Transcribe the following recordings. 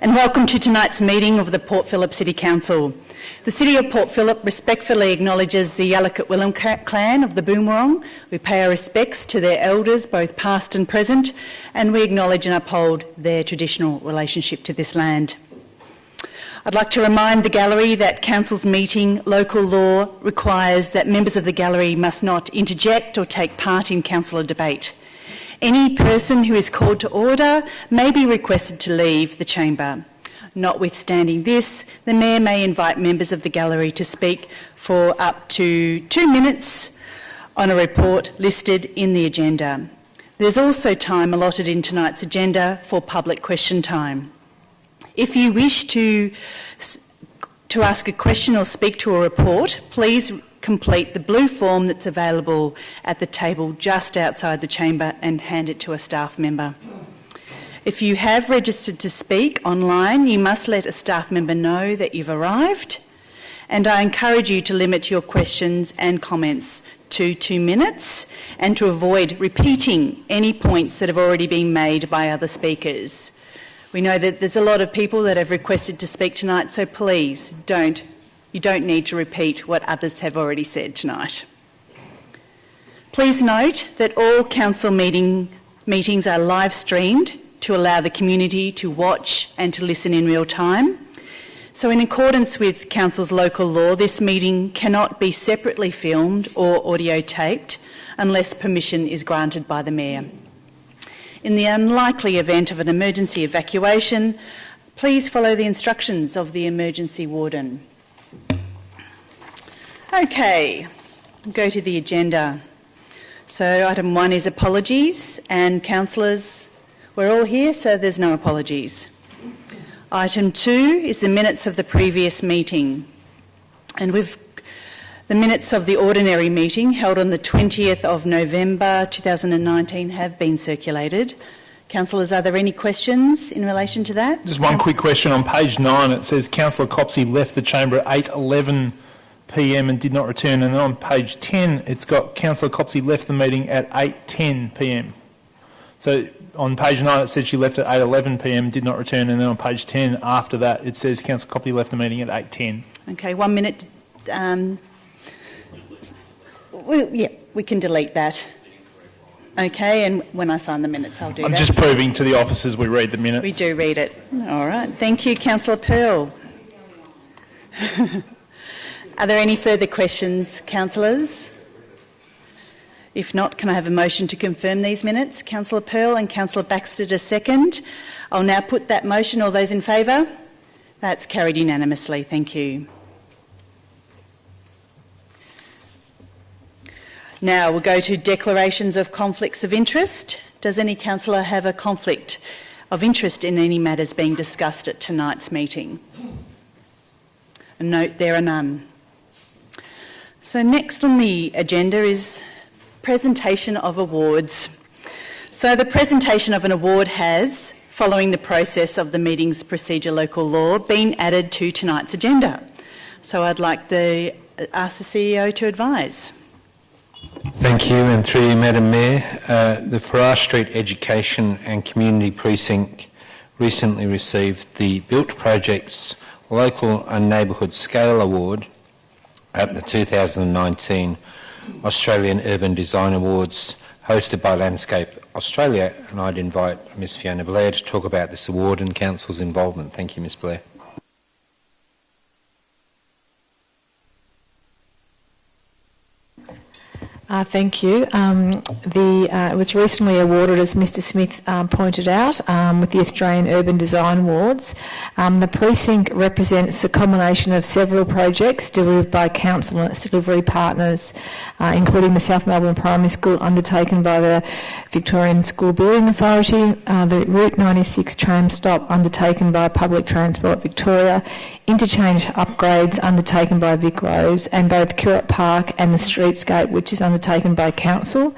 and welcome to tonight's meeting of the Port Phillip City Council. The City of Port Phillip respectfully acknowledges the Yalukit Willem clan of the Boonwurrung. We pay our respects to their elders, both past and present, and we acknowledge and uphold their traditional relationship to this land. I'd like to remind the gallery that Council's meeting local law requires that members of the gallery must not interject or take part in councillor debate. Any person who is called to order may be requested to leave the chamber. Notwithstanding this, the Mayor may invite members of the gallery to speak for up to 2 minutes on a report listed in the agenda. There's also time allotted in tonight's agenda for public question time. If you wish to ask a question or speak to a report, please complete the blue form that's available at the table just outside the chamber and hand it to a staff member. If you have registered to speak online, you must let a staff member know that you've arrived, and I encourage you to limit your questions and comments to 2 minutes and to avoid repeating any points that have already been made by other speakers. We know that there's a lot of people that have requested to speak tonight, so please you don't need to repeat what others have already said tonight. Please note that all council meetings are live streamed to allow the community to watch and to listen in real time. So in accordance with council's local law, this meeting cannot be separately filmed or audio taped unless permission is granted by the Mayor. In the unlikely event of an emergency evacuation, please follow the instructions of the emergency warden. Okay, go to the agenda. So item 1 is apologies, and councillors, we're all here, so there's no apologies. Item 2 is the minutes of the previous meeting, and the minutes of the ordinary meeting held on the 20th of November 2019 have been circulated. Councillors, are there any questions in relation to that? Just one quick question. On page 9 it says Councillor Copsey left the chamber at 8:11 p.m. and did not return, and then on page 10 it's got Councillor Copsey left the meeting at 8:10 p.m. So on page 9 it said she left at 8:11 p.m, did not return, and then on page 10 after that it says Councillor Copsey left the meeting at 8:10. Okay, 1 minute. We can delete that. Okay, and when I sign the minutes I'll do that. I'm just proving to the officers we read the minutes. We do read it. All right. Thank you, Councillor Pearl. Are there any further questions, councillors? If not, can I have a motion to confirm these minutes? Councillor Pearl and Councillor Baxter to second. I'll now put that motion. All those in favour? That's carried unanimously. Thank you. Now we'll go to declarations of conflicts of interest. Does any councillor have a conflict of interest in any matters being discussed at tonight's meeting? A note, there are none. So next on the agenda is presentation of awards. So the presentation of an award has, following the process of the meeting's procedure local law, been added to tonight's agenda. So I'd like to ask the CEO to advise. Thank you, and through you, Madam Mayor, the Farrar Street Education and Community Precinct recently received the Built Projects Local and Neighbourhood Scale Award at the 2019 Australian Urban Design Awards hosted by Landscape Australia, and I'd invite Ms Fiona Blair to talk about this award and Council's involvement. Thank you, Ms Blair. Thank you. It was recently awarded, as Mr Smith pointed out, with the Australian Urban Design Awards. The precinct represents the combination of several projects delivered by council and its delivery partners, including the South Melbourne Primary School undertaken by the Victorian School Building Authority, the Route 96 tram stop undertaken by Public Transport Victoria, interchange upgrades undertaken by Vic Roads, and both Currett Park and the Streetscape, which is undertaken by Council.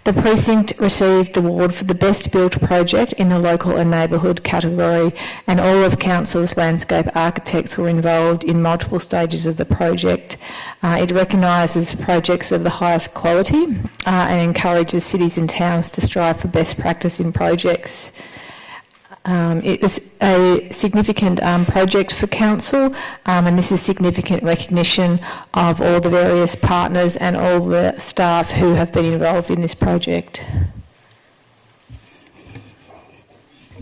The precinct received the award for the Best Built project in the local and neighbourhood category, and all of Council's landscape architects were involved in multiple stages of the project. It recognises projects of the highest quality and encourages cities and towns to strive for best practice in projects. It was a significant project for Council, and this is significant recognition of all the various partners and all the staff who have been involved in this project.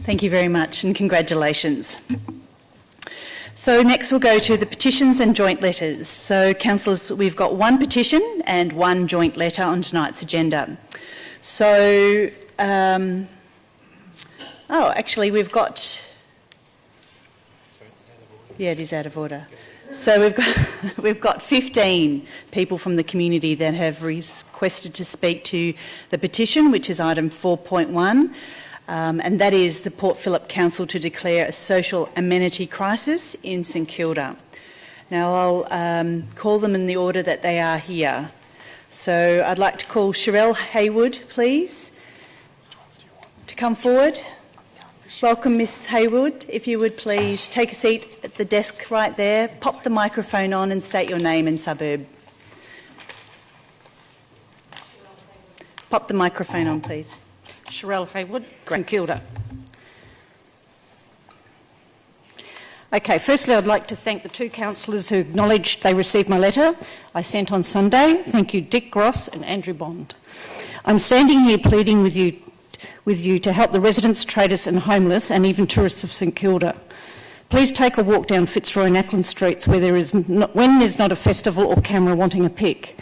Thank you very much and congratulations. So next we'll go to the petitions and joint letters. So councillors, we've got one petition and one joint letter on tonight's agenda. So, actually we've got, yeah, it is out of order. So we've got 15 people from the community that have requested to speak to the petition, which is item 4.1. And that is the Port Phillip Council to declare a social amenity crisis in St Kilda. Now I'll call them in the order that they are here. So I'd like to call Sherelle Haywood, please, to come forward. Welcome, Miss Haywood. If you would please take a seat at the desk right there, pop the microphone on and state your name and suburb. Pop the microphone on, please. Sherelle Haywood, St Kilda. Okay, firstly I'd like to thank the two councillors who acknowledged they received my letter I sent on Sunday. Thank you, Dick Gross and Andrew Bond. I'm standing here pleading with you to help the residents, traders and homeless and even tourists of St Kilda. Please take a walk down Fitzroy and Ackland streets when there's not a festival or camera wanting a pic.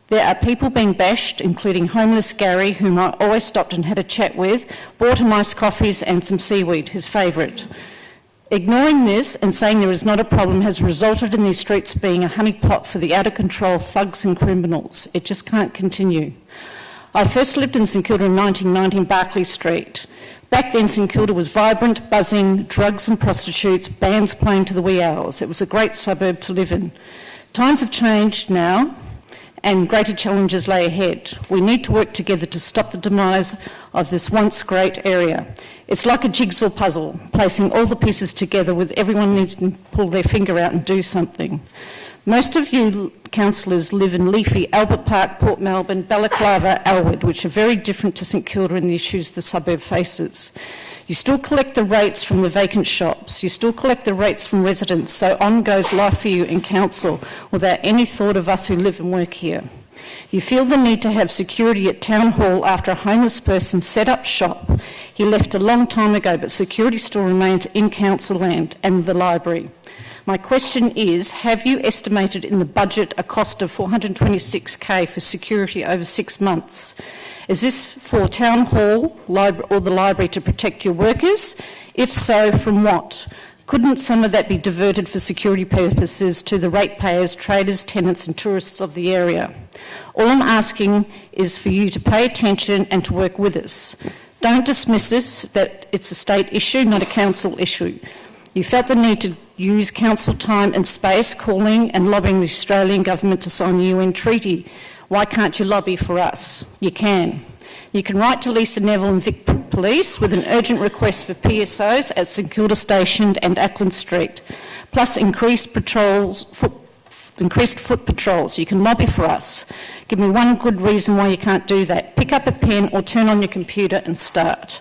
There are people being bashed, including homeless Gary, whom I always stopped and had a chat with, bought him iced coffees and some seaweed, his favourite. Ignoring this and saying there is not a problem has resulted in these streets being a honeypot for the out-of-control thugs and criminals. It just can't continue. I first lived in St Kilda in 1990 in Barclay Street. Back then St Kilda was vibrant, buzzing, drugs and prostitutes, bands playing to the wee hours. It was a great suburb to live in. Times have changed now, and greater challenges lay ahead. We need to work together to stop the demise of this once great area. It's like a jigsaw puzzle, placing all the pieces together with everyone needs to pull their finger out and do something. Most of you councillors live in leafy Albert Park, Port Melbourne, Balaclava, Alwood, which are very different to St Kilda and the issues the suburb faces. You still collect the rates from the vacant shops. You still collect the rates from residents. So on goes life for you in council without any thought of us who live and work here. You feel the need to have security at Town Hall after a homeless person set up shop. He left a long time ago, but security still remains in council land and the library. My question is, have you estimated in the budget a cost of $426,000 for security over 6 months? Is this for Town Hall or the library to protect your workers? If so, from what? Couldn't some of that be diverted for security purposes to the ratepayers, traders, tenants and tourists of the area? All I'm asking is for you to pay attention and to work with us. Don't dismiss this, that it's a state issue, not a council issue. You felt the need to use council time and space calling and lobbying the Australian government to sign the UN treaty. Why can't you lobby for us? You can. You can write to Lisa Neville and Vic Police with an urgent request for PSOs at St Kilda Station and Ackland Street, plus increased foot patrols. You can lobby for us. Give me one good reason why you can't do that. Pick up a pen or turn on your computer and start.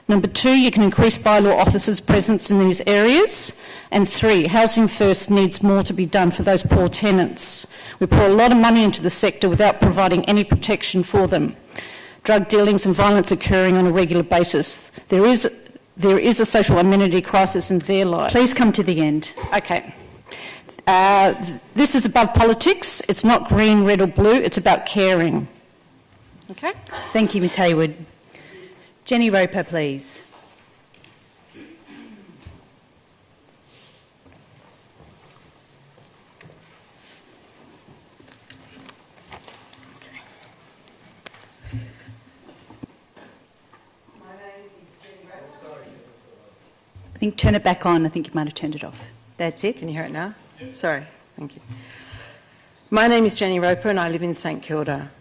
Number 2, you can increase bylaw officers' presence in these areas. And 3, Housing First needs more to be done for those poor tenants. We pour a lot of money into the sector without providing any protection for them. Drug dealings and violence occurring on a regular basis. There is a social amenity crisis in their lives. Please come to the end. Okay. This is above politics. It's not green, red or blue. It's about caring. Okay? Thank you, Ms Haywood. Jenny Roper, please. I think turn it back on. I think you might have turned it off. That's it. Can you hear it now? Yeah. Sorry, thank you. My name is Jenny Roper and I live in St Kilda.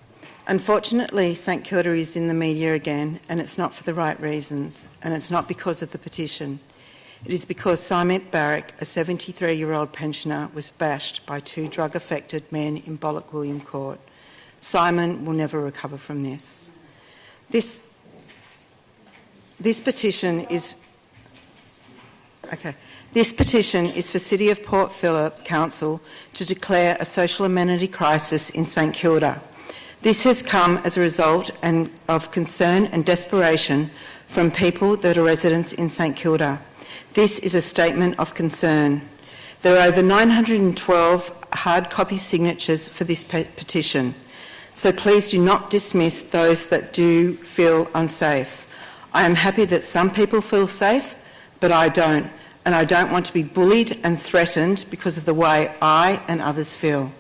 Unfortunately, St Kilda is in the media again, and it's not for the right reasons, and it's not because of the petition. It is because Simon Barrack, a 73-year-old pensioner, was bashed by 2 drug-affected men in Bollock William Court. Simon will never recover from this. This petition is Okay. This petition is for City of Port Phillip Council to declare a social amenity crisis in St Kilda. This has come as a result of concern and desperation from people that are residents in St Kilda. This is a statement of concern. There are over 912 hard copy signatures for this petition, so please do not dismiss those that do feel unsafe. I am happy that some people feel safe, but I don't, and I don't want to be bullied and threatened because of the way I and others feel.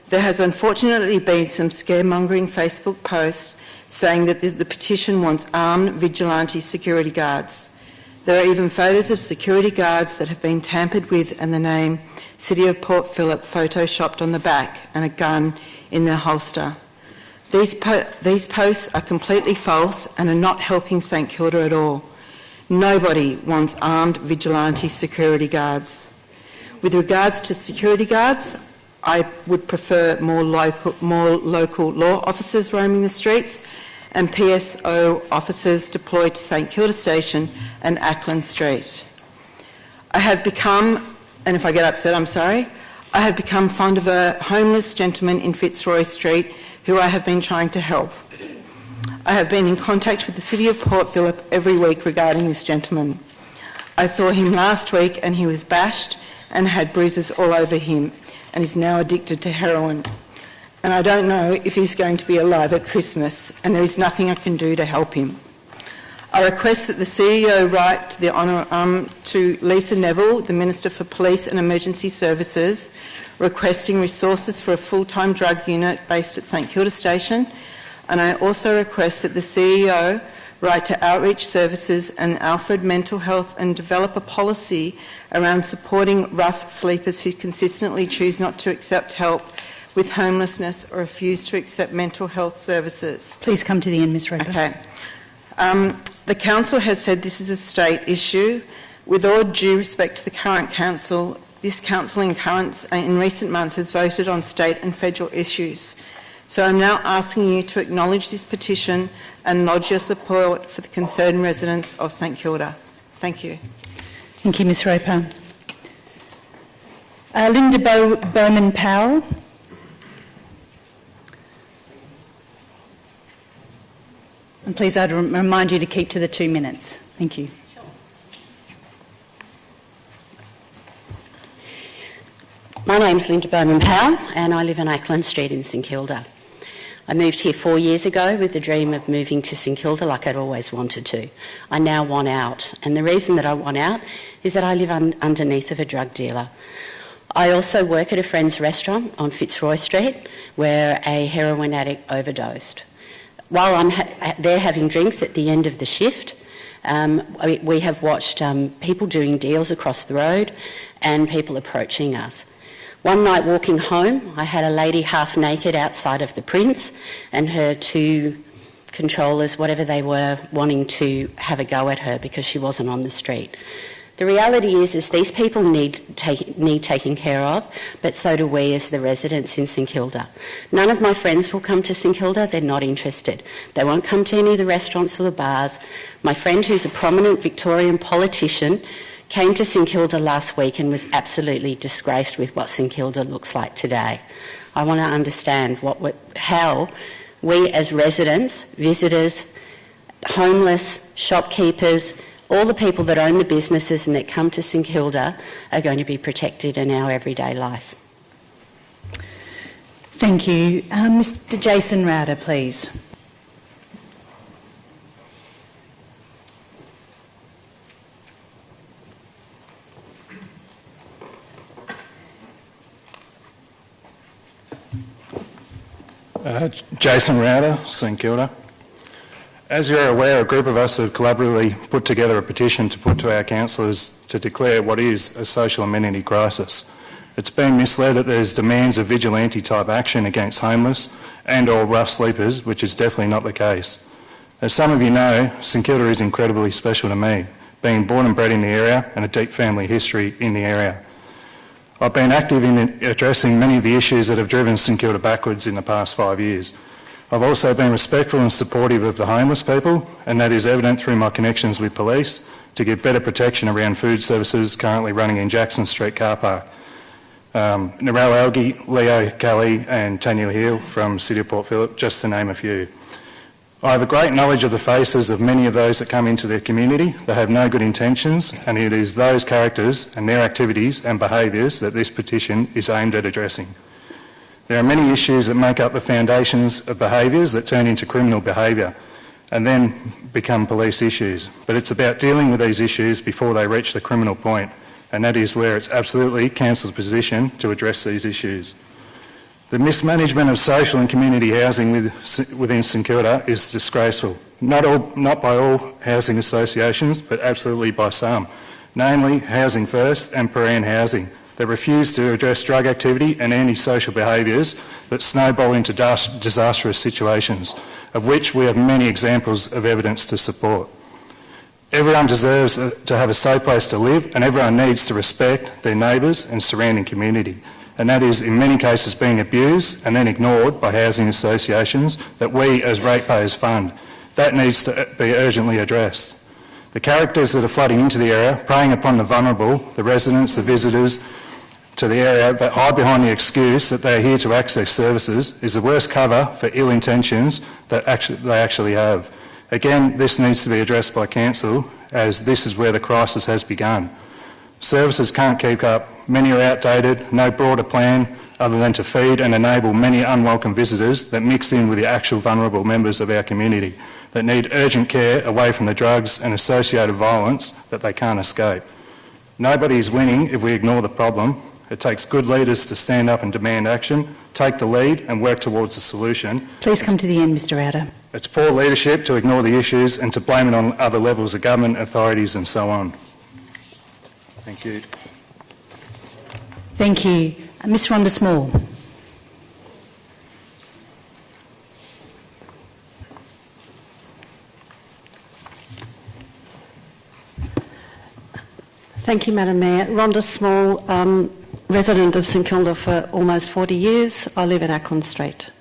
There has unfortunately been some scaremongering Facebook posts saying that the petition wants armed vigilante security guards. There are even photos of security guards that have been tampered with and the name City of Port Phillip photoshopped on the back and a gun in their holster. These posts are completely false and are not helping St Kilda at all. Nobody wants armed vigilante security guards. With regards to security guards, I would prefer more local law officers roaming the streets and PSO officers deployed to St Kilda Station and Ackland Street. I have become, and if I get upset, I'm sorry, I have become fond of a homeless gentleman in Fitzroy Street who I have been trying to help. I have been in contact with the City of Port Phillip every week regarding this gentleman. I saw him last week and he was bashed and had bruises all over him and is now addicted to heroin. And I don't know if he's going to be alive at Christmas, and there is nothing I can do to help him. I request that the CEO write to Lisa Neville, the Minister for Police and Emergency Services, requesting resources for a full-time drug unit based at St Kilda Station, and I also request that the CEO write to Outreach Services and Alfred Mental Health and develop a policy around supporting rough sleepers who consistently choose not to accept help with homelessness or refuse to accept mental health services. Please come to the end, Ms Roper. Okay. The Council has said this is a state issue. With all due respect to the current Council, this Council in recent months has voted on state and federal issues. So I'm now asking you to acknowledge this petition and lodge your support for the concerned residents of St Kilda. Thank you. Thank you, Ms Roper. Linda Bowman-Powell. And please, I'd remind you to keep to the 2 minutes. Thank you. My name's Linda Bowman-Powell and I live on Ackland Street in St Kilda. I moved here 4 years ago with the dream of moving to St Kilda like I'd always wanted to. I now want out, and the reason that I want out is that I live underneath of a drug dealer. I also work at a friend's restaurant on Fitzroy Street where a heroin addict overdosed. While I'm there having drinks at the end of the shift, we have watched people doing deals across the road and people approaching us. One night walking home, I had a lady half naked outside of the Prince and her two controllers, whatever they were, wanting to have a go at her because she wasn't on the street. The reality is these people need taking care of, but so do we as the residents in St Kilda. None of my friends will come to St Kilda, they're not interested. They won't come to any of the restaurants or the bars. My friend, who's a prominent Victorian politician, came to St Kilda last week and was absolutely disgraced with what St Kilda looks like today. I want to understand how we as residents, visitors, homeless, shopkeepers, all the people that own the businesses and that come to St Kilda are going to be protected in our everyday life. Thank you. Mr Jason Rowder, please. Jason Rowder, St Kilda. As you're aware, a group of us have collaboratively put together a petition to put to our councillors to declare what is a social amenity crisis. It's been misled that there's demands of vigilante type action against homeless and or rough sleepers, which is definitely not the case. As some of you know, St Kilda is incredibly special to me, being born and bred in the area and a deep family history in the area. I've been active in addressing many of the issues that have driven St Kilda backwards in the past 5 years. I've also been respectful and supportive of the homeless people, and that is evident through my connections with police to give better protection around food services currently running in Jackson Street car park. Narelle Algie, Leo Kelly and Tanya Hill from City of Port Phillip, just to name a few. I have a great knowledge of the faces of many of those that come into their community that have no good intentions, and it is those characters and their activities and behaviours that this petition is aimed at addressing. There are many issues that make up the foundations of behaviours that turn into criminal behaviour and then become police issues. But it's about dealing with these issues before they reach the criminal point, and that is where it's absolutely Council's position to address these issues. The mismanagement of social and community housing within St Kilda is disgraceful. Not by all housing associations, but absolutely by some, namely Housing First and Paran Housing, that refuse to address drug activity and antisocial behaviours that snowball into disastrous situations, of which we have many examples of evidence to support. Everyone deserves to have a safe place to live, and everyone needs to respect their neighbours and surrounding community. And that is in many cases being abused and then ignored by housing associations that we as ratepayers fund. That needs to be urgently addressed. The characters that are flooding into the area, preying upon the vulnerable, the residents, the visitors to the area that hide behind the excuse that they are here to access services, is the worst cover for ill intentions that they actually have. Again, this needs to be addressed by Council, as this is where the crisis has begun. Services can't keep up. Many are outdated, no broader plan other than to feed and enable many unwelcome visitors that mix in with the actual vulnerable members of our community that need urgent care away from the drugs and associated violence that they can't escape. Nobody is winning if we ignore the problem. It takes good leaders to stand up and demand action, take the lead and work towards a solution. Please come to the end, Mr Rowder. It's poor leadership to ignore the issues and to blame it on other levels of government, authorities and so on. Thank you. Thank you. Ms Rhonda Small. Thank you, Madam Mayor. Rhonda Small, resident of St Kilda for almost 40 years. I live in Ackland Street.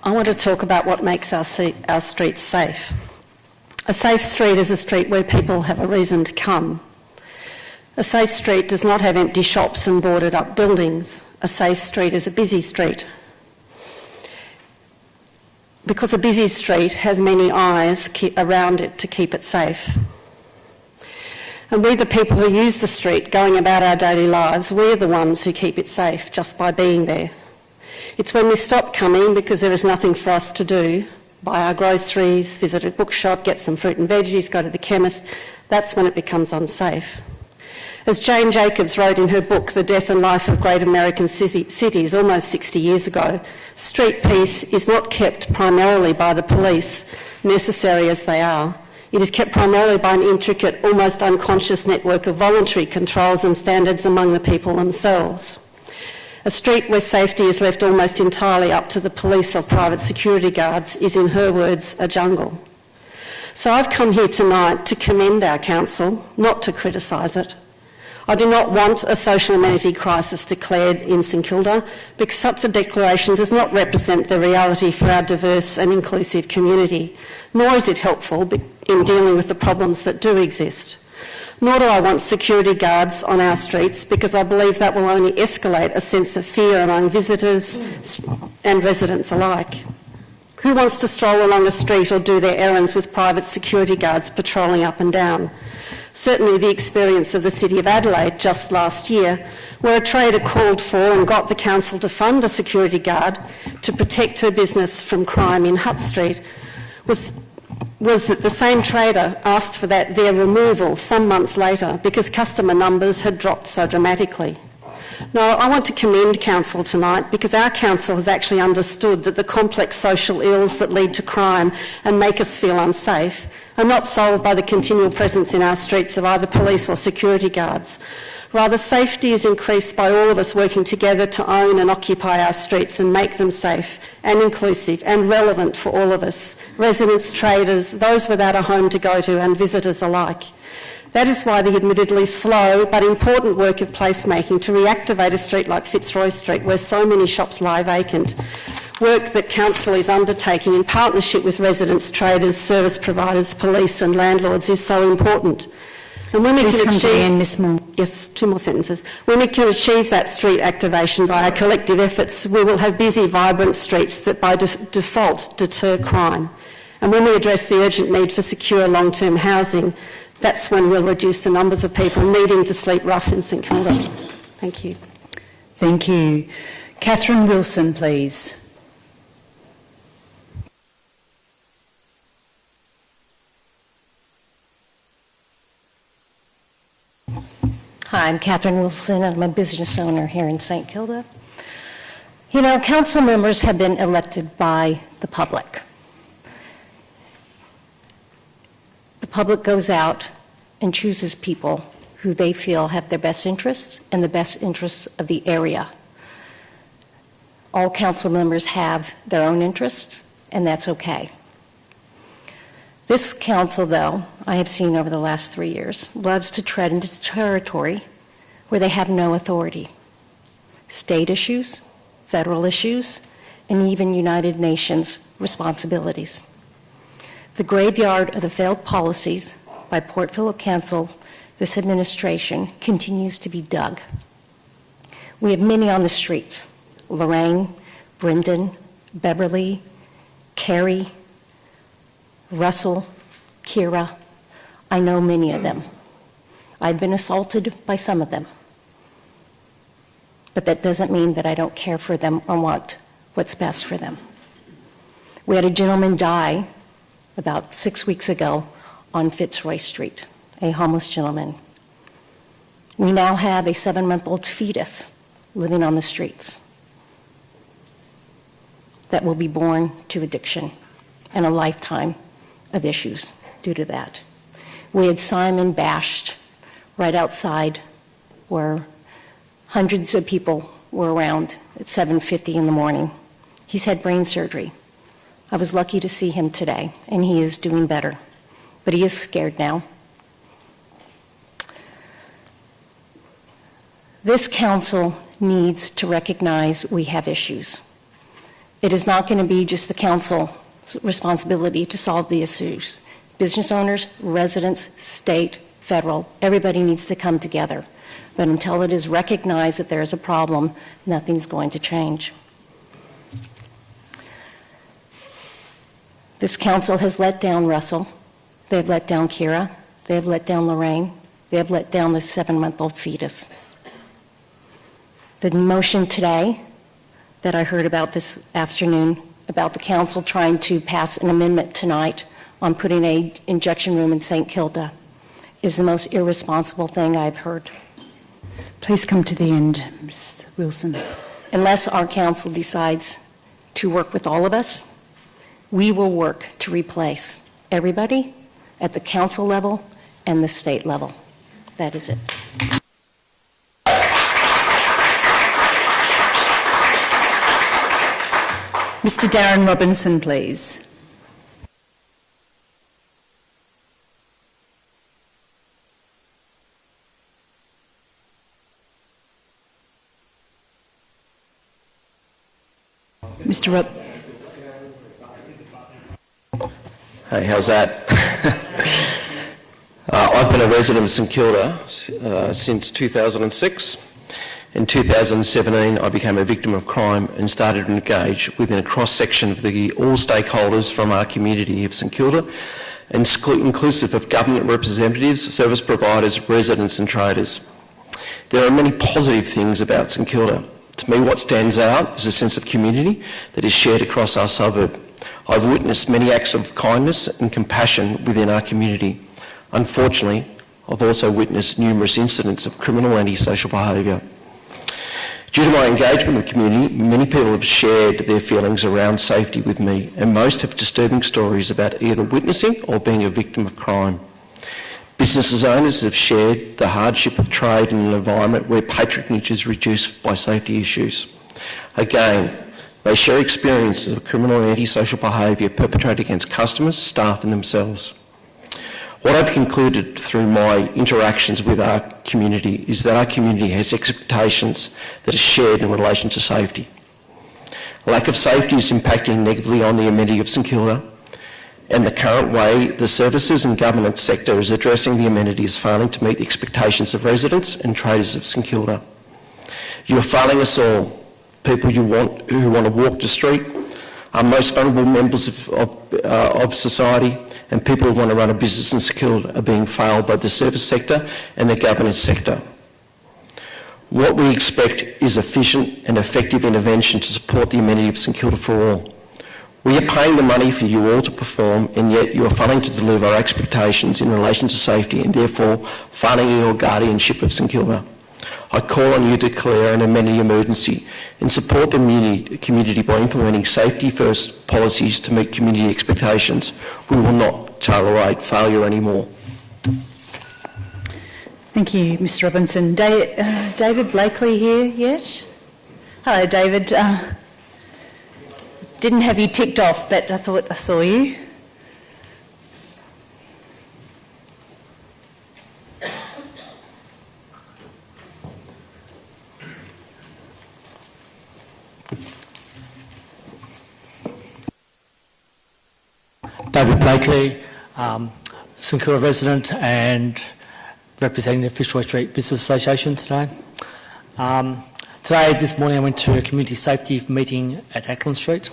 I want to talk about what makes our streets safe. A safe street is a street where people have a reason to come. A safe street does not have empty shops and boarded up buildings. A safe street is a busy street. Because a busy street has many eyes around it to keep it safe. And we, the people who use the street, going about our daily lives, we're the ones who keep it safe just by being there. It's when we stop coming because there is nothing for us to do, buy our groceries, visit a bookshop, get some fruit and veggies, go to the chemist, that's when it becomes unsafe. As Jane Jacobs wrote in her book, The Death and Life of Great American Cities, almost 60 years ago, street peace is not kept primarily by the police, necessary as they are. It is kept primarily by an intricate, almost unconscious network of voluntary controls and standards among the people themselves. A street where safety is left almost entirely up to the police or private security guards is, in her words, a jungle. So I've come here tonight to commend our council, not to criticise it. I do not want a social amenity crisis declared in St Kilda because such a declaration does not represent the reality for our diverse and inclusive community, nor is it helpful in dealing with the problems that do exist. Nor do I want security guards on our streets because I believe that will only escalate a sense of fear among visitors and residents alike. Who wants to stroll along a street or do their errands with private security guards patrolling up and down? Certainly the experience of the City of Adelaide just last year, where a trader called for and got the council to fund a security guard to protect her business from crime in Hutt Street, was that the same trader asked for their removal some months later because customer numbers had dropped so dramatically. Now, I want to commend Council tonight because our Council has actually understood that the complex social ills that lead to crime and make us feel unsafe are not solved by the continual presence in our streets of either police or security guards. Rather, safety is increased by all of us working together to own and occupy our streets and make them safe and inclusive and relevant for all of us, residents, traders, those without a home to go to and visitors alike. That is why the admittedly slow but important work of placemaking to reactivate a street like Fitzroy Street, where so many shops lie vacant, work that council is undertaking in partnership with residents, traders, service providers, police and landlords is so important. And when we Please can come to the achieve, end, Ms Moore. yes, 2 more sentences. When we can achieve that street activation by our collective efforts, we will have busy, vibrant streets that by default deter crime. And when we address the urgent need for secure long-term housing, that's when we'll reduce the numbers of people needing to sleep rough in St Kilda. Thank you. Thank you. Catherine Wilson, please. Hi, I'm Catherine Wilson. I'm a business owner here in St Kilda. You know, council members have been elected by the public. The public goes out and chooses people who they feel have their best interests and the best interests of the area. All council members have their own interests, and that's okay. This council, though, I have seen over the last 3 years, loves to tread into territory where they have no authority. State issues, federal issues, and even United Nations responsibilities. The graveyard of the failed policies by Port Phillip Council, this administration, continues to be dug. We have many on the streets: Lorraine, Brendan, Beverly, Carrie, Russell, Kira. I know many of them. I've been assaulted by some of them. But that doesn't mean that I don't care for them or want what's best for them. We had a gentleman die about 6 weeks ago on Fitzroy Street, a homeless gentleman. We now have a 7-month-old fetus living on the streets that will be born to addiction and a lifetime of issues due to that. We had Simon bashed right outside where hundreds of people were around at 7:50 in the morning. He's had brain surgery. I was lucky to see him today, and he is doing better, but he is scared now. This council needs to recognize we have issues. It is not going to be just the council's responsibility to solve the issues. Business owners, residents, state, federal, everybody needs to come together. But until it is recognized that there is a problem, nothing's going to change. This council has let down Russell. They've let down Kira. They've let down Lorraine. They have let down the 7-month-old fetus. The motion today that I heard about this afternoon about the council trying to pass an amendment tonight on putting an injection room in St. Kilda is the most irresponsible thing I've heard. Please come to the end, Ms Wilson. Unless our council decides to work with all of us, we will work to replace everybody at the council level and the state level. That is it. Mr Darren Robinson, please. Mr Rob. Hey, how's that? I've been a resident of St Kilda since 2006. In 2017, I became a victim of crime and started to engage within a cross-section of all stakeholders from our community of St Kilda, inclusive of government representatives, service providers, residents and traders. There are many positive things about St Kilda. To me, what stands out is a sense of community that is shared across our suburb. I've witnessed many acts of kindness and compassion within our community. Unfortunately, I've also witnessed numerous incidents of criminal antisocial behaviour. Due to my engagement with the community, many people have shared their feelings around safety with me, and most have disturbing stories about either witnessing or being a victim of crime. Business owners have shared the hardship of trade in an environment where patronage is reduced by safety issues. Again, they share experiences of criminal and antisocial behaviour perpetrated against customers, staff and themselves. What I've concluded through my interactions with our community is that our community has expectations that are shared in relation to safety. Lack of safety is impacting negatively on the amenity of St Kilda, and the current way the services and governance sector is addressing the amenity is failing to meet the expectations of residents and traders of St Kilda. You are failing us all, people who want to walk the street, our most vulnerable members of society, and people who want to run a business in St Kilda are being failed by the service sector and the governance sector. What we expect is efficient and effective intervention to support the amenity of St Kilda for all. We are paying the money for you all to perform, and yet you are failing to deliver our expectations in relation to safety and therefore failing in your guardianship of St Kilda. I call on you to declare an amenity emergency and support the community by implementing safety-first policies to meet community expectations. We will not tolerate failure anymore. Thank you, Mr Robinson. David Blakely here yet? Hello, David. Didn't have you ticked off, but I thought I saw you. David Blakely, St Kilda resident and representing the Fitzroy Street Business Association today. This morning I went to a community safety meeting at Ackland Street.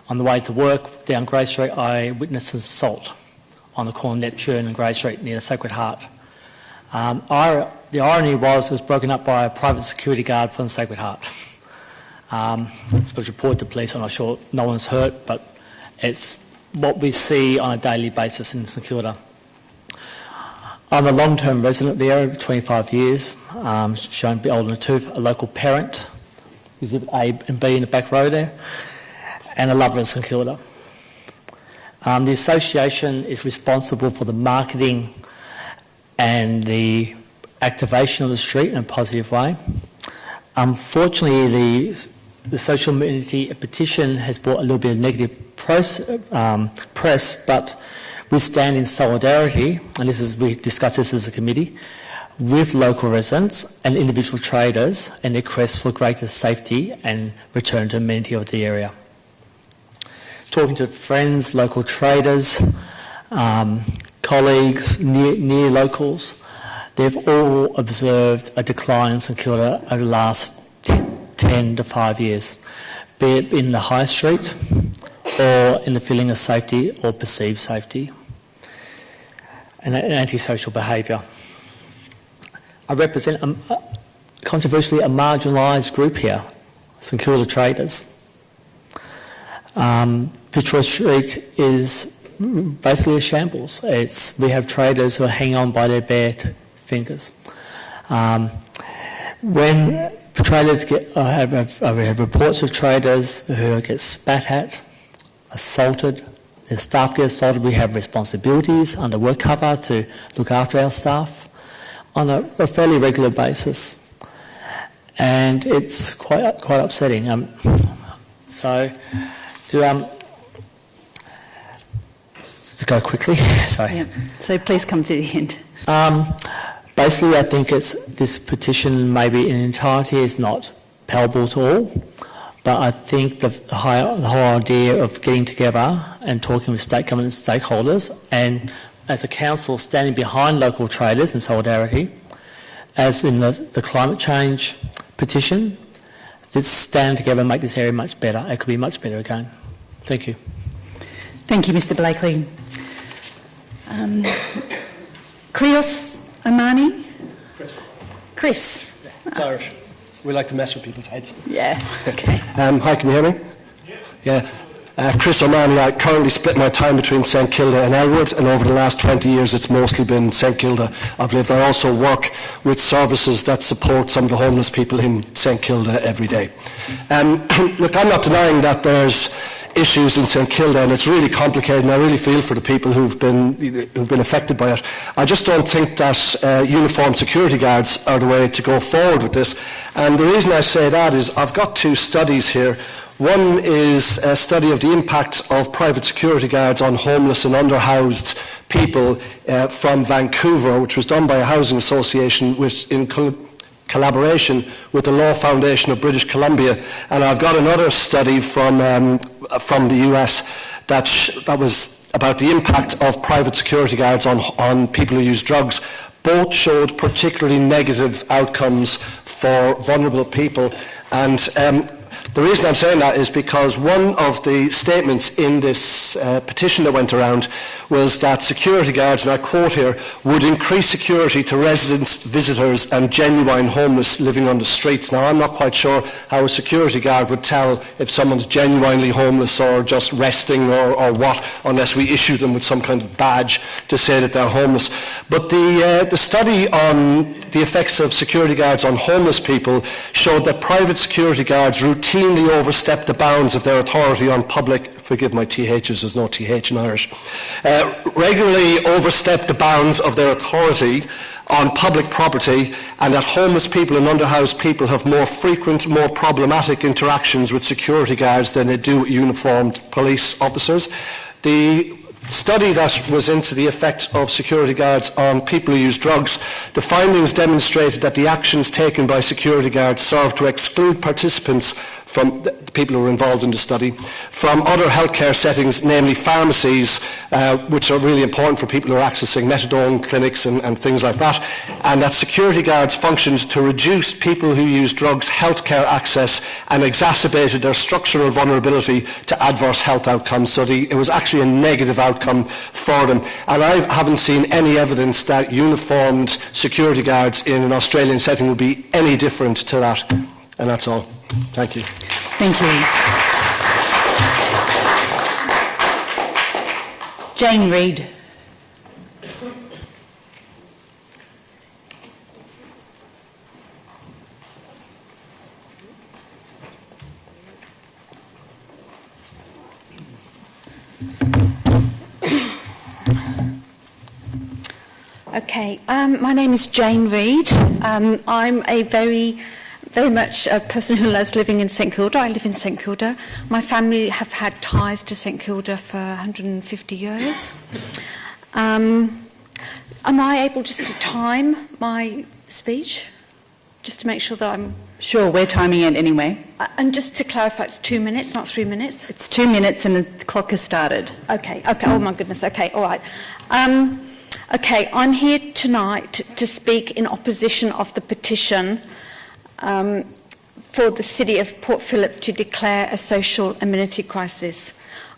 On the way to work down Grey Street, I witnessed an assault on the corner of Neptune and Grey Street near the Sacred Heart. The irony was it was broken up by a private security guard from the Sacred Heart. It was reported to police. I'm not sure no one's hurt, but it's what we see on a daily basis in St Kilda. I'm a long-term resident there, 25 years, shown to be older than two, a local parent, exhibit A and B in the back row there, and a lover of St Kilda. The association is responsible for the marketing and the activation of the street in a positive way. Unfortunately, the social amenity Petition has brought a little bit of negative press, but we stand in solidarity, and we discussed this as a committee, with local residents and individual traders and their quest for greater safety and return to amenity of the area. Talking to friends, local traders, colleagues, near locals, they've all observed a decline in St Kilda over the last 10 to 5 years, be it in the high street or in the feeling of safety or perceived safety, and antisocial behaviour. I represent, controversially, a marginalised group here, St Kilda traders. Fitzroy Street is basically a shambles. We have traders who are hanging on by their bare fingers. When traders we have reports of traders who get spat at, assaulted, their staff get assaulted. We have responsibilities under work cover to look after our staff on a fairly regular basis, and it's quite upsetting. To go quickly, sorry. Yeah. So please come to the end. Basically, I think this petition maybe in entirety is not palatable to all, but I think the whole idea of getting together and talking with state government stakeholders, and as a council standing behind local traders in solidarity, as in the climate change petition, let's stand together and make this area much better. It could be much better again. Thank you. Thank you, Mr Blakely. Krios Omani? Chris. It's Irish. We like to mess with people's heads. Yeah, okay. Hi, can you hear me? Yeah. Chris O'Mahony, I currently split my time between St Kilda and Elwood, and over the last 20 years it's mostly been St Kilda I've lived. I also work with services that support some of the homeless people in St Kilda every day. Look, I'm not denying that there's issues in St Kilda, and it's really complicated, and I really feel for the people who've been affected by it. I just don't think that uniformed security guards are the way to go forward with this. And the reason I say that is I've got two studies here. One is a study of the impact of private security guards on homeless and underhoused people from Vancouver, which was done by a housing association collaboration with the Law Foundation of British Columbia. And I've got another study from the US that was about the impact of private security guards on people who use drugs. Both showed particularly negative outcomes for vulnerable people. And the reason I'm saying that is because one of the statements in this petition that went around was that security guards, and I quote here, would increase security to residents, visitors and genuine homeless living on the streets. Now, I'm not quite sure how a security guard would tell if someone's genuinely homeless or just resting or what, unless we issue them with some kind of badge to say that they're homeless. But the study on the effects of security guards on homeless people showed that private security guards routinely overstep the bounds of their authority on public, forgive my THs, there's no TH in Irish, regularly overstep the bounds of their authority on public property, and that homeless people and underhoused people have more frequent, more problematic interactions with security guards than they do uniformed police officers. The study that was into the effect of security guards on people who use drugs, the findings demonstrated that the actions taken by security guards served to exclude participants from the people who were involved in the study from other healthcare settings, namely pharmacies, which are really important for people who are accessing methadone clinics and things like that, and that security guards functioned to reduce people who use drugs' healthcare access and exacerbated their structural vulnerability to adverse health outcomes. So it was actually a negative outcome for them. And I haven't seen any evidence that uniformed security guards in an Australian setting would be any different to that. And that's all. Thank you. Thank you. Jane Reid. Okay, my name is Jane Reid. I'm a very much a person who loves living in St Kilda. I live in St Kilda. My family have had ties to St Kilda for 150 years. Am I able just to time my speech? Just to make sure that I'm... Sure, we're timing it anyway. And just to clarify, it's 2 minutes, not 3 minutes? It's 2 minutes and the clock has started. Okay, oh my goodness, okay, all right. Okay, I'm here tonight to speak in opposition of the petition for the City of Port Phillip to declare a social amenity crisis.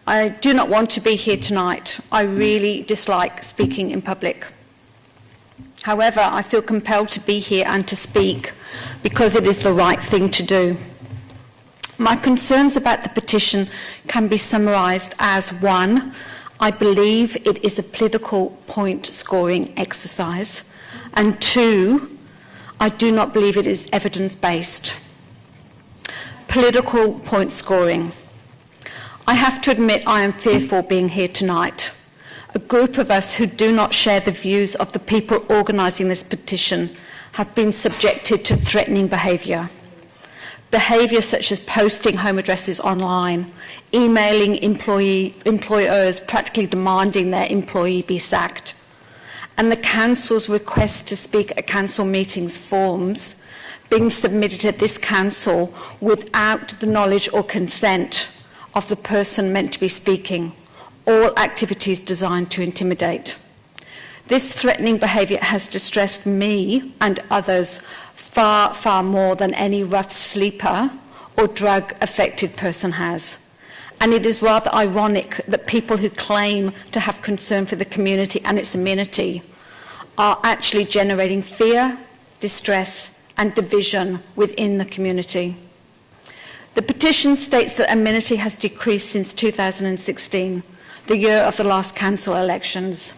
I do not want to be here tonight. I really dislike speaking in public. However, I feel compelled to be here and to speak because it is the right thing to do. My concerns about the petition can be summarised as: 1, I believe it is a political point-scoring exercise, and 2, I do not believe it is evidence-based. Political point scoring. I have to admit I am fearful being here tonight. A group of us who do not share the views of the people organising this petition have been subjected to threatening behaviour. Behaviour such as posting home addresses online, emailing employers practically demanding their employee be sacked, and the council's request to speak at council meetings forms being submitted to this council without the knowledge or consent of the person meant to be speaking, all activities designed to intimidate. This threatening behaviour has distressed me and others far, far more than any rough sleeper or drug-affected person has. And it is rather ironic that people who claim to have concern for the community and its amenity are actually generating fear, distress and division within the community. The petition states that amenity has decreased since 2016, the year of the last council elections.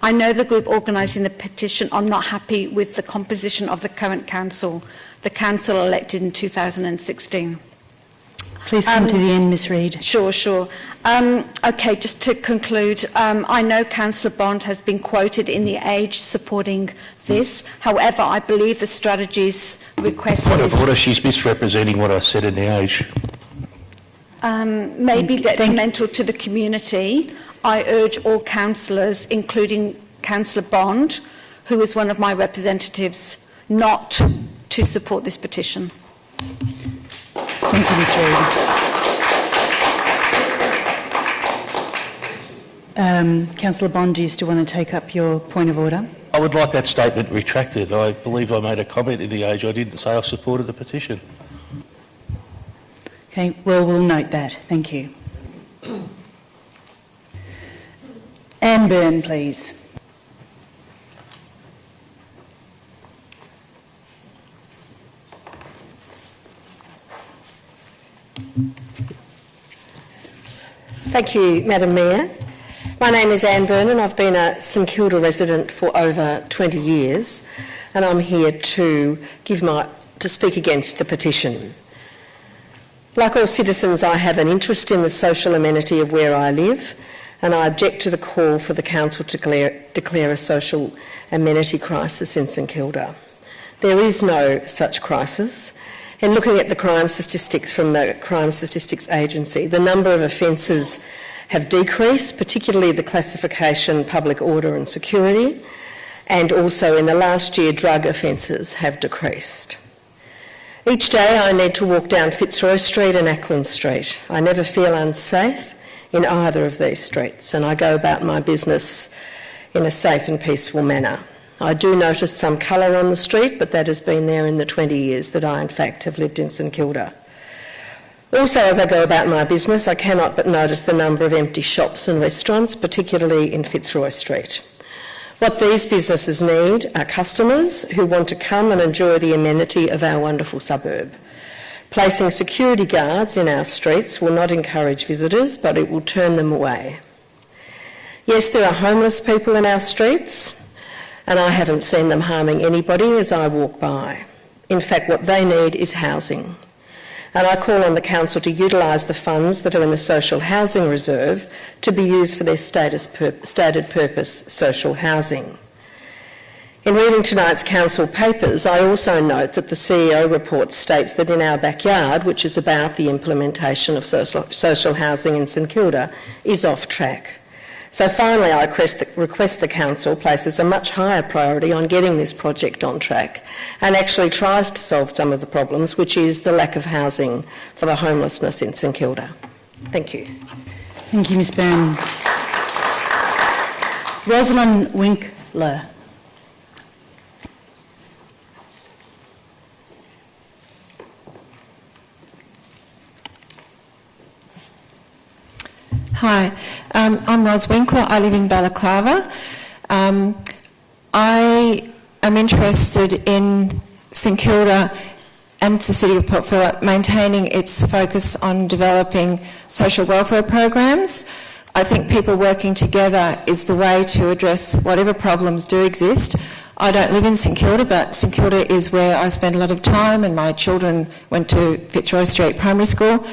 I know the group organising the petition are not happy with the composition of the current council, the council elected in 2016. Please come to the end, Ms Reid. Sure. Okay, just to conclude, I know Councillor Bond has been quoted in The Age supporting this. However, I believe the strategies requested... Point of order, she's misrepresenting what I said in The Age. May be detrimental to the community. I urge all councillors, including Councillor Bond, who is one of my representatives, not to support this petition. Thank you, Ms Reid. Councillor Bond, do you still want to take up your point of order? I would like that statement retracted. I believe I made a comment in the age. I didn't say I supported the petition. Okay, well, we'll note that. Thank you. Anne Byrne, please. Thank you, Madam Mayor. My name is Anne Byrne and I've been a St Kilda resident for over 20 years, and I'm here to speak against the petition. Like all citizens, I have an interest in the social amenity of where I live, and I object to the call for the council to declare a social amenity crisis in St Kilda. There is no such crisis. And looking at the crime statistics from the Crime Statistics Agency, the number of offences have decreased, particularly the classification, public order and security, and also in the last year drug offences have decreased. Each day I need to walk down Fitzroy Street and Ackland Street. I never feel unsafe in either of these streets, and I go about my business in a safe and peaceful manner. I do notice some colour on the street, but that has been there in the 20 years that I, in fact, have lived in St Kilda. Also, as I go about my business, I cannot but notice the number of empty shops and restaurants, particularly in Fitzroy Street. What these businesses need are customers who want to come and enjoy the amenity of our wonderful suburb. Placing security guards in our streets will not encourage visitors, but it will turn them away. Yes, there are homeless people in our streets, and I haven't seen them harming anybody as I walk by. In fact, what they need is housing. And I call on the council to utilise the funds that are in the Social Housing Reserve to be used for their stated purpose, social housing. In reading tonight's council papers, I also note that the CEO report states that in our backyard, which is about the implementation of social housing in St Kilda, is off track. So finally, I request the council places a much higher priority on getting this project on track and actually tries to solve some of the problems, which is the lack of housing for the homelessness in St Kilda. Thank you. Thank you, Ms Byrne. Rosalind Winkler. Hi, I'm Ros Winkler. I live in Balaclava. I am interested in St Kilda and the City of Port Phillip maintaining its focus on developing social welfare programs. I think people working together is the way to address whatever problems do exist. I don't live in St Kilda, but St Kilda is where I spend a lot of time, and my children went to Fitzroy Street Primary School.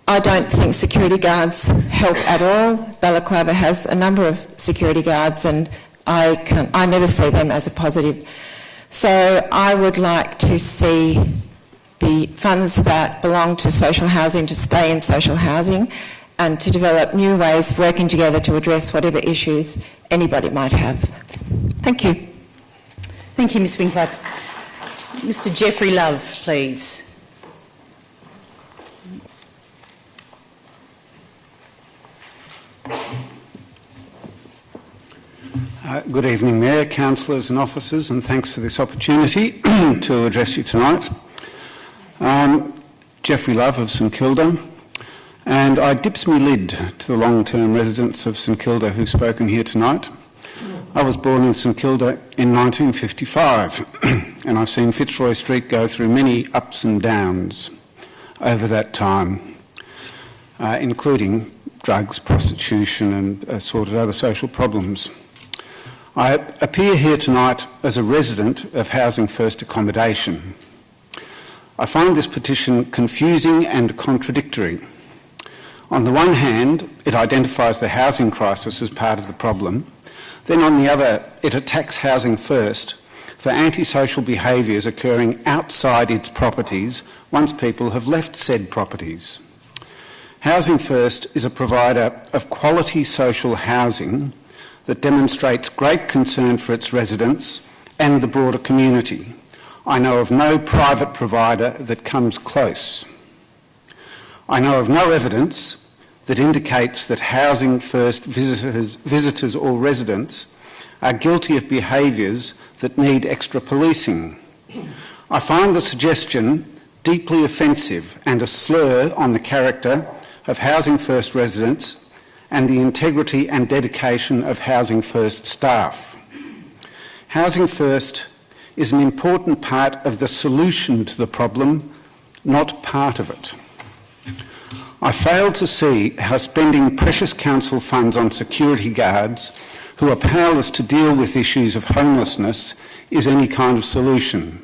I don't think security guards help at all. Balaclava has a number of security guards, and I never see them as a positive. So I would like to see the funds that belong to social housing to stay in social housing, and to develop new ways of working together to address whatever issues anybody might have. Thank you. Thank you, Ms Winkler. Mr Jeffrey Love, please. Good evening, Mayor, Councillors and Officers, and thanks for this opportunity to address you tonight. Jeffrey Love of St Kilda, and I dips me lid to the long-term residents of St Kilda who've spoken here tonight. I was born in St Kilda in 1955 and I've seen Fitzroy Street go through many ups and downs over that time, including drugs, prostitution and assorted other social problems. I appear here tonight as a resident of Housing First Accommodation. I find this petition confusing and contradictory. On the one hand, it identifies the housing crisis as part of the problem. Then on the other, it attacks Housing First for antisocial behaviours occurring outside its properties once people have left said properties. Housing First is a provider of quality social housing that demonstrates great concern for its residents and the broader community. I know of no private provider that comes close. I know of no evidence that indicates that Housing First visitors or residents are guilty of behaviours that need extra policing. I find the suggestion deeply offensive and a slur on the character of Housing First residents and the integrity and dedication of Housing First staff. Housing First is an important part of the solution to the problem, not part of it. I fail to see how spending precious council funds on security guards who are powerless to deal with issues of homelessness is any kind of solution.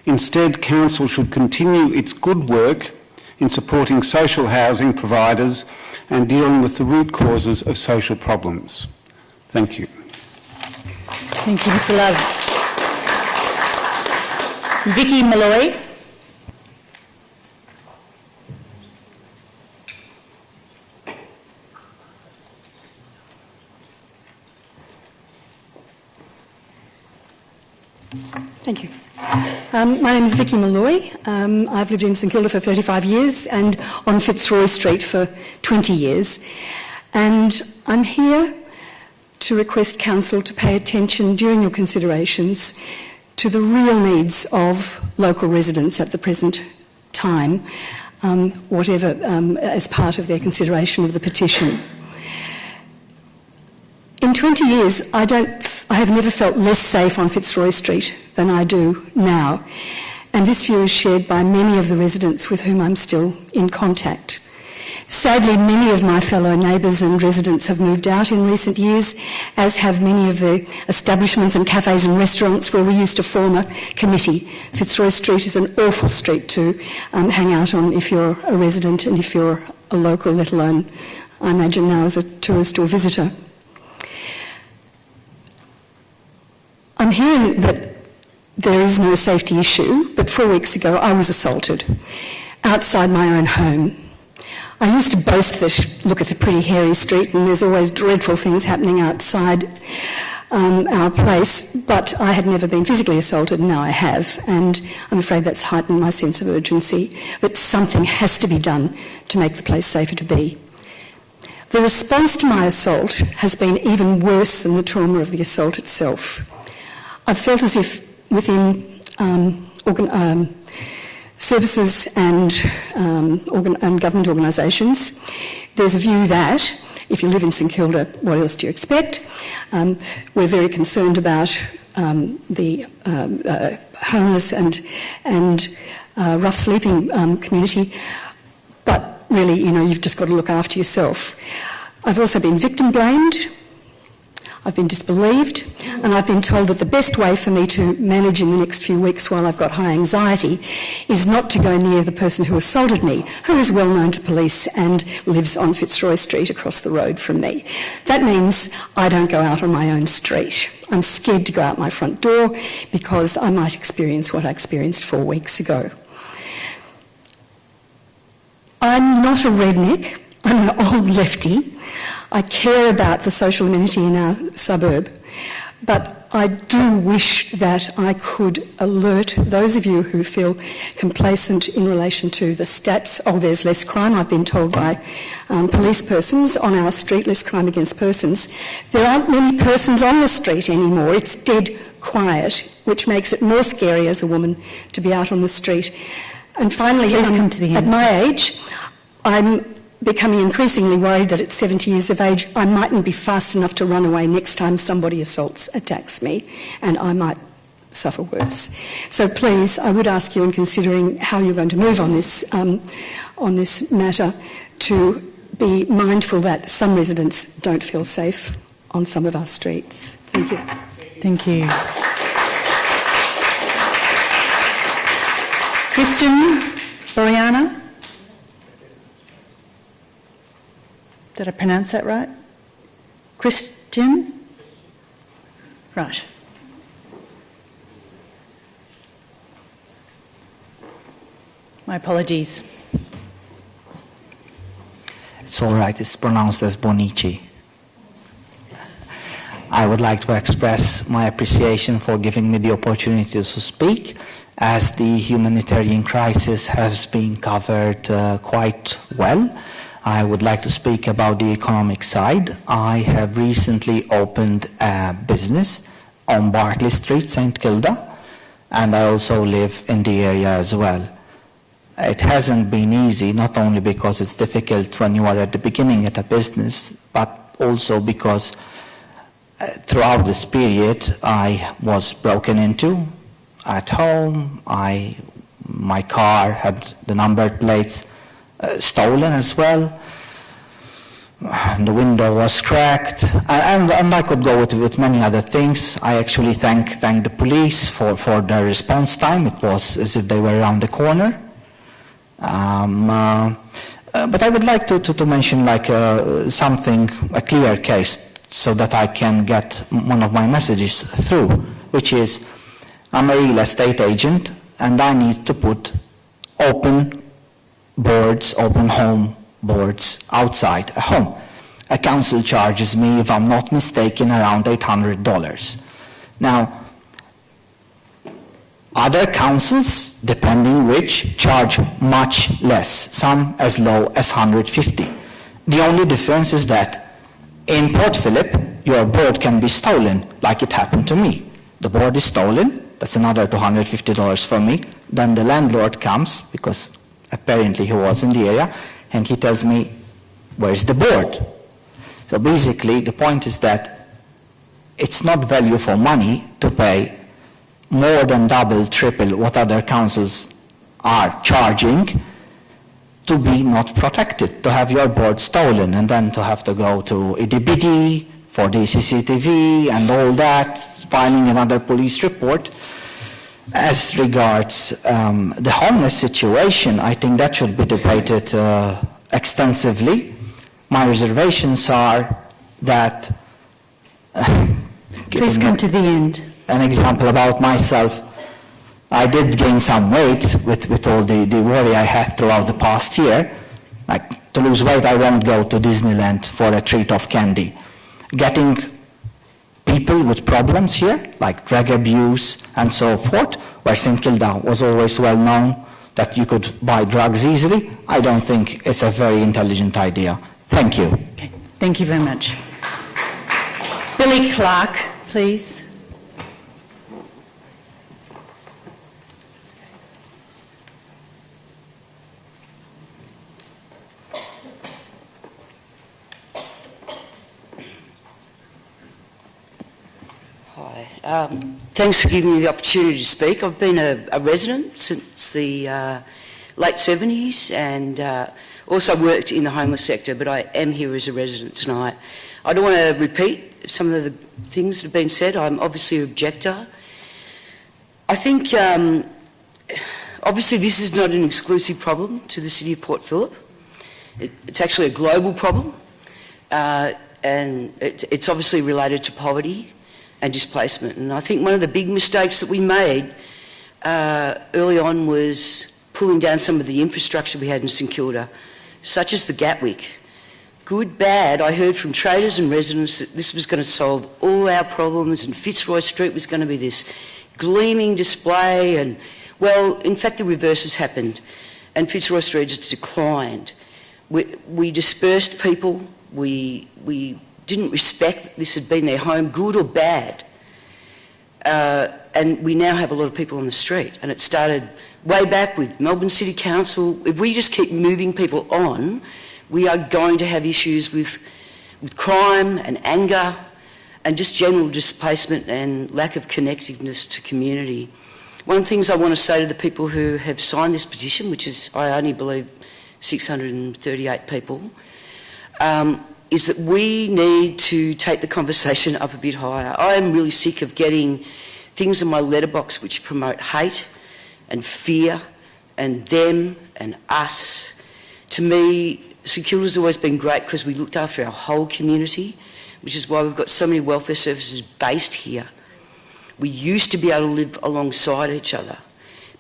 Instead, council should continue its good work in supporting social housing providers and dealing with the root causes of social problems. Thank you. Thank you, Mr Love. Vicky Malloy. Thank you. My name is Vicky Malloy. I've lived in St Kilda for 35 years and on Fitzroy Street for 20 years. And I'm here to request Council to pay attention during your considerations to the real needs of local residents at the present time, as part of their consideration of the petition. In 20 years, I have never felt less safe on Fitzroy Street than I do now, and this view is shared by many of the residents with whom I'm still in contact. Sadly, many of my fellow neighbours and residents have moved out in recent years, as have many of the establishments and cafes and restaurants where we used to form a committee. Fitzroy Street is an awful street to hang out on if you're a resident and if you're a local, let alone, I imagine now, as a tourist or visitor. I'm hearing that there is no safety issue, but 4 weeks ago I was assaulted outside my own home. I used to boast that, look, it's a pretty hairy street and there's always dreadful things happening outside our place, but I had never been physically assaulted, and now I have, and I'm afraid that's heightened my sense of urgency, that something has to be done to make the place safer to be. The response to my assault has been even worse than the trauma of the assault itself. I've felt as if within services and government organisations, there's a view that if you live in St Kilda, what else do you expect? We're very concerned about the homeless and rough sleeping community, but really, you know, you've just got to look after yourself. I've also been victim blamed. I've been disbelieved, and I've been told that the best way for me to manage in the next few weeks while I've got high anxiety is not to go near the person who assaulted me, who is well known to police and lives on Fitzroy Street across the road from me. That means I don't go out on my own street. I'm scared to go out my front door because I might experience what I experienced 4 weeks ago. I'm not a redneck. I'm an old lefty. I care about the social amenity in our suburb, but I do wish that I could alert those of you who feel complacent in relation to the stats. Oh, there's less crime, I've been told by police persons on our street, less crime against persons. There aren't many persons on the street anymore. It's dead quiet, which makes it more scary as a woman to be out on the street. And finally, at my age, I'm becoming increasingly worried that at 70 years of age I mightn't be fast enough to run away next time somebody attacks me, and I might suffer worse. So please, I would ask you, in considering how you're going to move on this matter, to be mindful that some residents don't feel safe on some of our streets. Thank you. Thank you. Christian Boriana? Did I pronounce that right? Christian? Right. My apologies. It's all right. It's pronounced as Bonici. I would like to express my appreciation for giving me the opportunity to speak, as the humanitarian crisis has been covered quite well. I would like to speak about the economic side. I have recently opened a business on Barclay Street, St Kilda, and I also live in the area as well. It hasn't been easy, not only because it's difficult when you are at the beginning at a business, but also because throughout this period I was broken into at home. My car had the numbered plates stolen as well. The window was cracked, and I could go with many other things. I actually thank the police for their response time. It was as if they were around the corner. But I would like to mention like a clear case, so that I can get one of my messages through, which is, I'm a real estate agent and I need to put open home boards outside a home. A council charges me, if I'm not mistaken, around $800. Now, other councils, depending which, charge much less, some as low as $150. The only difference is that in Port Phillip, your board can be stolen, like it happened to me. The board is stolen, that's another $250 for me. Then the landlord comes, because apparently he was in the area, and he tells me, where's the board? So basically, the point is that it's not value for money to pay more than double, triple what other councils are charging to be not protected, to have your board stolen, and then to have to go to IDBD for the CCTV and all that, filing another police report. As regards the homeless situation, I think that should be debated extensively. My reservations are that... Please come to the end. An example about myself. I did gain some weight with all the worry I had throughout the past year. Like, to lose weight, I won't go to Disneyland for a treat of candy. Getting people with problems here, like drug abuse and so forth, where St Kilda was always well known that you could buy drugs easily, I don't think it's a very intelligent idea. Thank you. Okay. Thank you very much. Billy Clark, please. Thanks for giving me the opportunity to speak. I've been a resident since the late 70s and also worked in the homeless sector, but I am here as a resident tonight. I don't want to repeat some of the things that have been said. I'm obviously an objector. I think obviously this is not an exclusive problem to the City of Port Phillip. It's actually a global problem, and it's obviously related to poverty and displacement. And I think one of the big mistakes that we made early on was pulling down some of the infrastructure we had in St Kilda, such as the Gatwick. Good, bad, I heard from traders and residents that this was going to solve all our problems and Fitzroy Street was going to be this gleaming display, and, well, in fact the reverse has happened and Fitzroy Street has declined. We dispersed people, we didn't respect that this had been their home, good or bad. And we now have a lot of people on the street. And it started way back with Melbourne City Council. If we just keep moving people on, we are going to have issues with crime and anger and just general displacement and lack of connectiveness to community. One of the things I want to say to the people who have signed this petition, which is, I only believe, 638 people, is that we need to take the conversation up a bit higher. I am really sick of getting things in my letterbox which promote hate and fear and them and us. To me, St Kilda's always been great because we looked after our whole community, which is why we've got so many welfare services based here. We used to be able to live alongside each other.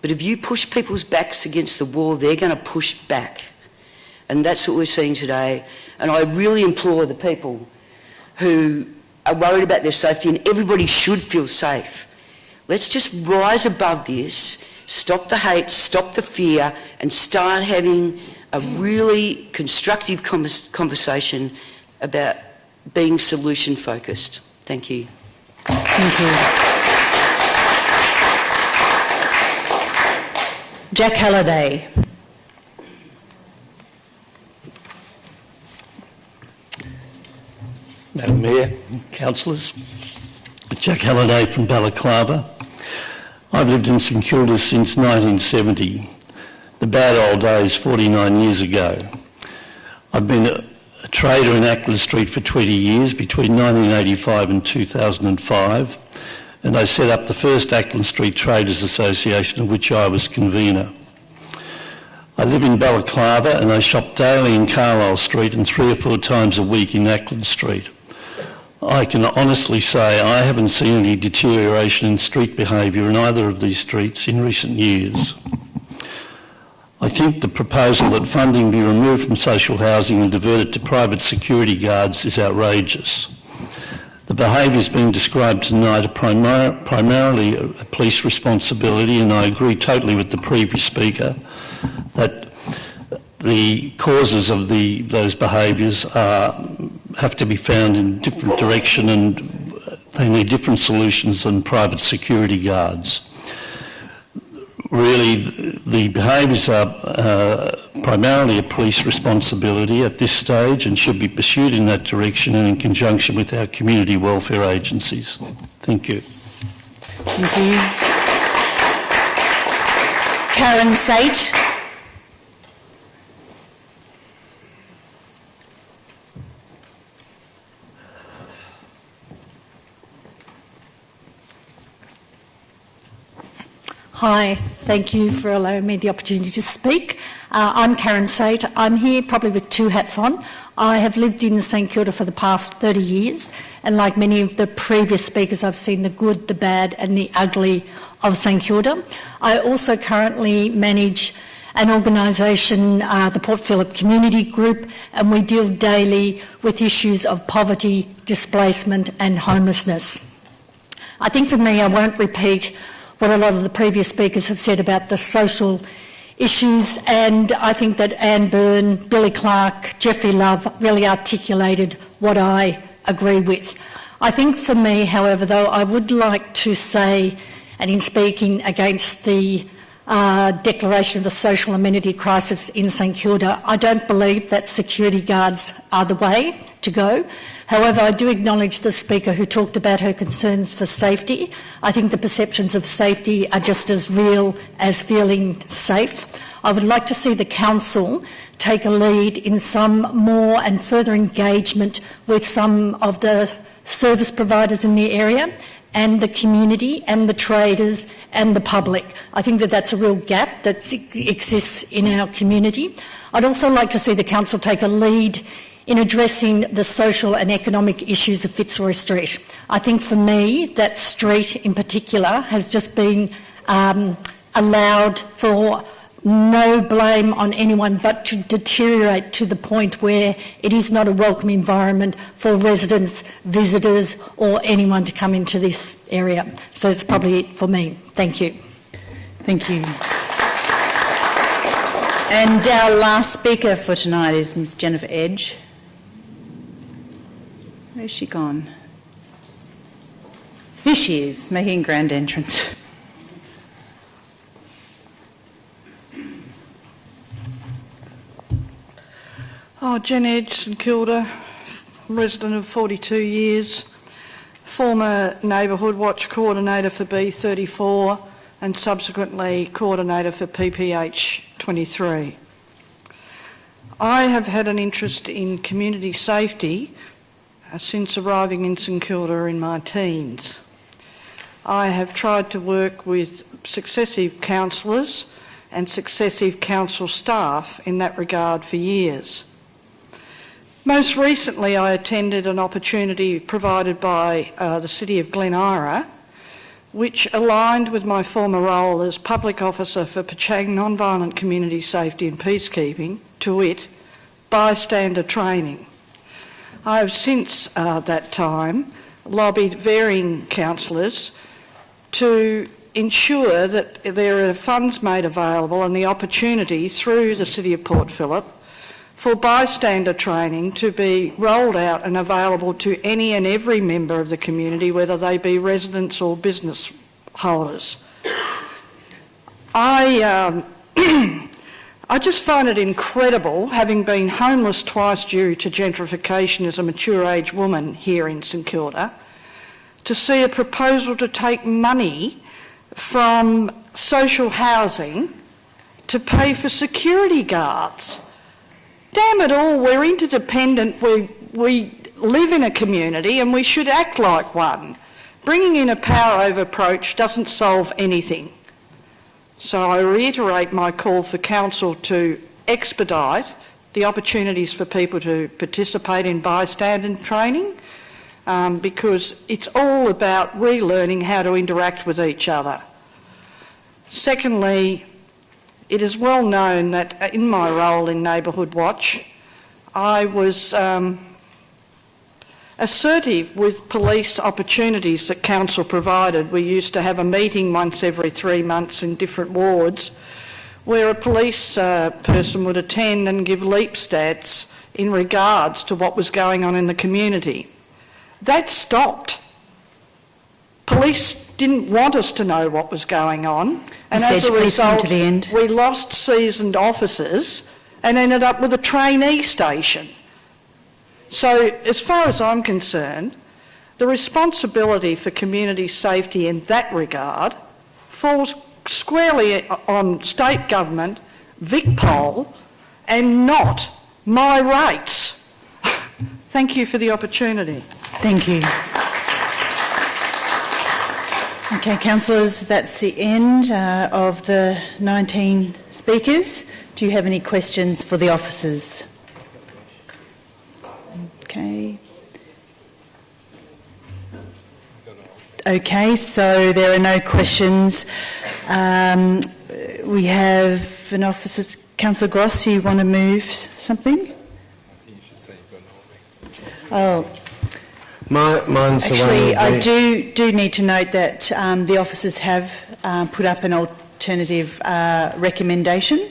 But if you push people's backs against the wall, they're going to push back. And that's what we're seeing today. And I really implore the people who are worried about their safety, and everybody should feel safe. Let's just rise above this, stop the hate, stop the fear, and start having a really constructive conversation about being solution-focused. Thank you. Thank you. Jack Halliday. Madam Mayor, Councillors, Jack Halliday from Balaclava. I've lived in St Kilda since 1970, the bad old days 49 years ago. I've been a trader in Ackland Street for 20 years, between 1985 and 2005, and I set up the first Ackland Street Traders Association, of which I was convener. I live in Balaclava and I shop daily in Carlisle Street and 3 or 4 times a week in Ackland Street. I can honestly say I haven't seen any deterioration in street behaviour in either of these streets in recent years. I think the proposal that funding be removed from social housing and diverted to private security guards is outrageous. The behaviours being described tonight are primarily a police responsibility, and I agree totally with the previous speaker that the causes of those behaviours have to be found in a different direction, and they need different solutions than private security guards. Really, the behaviours are primarily a police responsibility at this stage and should be pursued in that direction and in conjunction with our community welfare agencies. Thank you. Thank you. Karen Sate. Hi, thank you for allowing me the opportunity to speak. I'm Karen Sate. I'm here probably with 2 hats on. I have lived in St Kilda for the past 30 years, and like many of the previous speakers, I've seen the good, the bad and the ugly of St Kilda. I also currently manage an organisation, the Port Phillip Community Group, and we deal daily with issues of poverty, displacement and homelessness. I think for me, I won't repeat what a lot of the previous speakers have said about the social issues, and I think that Anne Byrne, Billy Clark, Jeffrey Love really articulated what I agree with. I think for me, however, though, I would like to say, and in speaking against the declaration of a social amenity crisis in St Kilda, I don't believe that security guards are the way to go. However, I do acknowledge the speaker who talked about her concerns for safety. I think the perceptions of safety are just as real as feeling safe. I would like to see the council take a lead in some more and further engagement with some of the service providers in the area and the community and the traders and the public. I think that that's a real gap that exists in our community. I'd also like to see the council take a lead in addressing the social and economic issues of Fitzroy Street. I think for me, that street in particular has just been allowed for no blame on anyone but to deteriorate to the point where it is not a welcome environment for residents, visitors or anyone to come into this area. So it's probably it for me. Thank you. Thank you. And our last speaker for tonight is Ms Jennifer Edge. Where's she gone? Here she is, making a grand entrance. Oh, Jen Edge, St Kilda, resident of 42 years, former Neighbourhood Watch Coordinator for B34 and subsequently Coordinator for PPH 23. I have had an interest in community safety since arriving in St Kilda in my teens. I have tried to work with successive councillors and successive council staff in that regard for years. Most recently, I attended an opportunity provided by the City of Glen Ira, which aligned with my former role as Public Officer for Pechang Nonviolent Community Safety and Peacekeeping, to wit, bystander training. I have since that time lobbied varying councillors to ensure that there are funds made available and the opportunity through the City of Port Phillip for bystander training to be rolled out and available to any and every member of the community, whether they be residents or business holders. I just find it incredible, having been homeless twice due to gentrification as a mature age woman here in St Kilda, to see a proposal to take money from social housing to pay for security guards. Damn it all, we're interdependent, we live in a community and we should act like one. Bringing in a power over approach doesn't solve anything. So I reiterate my call for Council to expedite the opportunities for people to participate in bystander training, because it's all about relearning how to interact with each other. Secondly, it is well known that in my role in Neighbourhood Watch, I was assertive with police opportunities that Council provided. We used to have a meeting once every 3 months in different wards where a police person would attend and give leap stats in regards to what was going on in the community. That stopped. Police didn't want us to know what was going on, and as a result we lost seasoned officers and ended up with a trainee station. So as far as I'm concerned, the responsibility for community safety in that regard falls squarely on state government, VicPol, and not my rates. Thank you for the opportunity. Thank you. Okay, councillors, that's the end of the 19 speakers. Do you have any questions for the officers? Okay. Okay, so there are no questions. We have an officer, Councillor Gross, you want to move something? Oh. Mine's actually, I do need to note that the officers have put up an alternative recommendation.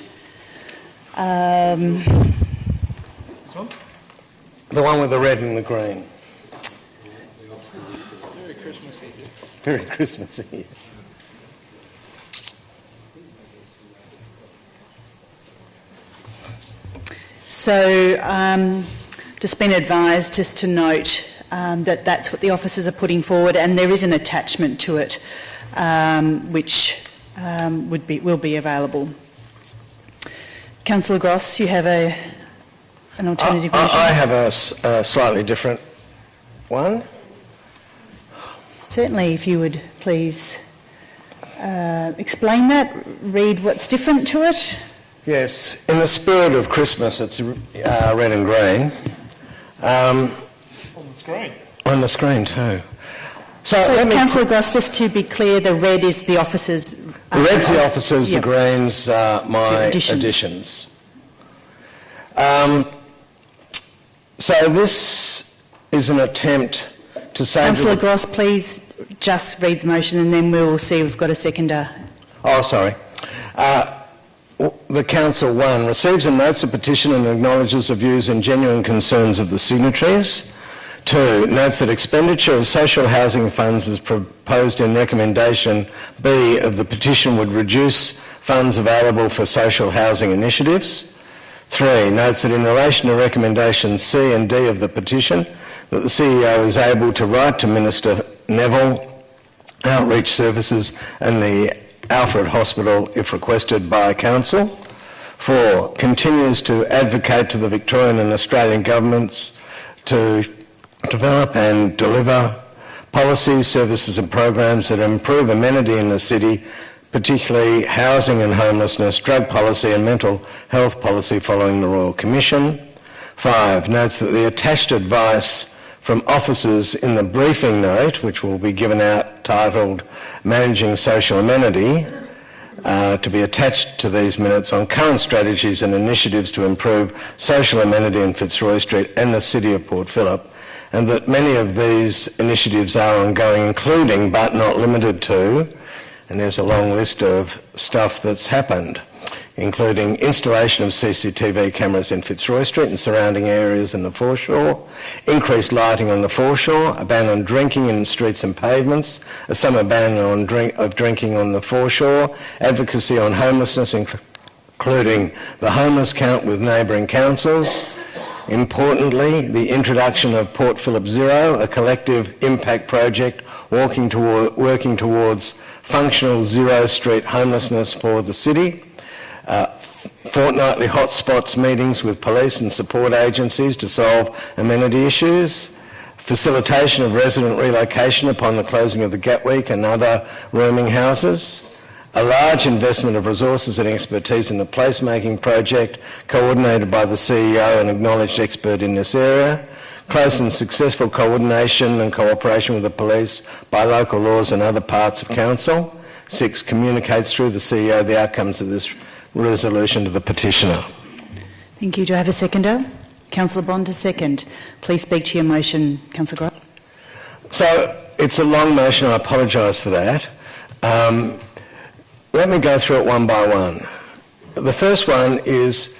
The one with the red and the green. Very Christmassy. Very Christmassy, yes. So, just been advised just to note that that's what the officers are putting forward, and there is an attachment to it which will be available. Councillor Gross, you have an alternative motion? I have a slightly different one. Certainly, if you would please explain that, read what's different to it. Yes, in the spirit of Christmas, it's red and green. On the screen. On the screen too. So Councillor Gross, just to be clear, the red is the officers. The red's the officers, yep. The green's my additions. So this is an attempt to say... Councillor Gross, please just read the motion and then we will see if we've got a seconder. Oh, sorry. The Council 1 receives and notes the petition and acknowledges the views and genuine concerns of the signatories. 2, notes that expenditure of social housing funds as proposed in recommendation B of the petition would reduce funds available for social housing initiatives. 3, notes that in relation to recommendations C and D of the petition, that the CEO is able to write to Minister Neville, Outreach Services and the Alfred Hospital if requested by Council. 4, continues to advocate to the Victorian and Australian governments to develop and deliver policies, services and programs that improve amenity in the city, particularly housing and homelessness, drug policy and mental health policy following the Royal Commission. 5, notes that the attached advice from officers in the briefing note, which will be given out titled Managing Social Amenity, to be attached to these minutes on current strategies and initiatives to improve social amenity in Fitzroy Street and the City of Port Phillip, and that many of these initiatives are ongoing, including but not limited to, and there's a long list of stuff that's happened, including installation of CCTV cameras in Fitzroy Street and surrounding areas in the foreshore, increased lighting on the foreshore, a ban on drinking in streets and pavements, a summer ban of drinking on the foreshore, advocacy on homelessness, including the homeless count with neighbouring councils. Importantly, the introduction of Port Phillip Zero, a collective impact project working towards functional zero street homelessness for the city. Fortnightly hotspots meetings with police and support agencies to solve amenity issues. Facilitation of resident relocation upon the closing of the Gap Week and other rooming houses. A large investment of resources and expertise in the placemaking project, coordinated by the CEO, an acknowledged expert in this area. Close and successful coordination and cooperation with the police by local laws and other parts of council. 6, communicates through the CEO the outcomes of this resolution to the petitioner. Thank you. Do I have a seconder? Councillor Bond to second. Please speak to your motion, Councillor Gross. So it's a long motion, I apologise for that. Let me go through it one by one. The first one is,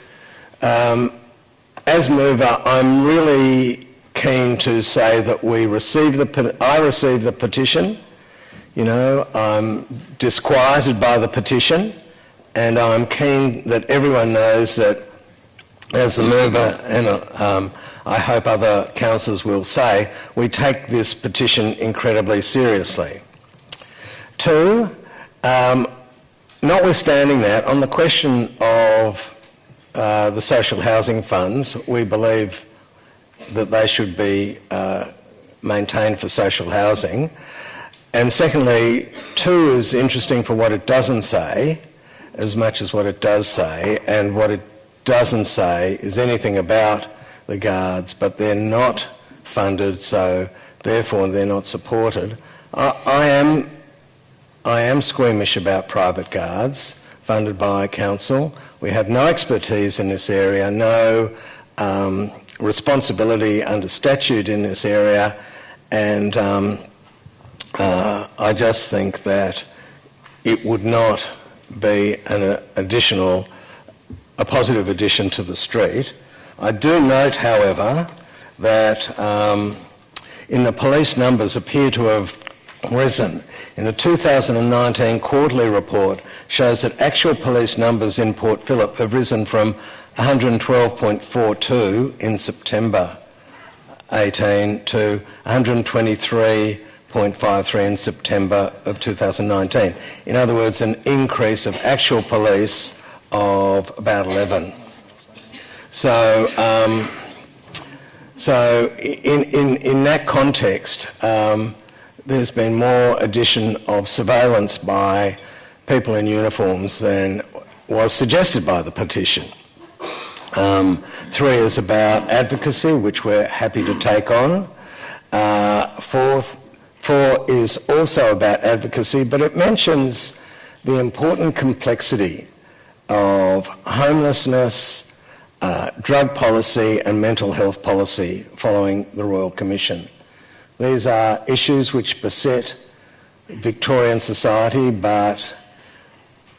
as mover, I'm really keen to say that I received the petition. You know, I'm disquieted by the petition, and I'm keen that everyone knows that, as the mover, and I hope other councillors will say, we take this petition incredibly seriously. 2, notwithstanding that, on the question of the social housing funds, we believe that they should be maintained for social housing. And secondly, 2 is interesting for what it doesn't say, as much as what it does say, and what it doesn't say is anything about the guards, but they're not funded, so therefore they're not supported. I am squeamish about private guards funded by council. We have no expertise in this area, no responsibility under statute in this area, and I just think that it would not be a positive addition to the street. I do note, however, that in the police numbers appear to have risen. In the 2019 quarterly report shows that actual police numbers in Port Phillip have risen from 112.42 in September 18 to 123.53 in September of 2019. In other words, an increase of actual police of about 11. So, in that context, there's been more addition of surveillance by people in uniforms than was suggested by the petition. 3 is about advocacy, which we're happy to take on. 4 is also about advocacy, but it mentions the important complexity of homelessness, drug policy and mental health policy following the Royal Commission. These are issues which beset Victorian society but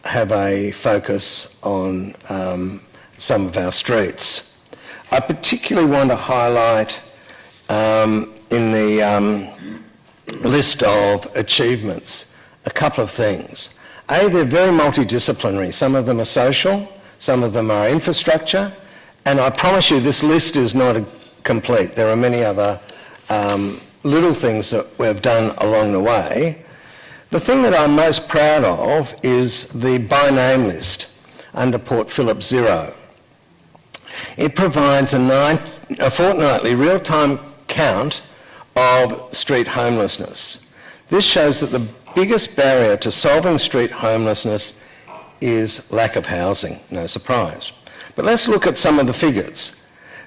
have a focus on some of our streets. I particularly want to highlight in the list of achievements a couple of things. A, they're very multidisciplinary. Some of them are social, some of them are infrastructure, and I promise you this list is not complete. There are many other little things that we've done along the way. The thing that I'm most proud of is the by name list under Port Phillip Zero. It provides a fortnightly real-time count of street homelessness. This shows that the biggest barrier to solving street homelessness is lack of housing, no surprise. But let's look at some of the figures.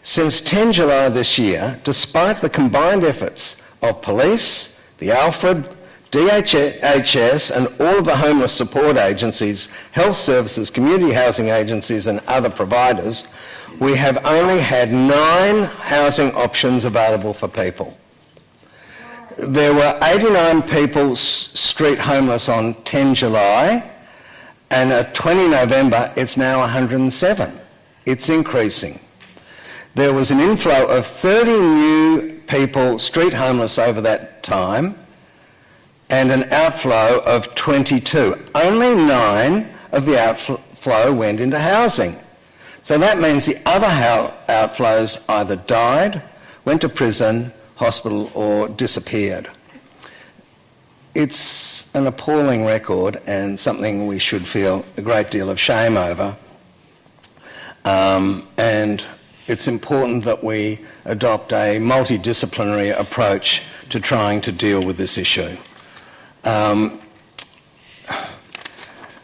Since 10 July this year, despite the combined efforts of police, the Alfred, DHS and all of the homeless support agencies, health services, community housing agencies and other providers, we have only had 9 housing options available for people. There were 89 people street homeless on 10 July, and at 20 November it's now 107. It's increasing. There was an inflow of 30 new people street homeless over that time and an outflow of 22. Only 9 of the outflow went into housing. So that means the other outflows either died, went to prison, hospital or disappeared. It's an appalling record and something we should feel a great deal of shame over. And it's important that we adopt a multidisciplinary approach to trying to deal with this issue.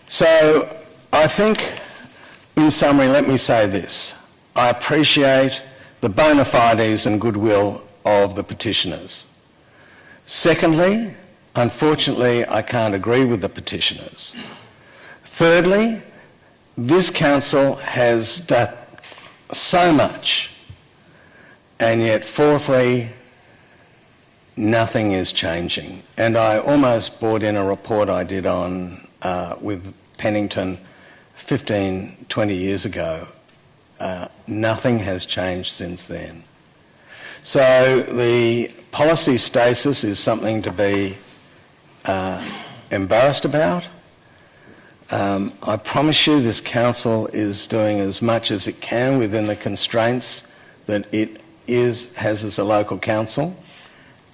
So I think, in summary, let me say this. I appreciate the bona fides and goodwill of the petitioners. Secondly, unfortunately, I can't agree with the petitioners. Thirdly, this council has done so much, and yet fourthly, nothing is changing. And I almost brought in a report I did on with Pennington 15, 20 years ago. Nothing has changed since then. So the policy stasis is something to be embarrassed about. I promise you this council is doing as much as it can within the constraints that it has as a local council,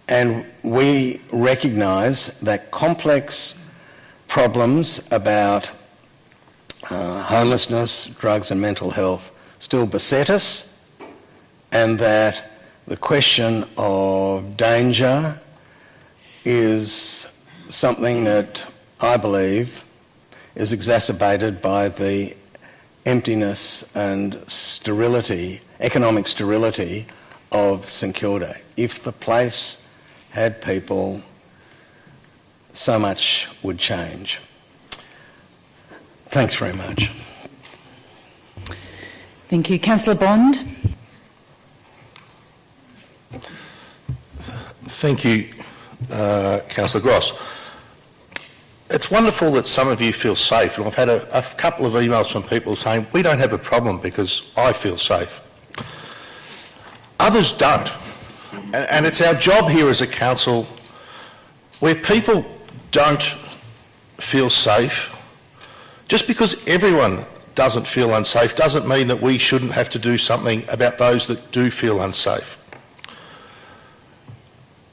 and we recognise that complex problems about homelessness, drugs and mental health still beset us, and that the question of danger is something that I believe is exacerbated by the emptiness and sterility, economic sterility of St Kilda. If the place had people, so much would change. Thanks very much. Thank you. Councillor Bond. Thank you, Councillor Gross. It's wonderful that some of you feel safe, and I've had a couple of emails from people saying, we don't have a problem because I feel safe. Others don't. And it's our job here as a council, where people don't feel safe, just because everyone doesn't feel unsafe doesn't mean that we shouldn't have to do something about those that do feel unsafe.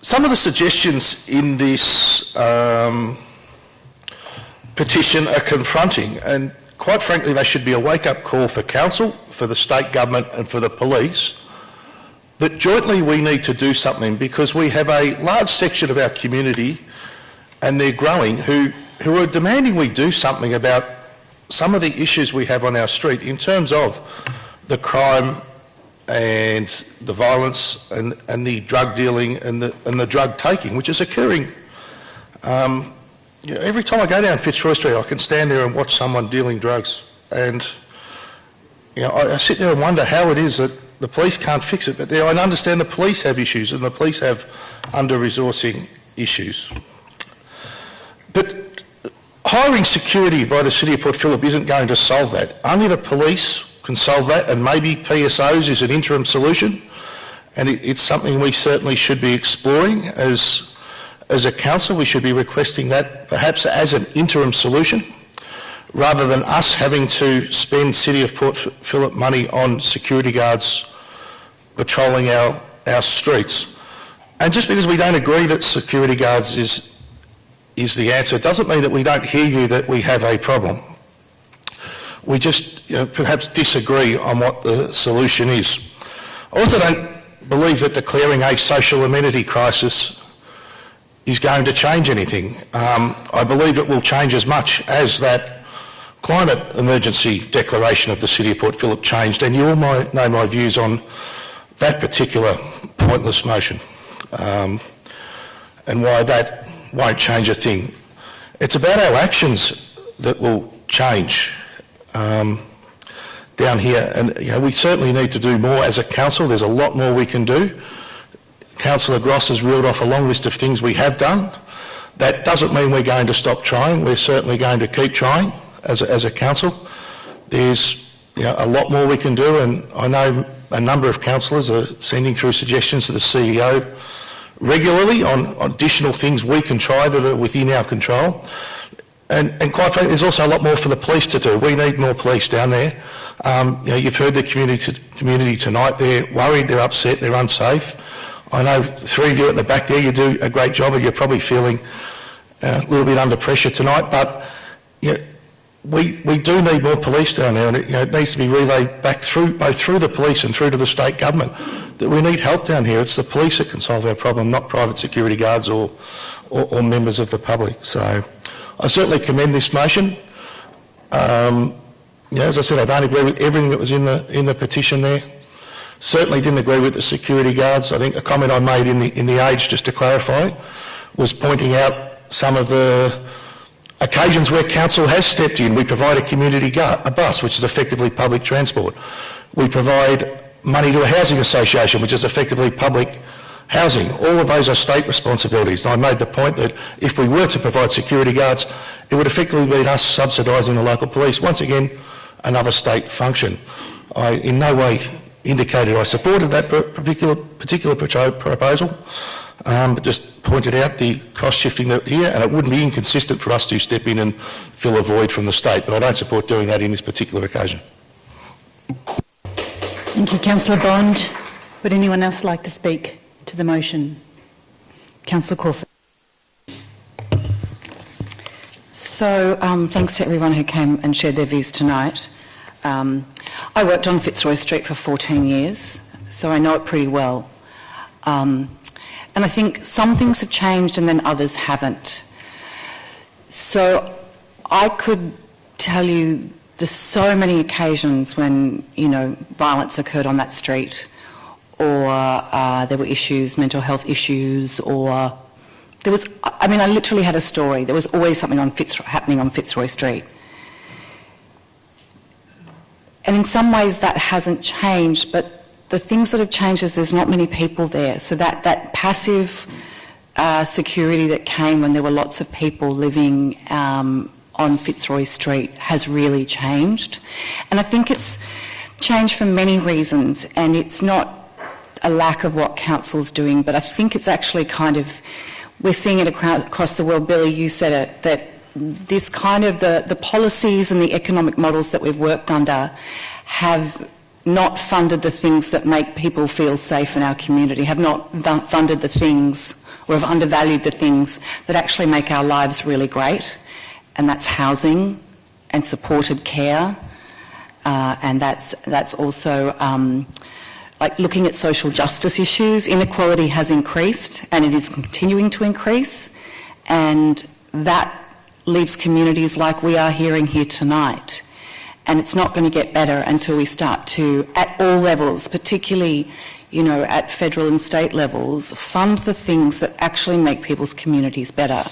Some of the suggestions in this petition are confronting, and quite frankly they should be a wake-up call for council, for the state government and for the police, that jointly we need to do something, because we have a large section of our community, and they're growing, who are demanding we do something about some of the issues we have on our street in terms of the crime and the violence and the drug dealing and the drug taking, which is occurring. You know, every time I go down Fitzroy Street, I can stand there and watch someone dealing drugs, and you know, I sit there and wonder how it is that the police can't fix it. But I understand the police have issues, and the police have under-resourcing issues. But hiring security by the City of Port Phillip isn't going to solve that. Only the police can solve that, and maybe PSOs is an interim solution, and it's something we certainly should be exploring as a council. We should be requesting that perhaps as an interim solution, rather than us having to spend City of Port Phillip money on security guards patrolling our streets. And just because we don't agree that security guards is the answer, it doesn't mean that we don't hear you that we have a problem. We just perhaps disagree on what the solution is. I also don't believe that declaring a social amenity crisis is going to change anything. I believe it will change as much as that climate emergency declaration of the City of Port Phillip changed, and you all might know my views on that particular pointless motion, and why that won't change a thing. It's about our actions that will change. down here, and we certainly need to do more as a council. There's a lot more we can do. Councillor Gross has reeled off a long list of things we have done. That doesn't mean we're going to stop trying. We're certainly going to keep trying as a council. There's a lot more we can do, and I know a number of councillors are sending through suggestions to the CEO regularly on additional things we can try that are within our control. And quite frankly, there's also a lot more for the police to do. We need more police down there. You've heard the community tonight. They're worried, they're upset, they're unsafe. I know three of you at the back there, you do a great job, and you're probably feeling a little bit under pressure tonight, but we do need more police down there, and it needs to be relayed back both through the police and through to the state government that we need help down here. It's the police that can solve our problem, not private security guards or members of the public. So I certainly commend this motion. As I said, I don't agree with everything that was in the petition there. Certainly didn't agree with the security guards. I think a comment I made in the Age, just to clarify, was pointing out some of the occasions where council has stepped in. We provide a bus, which is effectively public transport. We provide money to a housing association, which is effectively public housing. All of those are state responsibilities. And I made the point that if we were to provide security guards, it would effectively be us subsidising the local police. Once again, another state function. I in no way indicated I supported that particular proposal, but just pointed out the cost shifting here, and it wouldn't be inconsistent for us to step in and fill a void from the state, but I don't support doing that in this particular occasion. Thank you, Councillor Bond. Would anyone else like to speak to the motion? Councillor Crawford. So, thanks to everyone who came and shared their views tonight. I worked on Fitzroy Street for 14 years, so I know it pretty well. And I think some things have changed and then others haven't. So I could tell you there's so many occasions when, violence occurred on that street, or there were issues, mental health issues, or there was, I literally had a story. There was always something happening on Fitzroy Street. And in some ways that hasn't changed, but the things that have changed is there's not many people there. So that passive security that came when there were lots of people living on Fitzroy Street has really changed. And I think it's changed for many reasons, and it's not a lack of what council's doing, but I think it's actually we're seeing it across the world. Billy, you said it, that this the policies and the economic models that we've worked under have not funded the things that make people feel safe in our community, have not funded the things, or have undervalued the things that actually make our lives really great, and that's housing and supported care, and that's also looking at social justice issues. Inequality has increased, and it is continuing to increase, and that leaves communities like we are hearing here tonight. And it's not going to get better until we start to, at all levels, particularly, at federal and state levels, fund the things that actually make people's communities better.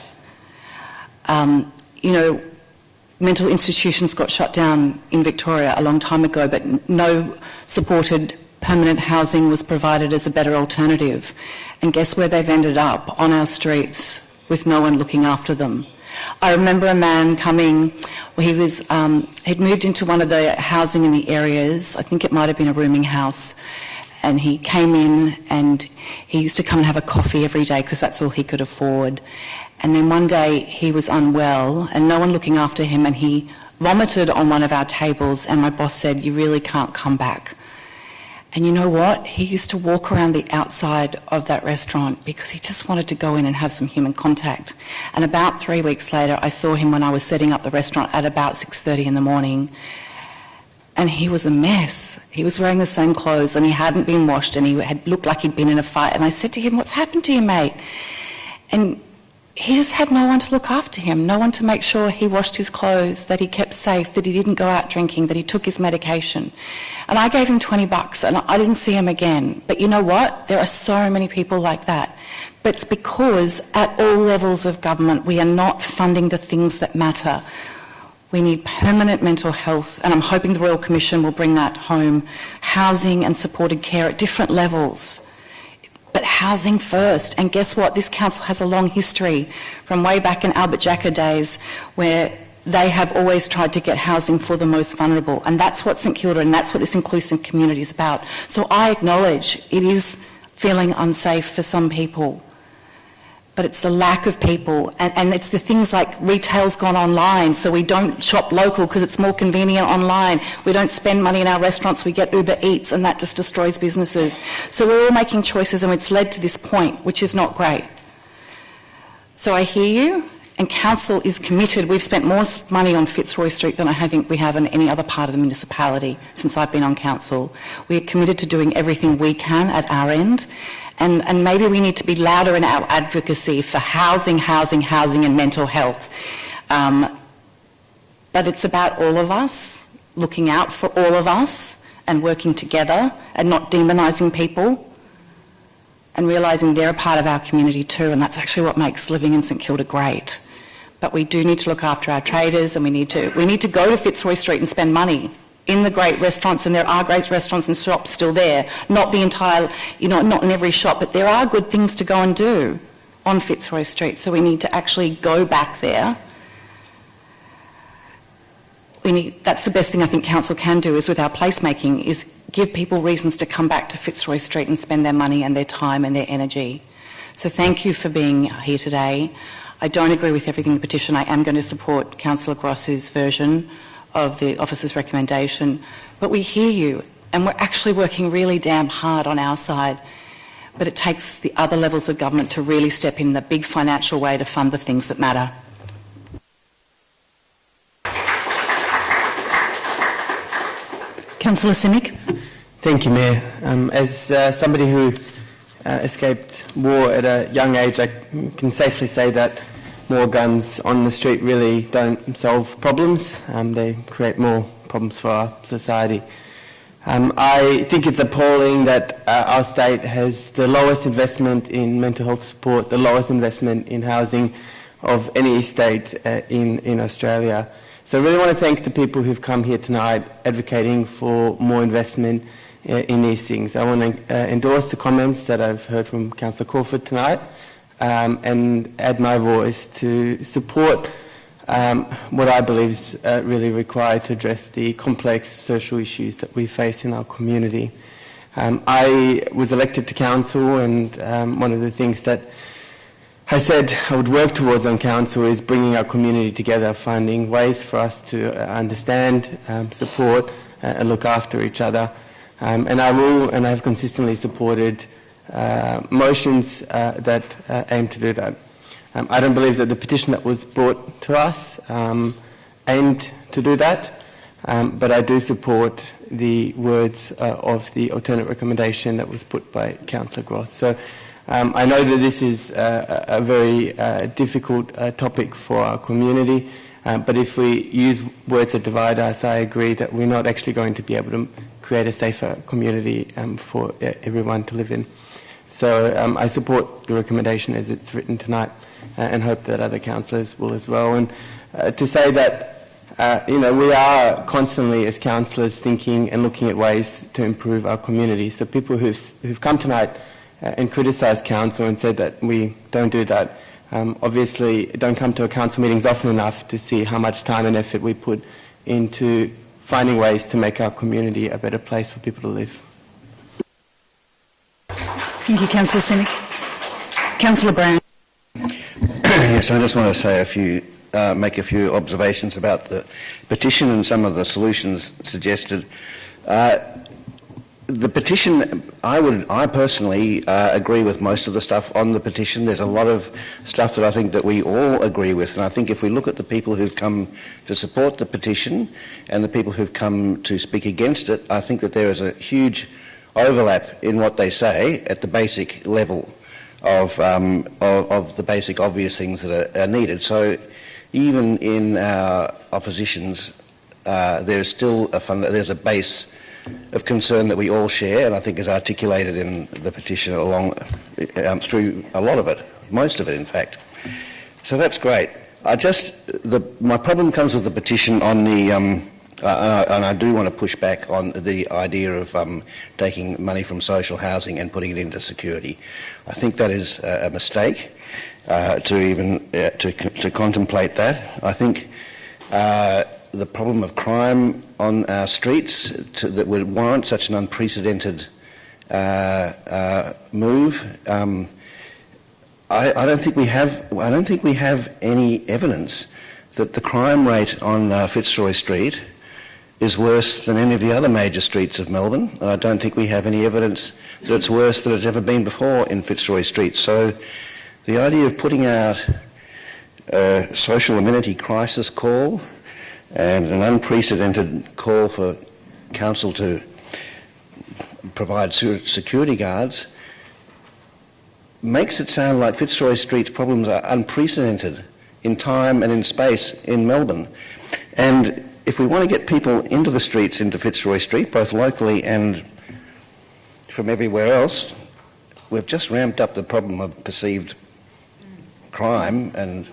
Mental institutions got shut down in Victoria a long time ago, but no supported permanent housing was provided as a better alternative. And guess where they've ended up? On our streets, with no one looking after them. I remember a man coming, he'd moved into one of the housing in the areas, I think it might have been a rooming house, and he came in and he used to come and have a coffee every day because that's all he could afford. And then one day he was unwell and no one looking after him, and he vomited on one of our tables, and my boss said, "You really can't come back." And you know what? He used to walk around the outside of that restaurant because he just wanted to go in and have some human contact. And about 3 weeks later, I saw him when I was setting up the restaurant at about 6:30 in the morning. And he was a mess. He was wearing the same clothes and he hadn't been washed, and he had looked like he'd been in a fight. And I said to him, "What's happened to you, mate?" And he just had no one to look after him, no one to make sure he washed his clothes, that he kept safe, that he didn't go out drinking, that he took his medication. And I gave him $20 and I didn't see him again. But you know what? There are so many people like that. But it's because at all levels of government we are not funding the things that matter. We need permanent mental health, and I'm hoping the Royal Commission will bring that home, housing and supported care at different levels. But housing first. And guess what? This council has a long history from way back in Albert Jacka days where they have always tried to get housing for the most vulnerable. And that's what St Kilda and that's what this inclusive community is about. So I acknowledge it is feeling unsafe for some people. But it's the lack of people, and it's the things like retail's gone online, so we don't shop local because it's more convenient online. We don't spend money in our restaurants, we get Uber Eats, and that just destroys businesses. So we're all making choices, and it's led to this point, which is not great. So I hear you, and council is committed. We've spent more money on Fitzroy Street than I think we have in any other part of the municipality since I've been on council. We're committed to doing everything we can at our end. And maybe we need to be louder in our advocacy for housing and mental health. But it's about all of us, looking out for all of us and working together and not demonising people and realising they're a part of our community too, and that's actually what makes living in St Kilda great. But we do need to look after our traders, and we need to go to Fitzroy Street and spend money in the great restaurants, and there are great restaurants and shops still there. Not the entire, not in every shop, but there are good things to go and do on Fitzroy Street. So we need to actually go back there. That's the best thing I think council can do is with our placemaking, is give people reasons to come back to Fitzroy Street and spend their money and their time and their energy. So thank you for being here today. I don't agree with everything in the petition. I am going to support Councillor Gross's version of the officer's recommendation, but we hear you and we're actually working really damn hard on our side, but it takes the other levels of government to really step in the big financial way to fund the things that matter. Councillor Simic. Thank you, Mayor. As somebody who escaped war at a young age, I can safely say that more guns on the street really don't solve problems. They create more problems for our society. I think it's appalling that our state has the lowest investment in mental health support, the lowest investment in housing of any state in Australia. So I really want to thank the people who've come here tonight advocating for more investment in these things. I want to endorse the comments that I've heard from Councillor Crawford tonight, and add my voice to support what I believe is really required to address the complex social issues that we face in our community. I was elected to council, and one of the things that I said I would work towards on council is bringing our community together, finding ways for us to understand, support and look after each other. And I will, and I have consistently supported motions that aim to do that. I don't believe that the petition that was brought to us aimed to do that, but I do support the words of the alternate recommendation that was put by Councillor Gross. So I know that this is a very difficult topic for our community, but if we use words that divide us, I agree that we're not actually going to be able to create a safer community for everyone to live in. So I support the recommendation as it's written tonight, and hope that other councillors will as well. And to say that, we are constantly as councillors thinking and looking at ways to improve our community. So people who've come tonight and criticised council and said that we don't do that, obviously don't come to our council meetings often enough to see how much time and effort we put into finding ways to make our community a better place for people to live. Thank you, Councillor Simic. Councillor Brown. Yes, I just want to say make a few observations about the petition and some of the solutions suggested. The petition, I personally agree with most of the stuff on the petition. There's a lot of stuff that I think that we all agree with, and I think if we look at the people who've come to support the petition and the people who've come to speak against it, I think that there is a huge overlap in what they say at the basic level of the basic obvious things that are needed. So even in our oppositions, there's still there's a base of concern that we all share, and I think is articulated in the petition along through a lot of it, most of it in fact. So that's great. my problem comes with the petition on the, and I do want to push back on the idea of taking money from social housing and putting it into security. I think that is a mistake to contemplate that. I think the problem of crime on our streets that would warrant such an unprecedented move. I don't think we have any evidence that the crime rate on Fitzroy Street is worse than any of the other major streets of Melbourne, and I don't think we have any evidence that it's worse than it's ever been before in Fitzroy Street. So the idea of putting out a social amenity crisis call and an unprecedented call for council to provide security guards makes it sound like Fitzroy Street's problems are unprecedented in time and in space in Melbourne. And if we want to get people into the streets, into Fitzroy Street, both locally and from everywhere else, we've just ramped up the problem of perceived crime and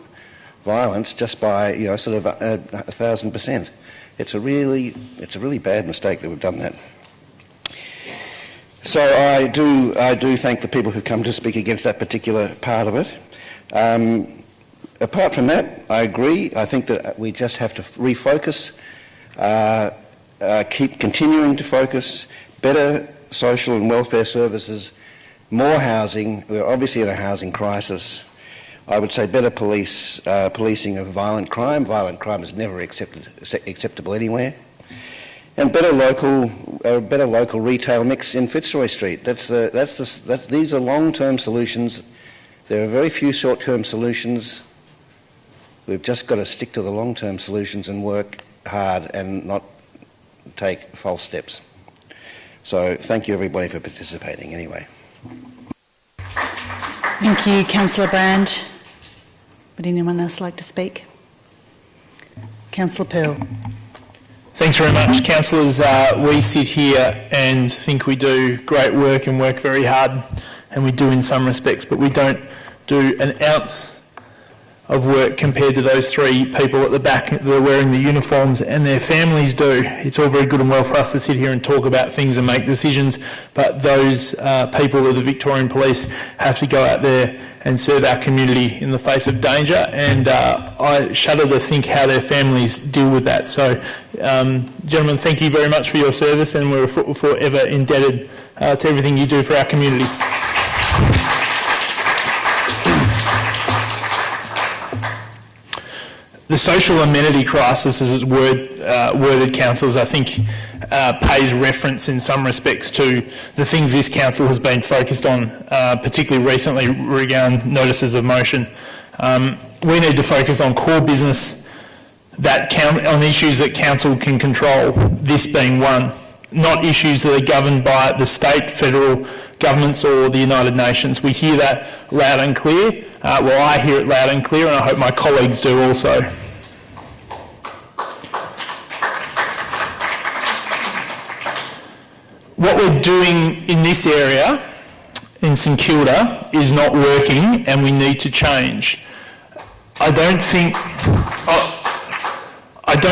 violence just by, sort of 1,000%. It's a really bad mistake that we've done that. So I do thank the people who come to speak against that particular part of it. Apart from that, I agree. I think that we just have to refocus, keep continuing to focus, better social and welfare services, more housing. We're obviously in a housing crisis. I would say better policing of violent crime. Violent crime is never acceptable anywhere. And better local retail mix in Fitzroy Street. These are long-term solutions. There are very few short-term solutions. We've just got to stick to the long-term solutions and work hard and not take false steps. So thank you everybody for participating anyway. Thank you, Councillor Brand. Would anyone else like to speak? Councillor Pearl. Thanks very much. Councillors, we sit here and think we do great work and work very hard, and we do in some respects, but we don't do an ounce of work compared to those three people at the back that are wearing the uniforms, and their families do. It's all very good and well for us to sit here and talk about things and make decisions, but those people of the Victorian Police have to go out there and serve our community in the face of danger, and I shudder to think how their families deal with that. So, gentlemen, thank you very much for your service, and we're forever indebted to everything you do for our community. The social amenity crisis, as it's worded, councillors, I think pays reference in some respects to the things this council has been focused on, particularly recently regarding notices of motion. We need to focus on core business, on issues that council can control, this being one, not issues that are governed by the state, federal governments or the United Nations. We hear that loud and clear. Well, I hear it loud and clear, and I hope my colleagues do also. What we're doing in this area, in St Kilda, is not working, and we need to change. I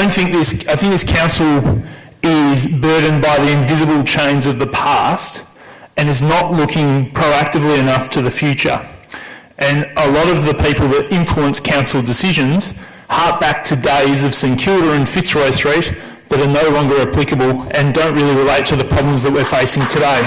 think this council is burdened by the invisible chains of the past and is not looking proactively enough to the future. And a lot of the people that influence council decisions hark back to days of St Kilda and Fitzroy Street that are no longer applicable and don't really relate to the problems that we're facing today.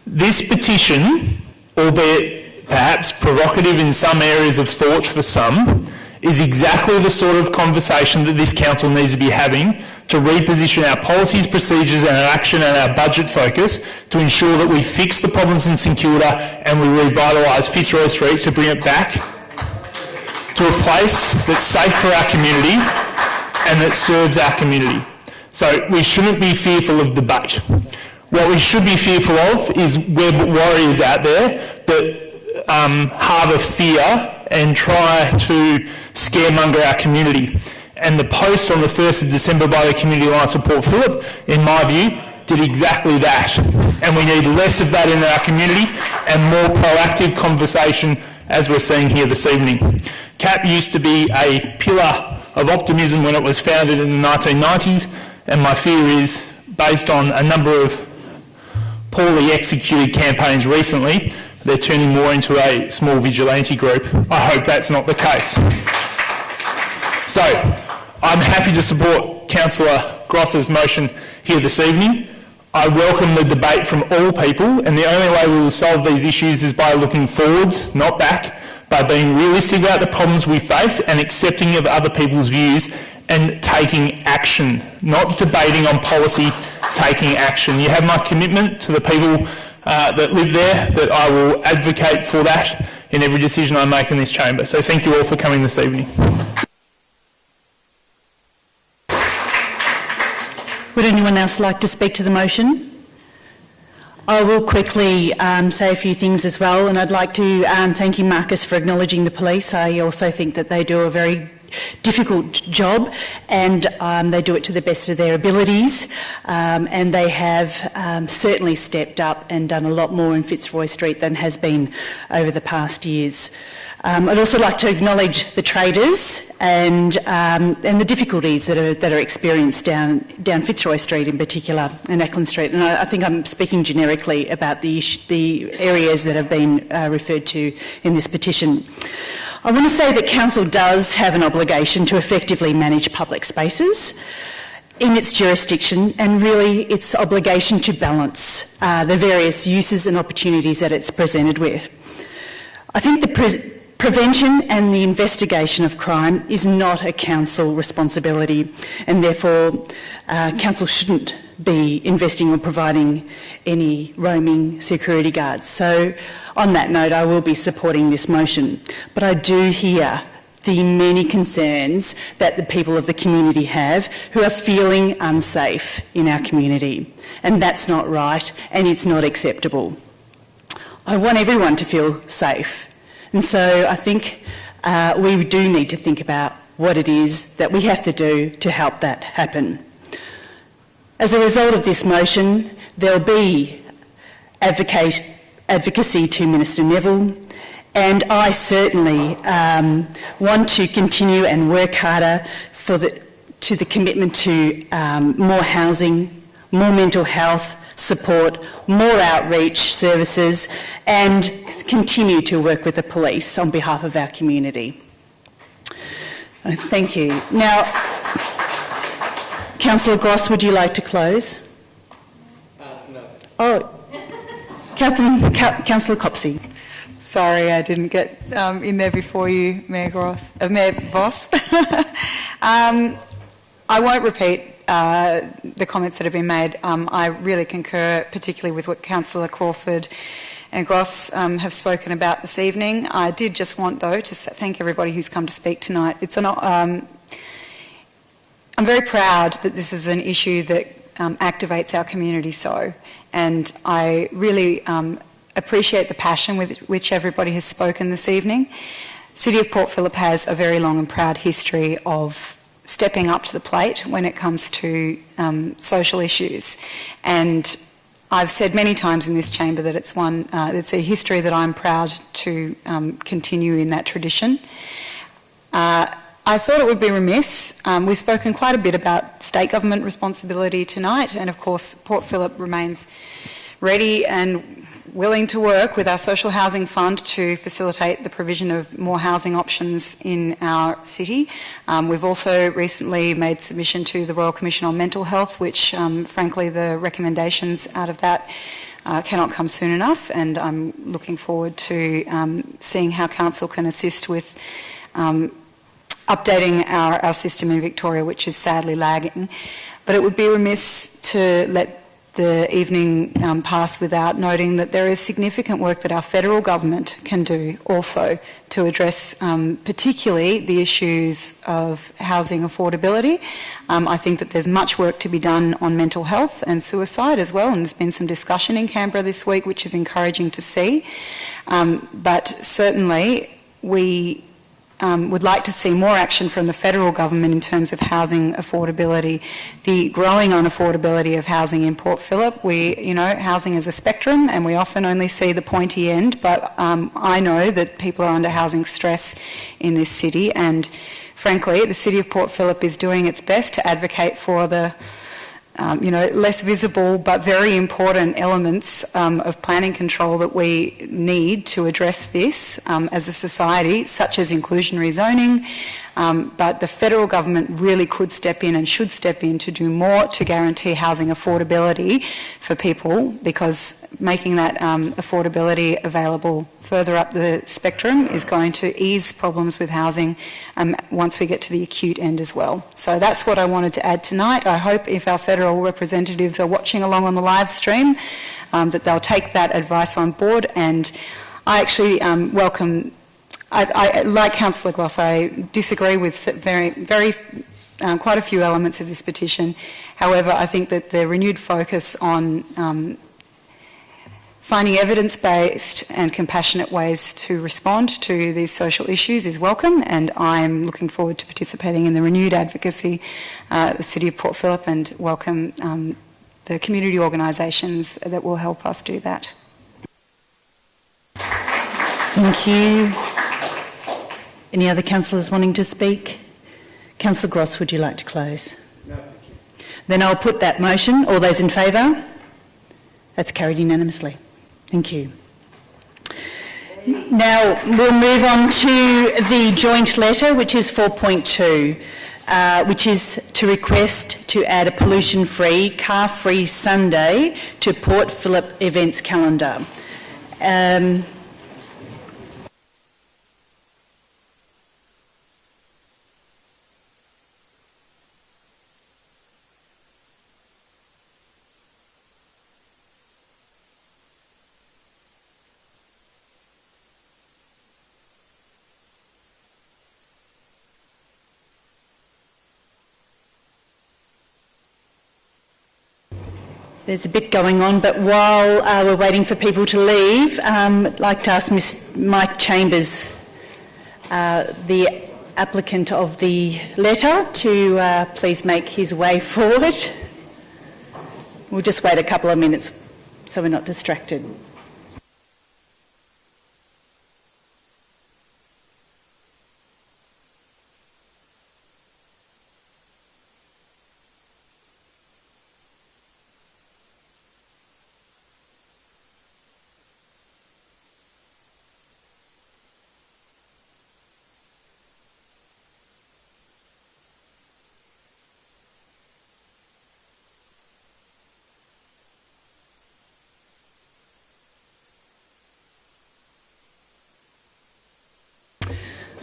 This petition, albeit perhaps provocative in some areas of thought for some, is exactly the sort of conversation that this council needs to be having to reposition our policies, procedures and our action and our budget focus to ensure that we fix the problems in St Kilda and we revitalise Fitzroy Street to bring it back to a place that's safe for our community and that serves our community. So we shouldn't be fearful of debate. What we should be fearful of is web warriors out there that harbour fear and try to scaremonger our community. And the post on the 1st of December by the Community Alliance of Port Phillip, in my view, did exactly that. And we need less of that in our community and more proactive conversation, as we're seeing here this evening. CAP used to be a pillar of optimism when it was founded in the 1990s, and my fear is, based on a number of poorly executed campaigns recently, they're turning more into a small vigilante group. I hope that's not the case. So, I'm happy to support Councillor Gross's motion here this evening. I welcome the debate from all people, and the only way we will solve these issues is by looking forwards, not back, by being realistic about the problems we face and accepting of other people's views and taking action, not debating on policy, taking action. You have my commitment to the people that live there, that I will advocate for that in every decision I make in this chamber. So thank you all for coming this evening. Would anyone else like to speak to the motion? I will quickly say a few things as well, and I'd like to thank you, Marcus, for acknowledging the police. I also think that they do a very difficult job, and they do it to the best of their abilities, and they have certainly stepped up and done a lot more in Fitzroy Street than has been over the past years. I'd also like to acknowledge the traders and the difficulties that are experienced down Fitzroy Street in particular and Ackland Street, and I think I'm speaking generically about the areas that have been referred to in this petition. I want to say that Council does have an obligation to effectively manage public spaces in its jurisdiction, and really its obligation to balance the various uses and opportunities that it's presented with. I think the prevention and the investigation of crime is not a council responsibility, and therefore council shouldn't be investing or providing any roaming security guards. So on that note, I will be supporting this motion, but I do hear the many concerns that the people of the community have who are feeling unsafe in our community, and that's not right and it's not acceptable. I want everyone to feel safe, and so I think we do need to think about what it is that we have to do to help that happen. As a result of this motion, there'll be advocacy to Minister Neville, and I certainly want to continue and work harder to the commitment to more housing, more mental health support, more outreach services, and continue to work with the police on behalf of our community. Thank you. Now, Councillor Gross, would you like to close? No. Oh, Councillor Copsey. Sorry, I didn't get in there before you, Mayor Voss. I won't repeat the comments that have been made. I really concur, particularly with what Councillor Crawford and Gross have spoken about this evening. I did just want, though, to thank everybody who's come to speak tonight. I'm very proud that this is an issue that activates our community so, and I really appreciate the passion with which everybody has spoken this evening. City of Port Phillip has a very long and proud history of stepping up to the plate when it comes to social issues, and I've said many times in this chamber that it's a history that I'm proud to continue in that tradition. I thought it would be remiss. We've spoken quite a bit about state government responsibility tonight, and of course Port Phillip remains ready and willing to work with our social housing fund to facilitate the provision of more housing options in our city. We've also recently made submission to the Royal Commission on Mental Health, which frankly the recommendations out of that cannot come soon enough, and I'm looking forward to seeing how Council can assist with updating our system in Victoria, which is sadly lagging. But it would be remiss to let the evening pass without noting that there is significant work that our federal government can do also to address particularly the issues of housing affordability. I think that there's much work to be done on mental health and suicide as well, and there's been some discussion in Canberra this week which is encouraging to see. But certainly we would like to see more action from the federal government in terms of housing affordability, the growing unaffordability of housing in Port Phillip. Housing is a spectrum and we often only see the pointy end, but I know that people are under housing stress in this city, and frankly, the City of Port Phillip is doing its best to advocate for the less visible but very important elements of planning control that we need to address this as a society, such as inclusionary zoning. But the federal government really could step in and should step in to do more to guarantee housing affordability for people, because making that affordability available further up the spectrum is going to ease problems with housing once we get to the acute end as well. So that's what I wanted to add tonight. I hope if our federal representatives are watching along on the live stream that they'll take that advice on board. And I actually welcome, I like Councillor Gross, I disagree with quite a few elements of this petition. However, I think that the renewed focus on finding evidence-based and compassionate ways to respond to these social issues is welcome, and I'm looking forward to participating in the renewed advocacy of the City of Port Phillip, and welcome the community organisations that will help us do that. Thank you. Any other councillors wanting to speak? Councillor Gross, would you like to close? No, thank you. Then I'll put that motion. All those in favour? That's carried unanimously. Thank you. Now we'll move on to the joint letter, which is 4.2, which is to request to add a pollution-free, car-free Sunday to Port Phillip events calendar. There's a bit going on, but while we're waiting for people to leave, I'd like to ask Mike Chambers, the applicant of the letter, to please make his way forward. We'll just wait a couple of minutes so we're not distracted.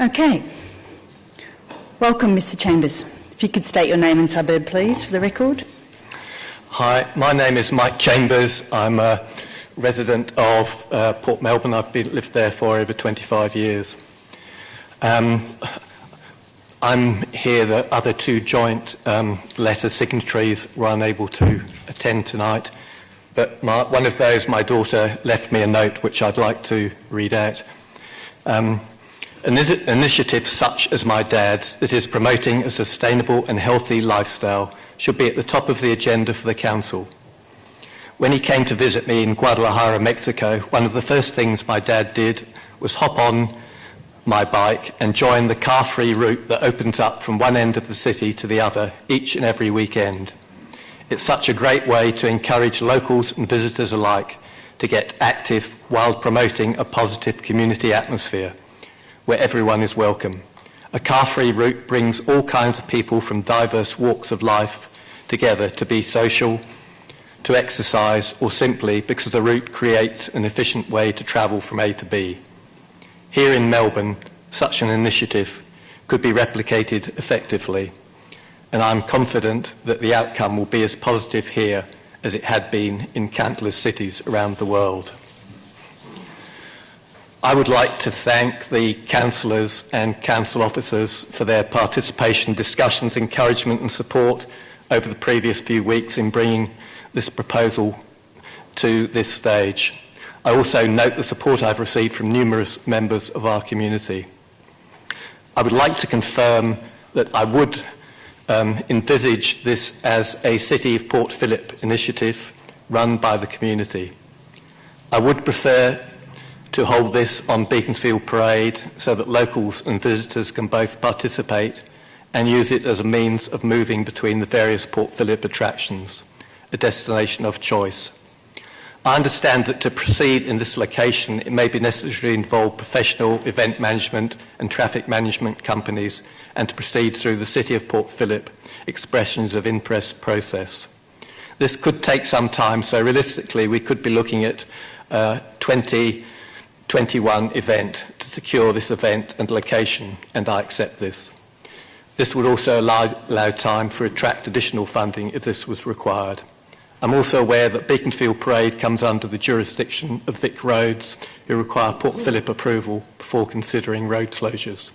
Okay. Welcome, Mr Chambers. If you could state your name and suburb, please, for the record. Hi, my name is Mike Chambers. I'm a resident of Port Melbourne. I've lived there for over 25 years. I'm here, the other two joint letter signatories were unable to attend tonight, but one of those, my daughter, left me a note which I'd like to read out. An initiative such as my dad's that is promoting a sustainable and healthy lifestyle should be at the top of the agenda for the council. When he came to visit me in Guadalajara, Mexico, one of the first things my dad did was hop on my bike and join the car-free route that opens up from one end of the city to the other each and every weekend. It's such a great way to encourage locals and visitors alike to get active while promoting a positive community atmosphere where everyone is welcome. A car-free route brings all kinds of people from diverse walks of life together to be social, to exercise, or simply because the route creates an efficient way to travel from A to B. Here in Melbourne, such an initiative could be replicated effectively, and I'm confident that the outcome will be as positive here as it had been in countless cities around the world. I would like to thank the councillors and council officers for their participation, discussions, encouragement and support over the previous few weeks in bringing this proposal to this stage. I also note the support I've received from numerous members of our community. I would like to confirm that I would envisage this as a City of Port Phillip initiative run by the community. I would prefer to hold this on Beaconsfield Parade so that locals and visitors can both participate and use it as a means of moving between the various Port Phillip attractions, a destination of choice. I understand that to proceed in this location, it may be necessary to involve professional event management and traffic management companies and to proceed through the City of Port Phillip expressions of interest process. This could take some time, so realistically we could be looking at 2021 event to secure this event and location, and I accept this. This would also allow time for attract additional funding if this was required. I'm also aware that Beaconsfield Parade comes under the jurisdiction of Vic Roads, who require Port Phillip approval before considering road closures.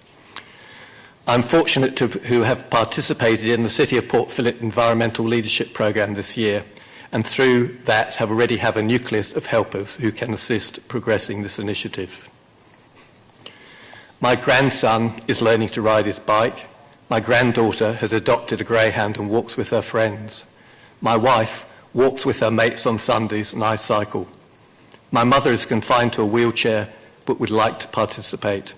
I'm fortunate to who have participated in the City of Port Phillip Environmental Leadership Programme this year, and through that have already have a nucleus of helpers who can assist progressing this initiative. My grandson is learning to ride his bike. My granddaughter has adopted a greyhound and walks with her friends. My wife walks with her mates on Sundays and I cycle. My mother is confined to a wheelchair but would like to participate.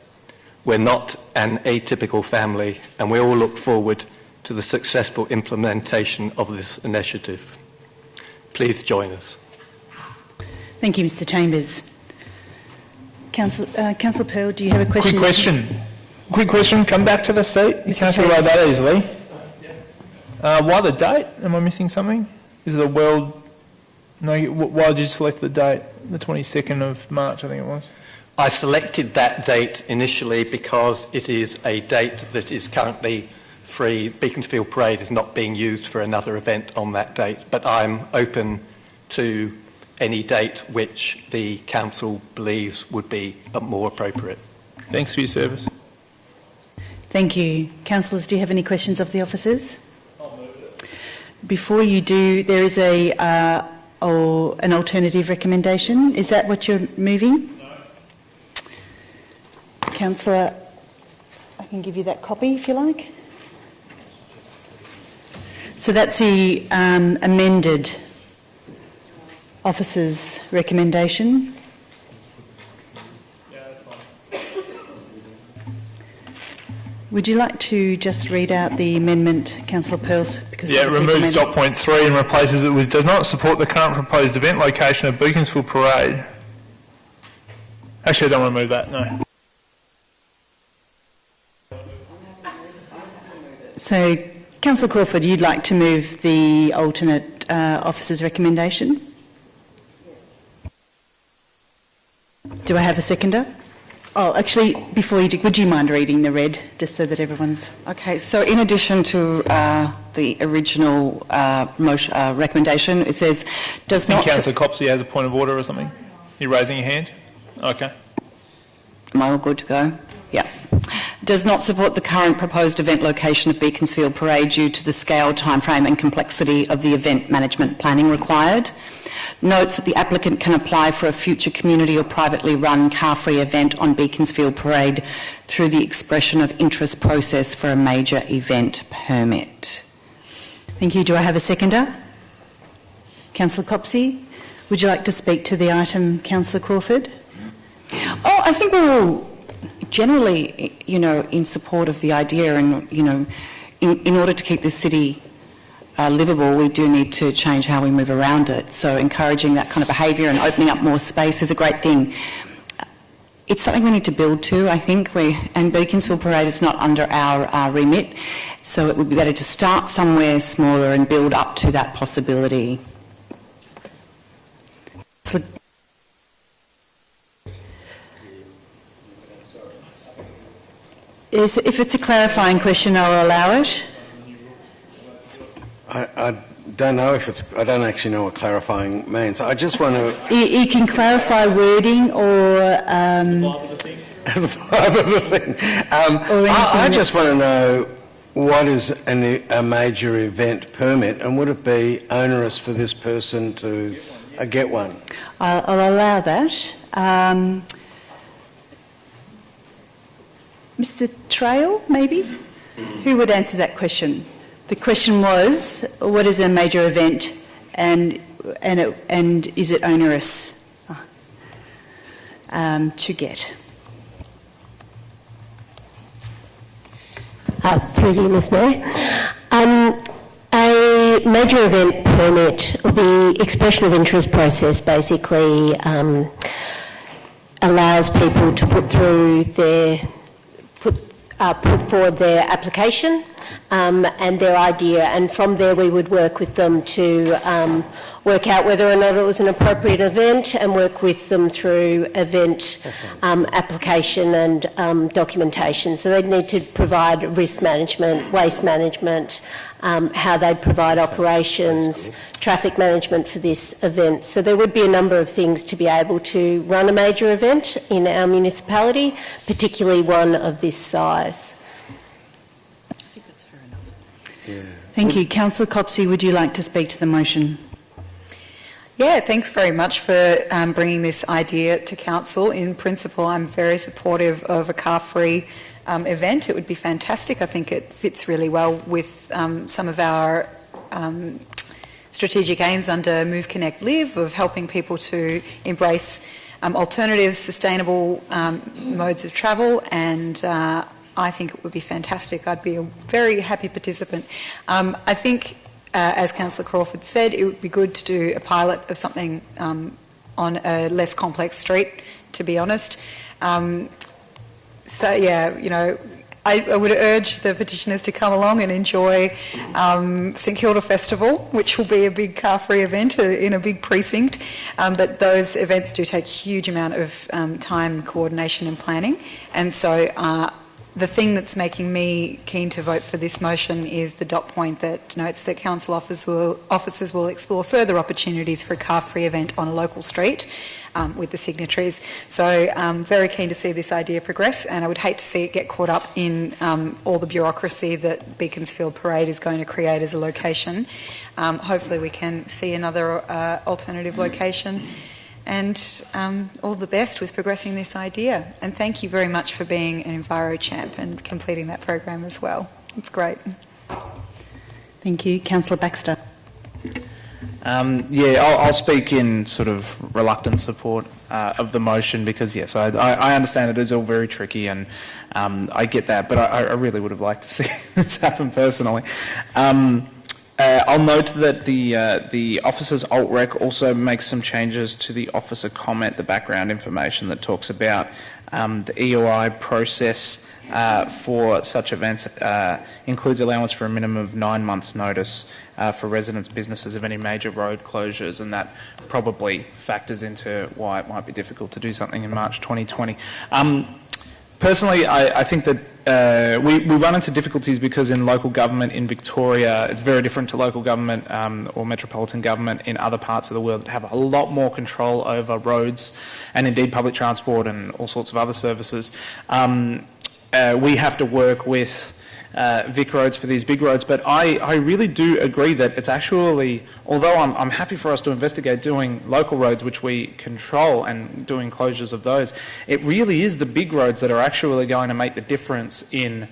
We're not an atypical family and we all look forward to the successful implementation of this initiative. Please join us. Thank you, Mr Chambers. Councillor Pearl, do you have a question? Quick question. Come back to the seat. You can't get away that easily. Why the date? Am I missing something? Is it a world... No, why did you select the date? The 22nd of March, I think it was. I selected that date initially because it is a date that is currently free. Beaconsfield Parade is not being used for another event on that date, but I'm open to any date which the Council believes would be more appropriate. Thanks for your service. Thank you. Councillors, do you have any questions of the officers? Before you do, there is an alternative recommendation. Is that what you're moving? No. Councillor, I can give you that copy if you like. So that's the amended officer's recommendation. Would you like to just read out the amendment, Councillor Pearls? Yeah, it removes dot point 3 and replaces it with does not support the current proposed event location of Beaconsfield Parade. Actually, I don't want to move that, no. So, Councillor Crawford, you'd like to move the alternate officer's recommendation? Do I have a seconder? Oh, actually, before you do, would you mind reading the red, just so that everyone's... Okay, so in addition to the original recommendation, it says, does not... Councillor Copsey has a point of order or something? You're raising your hand? Okay. Am I all good to go? Yeah. Does not support the current proposed event location of Beaconsfield Parade due to the scale, timeframe and complexity of the event management planning required. Notes that the applicant can apply for a future community or privately run car-free event on Beaconsfield Parade through the expression of interest process for a major event permit. Thank you. Do I have a seconder? Councillor Copsey, would you like to speak to the item, Councillor Crawford? Oh, I think we're all generally, in support of the idea and, in order to keep this city livable, we do need to change how we move around it. So encouraging that kind of behaviour and opening up more space is a great thing. It's something we need to build to, I think. And Beaconsfield Parade is not under our remit, so it would be better to start somewhere smaller and build up to that possibility. If it's a clarifying question, I'll allow it. I don't know if it's... I don't actually know what clarifying means. I just want to... You can clarify wording or... the vibe of the thing. I just want to know what is a major event permit and would it be onerous for this person to get one? I'll allow that. Mr. Trail, maybe? Who would answer that question? The question was, what is a major event and is it onerous to get? Through you, Ms. Mayor. A major event permit, or the expression of interest process, basically allows people to put forward their application and their idea, and from there we would work with them to work out whether or not it was an appropriate event, and work with them through event application and documentation. So they'd need to provide risk management, waste management, how they'd provide operations, traffic management for this event. So there would be a number of things to be able to run a major event in our municipality, particularly one of this size. I think that's fair enough. Yeah. Thank you. Councillor Copsey, would you like to speak to the motion? Yeah, thanks very much for bringing this idea to Council. In principle, I'm very supportive of a car-free event. It would be fantastic. I think it fits really well with some of our strategic aims under Move, Connect, Live of helping people to embrace alternative, sustainable modes of travel, and I think it would be fantastic. I'd be a very happy participant. I think, as Councillor Crawford said, it would be good to do a pilot of something on a less complex street, to be honest. So, yeah, you know, I would urge the petitioners to come along and enjoy St Kilda Festival, which will be a big car-free event in a big precinct. But those events do take a huge amount of time, coordination and planning. And so the thing that's making me keen to vote for this motion is the dot point that notes that council officers will explore further opportunities for a car-free event on a local street with the signatories. So I'm very keen to see this idea progress, and I would hate to see it get caught up in all the bureaucracy that Beaconsfield Parade is going to create as a location. Hopefully we can see another alternative location. And all the best with progressing this idea. And thank you very much for being an Enviro champ and completing that program as well. It's great. Thank you. Councillor Baxter. I'll speak in sort of reluctant support of the motion because, yes, I understand it is all very tricky and I get that, but I really would have liked to see this happen personally. I'll note that the officer's alt-rec also makes some changes to the officer comment, the background information that talks about the EOI process for such events includes allowance for a minimum of 9 months' notice for residents' businesses of any major road closures, and that probably factors into why it might be difficult to do something in March 2020. Personally, I think that we run into difficulties because in local government in Victoria, it's very different to local government or metropolitan government in other parts of the world that have a lot more control over roads and indeed public transport and all sorts of other services. We have to work with Vic roads for these big roads, but I really do agree that it's actually, although I'm happy for us to investigate doing local roads which we control and doing closures of those, it really is the big roads that are actually going to make the difference in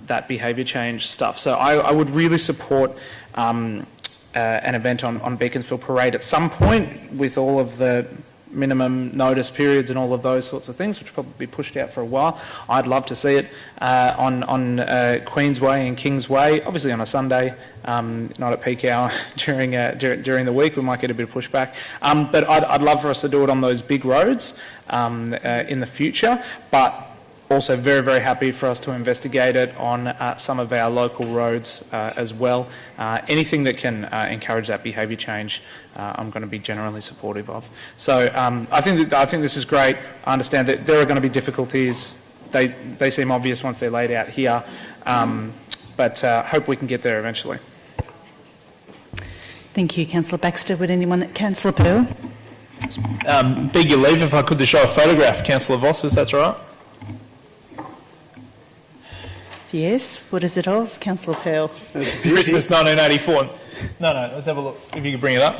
that behaviour change stuff. So I would really support an event on Beaconsfield Parade at some point with all of the minimum notice periods and all of those sorts of things, which will probably be pushed out for a while. I'd love to see it on Queensway and Kingsway, obviously on a Sunday, not at peak hour during the week. We might get a bit of pushback. But I'd love for us to do it on those big roads in the future, but also very, very happy for us to investigate it on some of our local roads as well. Anything that can encourage that behaviour change, I'm going to be generally supportive of. So I think this is great. I understand that there are going to be difficulties. They seem obvious once they're laid out here, but hope we can get there eventually. Thank you, Councillor Baxter. Would anyone... Councillor Pearl? Beg your leave if I could to show a photograph, Councillor Voss, if that's all right. Yes. What is it of, Councillor Pearl? Christmas 1984. No, let's have a look. If you could bring it up.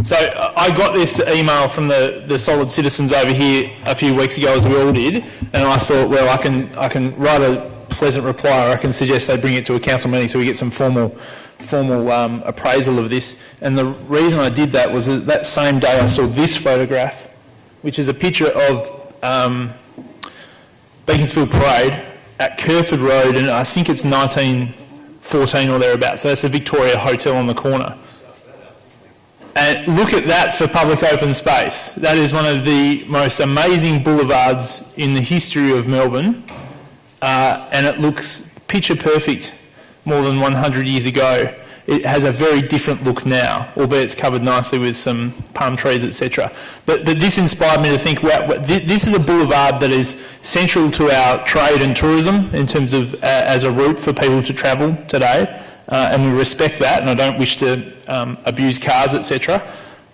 So I got this email from the solid citizens over here a few weeks ago, as we all did, and I thought, well, I can write a pleasant reply, or I can suggest they bring it to a council meeting so we get some formal appraisal of this. And the reason I did that was that same day I saw this photograph, which is a picture of Beaconsfield Parade at Kerford Road, and I think it's 1914 or thereabouts. So that's the Victoria Hotel on the corner. And look at that for public open space. That is one of the most amazing boulevards in the history of Melbourne, and it looks picture perfect more than 100 years ago. It has a very different look now, albeit it's covered nicely with some palm trees, etc. But this inspired me to think, well, this is a boulevard that is central to our trade and tourism in terms of as a route for people to travel today, and we respect that, and I don't wish to abuse cars, etc.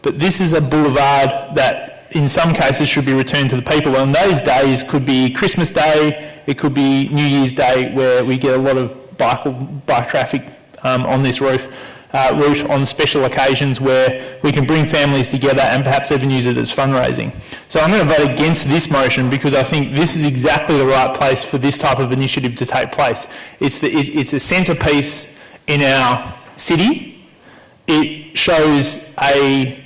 But this is a boulevard that in some cases should be returned to the people, and those days could be Christmas Day, it could be New Year's Day, where we get a lot of bike traffic on this route on special occasions where we can bring families together and perhaps even use it as fundraising. So I'm going to vote against this motion because I think this is exactly the right place for this type of initiative to take place. It's a centrepiece in our city. It shows an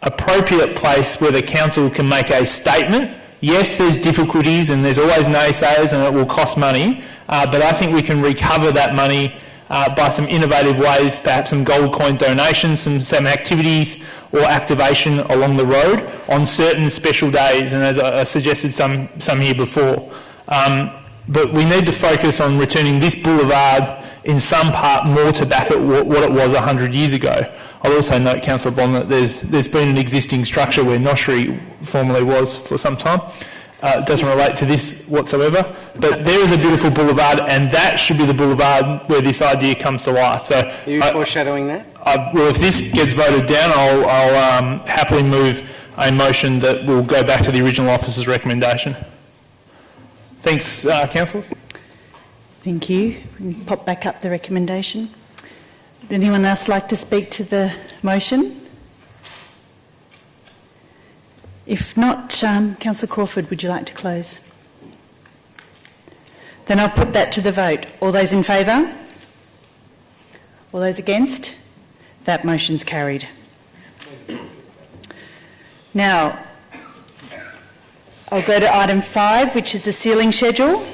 appropriate place where the council can make a statement. Yes, there's difficulties and there's always naysayers and it will cost money, but I think we can recover that money by some innovative ways, perhaps some gold coin donations, some activities or activation along the road on certain special days, and as I suggested some here before. But we need to focus on returning this boulevard in some part more to back at what it was 100 years ago. I'll also note, Councillor Bond, that there's been an existing structure where Noshery formerly was for some time. It doesn't relate to this whatsoever, but there is a beautiful boulevard, and that should be the boulevard where this idea comes to life. So, are you foreshadowing that? Well, if this gets voted down, I'll happily move a motion that will go back to the original officer's recommendation. Thanks, councillors. Thank you. We can pop back up the recommendation. Would anyone else like to speak to the motion? If not, Councillor Crawford, would you like to close? Then I'll put that to the vote. All those in favour? All those against? That motion's carried. Now, I'll go to item 5, which is the sealing schedule.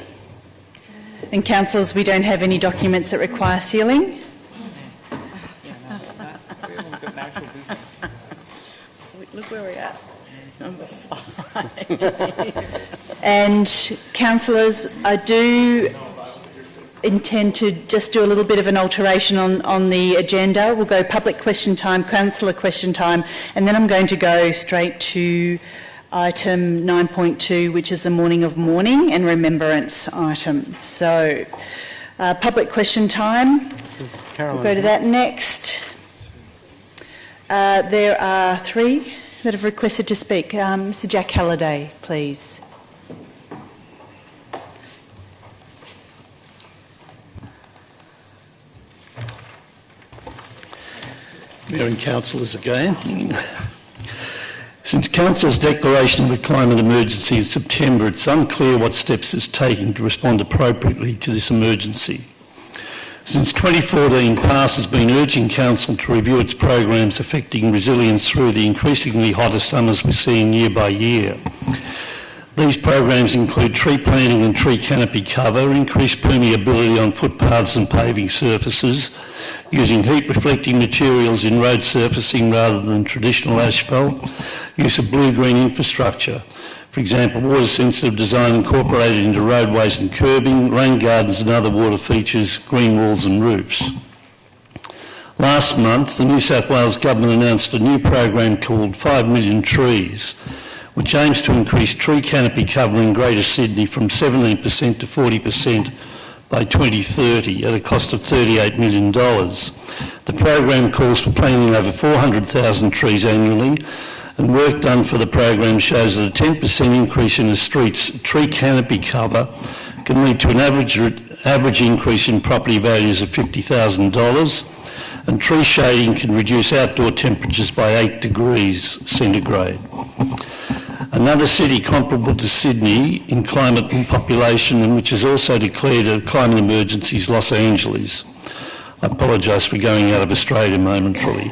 And councillors, we don't have any documents that require sealing. Look where we're at. Number 5. And councillors, I do intend to just do a little bit of an alteration on the agenda. We'll go public question time, councillor question time, and then I'm going to go straight to item 9.2, which is the morning of mourning and remembrance item. So, public question time. We'll go to that next. There are 3 that have requested to speak. Mr. Jack Halliday, please. Mayor and councillors again. Since Council's declaration of a climate emergency in September, it's unclear what steps it's taking to respond appropriately to this emergency. Since 2014, PASS has been urging Council to review its programs affecting resilience through the increasingly hotter summers we're seeing year by year. These programs include tree planting and tree canopy cover, increased permeability on footpaths and paving surfaces, using heat-reflecting materials in road surfacing rather than traditional asphalt, use of blue-green infrastructure, for example, water-sensitive design incorporated into roadways and curbing, rain gardens and other water features, green walls and roofs. Last month, the New South Wales Government announced a new program called 5 Million Trees, which aims to increase tree canopy cover in Greater Sydney from 17% to 40% by 2030 at a cost of $38 million. The program calls for planting over 400,000 trees annually, and work done for the program shows that a 10% increase in a street's tree canopy cover can lead to an average increase in property values of $50,000, and tree shading can reduce outdoor temperatures by 8 degrees centigrade. Another city comparable to Sydney in climate and population, and which has also declared a climate emergency, is Los Angeles. I apologise for going out of Australia momentarily.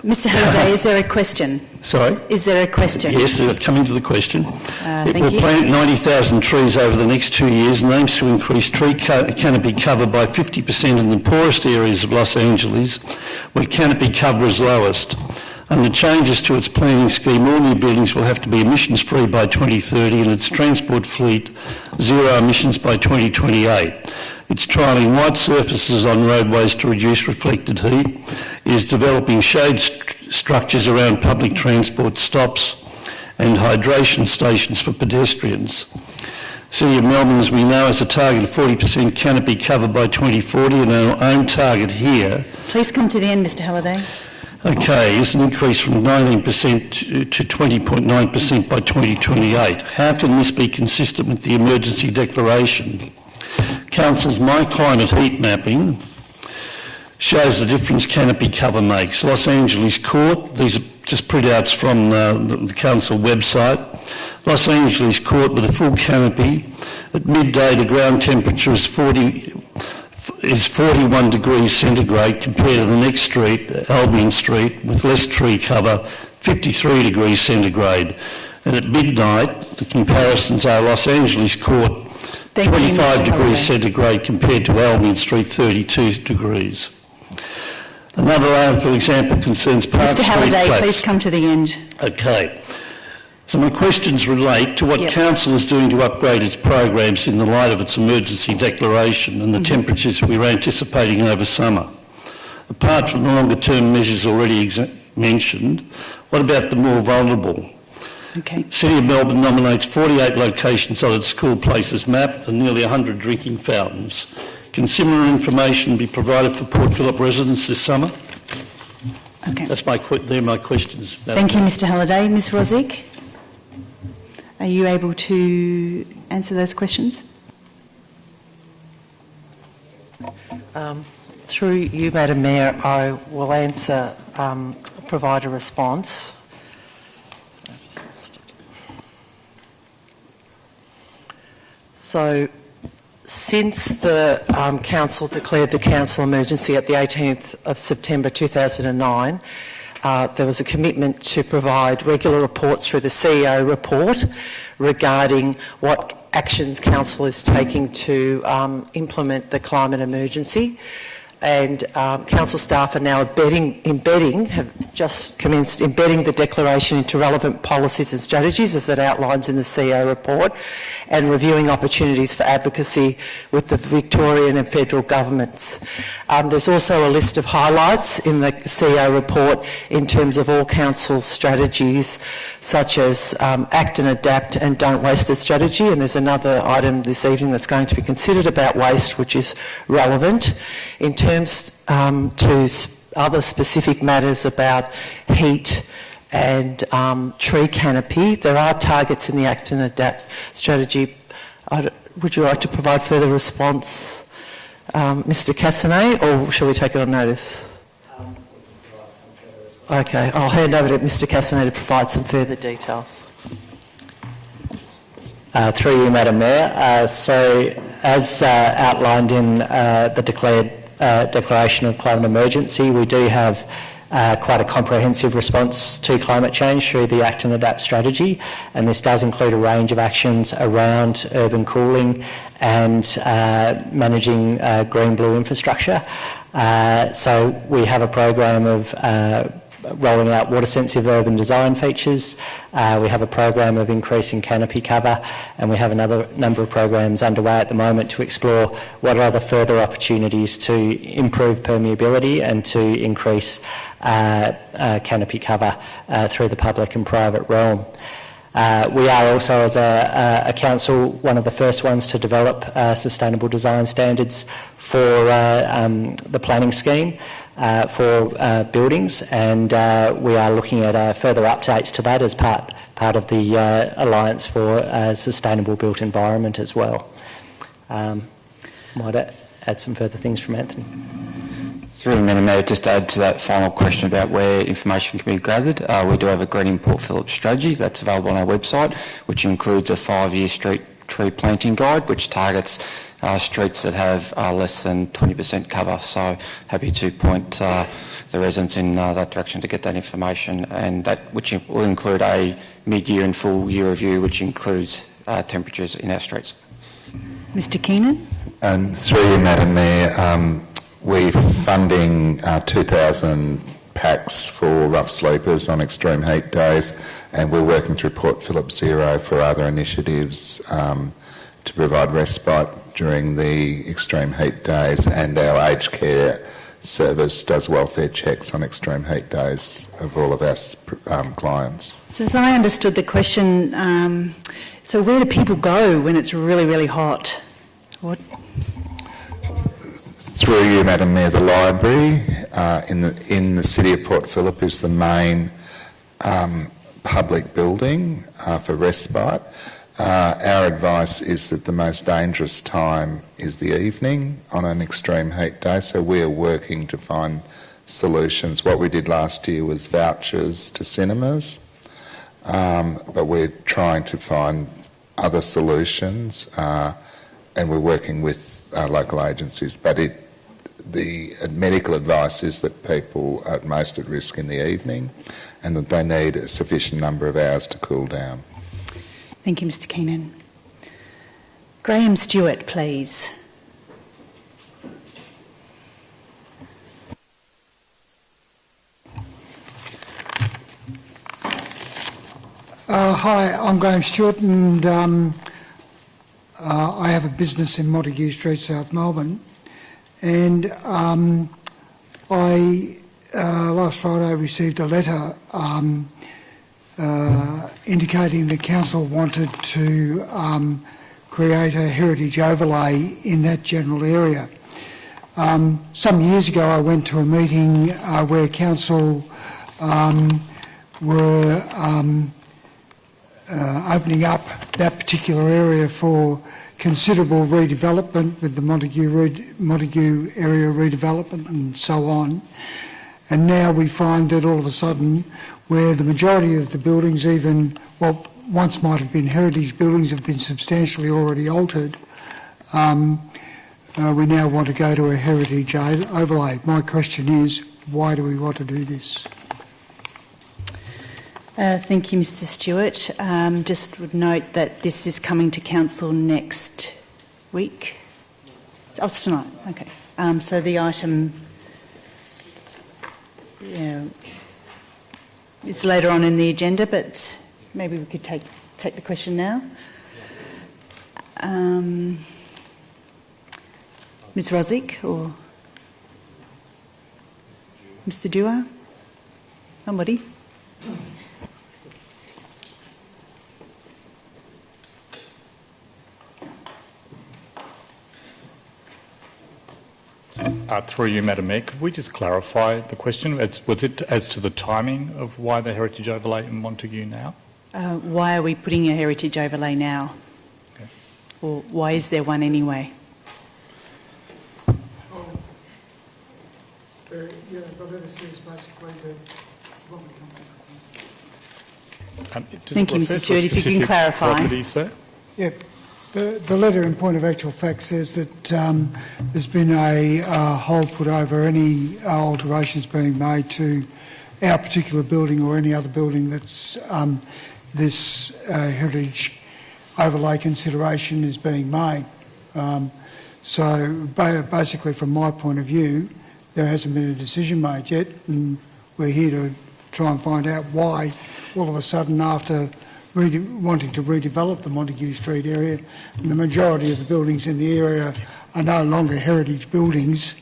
Mr Halliday, is there a question? Sorry? Is there a question? Yes, coming to the question. It will thank you. plant 90,000 trees over the next 2 years and aims to increase tree canopy cover by 50% in the poorest areas of Los Angeles, where canopy cover is lowest. Under changes to its planning scheme, all new buildings will have to be emissions-free by 2030 and its transport fleet zero emissions by 2028. It's trialling white surfaces on roadways to reduce reflected heat. It is developing shade structures around public transport stops and hydration stations for pedestrians. City of Melbourne, as we know, has a target of 40% canopy cover by 2040, and our own target here... Please come to the end, Mr Halliday. Okay, is an increase from 19% to 20.9% by 2028. How can this be consistent with the emergency declaration? Council's My Climate Heat Mapping shows the difference canopy cover makes. Los Angeles Court, these are just printouts from the council website. Los Angeles Court with a full canopy. At midday, the ground temperature is 41 degrees centigrade compared to the next street, Albion Street, with less tree cover, 53 degrees centigrade. And at midnight, the comparisons are Los Angeles Court, 25 degrees centigrade compared to Albion Street, 32 degrees. Another article example concerns Park Street flats. Mr Halliday, please come to the end. Okay. So my questions relate to what Council is doing to upgrade its programs in the light of its emergency declaration and the temperatures we're anticipating over summer. Apart from the longer-term measures already mentioned, what about the more vulnerable? Okay. City of Melbourne nominates 48 locations on its school places map and nearly 100 drinking fountains. Can similar information be provided for Port Phillip residents this summer? Okay. They're my questions. Thank you, Mr Halliday. Ms Rosick, are you able to answer those questions? Through you, Madam Mayor, I will answer, provide a response. So, since the Council declared the Council emergency at the 18th of September 2009, there was a commitment to provide regular reports through the CEO report regarding what actions Council is taking to implement the climate emergency. And Council staff are now have just commenced embedding the declaration into relevant policies and strategies as it outlines in the CEO report, and reviewing opportunities for advocacy with the Victorian and federal governments. There's also a list of highlights in the CEO report in terms of all Council strategies, such as Act and Adapt and Don't Waste a strategy, and there's another item this evening that's going to be considered about waste, which is relevant. In terms to other specific matters about heat and tree canopy, there are targets in the Act and Adapt strategy. Would you like to provide further response, Mr Castanet, or shall we take it on notice? Okay, I'll hand over to Mr Castanet to provide some further details. Through you, Madam Mayor. So, as outlined in the declaration of climate emergency, we do have quite a comprehensive response to climate change through the Act and Adapt strategy, and this does include a range of actions around urban cooling and managing green-blue infrastructure. So we have a program of rolling out water-sensitive urban design features. We have a program of increasing canopy cover, and we have another number of programs underway at the moment to explore what are the further opportunities to improve permeability and to increase canopy cover through the public and private realm. We are also, as a council, one of the first ones to develop sustainable design standards for the planning scheme for buildings, and we are looking at further updates to that as part of the Alliance for a Sustainable Built Environment as well. Might add some further things from Anthony. Through you, Madam Mayor, just to add to that final question about where information can be gathered, we do have a Greening Port Phillip strategy that's available on our website, which includes a 5-year street tree planting guide, which targets streets that have less than 20% cover. So happy to point the residents in that direction to get that information, and that which will include a mid-year and full-year review, which includes temperatures in our streets. Mr Keenan. And through you, Madam Mayor, we're funding 2,000 packs for rough sleepers on extreme heat days, and we're working through Port Phillip Zero for other initiatives to provide respite during the extreme heat days, and our aged care service does welfare checks on extreme heat days of all of our clients. So as I understood the question, so where do people go when it's really, really hot? What? Through you, Madam Mayor, the library in the city of Port Phillip is the main public building for respite. Our advice is that the most dangerous time is the evening on an extreme heat day, so we are working to find solutions. What we did last year was vouchers to cinemas, but we're trying to find other solutions, and we're working with local agencies. But the medical advice is that people are most at risk in the evening and that they need a sufficient number of hours to cool down. Thank you, Mr Keenan. Graham Stewart, please. Hi, I'm Graham Stewart, and I have a business in Montague Street, South Melbourne. And I last Friday received a letter indicating the council wanted to create a heritage overlay in that general area. Some years ago I went to a meeting where council were opening up that particular area for considerable redevelopment with the Montague area redevelopment and so on. And now we find that all of a sudden, where the majority of the buildings, even what once might have been heritage buildings, have been substantially already altered, we now want to go to a heritage overlay. My question is, why do we want to do this? Thank you, Mr Stewart. Just would note that this is coming to council next week. Oh, it's tonight. Okay. So the item, it's later on in the agenda, but maybe we could take the question now. Ms Rosick or Mr Dewar? Somebody? Through you, Madam Mayor, could we just clarify the question? Was it as to the timing of why the heritage overlay in Montague now? Why are we putting a heritage overlay now? Okay. Or why is there one anyway? The letter says basically that... Thank you, Mr Stewart. If you can clarify. Properties there? Yep. The letter, in point of actual fact, says that there's been a hold put over any alterations being made to our particular building or any other building that's this heritage overlay consideration is being made. So basically, from my point of view, there hasn't been a decision made yet, and we're here to try and find out why all of a sudden, after wanting to redevelop the Montague Street area, and the majority of the buildings in the area are no longer heritage buildings,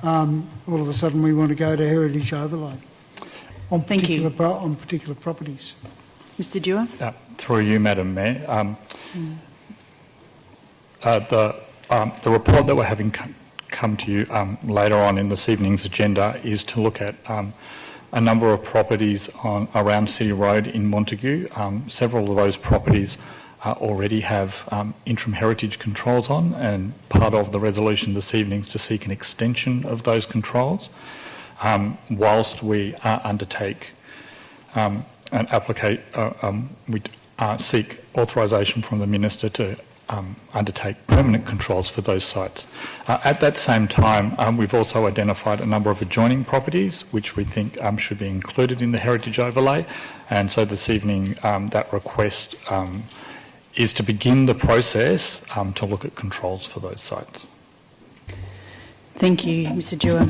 all of a sudden we want to go to heritage overlay on particular properties. Mr Dewar? Through you, Madam Mayor. The report that we're having come to you later on in this evening's agenda is to look at a number of properties around City Road in Montague. Several of those properties already have interim heritage controls on, and part of the resolution this evening is to seek an extension of those controls whilst we undertake we seek authorisation from the Minister to undertake permanent controls for those sites. At that same time, we've also identified a number of adjoining properties which we think should be included in the heritage overlay, and so this evening that request is to begin the process to look at controls for those sites. Thank you, Mr. Dewar.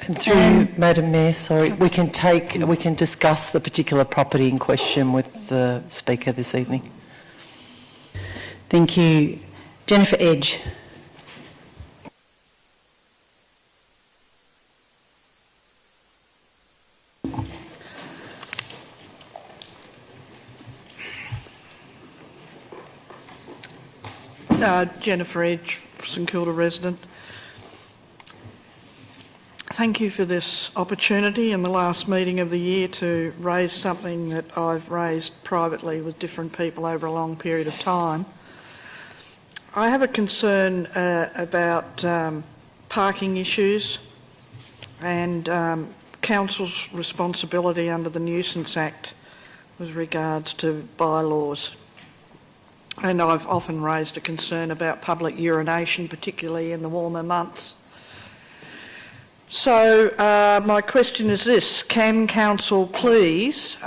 And through Madam Mayor, sorry, we can discuss the particular property in question with the Speaker this evening. Thank you. Jennifer Edge. Jennifer Edge, St Kilda resident. Thank you for this opportunity in the last meeting of the year to raise something that I've raised privately with different people over a long period of time. I have a concern about parking issues and Council's responsibility under the Nuisance Act with regards to bylaws. And I've often raised a concern about public urination, particularly in the warmer months. So my question is this: can Council please,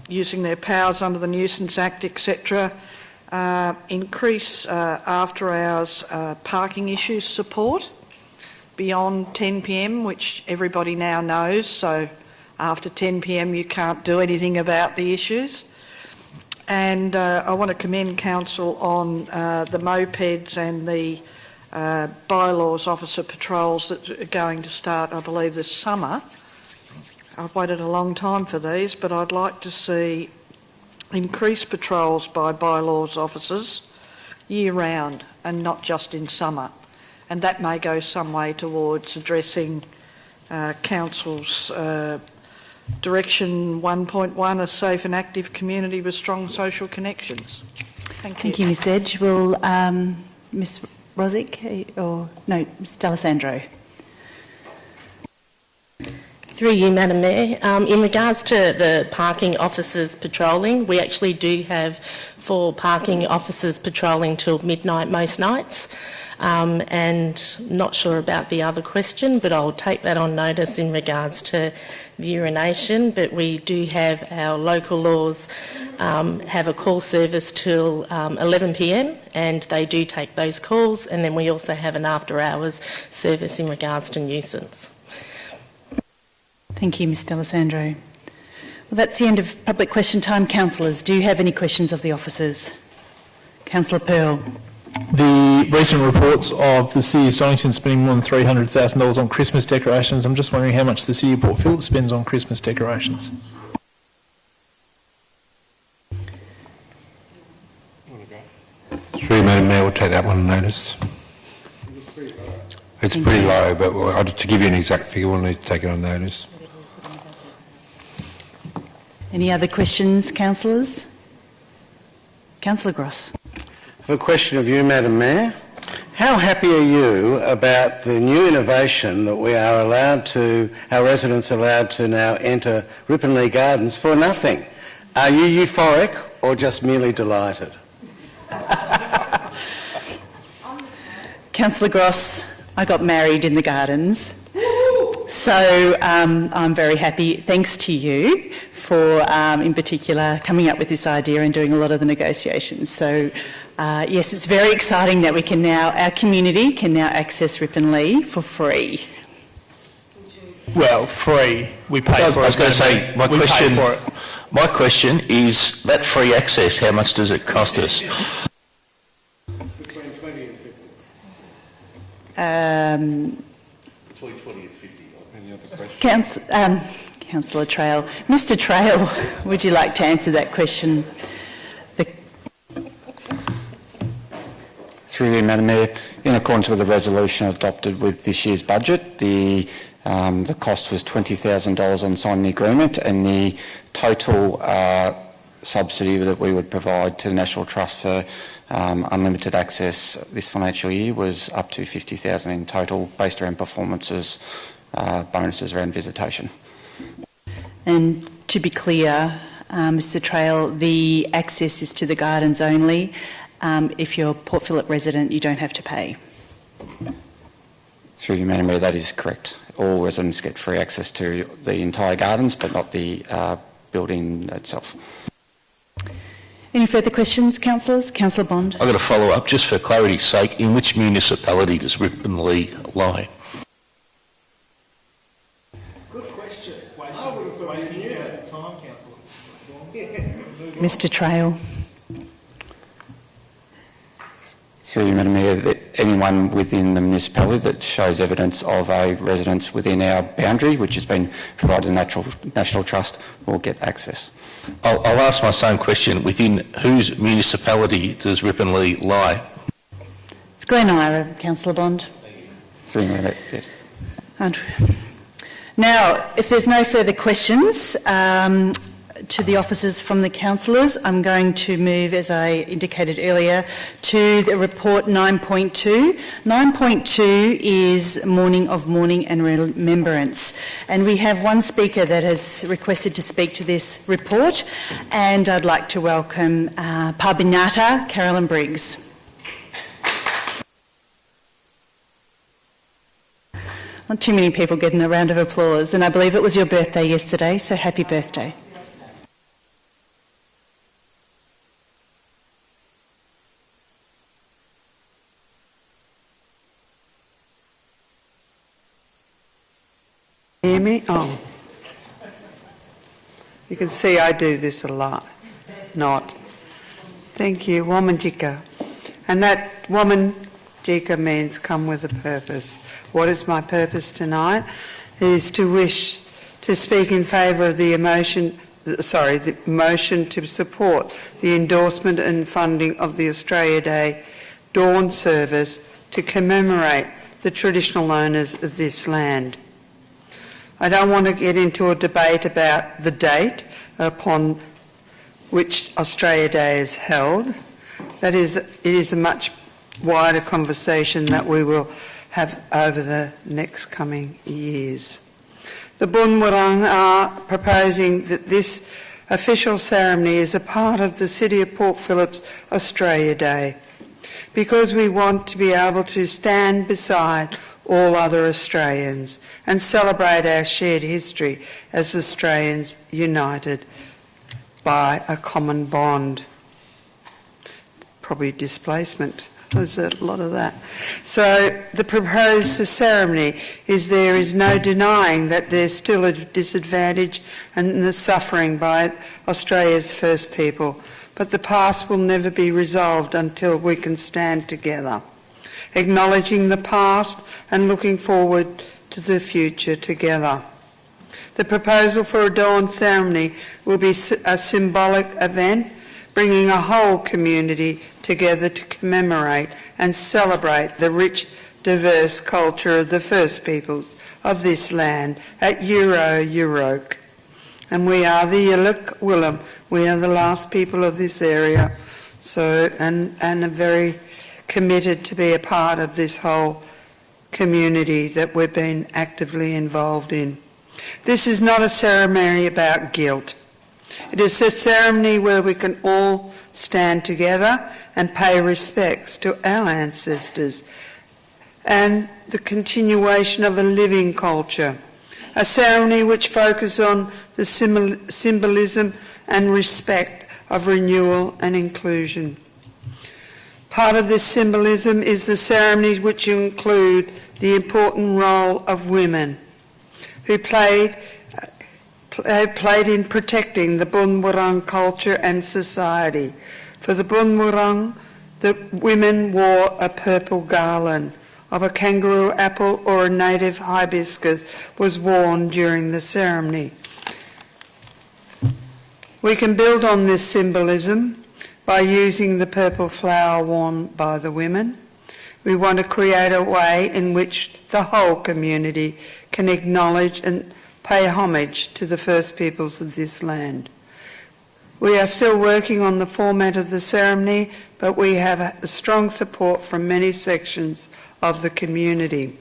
using their powers under the Nuisance Act, etc., increase after-hours parking issues support beyond 10 p.m, which everybody now knows, so after 10 p.m. you can't do anything about the issues? And I want to commend Council on the mopeds and the bylaws officer patrols that are going to start, I believe, this summer. I've waited a long time for these, but I'd like to see increased patrols by bylaws officers year-round and not just in summer. And that may go some way towards addressing Council's Direction 1.1, a safe and active community with strong social connections. Thank you. Thank you, Ms Edge. Will Ms Rosick, or no, Ms D'Alessandro. Through you, Madam Mayor. In regards to the parking officers patrolling, we actually do have 4 parking officers patrolling till midnight most nights. And not sure about the other question, but I'll take that on notice in regards to the urination. But we do have our local laws have a call service till 11 p.m, and they do take those calls. And then we also have an after-hours service in regards to nuisance. Thank you, Ms D'Alessandro. Well, that's the end of public question time. Councillors, do you have any questions of the officers? Councillor Pearl. The recent reports of the City of Stonington spending more than $300,000 on Christmas decorations. I'm just wondering how much the City of Port Phillip spends on Christmas decorations. Through Madam Mayor, we'll take that one on notice. It's pretty low, but to give you an exact figure, we'll need to take it on notice. Any other questions, councillors? Councillor Gross. I have a question of you, Madam Mayor. How happy are you about the new innovation that we are allowed to, our residents are allowed to now enter Ripponlea Gardens for nothing? Are you euphoric or just merely delighted? Councillor Gross, I got married in the gardens, so I'm very happy. Thanks to you for, in particular, coming up with this idea and doing a lot of the negotiations. So, yes, it's very exciting that we can now, our community can now access Ripponlea for free. Well, free. We pay for it. I was going to say, my question is, that free access, how much does it cost us? Between 20 and 50. Between 20 and 50. Any other questions? Councillor Trail. Mr Trail, would you like to answer that question? Through you, Madam Mayor, in accordance with the resolution adopted with this year's budget, the cost was $20,000 on signing the agreement, and the total subsidy that we would provide to the National Trust for unlimited access this financial year was up to $50,000 in total, based around performances, bonuses around visitation. And to be clear, Mr Trail, the access is to the gardens only. If you're a Port Phillip resident, you don't have to pay. Through you, Madam Mayor, that is correct. All residents get free access to the entire gardens, but not the building itself. Any further questions, councillors? Councillor Bond. I've got a follow-up, just for clarity's sake. In which municipality does Ripponlea lie? Good question. I would have thought you knew that at the time, Councillor. Mr Trail. Through you, Madam Mayor, anyone within the municipality that shows evidence of a residence within our boundary, which has been provided to the National Trust, will get access. I'll ask my same question. Within whose municipality does Ripponlea lie? It's Glen Ira, Councillor Bond. Through you, Madam Mayor, yes. Andrew. Now, if there's no further questions to the officers from the councillors, I'm going to move, as I indicated earlier, to the report 9.2. 9.2 is Mourning and Remembrance. And we have one speaker that has requested to speak to this report, and I'd like to welcome Parbinata Carolyn Briggs. Not too many people getting a round of applause, and I believe it was your birthday yesterday, so happy birthday. Hear me? Oh. You can see I do this a lot. Not. Thank you. Womanjika. And that Womanjika means come with a purpose. What is my purpose tonight? It is to wish to speak in favour of the motion to support the endorsement and funding of the Australia Day Dawn service to commemorate the traditional owners of this land. I don't want to get into a debate about the date upon which Australia Day is held. It is a much wider conversation that we will have over the next coming years. The Bunwurrung are proposing that this official ceremony is a part of the City of Port Phillip's Australia Day, because we want to be able to stand beside all other Australians and celebrate our shared history as Australians united by a common bond. Probably displacement. There's a lot of that. So the proposed ceremony is there is no denying that there's still a disadvantage and the suffering by Australia's first people, but the past will never be resolved until we can stand together, acknowledging the past and looking forward to the future together. The proposal for a dawn ceremony will be a symbolic event, bringing a whole community together to commemorate and celebrate the rich, diverse culture of the First Peoples of this land at Yuroke. And we are the Yiluk Willem. We are the last people of this area, and are very committed to be a part of this whole community that we've been actively involved in. This is not a ceremony about guilt. It is a ceremony where we can all stand together and pay respects to our ancestors and the continuation of a living culture. A ceremony which focuses on the symbolism and respect of renewal and inclusion. Part of this symbolism is the ceremony which include the important role of women who played in protecting the Bunwurrung culture and society. For the Bunwurrung, the women wore a purple garland of a kangaroo apple or a native hibiscus was worn during the ceremony. We can build on this symbolism by using the purple flower worn by the women. We want to create a way in which the whole community can acknowledge and pay homage to the First Peoples of this land. We are still working on the format of the ceremony, but we have a strong support from many sections of the community.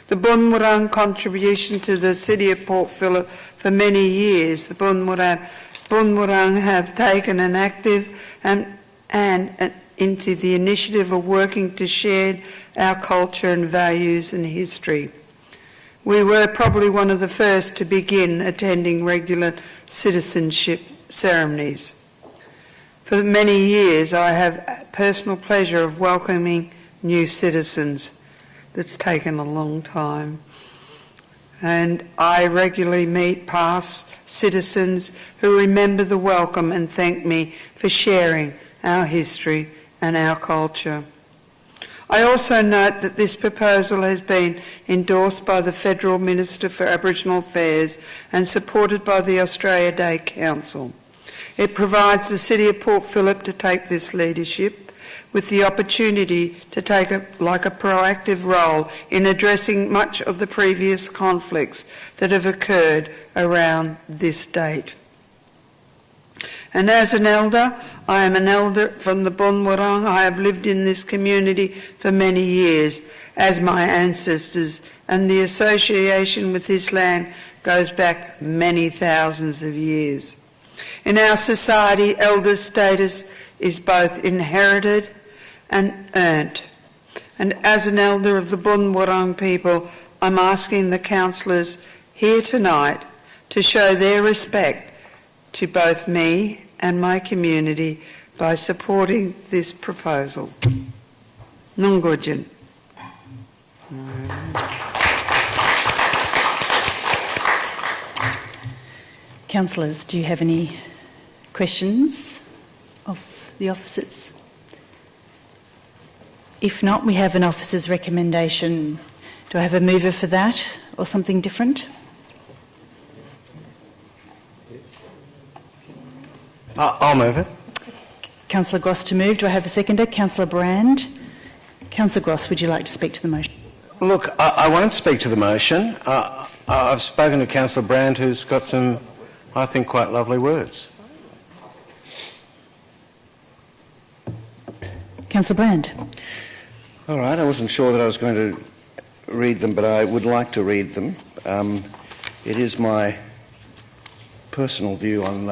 The Bunwurrung contribution to the City of Port Phillip for many years, the Bunwurrung have taken an active and into the initiative of working to share our culture and values and history. We were probably one of the first to begin attending regular citizenship ceremonies. For many years I have personal pleasure of welcoming new citizens. That's taken a long time. And I regularly meet past citizens who remember the welcome and thank me for sharing our history and our culture. I also note that this proposal has been endorsed by the Federal Minister for Aboriginal Affairs and supported by the Australia Day Council. It provides the City of Port Phillip to take this leadership with the opportunity to take a proactive role in addressing much of the previous conflicts that have occurred around this date. And as an elder, I am an elder from the Bunwurrung. I have lived in this community for many years, as my ancestors, and the association with this land goes back many thousands of years. In our society, elder status is both inherited and earned. And as an elder of the Bunwurrung people, I'm asking the councillors here tonight to show their respect to both me and my community by supporting this proposal. Nungujin. Councillors, do you have any questions of the officers? If not, we have an officer's recommendation. Do I have a mover for that or something different? I'll move it. Councillor Gross to move. Do I have a seconder? Councillor Brand. Councillor Gross, would you like to speak to the motion? Look, I won't speak to the motion. I've spoken to Councillor Brand, who's got some, I think, quite lovely words. Councillor Brand. All right, I wasn't sure that I was going to read them, but I would like to read them. It is my personal view on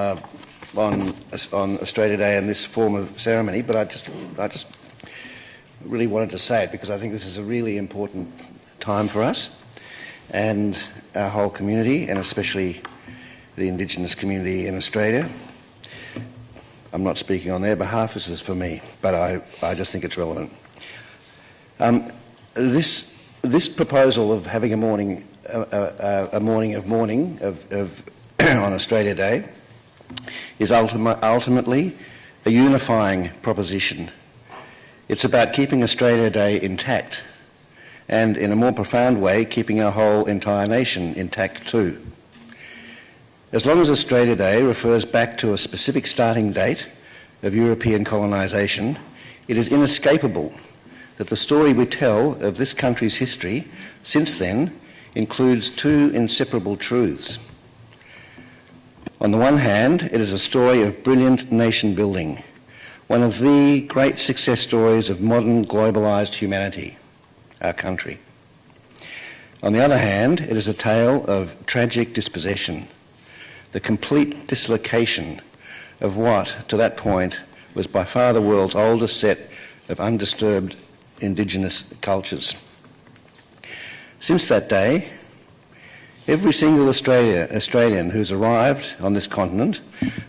Australia Day and this form of ceremony, but I just really wanted to say it because I think this is a really important time for us and our whole community, and especially the Indigenous community in Australia. I'm not speaking on their behalf, this is for me, but I just think it's relevant. This proposal of having a morning of mourning on Australia Day is ultimately a unifying proposition. It's about keeping Australia Day intact and, in a more profound way, keeping our whole entire nation intact too. As long as Australia Day refers back to a specific starting date of European colonisation, it is inescapable that the story we tell of this country's history since then includes two inseparable truths. On the one hand, it is a story of brilliant nation building, one of the great success stories of modern globalised humanity, our country. On the other hand, it is a tale of tragic dispossession, the complete dislocation of what, to that point, was by far the world's oldest set of undisturbed Indigenous cultures. Since that day, every single Australian who's arrived on this continent,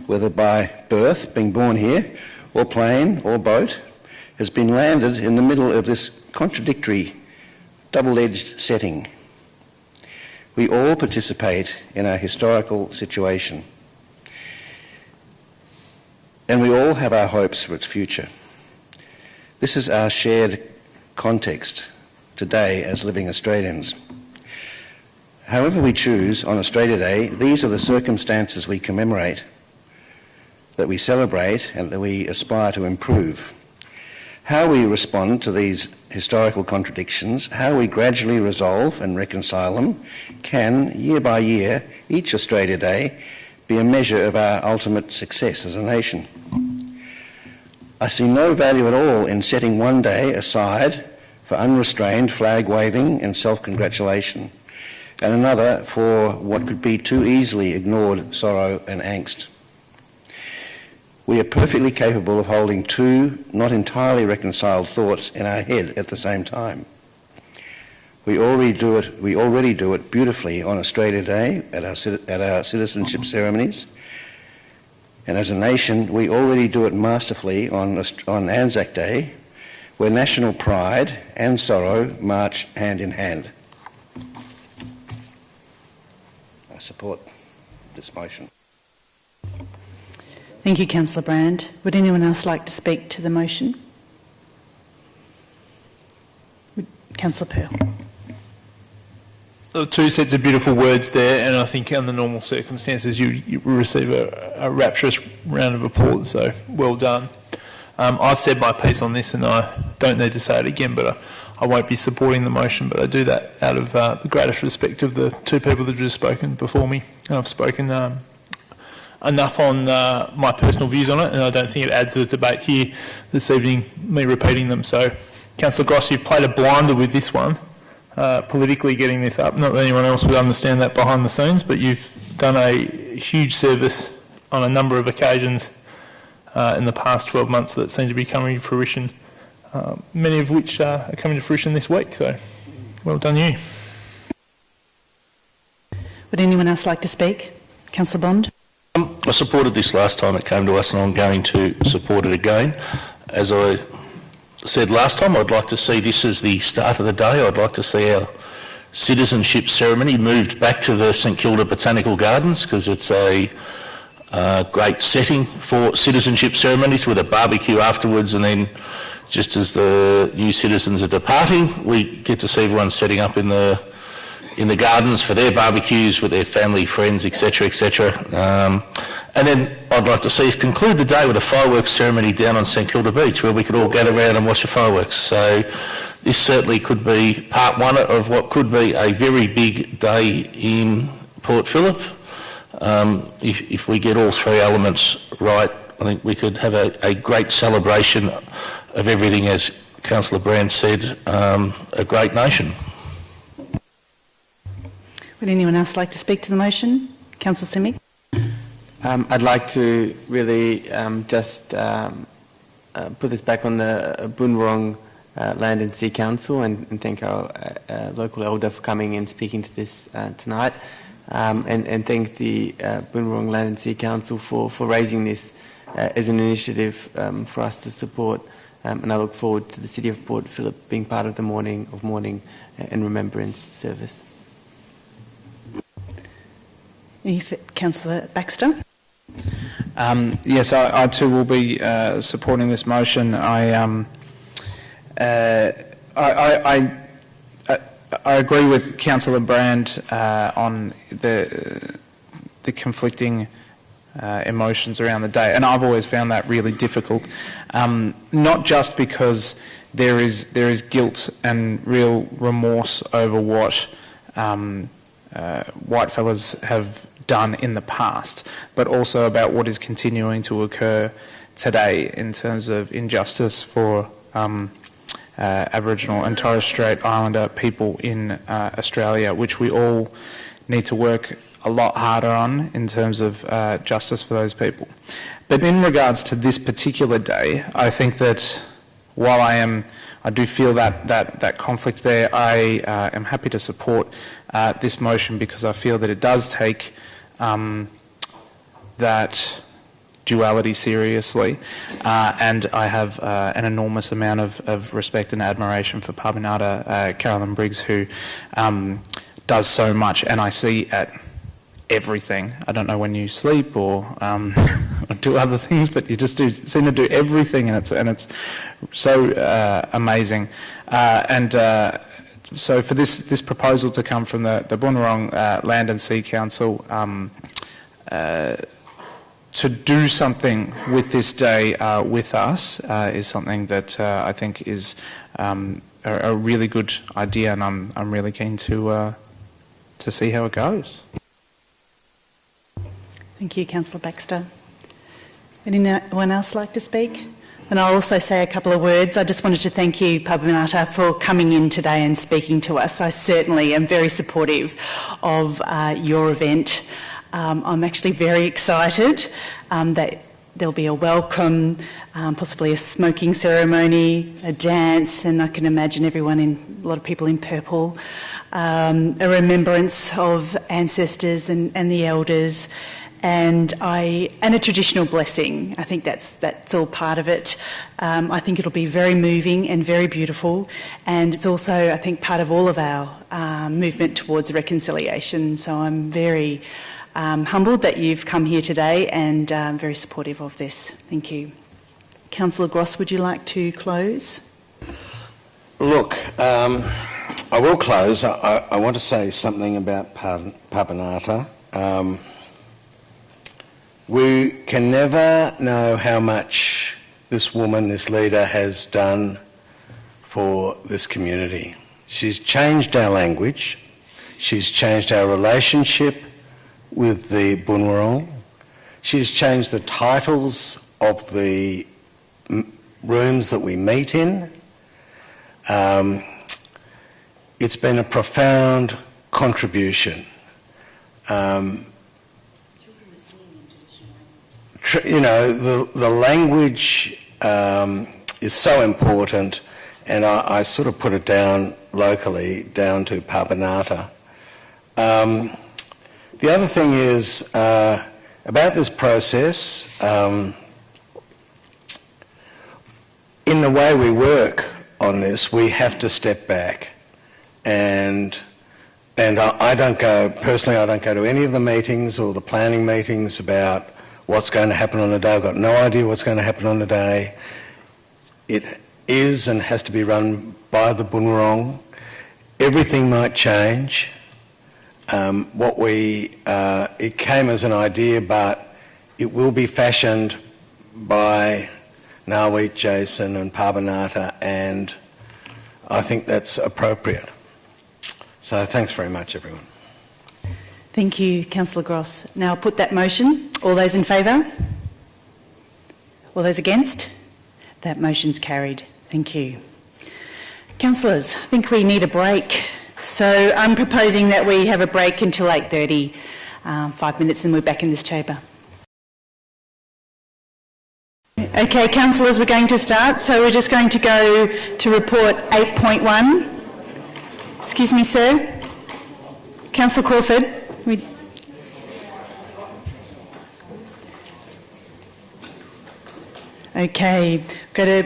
whether by birth, being born here, or plane or boat, has been landed in the middle of this contradictory, double-edged setting. We all participate in our historical situation, and we all have our hopes for its future. This is our shared context today as living Australians. However we choose on Australia Day, these are the circumstances we commemorate, that we celebrate and that we aspire to improve. How we respond to these historical contradictions, how we gradually resolve and reconcile them, can, year by year, each Australia Day, be a measure of our ultimate success as a nation. I see no value at all in setting one day aside for unrestrained flag waving and self-congratulation, and another for what could be too easily ignored sorrow and angst. We are perfectly capable of holding two not entirely reconciled thoughts in our head at the same time. We already do it beautifully on Australia Day at our citizenship ceremonies, and as a nation we already do it masterfully on Anzac Day, where national pride and sorrow march hand in hand. I support this motion. Thank you, Councillor Brand. Would anyone else like to speak to the motion? Councillor Pearl. Two sets of beautiful words there, and I think under normal circumstances you receive a rapturous round of applause, so well done. I've said my piece on this and I don't need to say it again, but I won't be supporting the motion, but I do that out of the greatest respect of the two people that have just spoken before me. I've spoken enough on my personal views on it, and I don't think it adds to the debate here this evening, me repeating them. So, Councillor Gross, you've played a blinder with this one, politically getting this up. Not that anyone else would understand that behind the scenes, but you've done a huge service on a number of occasions in the past 12 months that seem to be coming to fruition, many of which are coming to fruition this week. So, well done you. Would anyone else like to speak? Councillor Bond. I supported this last time it came to us, and I'm going to support it again. As I said last time, I'd like to see this as the start of the day. I'd like to see our citizenship ceremony moved back to the St Kilda Botanical Gardens, because it's a great setting for citizenship ceremonies, with a barbecue afterwards, and then just as the new citizens are departing, we get to see everyone setting up in the gardens for their barbecues with their family, friends, etc., etc. And then I'd like to see us conclude the day with a fireworks ceremony down on St Kilda Beach, where we could all gather around and watch the fireworks. So this certainly could be part one of what could be a very big day in Port Phillip. If we get all three elements right, I think we could have a great celebration of everything, as Councillor Brand said, a great nation. Would anyone else like to speak to the motion? Councillor Simic. I'd like to really just put this back on the Boon Wurrung Land and Sea Council and thank our local elder for coming and speaking to this tonight, and thank the Boon Wurrung Land and Sea Council for raising this as an initiative for us to support, and I look forward to the City of Port Phillip being part of the Mourning and Remembrance service. Councillor Baxter. Yes, I too will be supporting this motion. I agree with Councillor Brand on the conflicting emotions around the day, and I've always found that really difficult. Not just because there is guilt and real remorse over what whitefellas have done in the past, but also about what is continuing to occur today in terms of injustice for Aboriginal and Torres Strait Islander people in Australia, which we all need to work a lot harder on in terms of justice for those people. But in regards to this particular day, I think that while I do feel that conflict there, I am happy to support this motion, because I feel that it does take that duality seriously, and I have an enormous amount of respect and admiration for Parbinata Carolyn Briggs, who does so much, and I see at everything. I don't know when you sleep or do other things, but you just seem to do everything, and it's so amazing. So for this proposal to come from the Boon Wurrung Land and Sea Council to do something with this day with us is something that I think is a really good idea, and I'm really keen to see how it goes. Thank you, Councillor Baxter. Anyone else like to speak? And I'll also say a couple of words. I just wanted to thank you, Pabinata, for coming in today and speaking to us. I certainly am very supportive of your event. I'm actually very excited that there'll be a welcome, possibly a smoking ceremony, a dance, and I can imagine a lot of people in purple, a remembrance of ancestors and the elders, and a traditional blessing. I think that's all part of it. I think it'll be very moving and very beautiful, and it's also, I think, part of all of our movement towards reconciliation. So I'm very humbled that you've come here today, and very supportive of this. Thank you. Councillor Gross, would you like to close? Look, I will close. I want to say something about Pabinata. We can never know how much this woman, this leader, has done for this community. She's changed our language. She's changed our relationship with the Bunurong. She's changed the titles of the rooms that we meet in. It's been a profound contribution. The language is so important, and I sort of put it down locally, down to Pabinata. The other thing is, about this process, in the way we work on this, we have to step back, and I don't go to any of the meetings or the planning meetings about what's going to happen on the day. I've got no idea what's going to happen on the day. It is and has to be run by the Bunurong. Everything might change. It came as an idea, but it will be fashioned by Nawit, Jason and Pabinata, and I think that's appropriate. So thanks very much, everyone. Thank you, Councillor Gross. Now I'll put that motion. All those in favour? All those against? That motion's carried. Thank you. Councillors, I think we need a break. So I'm proposing that we have a break until 8:30, 5 minutes, and we're back in this chamber. Okay, councillors, we're going to start. So we're just going to go to report 8.1. Excuse me, sir. Councillor Crawford. Okay, go to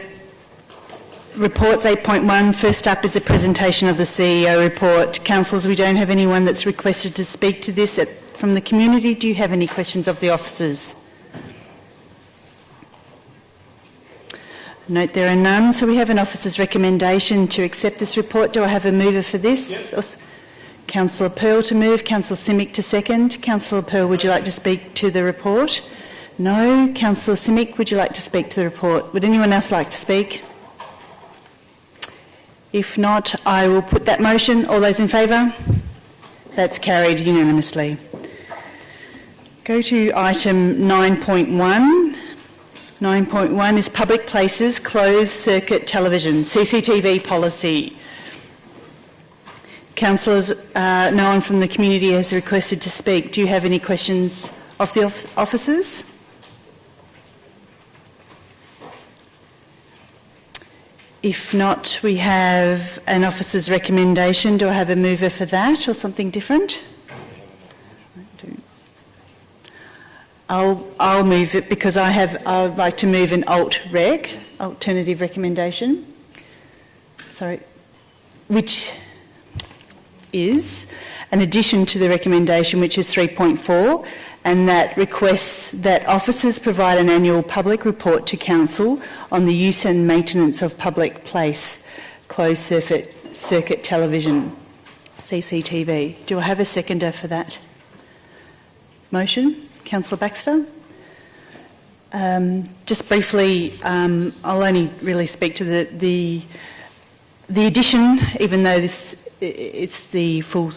reports 8.1. First up is the presentation of the CEO report. Councillors, we don't have anyone that's requested to speak to this from the community. Do you have any questions of the officers? Note there are none. So we have an officer's recommendation to accept this report. Do I have a mover for this? Yep. Councillor Pearl to move, Councillor Simic to second. Councillor Pearl, would you like to speak to the report? No. Councillor Simic, would you like to speak to the report? Would anyone else like to speak? If not, I will put that motion. All those in favour? That's carried unanimously. Go to item 9.1. 9.1 is public places, closed circuit television, CCTV policy. Councillors, no one from the community has requested to speak. Do you have any questions of the officers? If not, we have an officer's recommendation. Do I have a mover for that or something different? I'll move it because I'd like to move an alternative recommendation. Sorry, which is an addition to the recommendation, which is 3.4, and that requests that officers provide an annual public report to Council on the use and maintenance of public place closed circuit television, CCTV. Do I have a seconder for that motion? Councillor Baxter? Just briefly, I'll only really speak to the addition, even though this it's the full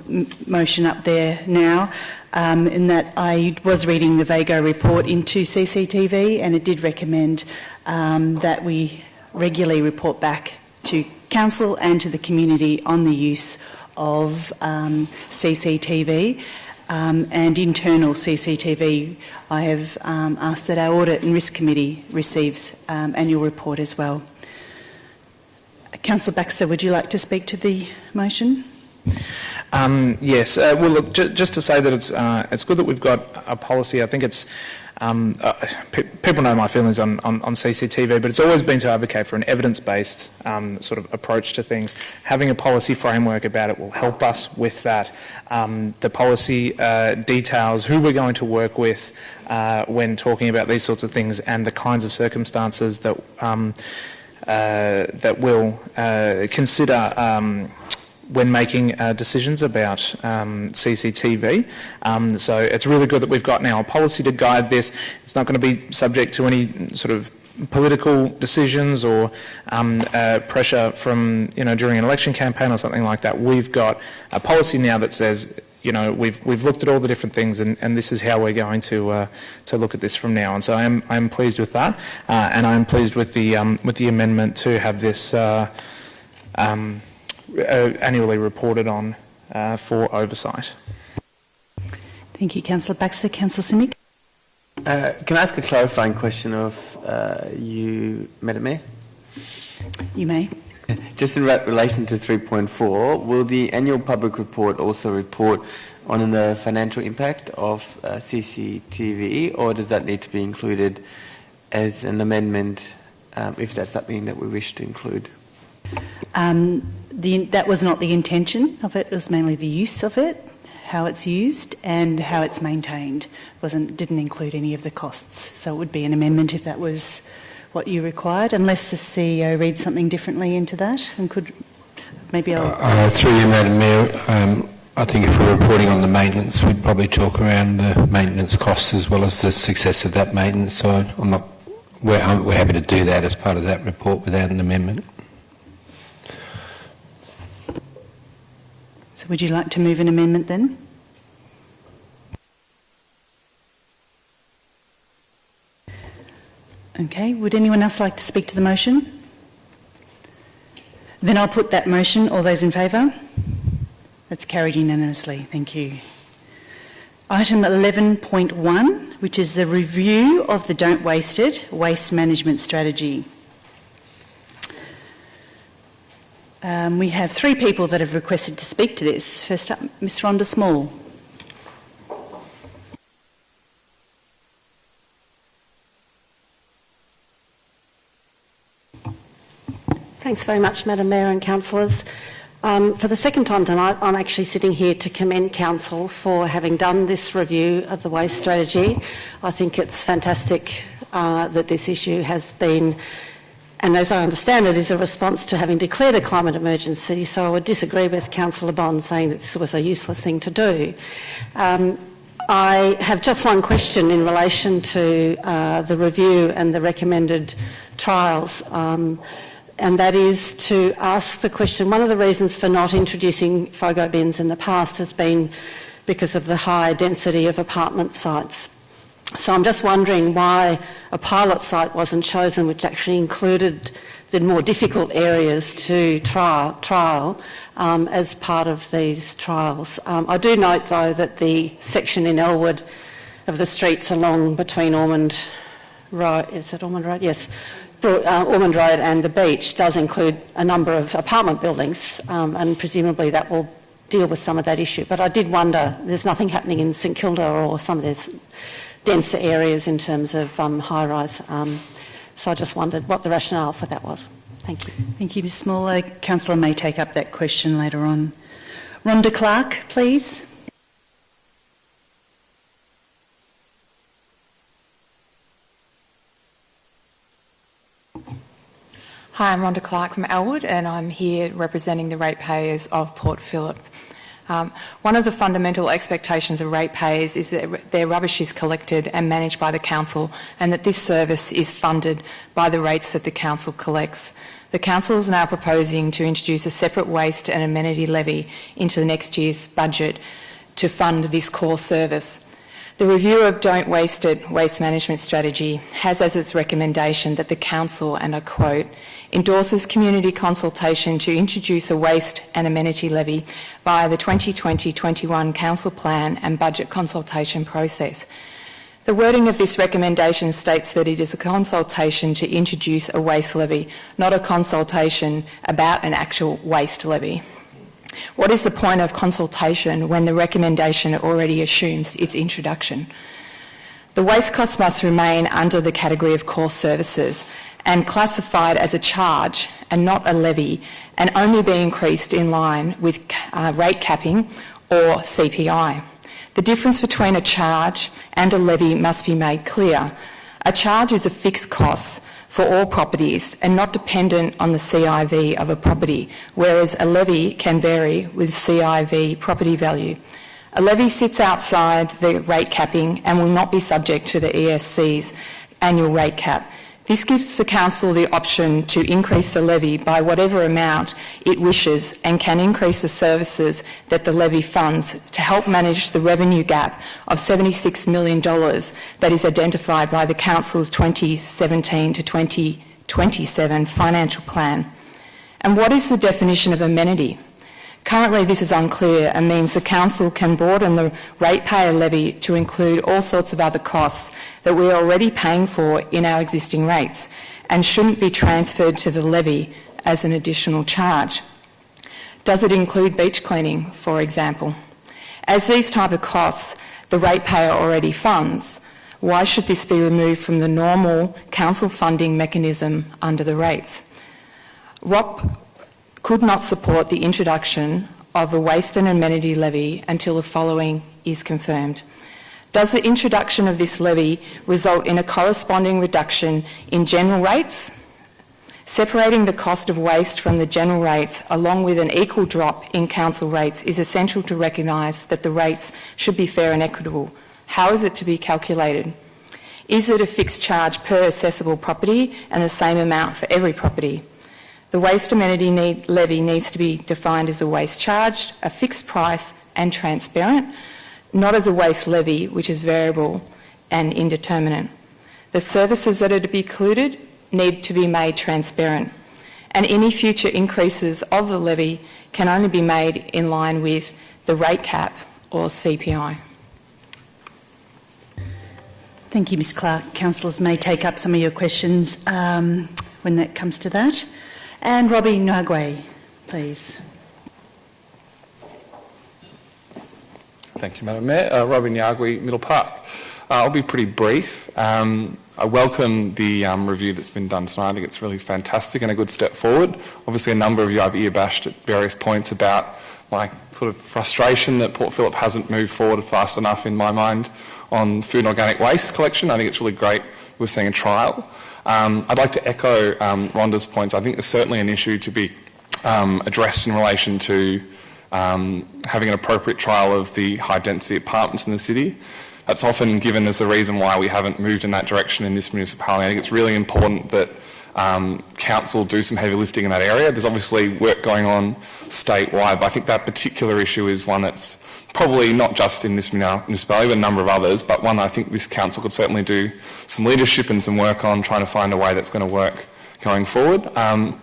motion up there now, in that I was reading the VAGO report into CCTV, and it did recommend that we regularly report back to Council and to the community on the use of CCTV. And internal CCTV, I have asked that our Audit and Risk Committee receives annual report as well. Councillor Baxter, would you like to speak to the motion? Yes. Well, look, just to say that it's good that we've got a policy. I think it's people know my feelings on CCTV, but it's always been to advocate for an evidence-based sort of approach to things. Having a policy framework about it will help us with that. The policy details who we're going to work with when talking about these sorts of things, and the kinds of circumstances that that we'll consider when making decisions about CCTV. So it's really good that we've got now a policy to guide this. It's not going to be subject to any sort of political decisions or pressure from, during an election campaign or something like that. We've got a policy now that says, we've looked at all the different things, and this is how we're going to look at this from now on. So I'm pleased with that, and I'm pleased with the amendment to have this annually reported on for oversight. Thank you, Councillor Baxter. Councillor Simic. Can I ask a clarifying question of you, Madam Mayor? You may. Just in relation to 3.4, will the annual public report also report on the financial impact of CCTV, or does that need to be included as an amendment if that's something that we wish to include? That was not the intention of it. It was mainly the use of it, how it's used and how it's maintained. Didn't include any of the costs. So it would be an amendment if that was what you required, unless the CEO reads something differently into that, and could maybe I'll... Through you, Madam Mayor, I think if we're reporting on the maintenance, we'd probably talk around the maintenance costs as well as the success of that maintenance. So we're happy to do that as part of that report without an amendment. So would you like to move an amendment then? Okay, would anyone else like to speak to the motion? Then I'll put that motion. All those in favour? That's carried unanimously. Thank you. Item 11.1, which is the review of the Don't Waste It waste management strategy. We have 3 people that have requested to speak to this. First up, Ms Rhonda Small. Thanks very much, Madam Mayor and Councillors. For the second time tonight, I'm actually sitting here to commend Council for having done this review of the waste strategy. I think it's fantastic that this issue has been, and as I understand it, is a response to having declared a climate emergency, so I would disagree with Councillor Bond saying that this was a useless thing to do. I have just one question in relation to the review and the recommended trials, and that is to ask the question, one of the reasons for not introducing FOGO bins in the past has been because of the high density of apartment sites. So I'm just wondering why a pilot site wasn't chosen which actually included the more difficult areas to trial as part of these trials. I do note though that the section in Elwood of the streets along between Ormond Road, is it Ormond Road? Yes. Ormond Road and the beach does include a number of apartment buildings, and presumably that will deal with some of that issue. But I did wonder, there's nothing happening in St Kilda or some of these denser areas in terms of high-rise. So I just wondered what the rationale for that was. Thank you. Thank you, Ms Small. Councillor may take up that question later on. Rhonda Clark, please. Hi, I'm Rhonda Clark from Elwood, and I'm here representing the ratepayers of Port Phillip. One of the fundamental expectations of ratepayers is that their rubbish is collected and managed by the council, and that this service is funded by the rates that the council collects. The Council is now proposing to introduce a separate waste and amenity levy into the next year's budget to fund this core service. The review of Don't Waste It waste management strategy has as its recommendation that the Council, and I quote, endorses community consultation to introduce a waste and amenity levy via the 2020-21 Council Plan and budget consultation process. The wording of this recommendation states that it is a consultation to introduce a waste levy, not a consultation about an actual waste levy. What is the point of consultation when the recommendation already assumes its introduction? The waste costs must remain under the category of core services and classified as a charge and not a levy, and only be increased in line with rate capping or CPI. The difference between a charge and a levy must be made clear. A charge is a fixed cost for all properties and not dependent on the CIV of a property, whereas a levy can vary with CIV property value. A levy sits outside the rate capping and will not be subject to the ESC's annual rate cap. This gives the Council the option to increase the levy by whatever amount it wishes and can increase the services that the levy funds to help manage the revenue gap of $76 million that is identified by the Council's 2017 to 2027 financial plan. And what is the definition of amenity? Currently, this is unclear and means the Council can broaden the ratepayer levy to include all sorts of other costs that we are already paying for in our existing rates and shouldn't be transferred to the levy as an additional charge. Does it include beach cleaning, for example? As these type of costs the ratepayer already funds, why should this be removed from the normal Council funding mechanism under the rates? ROP could not support the introduction of a waste and amenity levy until the following is confirmed. Does the introduction of this levy result in a corresponding reduction in general rates? Separating the cost of waste from the general rates along with an equal drop in Council rates is essential to recognise that the rates should be fair and equitable. How is it to be calculated? Is it a fixed charge per accessible property and the same amount for every property? The waste amenity levy needs to be defined as a waste charge, a fixed price and transparent, not as a waste levy which is variable and indeterminate. The services that are to be included need to be made transparent, and any future increases of the levy can only be made in line with the rate cap or CPI. Thank you, Ms Clark. Councillors may take up some of your questions when that comes to that. And Robbie Nagwe, please. Thank you, Madam Mayor. Robbie Nagwe, Middle Park. I'll be pretty brief. I welcome the review that's been done tonight. I think it's really fantastic and a good step forward. Obviously, a number of you I've ear-bashed at various points about my sort of frustration that Port Phillip hasn't moved forward fast enough in my mind on food and organic waste collection. I think it's really great we're seeing a trial. I'd like to echo Rhonda's points. I think there's certainly an issue to be addressed in relation to having an appropriate trial of the high-density apartments in the city. That's often given as the reason why we haven't moved in that direction in this municipality. I think it's really important that council do some heavy lifting in that area. There's obviously work going on statewide, but I think that particular issue is one that's probably not just in this municipality, but a number of others, but one I think this council could certainly do some leadership and some work on trying to find a way that's going to work going forward. I'd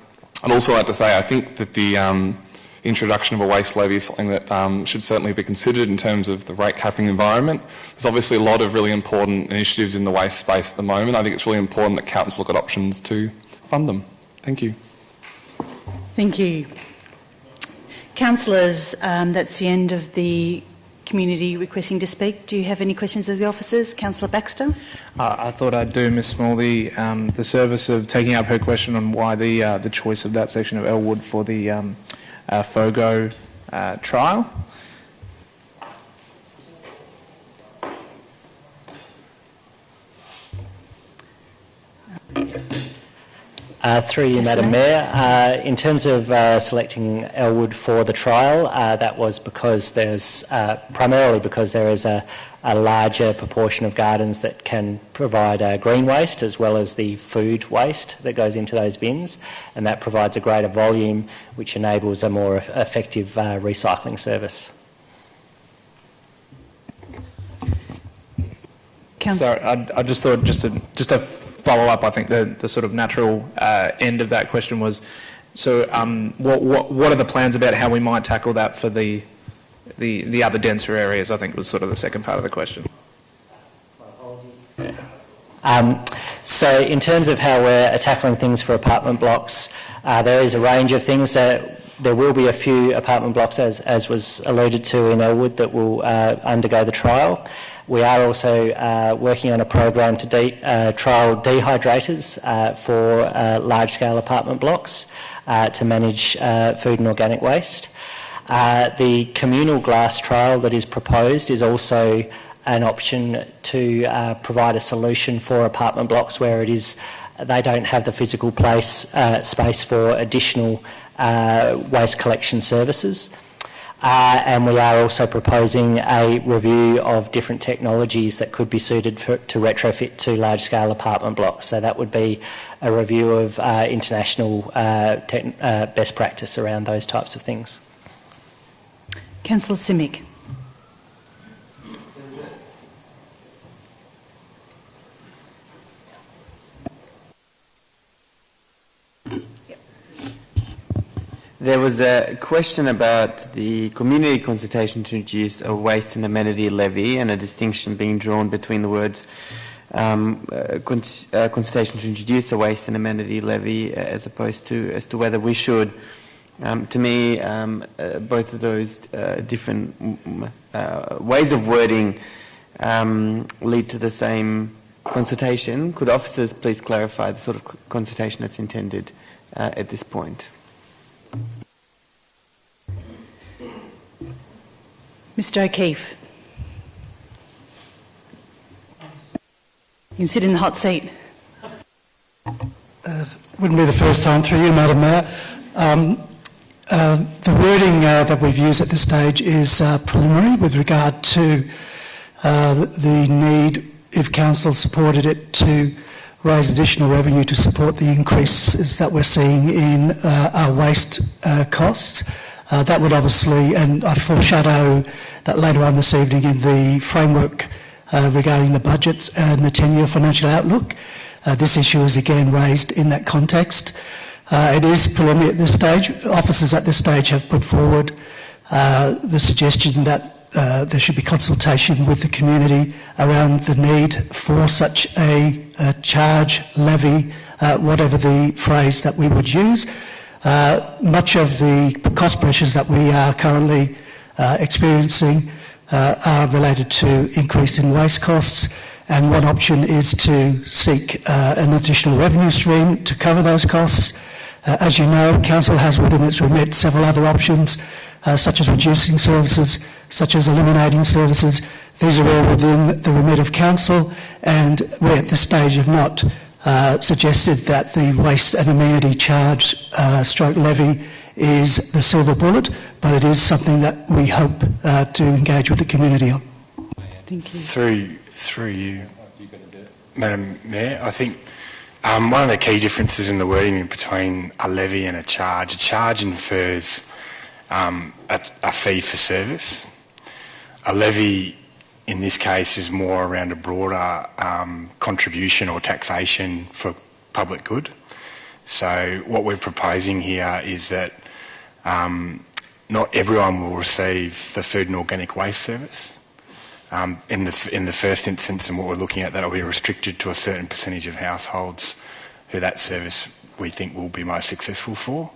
also like to say I think that the introduction of a waste levy is something that should certainly be considered in terms of the rate capping environment. There's obviously a lot of really important initiatives in the waste space at the moment. I think it's really important that council look at options to fund them. Thank you. Thank you. Councillors, that's the end of the community requesting to speak. Do you have any questions of the officers? Councillor Baxter? I thought I'd do Ms Smalley the service of taking up her question on why the choice of that section of Elwood for the FOGO trial. Through you, Madam Mayor. In terms of selecting Elwood for the trial, that was because there's primarily because there is a larger proportion of gardens that can provide green waste as well as the food waste that goes into those bins, and that provides a greater volume which enables a more effective recycling service. Sorry, I just thought just to follow up. I think the sort of natural end of that question was, so what are the plans about how we might tackle that for the other denser areas? I think was sort of the second part of the question. So in terms of how we're tackling things for apartment blocks, there is a range of things. There will be a few apartment blocks, as was alluded to in Elwood, that will undergo the trial. We are also working on a program to trial dehydrators for large-scale apartment blocks to manage food and organic waste. The communal glass trial that is proposed is also an option to provide a solution for apartment blocks where they don't have the physical space for additional waste collection services. And we are also proposing a review of different technologies that could be suited to retrofit to large-scale apartment blocks. So that would be a review of international best practice around those types of things. Councillor Simic. There was a question about the community consultation to introduce a waste and amenity levy, and a distinction being drawn between the words consultation to introduce a waste and amenity levy as opposed to as to whether we should. To me, both of those different ways of wording lead to the same consultation. Could officers please clarify the sort of consultation that's intended at this point? Mr O'Keefe. You can sit in the hot seat. Wouldn't be the first time through you, Madam Mayor. The wording that we've used at this stage is preliminary with regard to the need, if Council supported it, to raise additional revenue to support the increases that we're seeing in our waste costs. That would obviously, and I'd foreshadow that later on this evening in the framework regarding the budget and the 10-year financial outlook. This issue is again raised in that context. It is preliminary at this stage. Officers at this stage have put forward the suggestion that there should be consultation with the community around the need for such a charge, levy, whatever the phrase that we would use. Much of the cost pressures that we are currently experiencing are related to increase in waste costs, and one option is to seek an additional revenue stream to cover those costs. As you know, Council has within its remit several other options, such as reducing services, such as eliminating services. These are all within the remit of Council, and we at this stage have not suggested that the waste and amenity charge stroke levy is the silver bullet, but it is something that we hope to engage with the community on. Thank you. Through you, Madam Mayor, I think one of the key differences in the wording between a levy and a charge infers a fee for service. A levy in this case is more around a broader contribution or taxation for public good. So what we're proposing here is that not everyone will receive the food and organic waste service. In the first instance, and what we're looking at, that'll be restricted to a certain percentage of households who that service we think will be most successful for.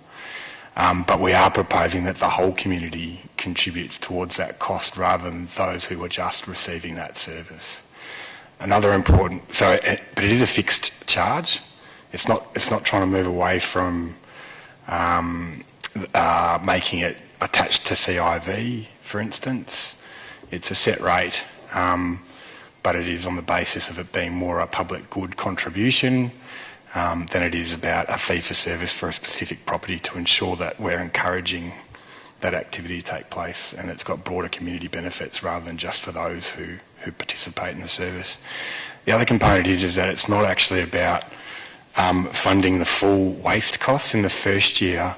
But we are proposing that the whole community contributes towards that cost rather than those who were just receiving that service. Another important, but it is a fixed charge. It's not trying to move away from making it attached to CIV, for instance. It's a set rate, but it is on the basis of it being more a public good contribution, than it is about a fee for service for a specific property, to ensure that we're encouraging that activity to take place and it's got broader community benefits rather than just for those who participate in the service. The other component is that it's not actually about funding the full waste costs in the first year.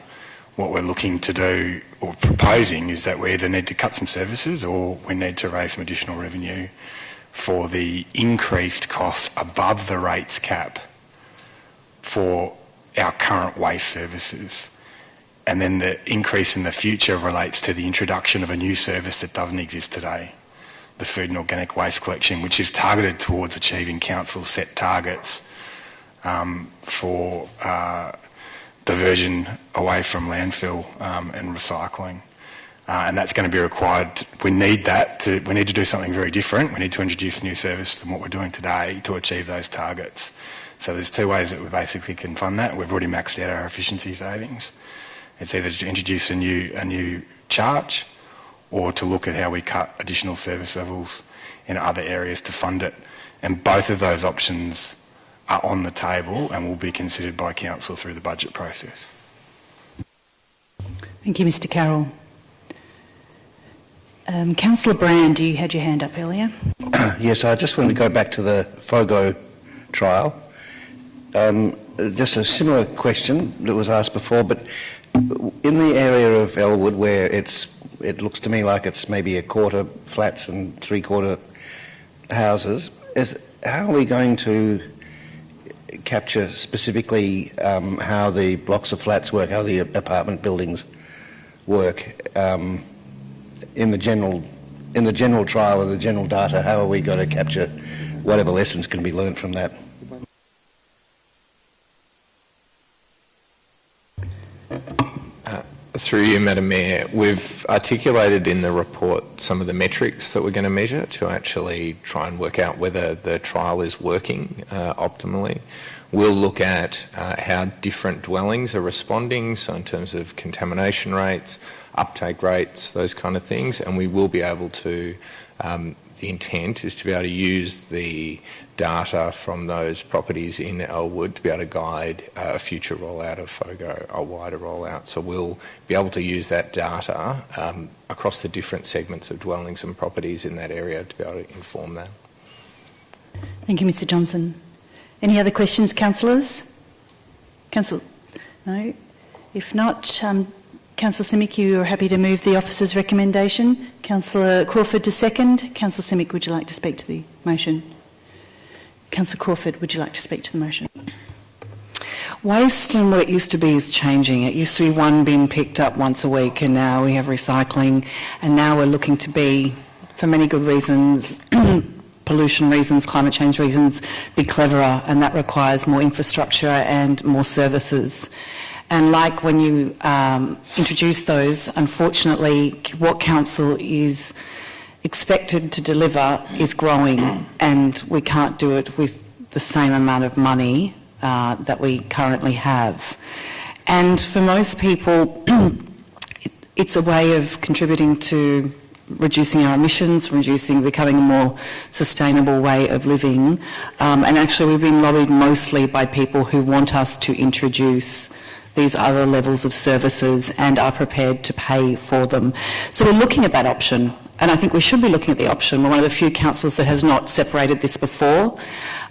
What we're looking to do or proposing is that we either need to cut some services or we need to raise some additional revenue for the increased costs above the rates cap for our current waste services. And then the increase in the future relates to the introduction of a new service that doesn't exist today, the food and organic waste collection, which is targeted towards achieving council's set targets for diversion away from landfill and recycling. And that's going to be required. We need to do something very different. We need to introduce a new service than what we're doing today to achieve those targets. So there's two ways that we basically can fund that. We've already maxed out our efficiency savings. It's either to introduce a new charge or to look at how we cut additional service levels in other areas to fund it. And both of those options are on the table and will be considered by council through the budget process. Thank you, Mr Carroll. Councillor Brand, you had your hand up earlier. Yes, I just wanted to go back to the FOGO trial. Just a similar question that was asked before, but in the area of Elwood where it looks to me like it's maybe a quarter flats and three-quarter houses, how are we going to capture specifically how the blocks of flats work, how the apartment buildings work in the general trial and the general data? How are we going to capture whatever lessons can be learned from that? Through you, Madam Mayor, we've articulated in the report some of the metrics that we're going to measure to actually try and work out whether the trial is working optimally. We'll look at how different dwellings are responding, so in terms of contamination rates, uptake rates, those kind of things, and we will be able to, the intent is to be able to use the data from those properties in Elwood to be able to guide a future rollout of FOGO, a wider rollout. So we'll be able to use that data across the different segments of dwellings and properties in that area to be able to inform that. Thank you, Mr Johnson. Any other questions, councillors? Councillor? No? If not, Councillor Simic, you are happy to move the officer's recommendation. Councillor Crawford to second. Councillor Simic, would you like to speak to the motion? Councillor Crawford, would you like to speak to the motion? Waste and what it used to be is changing. It used to be one bin picked up once a week, and now we have recycling, and now we're looking to be, for many good reasons, pollution reasons, climate change reasons, be cleverer, and that requires more infrastructure and more services. And like when you introduce those, unfortunately, what council is expected to deliver is growing, and we can't do it with the same amount of money that we currently have. And for most people, it's a way of contributing to reducing our emissions, becoming a more sustainable way of living. And actually we've been lobbied mostly by people who want us to introduce these other levels of services and are prepared to pay for them. So we're looking at that option, and I think we should be looking at the option. We're one of the few councils that has not separated this before.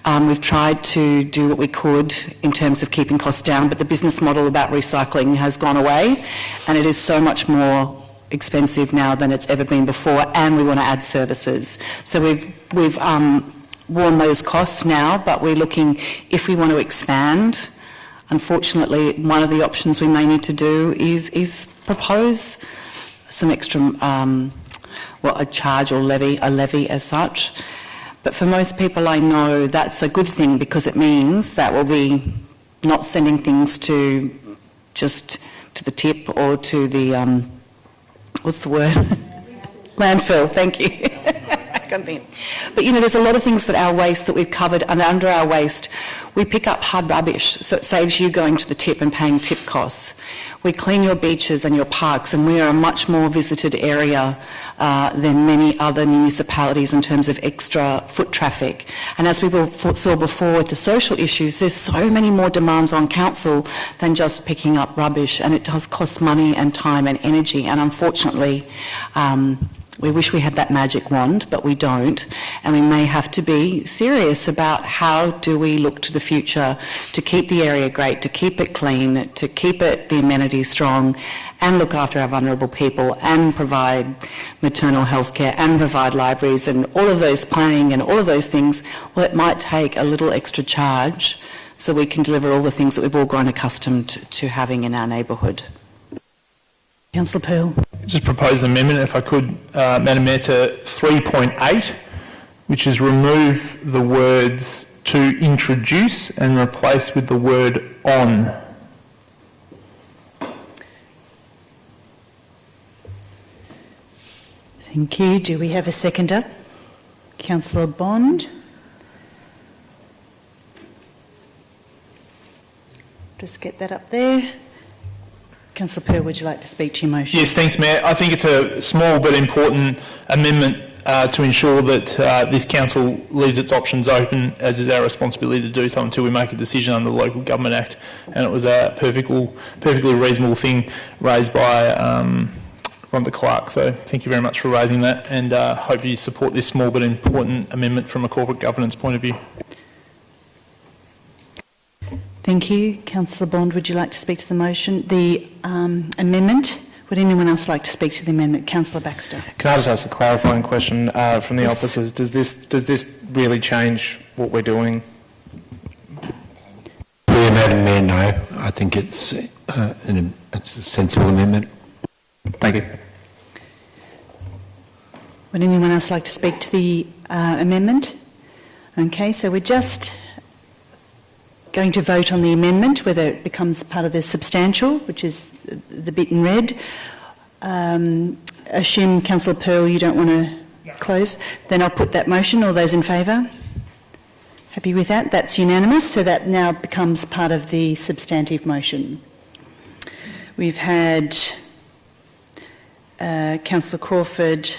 We've tried to do what we could in terms of keeping costs down, but the business model about recycling has gone away, and it is so much more expensive now than it's ever been before, and we want to add services. So we've worn those costs now, but we're looking, if we want to expand, unfortunately, one of the options we may need to do is propose some extra, a charge or a levy as such. But for most people I know that's a good thing, because it means that we'll be not sending things to just to the tip or to the, what's the word? Landfill, thank you. kind of thing. But, you know, there's a lot of things that our waste that we've covered, and under our waste, we pick up hard rubbish, so it saves you going to the tip and paying tip costs. We clean your beaches and your parks, and we are a much more visited area than many other municipalities in terms of extra foot traffic. And as we saw before with the social issues, there's so many more demands on council than just picking up rubbish, and it does cost money and time and energy. And unfortunately, we wish we had that magic wand, but we don't, and we may have to be serious about how do we look to the future to keep the area great, to keep it clean, to keep it the amenities strong, and look after our vulnerable people, and provide maternal health care, and provide libraries, and all of those planning and all of those things. Well, it might take a little extra charge so we can deliver all the things that we've all grown accustomed to having in our neighbourhood. Councillor Pearl. Just propose an amendment, if I could, Madam Mayor, to 3.8, which is remove the words "to introduce" and replace with the word "on." Thank you. Do we have a seconder? Councillor Bond. Just get that up there. Councillor Pearl, would you like to speak to your motion? Yes, thanks, Mayor. I think it's a small but important amendment to ensure that this council leaves its options open, as is our responsibility to do so until we make a decision under the Local Government Act. And it was a perfectly reasonable thing raised by Rhonda Clark. So thank you very much for raising that, and hope you support this small but important amendment from a corporate governance point of view. Thank you. Councillor Bond, would you like to speak to the motion? The amendment? Would anyone else like to speak to the amendment? Councillor Baxter. Can I just ask a clarifying question from the officers? Does this really change what we're doing? Madam Mayor, no. I think it's a sensible amendment. Thank you. Would anyone else like to speak to the amendment? Okay, so we're just going to vote on the amendment, whether it becomes part of the substantial, which is the bit in red. Assume, Councillor Pearl, you don't want to close. Then I'll put that motion. All those in favour? Happy with that? That's unanimous. So that now becomes part of the substantive motion. We've had Councillor Crawford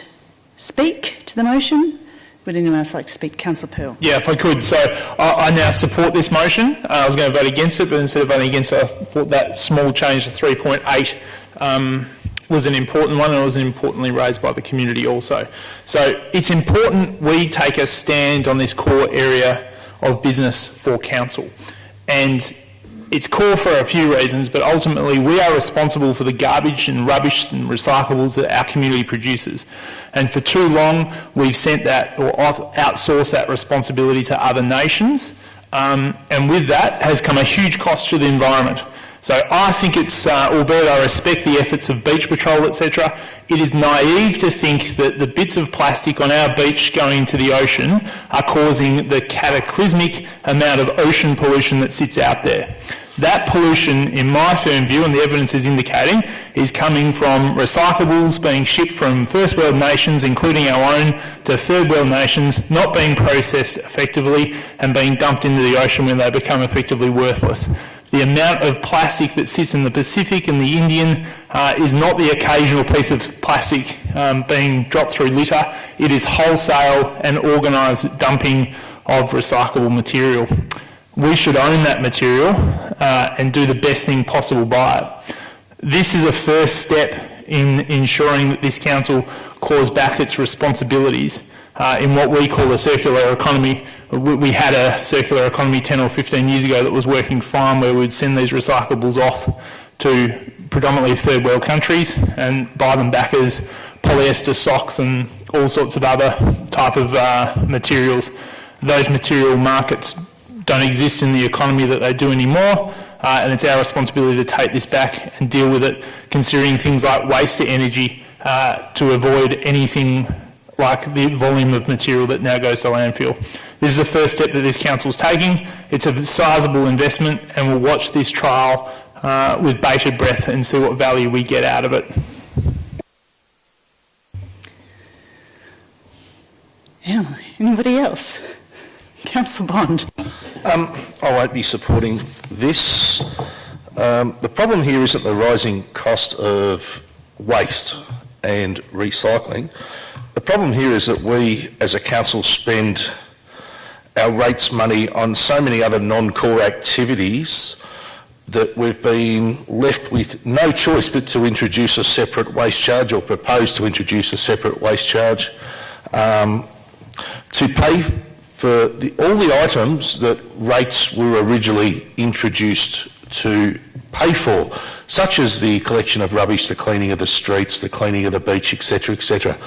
speak to the motion. Would anyone else like to speak? Councillor Pearl. Yeah, if I could. So I now support this motion. I was going to vote against it, but instead of voting against it, I thought that small change to 3.8 was an important one, and it was importantly raised by the community also. So it's important we take a stand on this core area of business for council. And it's core for a few reasons, but ultimately we are responsible for the garbage and rubbish and recyclables that our community produces. And for too long, we've sent that or outsourced that responsibility to other nations. And with that has come a huge cost to the environment. So I think it's, albeit I respect the efforts of beach patrol, etc., it is naive to think that the bits of plastic on our beach going into the ocean are causing the cataclysmic amount of ocean pollution that sits out there. That pollution, in my firm view, and the evidence is indicating, is coming from recyclables being shipped from first world nations, including our own, to third world nations, not being processed effectively and being dumped into the ocean when they become effectively worthless. The amount of plastic that sits in the Pacific and the Indian is not the occasional piece of plastic being dropped through litter. It is wholesale and organised dumping of recyclable material. We should own that material and do the best thing possible by it. This is a first step in ensuring that this council claws back its responsibilities in what we call a circular economy. We had a circular economy 10 or 15 years ago that was working fine, where we'd send these recyclables off to predominantly third world countries and buy them back as polyester socks and all sorts of other type of materials. Those material markets don't exist in the economy that they do anymore, and it's our responsibility to take this back and deal with it, considering things like waste to energy to avoid anything like the volume of material that now goes to landfill. This is the first step that this council is taking. It's a sizable investment, and we'll watch this trial with bated breath and see what value we get out of it. Yeah, anybody else? Councillor Bond. I won't be supporting this. The problem here isn't the rising cost of waste and recycling. The problem here is that we, as a council, spend our rates money on so many other non-core activities that we've been left with no choice but to introduce a separate waste charge, or propose to introduce a separate waste charge, to pay for all the items that rates were originally introduced to pay for, such as the collection of rubbish, the cleaning of the streets, the cleaning of the beach, etc., etc.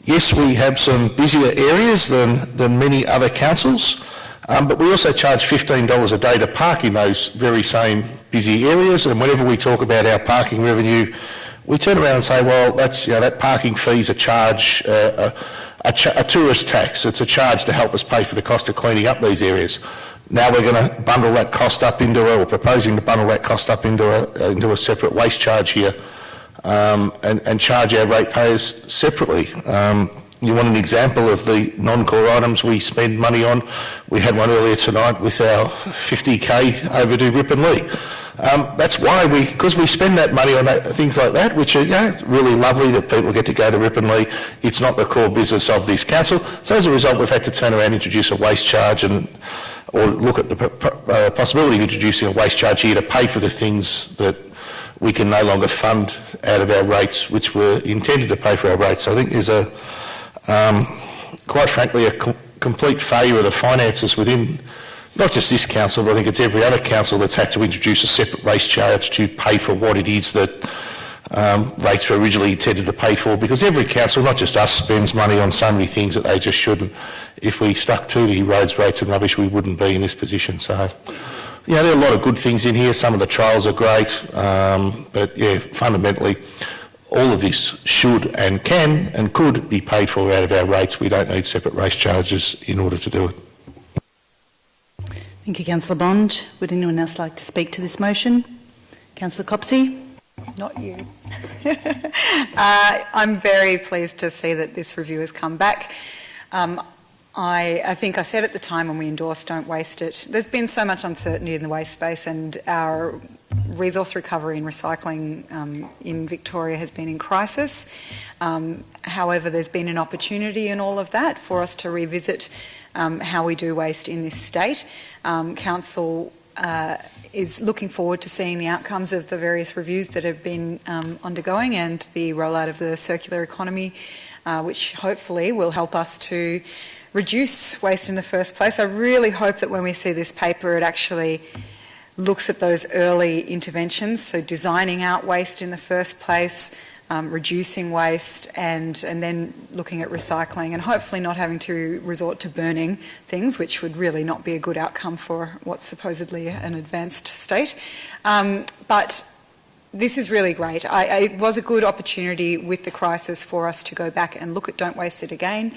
Yes, we have some busier areas than many other councils, but we also charge $15 a day to park in those very same busy areas, and whenever we talk about our parking revenue, we turn around and say, well, that's, that parking fee's a charge, a tourist tax. It's a charge to help us pay for the cost of cleaning up these areas. Now we're going to bundle that cost up or proposing to bundle that cost up into a separate waste charge here, and charge our ratepayers separately. You want an example of the non-core items we spend money on? We had one earlier tonight with our 50k overdue Rip and Lee. That's why because we spend that money on things like that, which are really lovely that people get to go to Rip and Lee. It's not the core business of this council. So as a result, we've had to turn around and introduce a waste charge, or look at the possibility of introducing a waste charge here to pay for the things that we can no longer fund out of our rates, which were intended to pay for our rates. So I think there's quite frankly, a complete failure of the finances within not just this council, but I think it's every other council that's had to introduce a separate race charge to pay for what it is that rates were originally intended to pay for, because every council, not just us, spends money on so many things that they just shouldn't. If we stuck to the roads, rates and rubbish, we wouldn't be in this position. So, there are a lot of good things in here. Some of the trials are great, but fundamentally, all of this should and can and could be paid for out of our rates. We don't need separate race charges in order to do it. Thank you, Councillor Bond. Would anyone else like to speak to this motion? Councillor Copsey? Not you. I'm very pleased to see that this review has come back. I think I said at the time when we endorsed Don't Waste It, there's been so much uncertainty in the waste space, and our resource recovery and recycling in Victoria has been in crisis. However, there's been an opportunity in all of that for us to revisit how we do waste in this state. Council is looking forward to seeing the outcomes of the various reviews that have been undergoing, and the rollout of the circular economy, which hopefully will help us to reduce waste in the first place. I really hope that when we see this paper, it actually looks at those early interventions, so designing out waste in the first place, reducing waste, and then looking at recycling, and hopefully not having to resort to burning things, which would really not be a good outcome for what's supposedly an advanced state. But this is really great. It was a good opportunity with the crisis for us to go back and look at Don't Waste It again.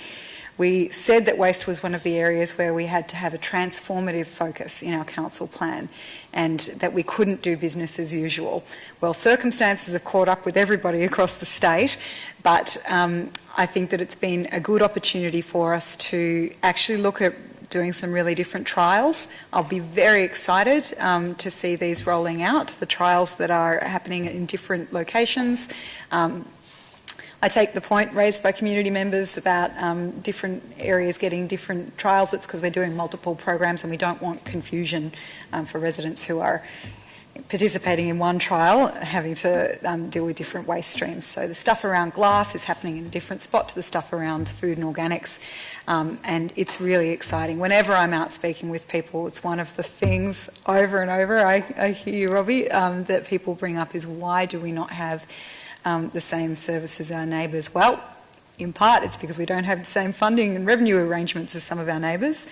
We said that waste was one of the areas where we had to have a transformative focus in our council plan, and that we couldn't do business as usual. Well, circumstances have caught up with everybody across the state, but I think that it's been a good opportunity for us to actually look at doing some really different trials. I'll be very excited to see these rolling out, the trials that are happening in different locations. I take the point raised by community members about different areas getting different trials. It's because we're doing multiple programs and we don't want confusion for residents who are participating in one trial having to deal with different waste streams. So the stuff around glass is happening in a different spot to the stuff around food and organics, and it's really exciting. Whenever I'm out speaking with people, it's one of the things over and over, I hear you, Robbie, that people bring up is, why do we not have the same service as our neighbours? Well, in part it's because we don't have the same funding and revenue arrangements as some of our neighbours.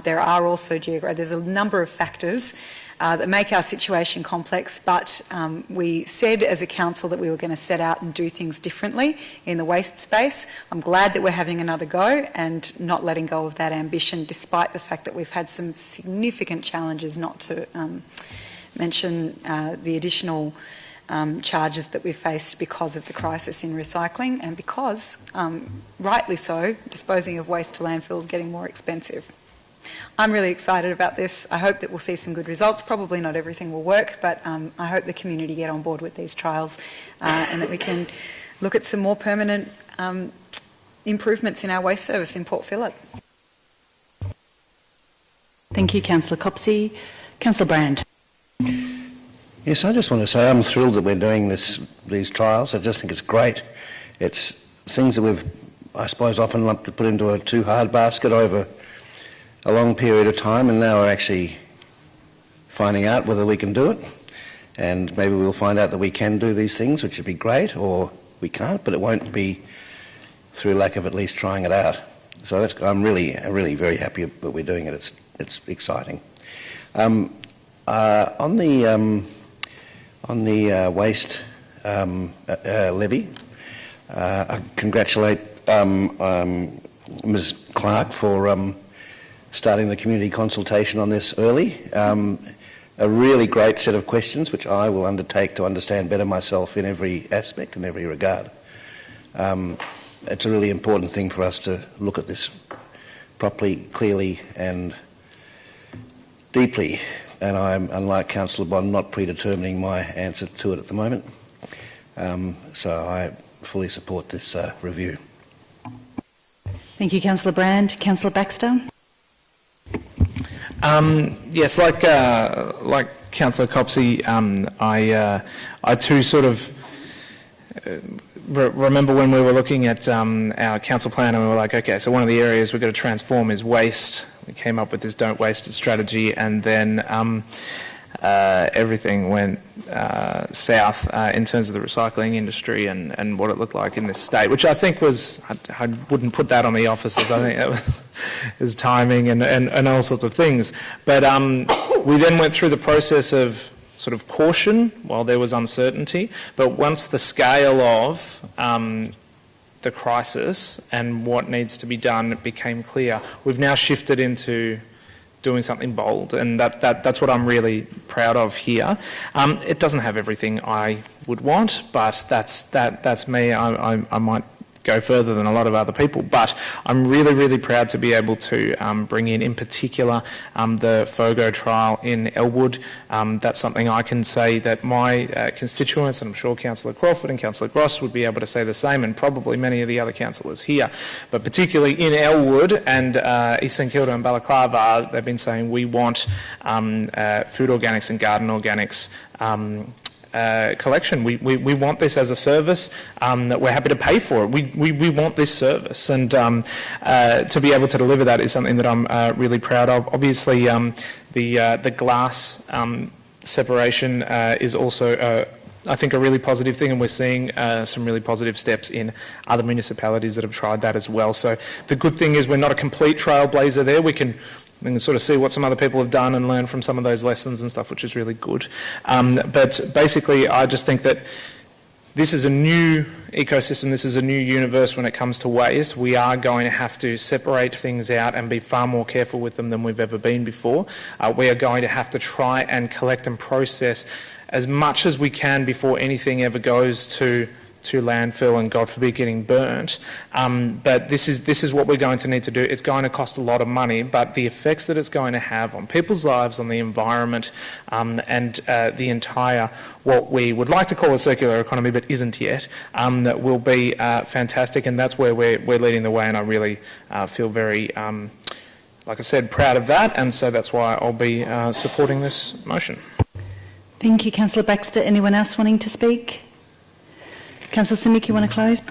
There are also there's a number of factors that make our situation complex, but we said as a council that we were going to set out and do things differently in the waste space. I'm glad that we're having another go and not letting go of that ambition, despite the fact that we've had some significant challenges, not to mention the additional charges that we faced because of the crisis in recycling, and because, rightly so, disposing of waste to landfill is getting more expensive. I'm really excited about this. I hope that we'll see some good results. Probably not everything will work, but I hope the community get on board with these trials and that we can look at some more permanent improvements in our waste service in Port Phillip. Thank you, Councillor Copsey. Councillor Brand. Yes, I just want to say I'm thrilled that we're doing these trials. I just think it's great. It's things that we've, I suppose, often lumped to put into a too hard basket over a long period of time, and now we're actually finding out whether we can do it, and maybe we'll find out that we can do these things, which would be great, or we can't, but it won't be through lack of at least trying it out. So I'm really very happy that we're doing it. It's exciting. On the waste levy, I congratulate Ms. Clark for starting the community consultation on this early. A really great set of questions which I will undertake to understand better myself in every aspect and every regard. It's a really important thing for us to look at this properly, clearly and deeply, and I'm, unlike Councillor Bond, not predetermining my answer to it at the moment. So I fully support this review. Thank you, Councillor Brand. Councillor Baxter. Yes, like Councillor Copsey, I too sort of remember when we were looking at our council plan, and we were like, okay, so one of the areas we've got to transform is waste. We came up with this don't waste it strategy, and then everything went south in terms of the recycling industry and what it looked like in this state, which I think was, I wouldn't put that on the officers. I think that was timing and all sorts of things. But we then went through the process of sort of caution while there was uncertainty. But once the scale of the crisis and what needs to be done became clear, we've now shifted into doing something bold, and that's what I'm really proud of here. It doesn't have everything I would want, but that's me. I might go further than a lot of other people, but I'm really proud to be able to bring in particular, the FOGO trial in Elwood. That's something I can say that my constituents, and I'm sure Councillor Crawford and Councillor Gross would be able to say the same, and probably many of the other councillors here, but particularly in Elwood and East St Kilda and Balaclava, they've been saying we want food organics and garden organics collection. We want this as a service, that we're happy to pay for it. We want this service, and to be able to deliver that is something that I'm really proud of. Obviously, the glass separation is also I think a really positive thing, and we're seeing some really positive steps in other municipalities that have tried that as well. So the good thing is we're not a complete trailblazer there. We can sort of see what some other people have done and learn from some of those lessons and stuff, which is really good. But basically, I just think that this is a new ecosystem, this is a new universe when it comes to waste. We are going to have to separate things out and be far more careful with them than we've ever been before. We are going to have to try and collect and process as much as we can before anything ever goes to landfill and, God forbid, getting burnt. But this is what we're going to need to do. It's going to cost a lot of money, but the effects that it's going to have on people's lives, on the environment, and the entire, what we would like to call a circular economy but isn't yet, that will be fantastic, and that's where we're leading the way, and I really feel very, like I said, proud of that, and so that's why I'll be supporting this motion. Thank you, Councillor Baxter. Anyone else wanting to speak? Councillor Simic, you want to close?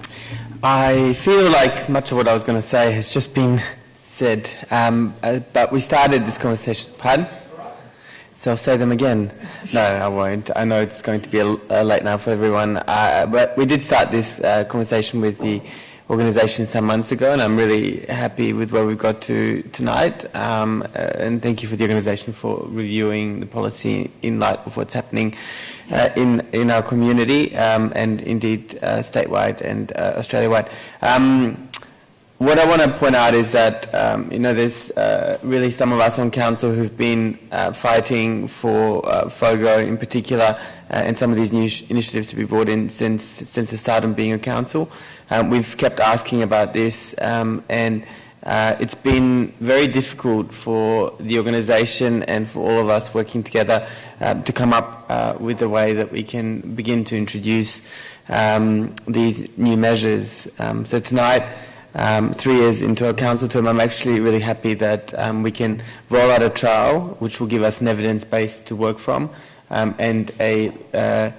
I feel like much of what I was going to say has just been said, but we started this conversation. Pardon? So I'll say them again. No, I won't. I know it's going to be late now for everyone, but we did start this conversation with the organisation some months ago, and I'm really happy with where we've got to tonight, and thank you for the organisation for reviewing the policy in light of what's happening in our community, and indeed statewide and Australia-wide. What I want to point out is that there's really some of us on council who've been fighting for FOGO in particular and some of these new initiatives to be brought in since the start of being a council. We've kept asking about this, and it's been very difficult for the organisation and for all of us working together to come up with a way that we can begin to introduce these new measures. So tonight, 3 years into our council term, I'm actually really happy that we can roll out a trial which will give us an evidence base to work from, and a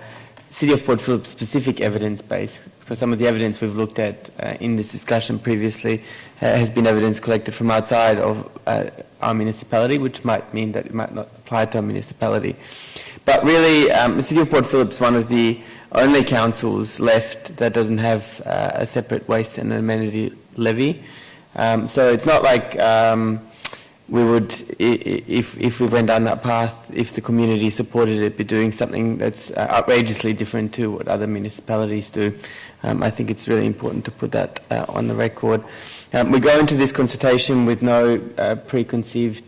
City of Port Phillip specific evidence base, because some of the evidence we've looked at in this discussion previously has been evidence collected from outside of our municipality, which might mean that it might not apply to our municipality. But really, the City of Port Phillip is one of the only councils left that doesn't have a separate waste and amenity levy. So it's not like we would, if we went down that path, if the community supported it, be doing something that's outrageously different to what other municipalities do. I think it's really important to put that on the record. We go into this consultation with no preconceived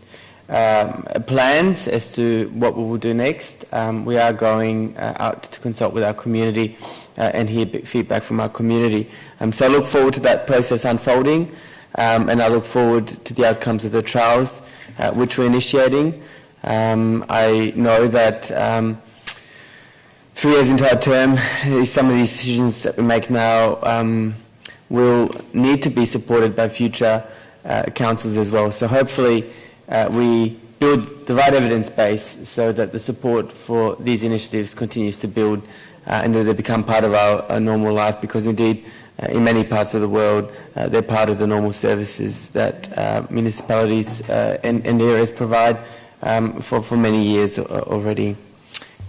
plans as to what we will do next. We are going out to consult with our community and hear feedback from our community. So I look forward to that process unfolding, and I look forward to the outcomes of the trials which we're initiating. I know that 3 years into our term, some of these decisions that we make now will need to be supported by future councils as well. So hopefully we build the right evidence base so that the support for these initiatives continues to build and that they become part of our normal life, because indeed in many parts of the world they're part of the normal services that municipalities and areas provide for many years already.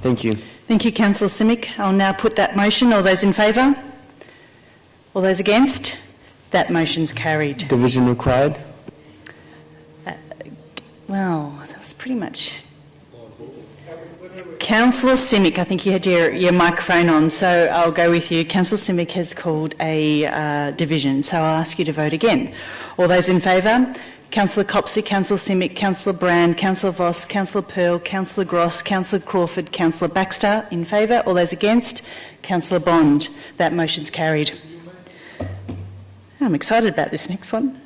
Thank you. Thank you, Councillor Simic. I'll now put that motion. All those in favour? All those against? That motion's carried. Division required? Well, that was pretty much... Councillor Simic, I think you had your microphone on, so I'll go with you. Councillor Simic has called a division, so I'll ask you to vote again. All those in favour? Councillor Copsey, Councillor Simic, Councillor Brand, Councillor Voss, Councillor Pearl, Councillor Gross, Councillor Crawford, Councillor Baxter in favour. All those against? Councillor Bond. That motion's carried. I'm excited about this next one.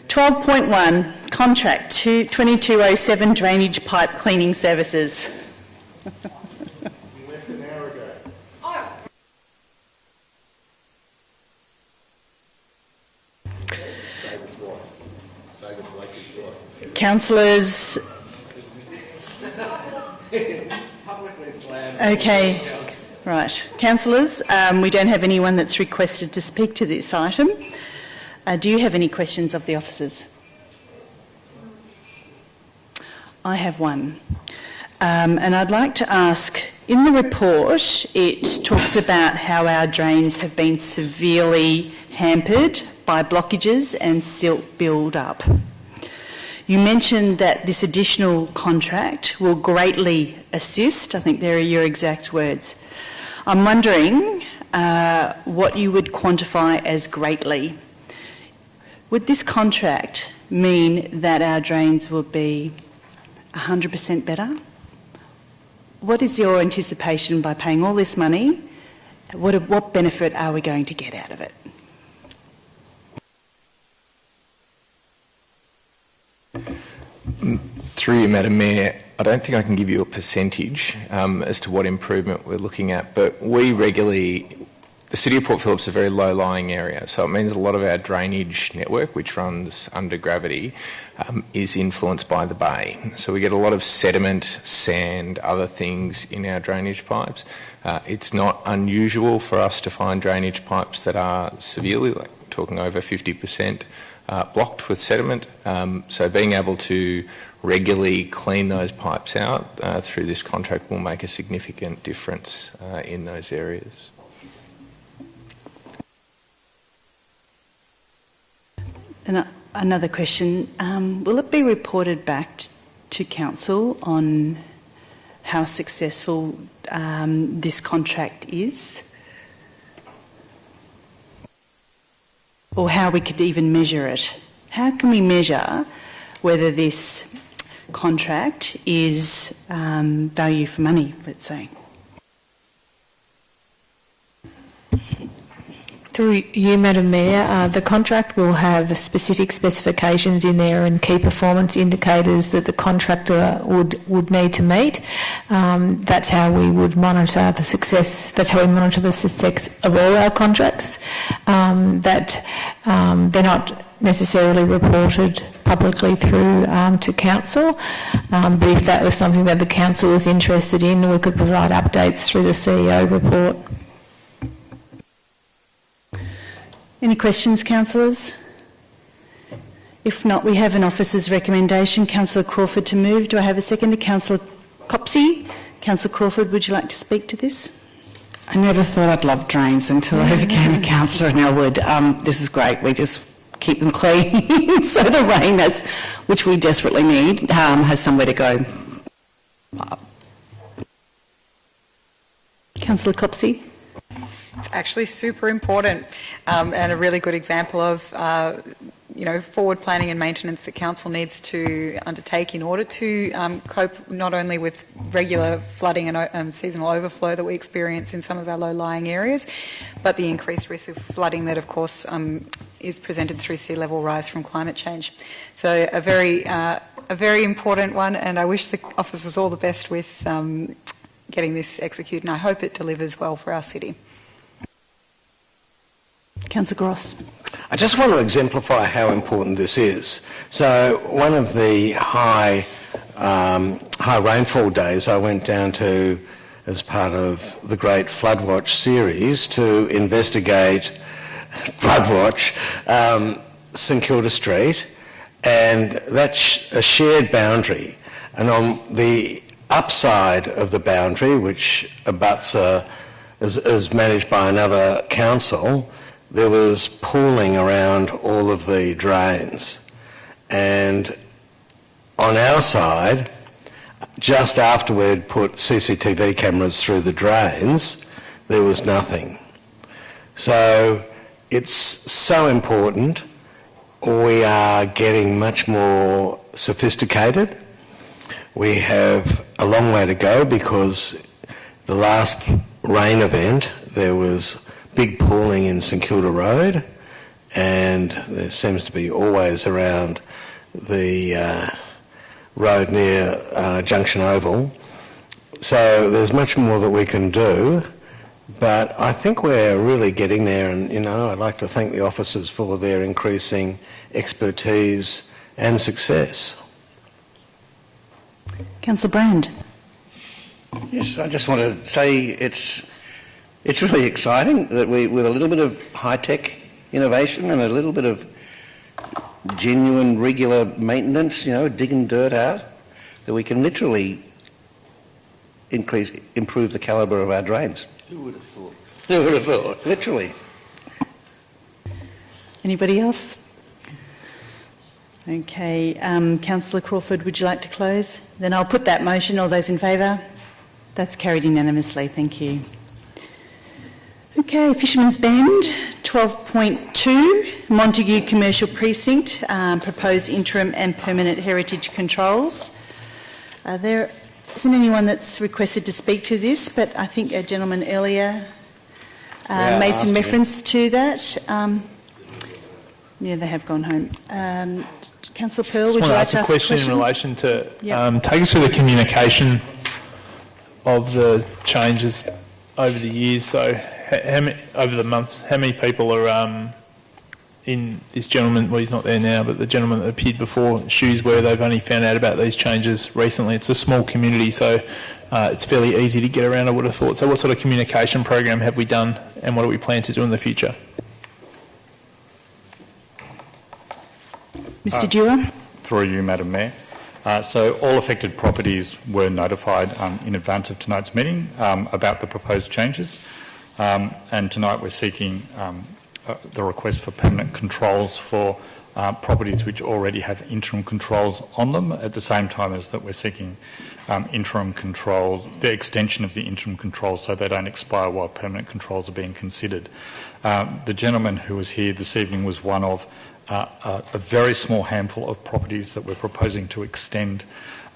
12.1, Contract 2207 Drainage Pipe Cleaning Services. Councillors. Okay, right. Councillors, we don't have anyone that's requested to speak to this item. Do you have any questions of the officers? I have one. And I'd like to ask, in the report, it talks about how our drains have been severely hampered by blockages and silt build-up. You mentioned that this additional contract will greatly assist. I think they are your exact words. I'm wondering what you would quantify as greatly. Would this contract mean that our drains will be 100% better? What is your anticipation by paying all this money? What benefit are we going to get out of it? Through you, Madam Mayor, I don't think I can give you a percentage as to what improvement we're looking at, but we regularly, the City of Port Phillip's a very low-lying area, so it means a lot of our drainage network, which runs under gravity, is influenced by the bay. So we get a lot of sediment, sand, other things in our drainage pipes. It's not unusual for us to find drainage pipes that are severely, like we're talking over 50%, blocked with sediment. So being able to regularly clean those pipes out through this contract will make a significant difference in those areas. And another question, will it be reported back to Council on how successful this contract is? Or how we could even measure it? How can we measure whether this contract is value for money, let's say? Through you, Madam Mayor, the contract will have specific specifications in there and key performance indicators that the contractor would need to meet. That's how we would monitor the success. That's how we monitor the success of all our contracts. They're not necessarily reported publicly through to council, but if that was something that the council was interested in, we could provide updates through the CEO report. Any questions, councillors? If not, we have an officer's recommendation. Councillor Crawford to move. Do I have a second? To Councillor Copsey. Councillor Crawford, would you like to speak to this? I never thought I'd love drains until I became a councillor in Elwood. This is great. We just keep them clean so the rain, which we desperately need, has somewhere to go. Councillor Copsey. It's actually super important and a really good example of forward planning and maintenance that council needs to undertake in order to cope not only with regular flooding and seasonal overflow that we experience in some of our low-lying areas, but the increased risk of flooding that, of course, is presented through sea level rise from climate change. So a very important one, and I wish the officers all the best with getting this executed, and I hope it delivers well for our city. Councillor Gross. I just want to exemplify how important this is. So one of the high rainfall days I went down to as part of the Great Floodwatch series to investigate Floodwatch, St Kilda Street, and that's a shared boundary. And on the upside of the boundary, which abuts is managed by another council, there was pooling around all of the drains. And on our side, just after we'd put CCTV cameras through the drains, there was nothing. So it's so important. We are getting much more sophisticated. We have a long way to go because the last rain event, there was big pooling in St Kilda Road, and there seems to be always around the road near Junction Oval. So there's much more that we can do, but I think we're really getting there, and I'd like to thank the officers for their increasing expertise and success. Councillor Brand. Yes, I just want to say it's really exciting that with a little bit of high-tech innovation and a little bit of genuine regular maintenance, digging dirt out, that we can literally improve the calibre of our drains. Who would have thought? Who would have thought? Literally. Anybody else? Okay, Councillor Crawford, would you like to close? Then I'll put that motion. All those in favour? That's carried unanimously. Thank you. Okay, Fishermans Bend, 12.2, Montague Commercial Precinct, proposed interim and permanent heritage controls. There isn't anyone that's requested to speak to this, but I think a gentleman earlier made some reference to that. Yeah, they have gone home. Councillor Pearl, would you like to ask a question? In relation to take us through the communication of the changes over the years. So, over the months, how many people are in this gentleman? Well, he's not there now, but the gentleman that appeared before shoes where they've only found out about these changes recently. It's a small community, so it's fairly easy to get around, I would have thought. So, what sort of communication program have we done, and what do we plan to do in the future? Mr. Dewar. Through you, Madam Mayor. So all affected properties were notified in advance of tonight's meeting about the proposed changes, and tonight we're seeking the request for permanent controls for properties which already have interim controls on them, at the same time as that we're seeking interim controls, the extension of the interim controls so they don't expire while permanent controls are being considered. The gentleman who was here this evening was one of a very small handful of properties that we're proposing to extend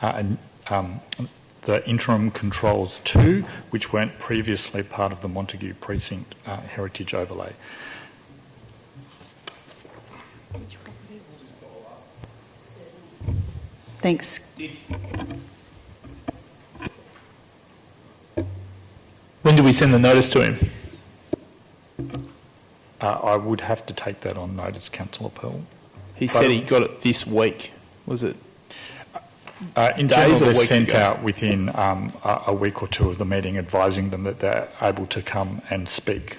the interim controls to, which weren't previously part of the Montague Precinct heritage overlay. Thanks. When do we send the notice to him? I would have to take that on notice, Councillor Pearl. He said he got it this week. Was it? In days general, or they're weeks sent ago? out within a week or two of the meeting, advising them that they're able to come and speak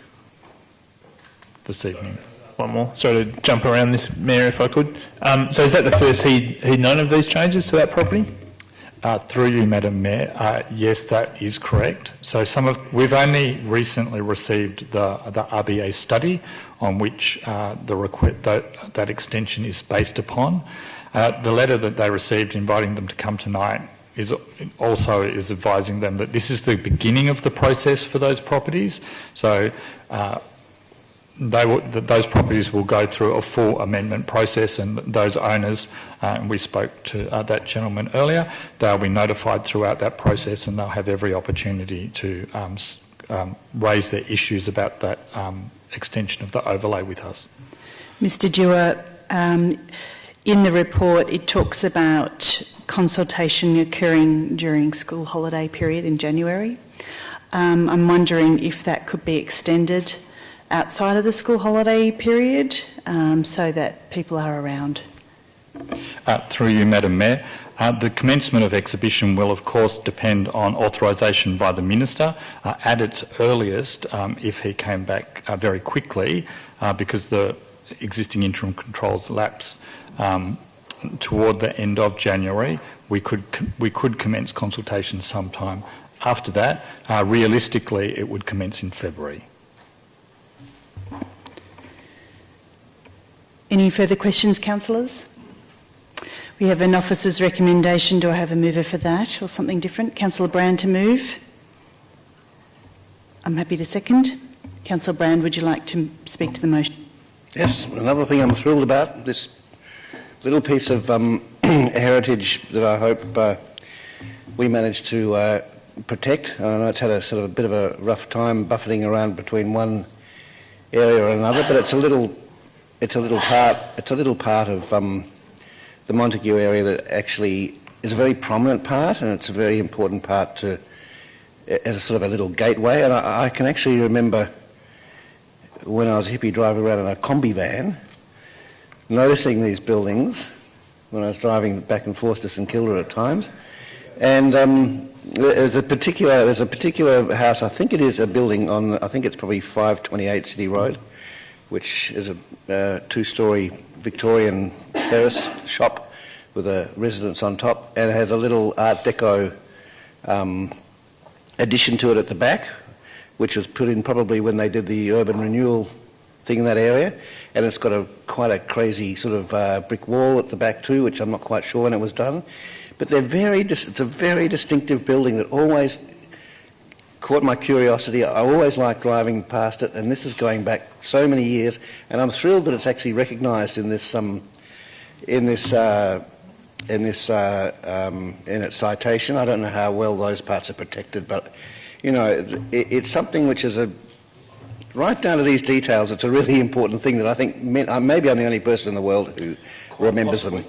this evening. One more. Sorry to jump around this, Mayor, if I could. So is that the first he'd known of these changes to that property? Through you, Madam Mayor, yes, that is correct. So we've only recently received the RBA study on which that extension is based upon. The letter that they received inviting them to come tonight is advising them that this is the beginning of the process for those properties. So those properties will go through a full amendment process, and those owners, and we spoke to that gentleman earlier, they'll be notified throughout that process, and they'll have every opportunity to raise their issues about that extension of the overlay with us. Mr Dewar, in the report it talks about consultation occurring during school holiday period in January. I'm wondering if that could be extended outside of the school holiday period so that people are around. Through you, Madam Mayor, the commencement of exhibition will of course depend on authorisation by the Minister at its earliest if he came back very quickly because the existing interim controls lapse toward the end of January. We could commence consultation sometime after that. Realistically, it would commence in February. Any further questions, councillors? We have an officer's recommendation. Do I have a mover for that or something different? Councillor Brand to move. I'm happy to second. Councillor Brand, would you like to speak to the motion? Yes, another thing I'm thrilled about, this little piece of heritage that I hope we managed to protect. I know it's had a sort of a bit of a rough time buffeting around between one area or another, but it's a little part of the Montague area that actually is a very prominent part, and it's a very important part as a sort of a little gateway. And I can actually remember when I was a hippie driving around in a combi van, noticing these buildings when I was driving back and forth to St Kilda at times. And there's a particular house, I think it is a building on, I think it's probably 528 City Road, which is a two-storey Victorian terrace shop with a residence on top, and it has a little Art Deco addition to it at the back, which was put in probably when they did the urban renewal thing in that area, and it's got quite a crazy sort of brick wall at the back too, which I'm not quite sure when it was done. But it's a very distinctive building that always caught my curiosity. I always liked driving past it, and this is going back so many years, and I'm thrilled that it's actually recognised in its citation. I don't know how well those parts are protected, but you know, it's something which is right down to these details. It's a really important thing that I think maybe I'm the only person in the world who remembers them,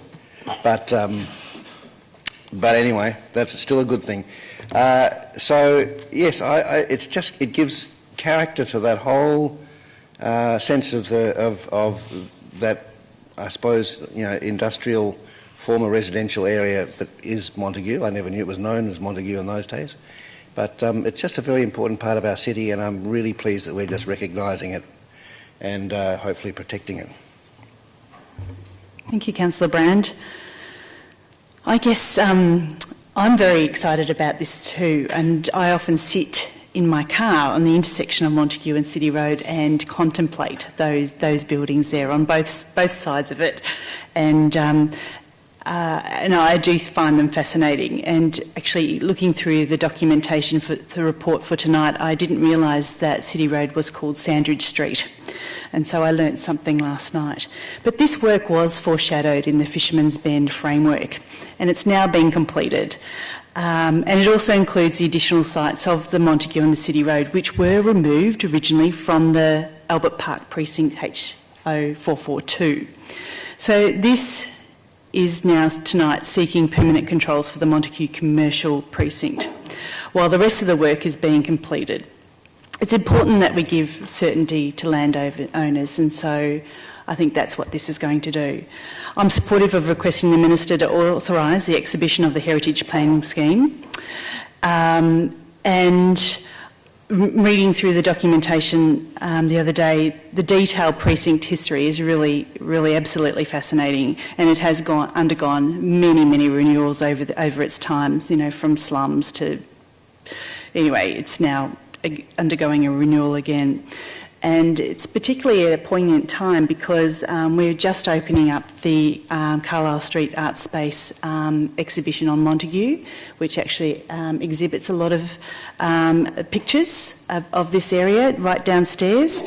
but anyway, that's still a good thing. So yes, it gives character to that whole sense of that, I suppose, you know, industrial former residential area that is Montague. I never knew it was known as Montague in those days, but it's just a very important part of our city, and I'm really pleased that we're just recognising it and hopefully protecting it. Thank you, Councillor Brand. I guess I'm very excited about this too, and I often sit in my car on the intersection of Montague and City Road and contemplate those buildings there on both sides of it, and I do find them fascinating. And actually, looking through the documentation for the report for tonight, I didn't realise that City Road was called Sandridge Street, and so I learnt something last night. But this work was foreshadowed in the Fishermans Bend framework, and it's now been completed. And it also includes the additional sites of the Montague and the City Road, which were removed originally from the Albert Park Precinct 0442. So this is now tonight seeking permanent controls for the Montague commercial precinct, while the rest of the work is being completed. It's important that we give certainty to landowners, and so I think that's what this is going to do. I'm supportive of requesting the Minister to authorise the exhibition of the Heritage Planning Scheme, and reading through the documentation the other day, the detailed precinct history is really absolutely fascinating, and it has undergone many renewals over its times, you know, from slums to... Anyway, it's now undergoing a renewal again. And it's particularly at a poignant time because we're just opening up the Carlisle Street Art Space exhibition on Montague, which actually exhibits a lot of pictures of this area right downstairs.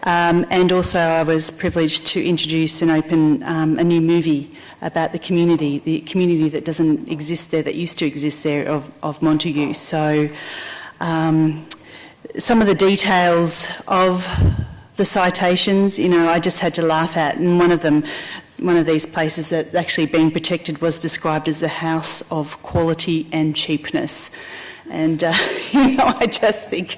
And also I was privileged to introduce and open a new movie about the community that doesn't exist there, that used to exist there of Montague. So some of the details of the citations, you know, I just had to laugh at, and one of these places that's actually been protected was described as the house of quality and cheapness. And, you know, I just think,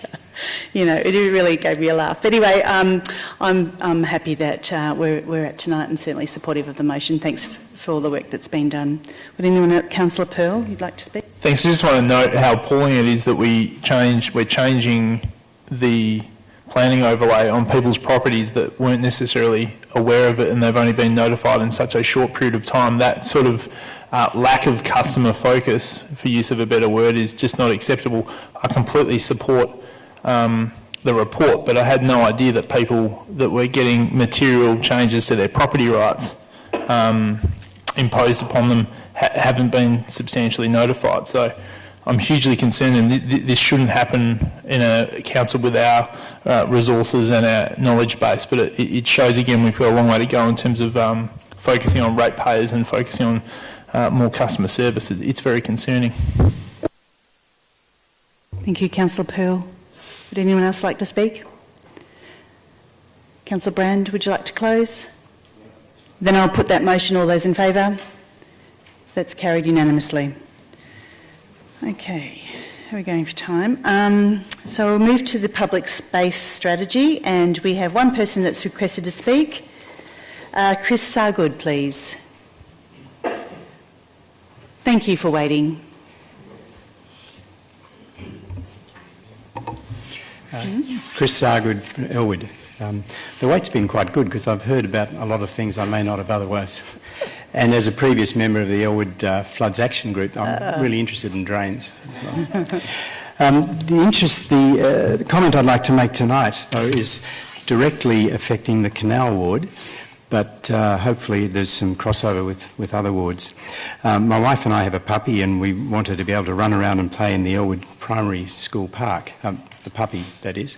you know, it really gave me a laugh. But anyway, I'm happy that we're at tonight and certainly supportive of the motion. Thanks for all the work that's been done. Would anyone else? Councillor Pearl, you'd like to speak? Thanks. I just want to note how appalling it is that we're changing the planning overlay on people's properties that weren't necessarily aware of it, and they've only been notified in such a short period of time. That sort of lack of customer focus, for use of a better word, is just not acceptable. I completely support the report, but I had no idea that people that were getting material changes to their property rights imposed upon them haven't been substantially notified. So I'm hugely concerned, and this shouldn't happen in a council with our resources and our knowledge base, but it shows again we've got a long way to go in terms of focusing on ratepayers and focusing on more customer service. It's very concerning. Thank you, Councillor Pearl. Would anyone else like to speak? Councillor Brand, would you like to close? Then I'll put that motion. All those in favour? That's carried unanimously. Okay, how are we going for time? So we'll move to the public space strategy, and we have one person that's requested to speak. Chris Sargood, please. Thank you for waiting. Chris Sargood from Elwood. The wait's been quite good because I've heard about a lot of things I may not have otherwise. And as a previous member of the Elwood Floods Action Group, I'm really interested in drains. The comment I'd like to make tonight, though, is directly affecting the Canal Ward, but hopefully there's some crossover with other wards. My wife and I have a puppy, and we wanted to be able to run around and play in the Elwood Primary School Park, the puppy, that is.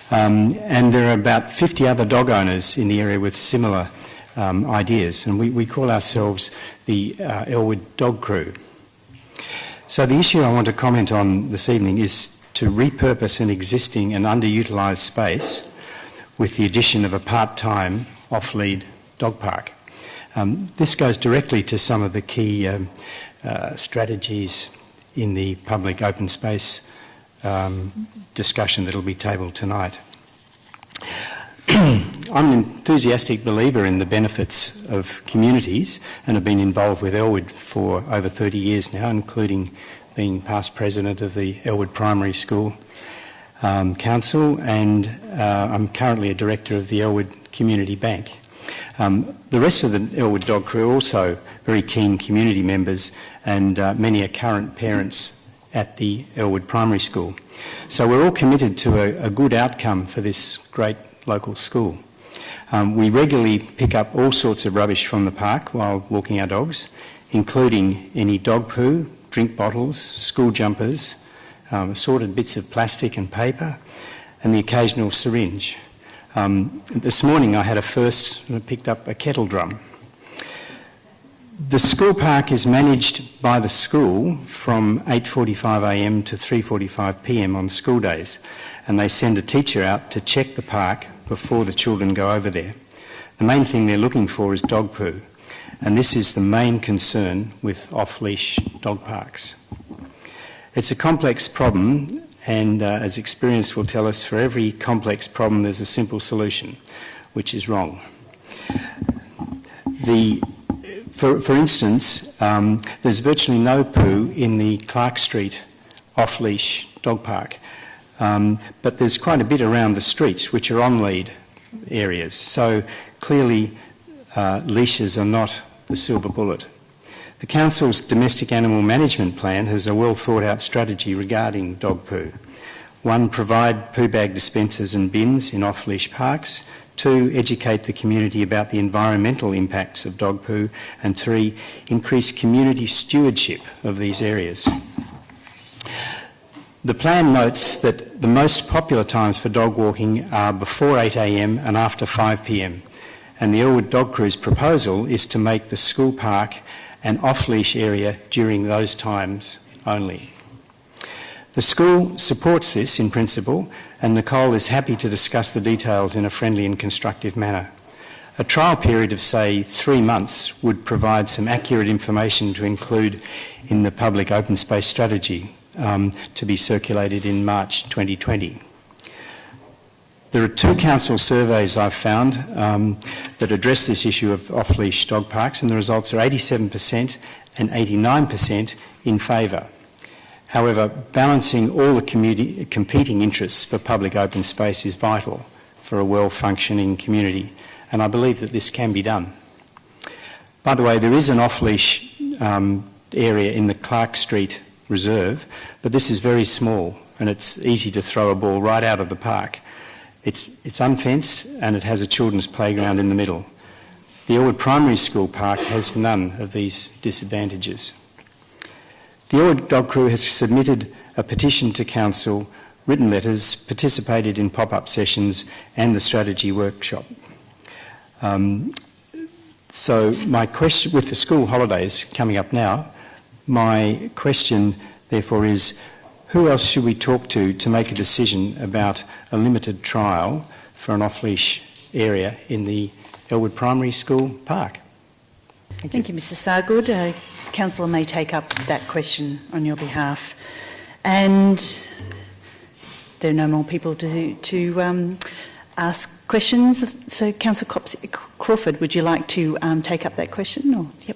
And there are about 50 other dog owners in the area with similar ideas, and we call ourselves the Elwood Dog Crew. So the issue I want to comment on this evening is to repurpose an existing and underutilised space with the addition of a part-time off-lead dog park. This goes directly to some of the key strategies in the public open space discussion that will be tabled tonight. I'm an enthusiastic believer in the benefits of communities and have been involved with Elwood for over 30 years now, including being past president of the Elwood Primary School Council, and I'm currently a director of the Elwood Community Bank. The rest of the Elwood Dog Crew are also very keen community members, and many are current parents at the Elwood Primary School. So we're all committed to a good outcome for this great local school. We regularly pick up all sorts of rubbish from the park while walking our dogs, including any dog poo, drink bottles, school jumpers, assorted bits of plastic and paper, and the occasional syringe. This morning I had a first and I picked up a kettle drum. The school park is managed by the school from 8:45am to 3:45pm on school days, and they send a teacher out to check the park before the children go over there. The main thing they're looking for is dog poo, and this is the main concern with off-leash dog parks. It's a complex problem, and as experience will tell us, for every complex problem there's a simple solution, which is wrong. For instance, there's virtually no poo in the Clark Street off-leash dog park, but there's quite a bit around the streets, which are on-lead areas. So clearly, leashes are not the silver bullet. The Council's Domestic Animal Management Plan has a well-thought-out strategy regarding dog poo. 1, provide poo bag dispensers and bins in off-leash parks. 2, educate the community about the environmental impacts of dog poo. And 3, increase community stewardship of these areas. The plan notes that the most popular times for dog walking are before 8 a.m. and after 5 p.m. And the Elwood Dog Crew's proposal is to make the school park an off-leash area during those times only. The school supports this in principle, and Nicole is happy to discuss the details in a friendly and constructive manner. A trial period of, say, 3 months would provide some accurate information to include in the public open space strategy to be circulated in March 2020. There are 2 council surveys I've found that address this issue of off-leash dog parks, and the results are 87% and 89% in favour. However, balancing all the competing interests for public open space is vital for a well-functioning community, and I believe that this can be done. By the way, there is an off-leash area in the Clark Street Reserve, but this is very small and it's easy to throw a ball right out of the park. It's unfenced and it has a children's playground in the middle. The Elwood Primary School Park has none of these disadvantages. The Elwood Dog Crew has submitted a petition to Council, written letters, participated in pop-up sessions and the strategy workshop. So my question, with the school holidays coming up now, my question therefore is, who else should we talk to make a decision about a limited trial for an off-leash area in the Elwood Primary School Park? Thank you, Mr Sargood. Councillor may take up that question on your behalf. And there are no more people to ask questions. So, Councillor Crawford, would you like to take up that question? Or, yep.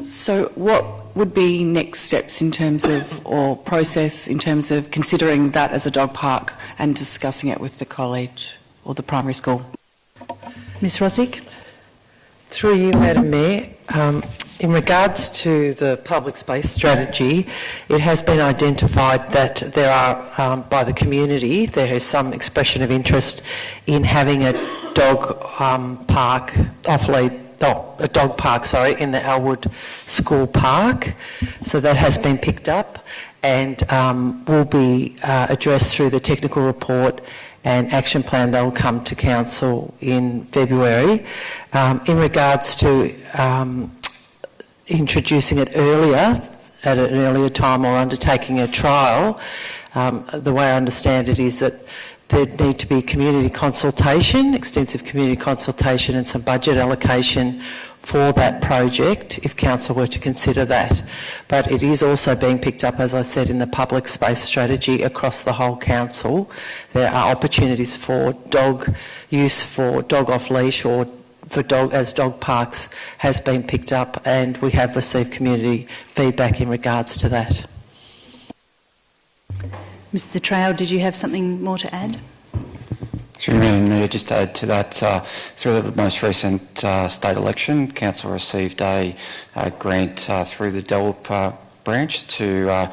So what would be next steps in terms of, or process in terms of considering that as a dog park and discussing it with the college or the primary school? Ms Rosick? Through you, Madam Mayor, in regards to the public space strategy, it has been identified that there are, by the community, there is some expression of interest in having a dog park, a dog park, in the Elwood School Park. So that has been picked up and will be addressed through the technical report and action plan that will come to Council in February. In regards to introducing it earlier, at an earlier time, or undertaking a trial, the way I understand it is that there'd need to be community consultation, extensive community consultation and some budget allocation for that project if Council were to consider that. But it is also being picked up, as I said, in the public space strategy across the whole Council. There are opportunities for dog use, for dog off-leash or for dog parks has been picked up, and we have received community feedback in regards to that. Mr Trail, did you have something more to add? Through Madam Mayor, just to add to that, through the most recent state election, Council received a grant through the Delp branch to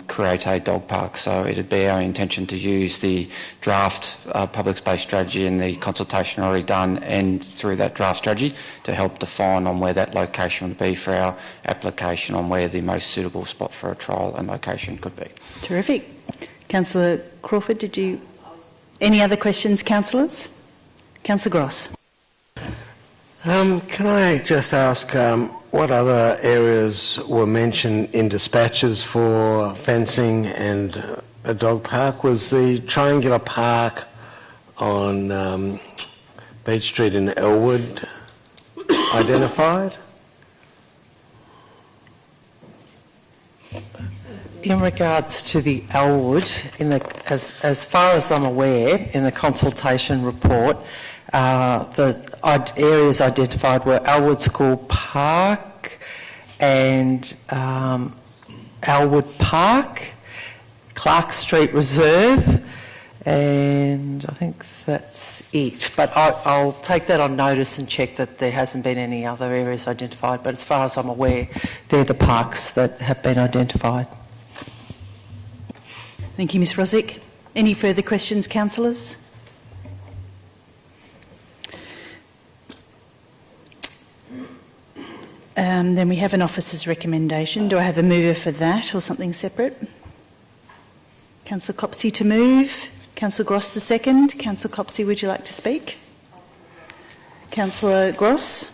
create a dog park. So it'd be our intention to use the draft public space strategy and the consultation already done, and through that draft strategy to help define on where that location would be for our application on where the most suitable spot for a trial and location could be. Terrific. Councillor Crawford, did you... Any other questions, councillors? Councillor Gross. Can I just ask what other areas were mentioned in dispatches for fencing and a dog park? Was the triangular park on Beach Street in Elwood identified? In regards to the Elwood, as far as I'm aware, in the consultation report, the areas identified were Elwood School Park and Elwood Park, Clark Street Reserve, and I think that's it. But I'll take that on notice and check that there hasn't been any other areas identified. But as far as I'm aware, they're the parks that have been identified. Thank you, Ms Rosick. Any further questions, councillors? Then we have an officer's recommendation. Do I have a mover for that or something separate? Councillor Copsey to move. Councillor Gross to second. Councillor Copsey, would you like to speak? Councillor Gross.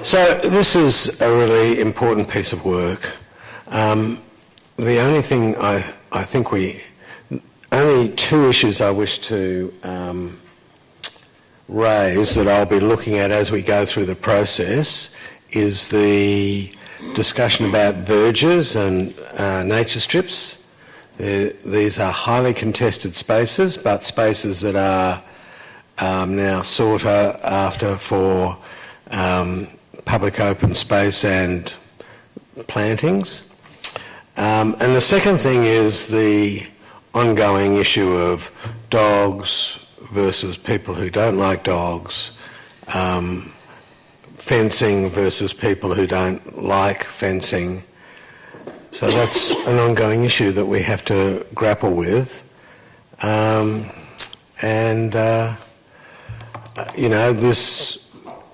So this is a really important piece of work. The only thing I think only two issues I wish to raise that I'll be looking at as we go through the process is the discussion about verges and nature strips. These are highly contested spaces, but spaces that are now sought after for public open space and plantings. And the second thing is the ongoing issue of dogs versus people who don't like dogs, fencing versus people who don't like fencing. So that's an ongoing issue that we have to grapple with. You know, this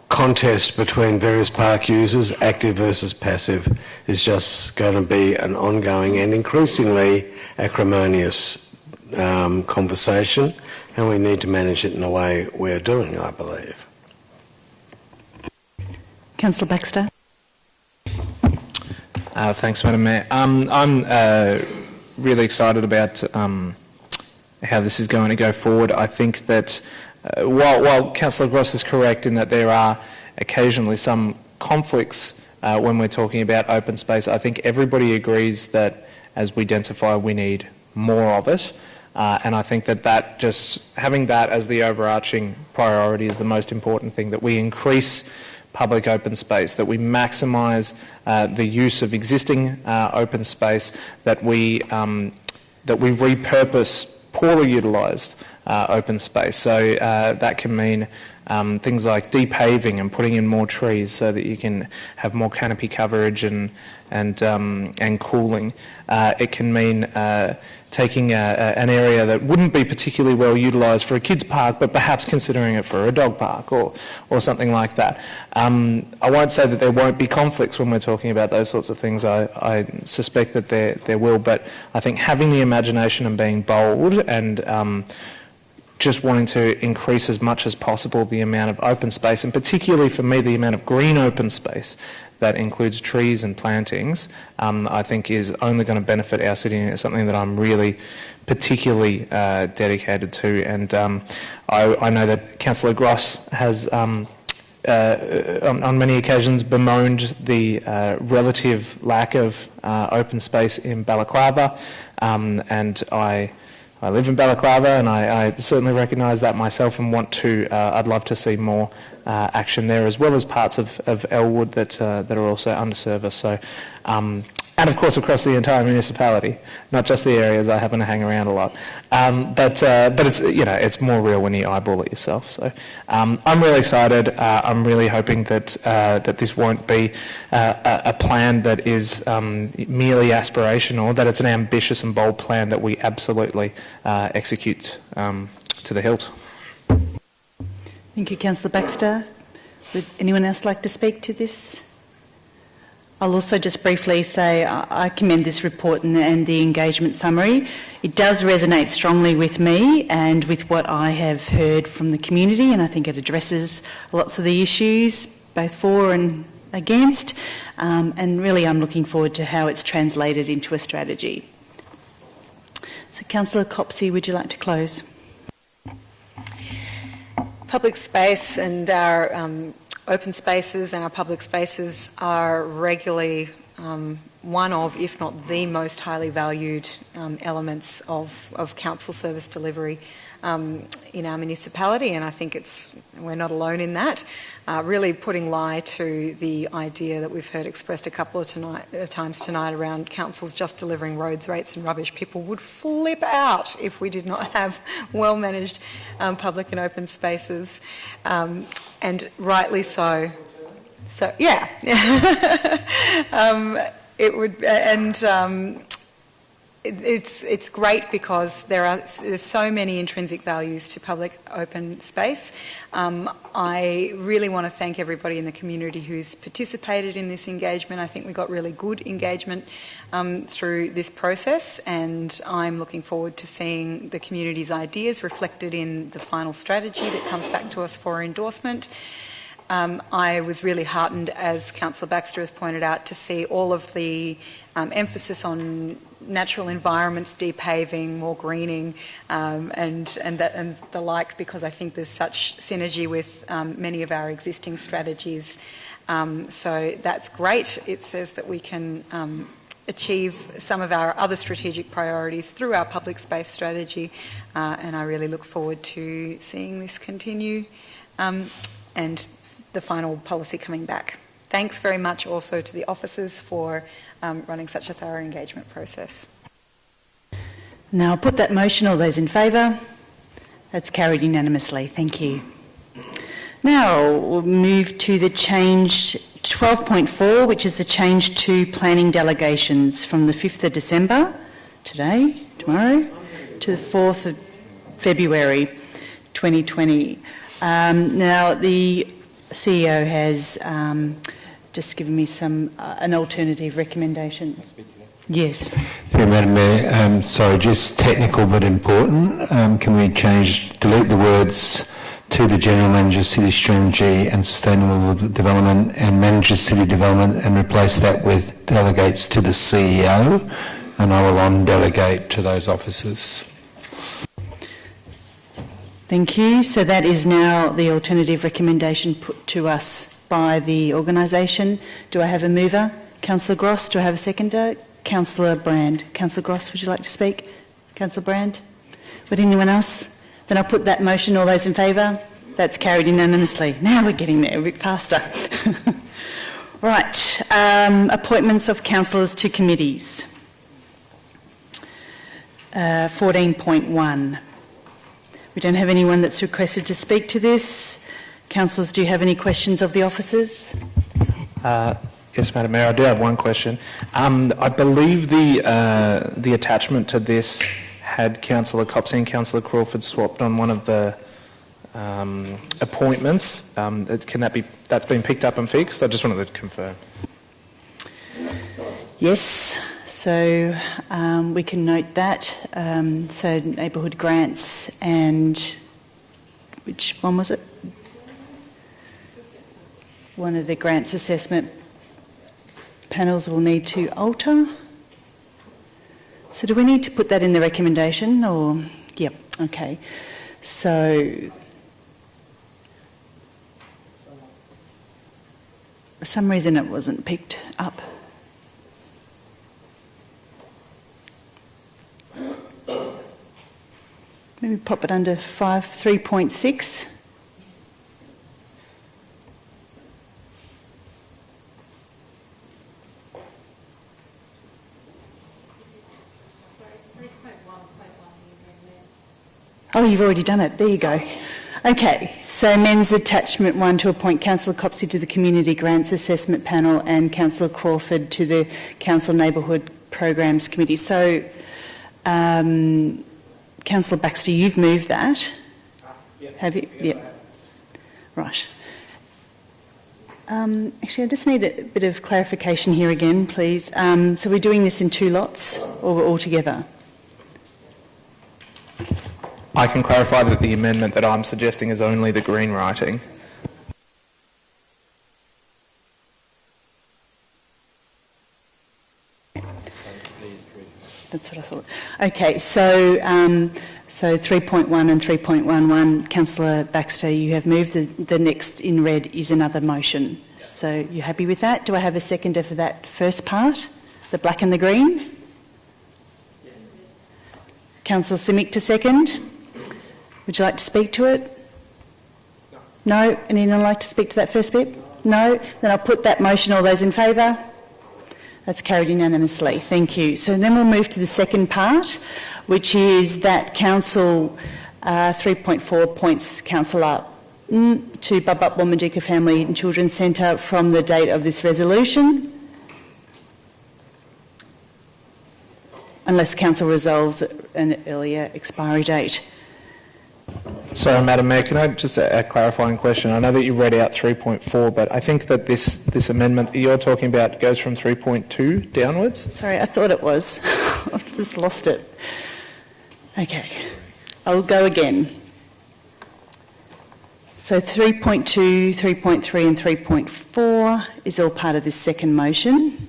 contest between various park users, active versus passive, is just going to be an ongoing and increasingly acrimonious conversation, and we need to manage it in the way we're doing, I believe. Councillor Baxter. Thanks, Madam Mayor. I'm really excited about how this is going to go forward. I think that while Councillor Gross is correct in that there are occasionally some conflicts when we're talking about open space, I think everybody agrees that as we densify, we need more of it. And I think that just having that as the overarching priority is the most important thing, that we increase public open space, that we maximise the use of existing open space, that we repurpose poorly utilised open space. So that can mean things like depaving and putting in more trees so that you can have more canopy coverage and cooling. It can mean taking an area that wouldn't be particularly well utilised for a kids' park, but perhaps considering it for a dog park or something like that. I won't say that there won't be conflicts when we're talking about those sorts of things. I suspect that there will, but I think having the imagination and being bold and just wanting to increase as much as possible the amount of open space, and particularly for me the amount of green open space that includes trees and plantings, I think is only going to benefit our city, and it's something that I'm really particularly dedicated to. And I know that Councillor Gross has on many occasions bemoaned the relative lack of open space in Balaclava, and I live in Balaclava, and I certainly recognise that myself, and want to. I'd love to see more action there, as well as parts of Elwood that are also underserviced. So, and of course across the entire municipality, not just the areas I happen to hang around a lot. But it's it's more real when you eyeball it yourself. So I'm really excited. I'm really hoping that that this won't be a plan that is merely aspirational, that it's an ambitious and bold plan that we absolutely execute to the hilt. Thank you, Councillor Baxter. Would anyone else like to speak to this? I'll also just briefly say I commend this report and the engagement summary. It does resonate strongly with me and with what I have heard from the community, and I think it addresses lots of the issues, both for and against, and really I'm looking forward to how it's translated into a strategy. So Councillor Copsey, would you like to close? Public space and our open spaces and our public spaces are regularly one of, if not the most highly valued elements of council service delivery in our municipality, and I think we're not alone in that. Really putting lie to the idea that we've heard expressed a couple of times tonight around councils just delivering roads, rates and rubbish. People would flip out if we did not have well-managed public and open spaces, and rightly so. So, yeah. It would, and it's great because there's so many intrinsic values to public open space. I really want to thank everybody in the community who's participated in this engagement. I think we got really good engagement through this process, and I'm looking forward to seeing the community's ideas reflected in the final strategy that comes back to us for endorsement. I was really heartened, as Councillor Baxter has pointed out, to see all of the emphasis on natural environments, depaving, more greening, and the like, because I think there's such synergy with many of our existing strategies. So that's great. It says that we can achieve some of our other strategic priorities through our public space strategy, and I really look forward to seeing this continue and the final policy coming back. Thanks very much also to the officers for running such a thorough engagement process. Now I'll put that motion. All those in favour? That's carried unanimously. Thank you. Now we'll move to the change 12.4, which is the change to planning delegations from the 5th of December, tomorrow, to the 4th of February 2020. Now the CEO has just given me an alternative recommendation. Yes. Yeah, Madam Mayor, sorry, just technical but important. Can we delete the words to the General Manager, City Strategy and Sustainable Development and Manager City Development, and replace that with delegates to the CEO, and I will on-delegate to those officers. Thank you. So that is now the alternative recommendation put to us by the organisation. Do I have a mover? Councillor Gross. Do I have a seconder? Councillor Brand. Councillor Gross, would you like to speak? Councillor Brand? Would anyone else? Then I'll put that motion. All those in favour? That's carried unanimously. Now we're getting there a bit faster. Right. Appointments of councillors to committees. 14.1. We don't have anyone that's requested to speak to this. Councillors, do you have any questions of the officers? Yes, Madam Mayor, I do have one question. I believe the attachment to this had Councillor Copsey and Councillor Crawford swapped on one of the appointments. That's been picked up and fixed? I just wanted to confirm. Yes, so we can note that. So neighbourhood grants and which one was it? One of the grants assessment panels will need to alter. So do we need to put that in the recommendation or? Yep, okay. So for some reason it wasn't picked up. Maybe pop it under 3.6. Oh, you've already done it. There you go. Okay, so amends attachment 1 to appoint Councillor Copsey to the Community Grants Assessment Panel and Councillor Crawford to the Council Neighbourhood Programs Committee. So, Councillor Baxter, you've moved that. Have you? Yep. Right. Actually, I just need a bit of clarification here again, please. So we're doing this in 2 lots or all together? I can clarify that the amendment that I'm suggesting is only the green writing. That's what I thought. Okay, so 3.1 and 3.11, Councillor Baxter, you have moved. The next in red is another motion. So you're happy with that? Do I have a seconder for that first part, the black and the green? Yes. Councillor Simic to second. Would you like to speak to it? No? Anyone like to speak to that first bit? No? Then I'll put that motion. All those in favour? That's carried unanimously. Thank you. So then we'll move to the second part, which is that Council 3.4 appoints Councillor to Bubup Womadika Family and Children's Centre from the date of this resolution, unless Council resolves an earlier expiry date. Sorry, Madam Mayor, can I just a clarifying question? I know that you read out 3.4, but I think that this amendment that you're talking about goes from 3.2 downwards. Sorry, I thought it was. I've just lost it. Okay, I'll go again. So 3.2, 3.3 and 3.4 is all part of this second motion.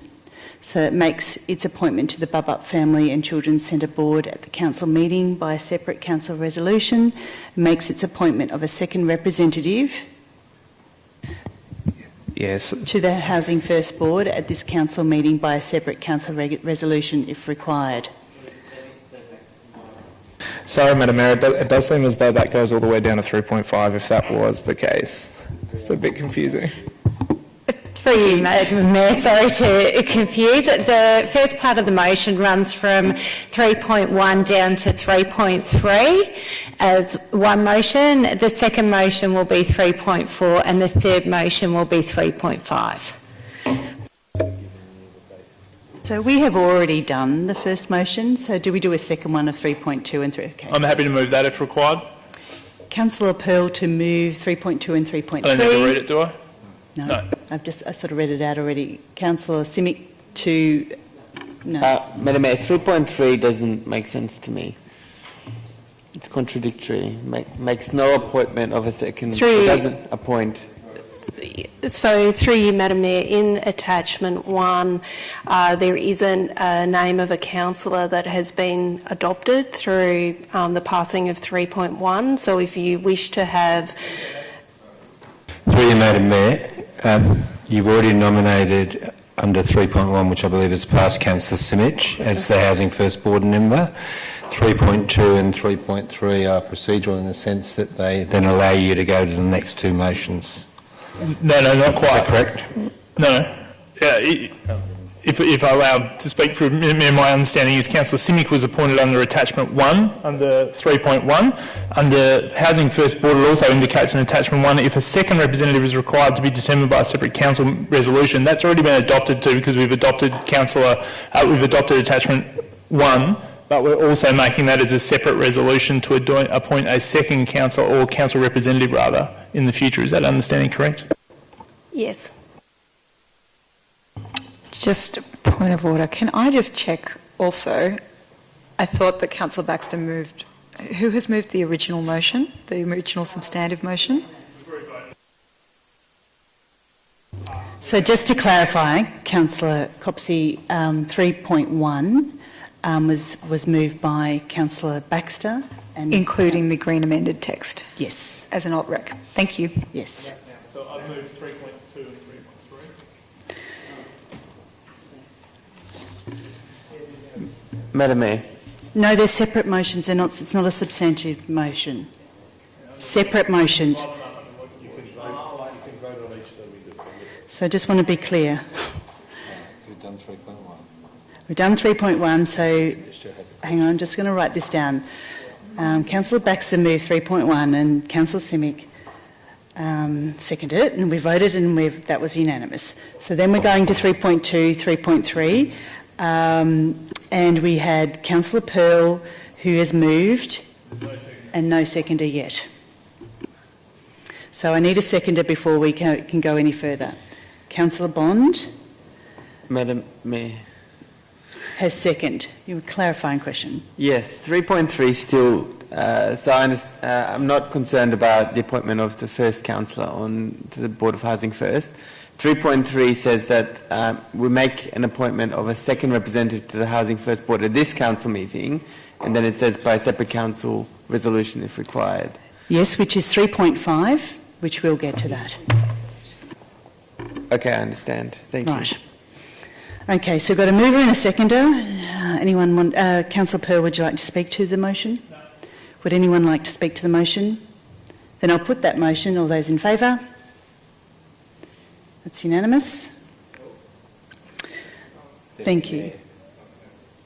So it makes its appointment to the Bubup Family and Children's Centre Board at the council meeting by a separate council resolution. It makes its appointment of a second representative to the Housing First Board at this council meeting by a separate council resolution if required. Sorry, Madam Mayor, it does seem as though that goes all the way down to 3.5 if that was the case. It's a bit confusing. For you, Madam Mayor, sorry to confuse it. The first part of the motion runs from 3.1 down to 3.3 as one motion. The second motion will be 3.4 and the third motion will be 3.5. So we have already done the first motion, so do we do a second one of 3.2 and 3? Okay. I'm happy to move that if required. Councillor Pearl to move 3.2 and 3.3. I don't need to read it, do I? No. I sort of read it out already. Councillor Simic to... No. Madam Mayor, 3.3 doesn't make sense to me. It's contradictory. Makes no appointment of a second. It doesn't appoint. So, through you, Madam Mayor, in attachment 1, there isn't a name of a councillor that has been adopted through the passing of 3.1. So, if you wish to have... Through you, Madam Mayor, you've already nominated under 3.1, which I believe is past, Councillor Simic as the Housing First Board member. 3.2 and 3.3 are procedural in the sense that they then allow you to go to the next two motions. No, not quite. Is that correct? No. If I allow to speak for my understanding is Councillor Simic was appointed under attachment 1 under 3.1. Under Housing First Board, it also indicates in attachment 1 if a second representative is required to be determined by a separate council resolution. That's already been adopted too because we've adopted attachment 1, but we're also making that as a separate resolution to appoint a second council or council representative rather in the future. Is that understanding correct? Yes. Just a point of order. Can I just check also? I thought that Councillor Baxter moved... Who has moved the original motion, the original substantive motion? So just to clarify, Councillor Copsey, 3.1 was moved by Councillor Baxter. And including the green amended text? Yes. As an alt rec. Thank you. Yes. So I've moved 3.2 and 3.3. Madam Mayor. No, they're separate motions. They're not. It's not a substantive motion. Separate motions. So I just want to be clear. We've done 3.1. We've done 3.1, so hang on, I'm just going to write this down. Councillor Baxter moved 3.1 and Councillor Simic seconded it, and we voted and that was unanimous. So then we're going to 3.2, 3.3, and we had Councillor Pearl who has moved and no seconder yet. So I need a seconder before we can go any further. Councillor Bond? Madam Mayor. Has second. You have a clarifying question. Yes, 3.3 still. So I'm not concerned about the appointment of the first councillor on to the Board of Housing First. 3.3 says that we make an appointment of a second representative to the Housing First Board at this council meeting, and then it says by a separate council resolution if required. Yes, which is 3.5, which we'll get to that. Okay, I understand. Thank you. Okay, so we've got a mover and a seconder. Anyone want... Councillor Pearl, would you like to speak to the motion? No. Would anyone like to speak to the motion? Then I'll put that motion. All those in favour? That's unanimous. Thank you.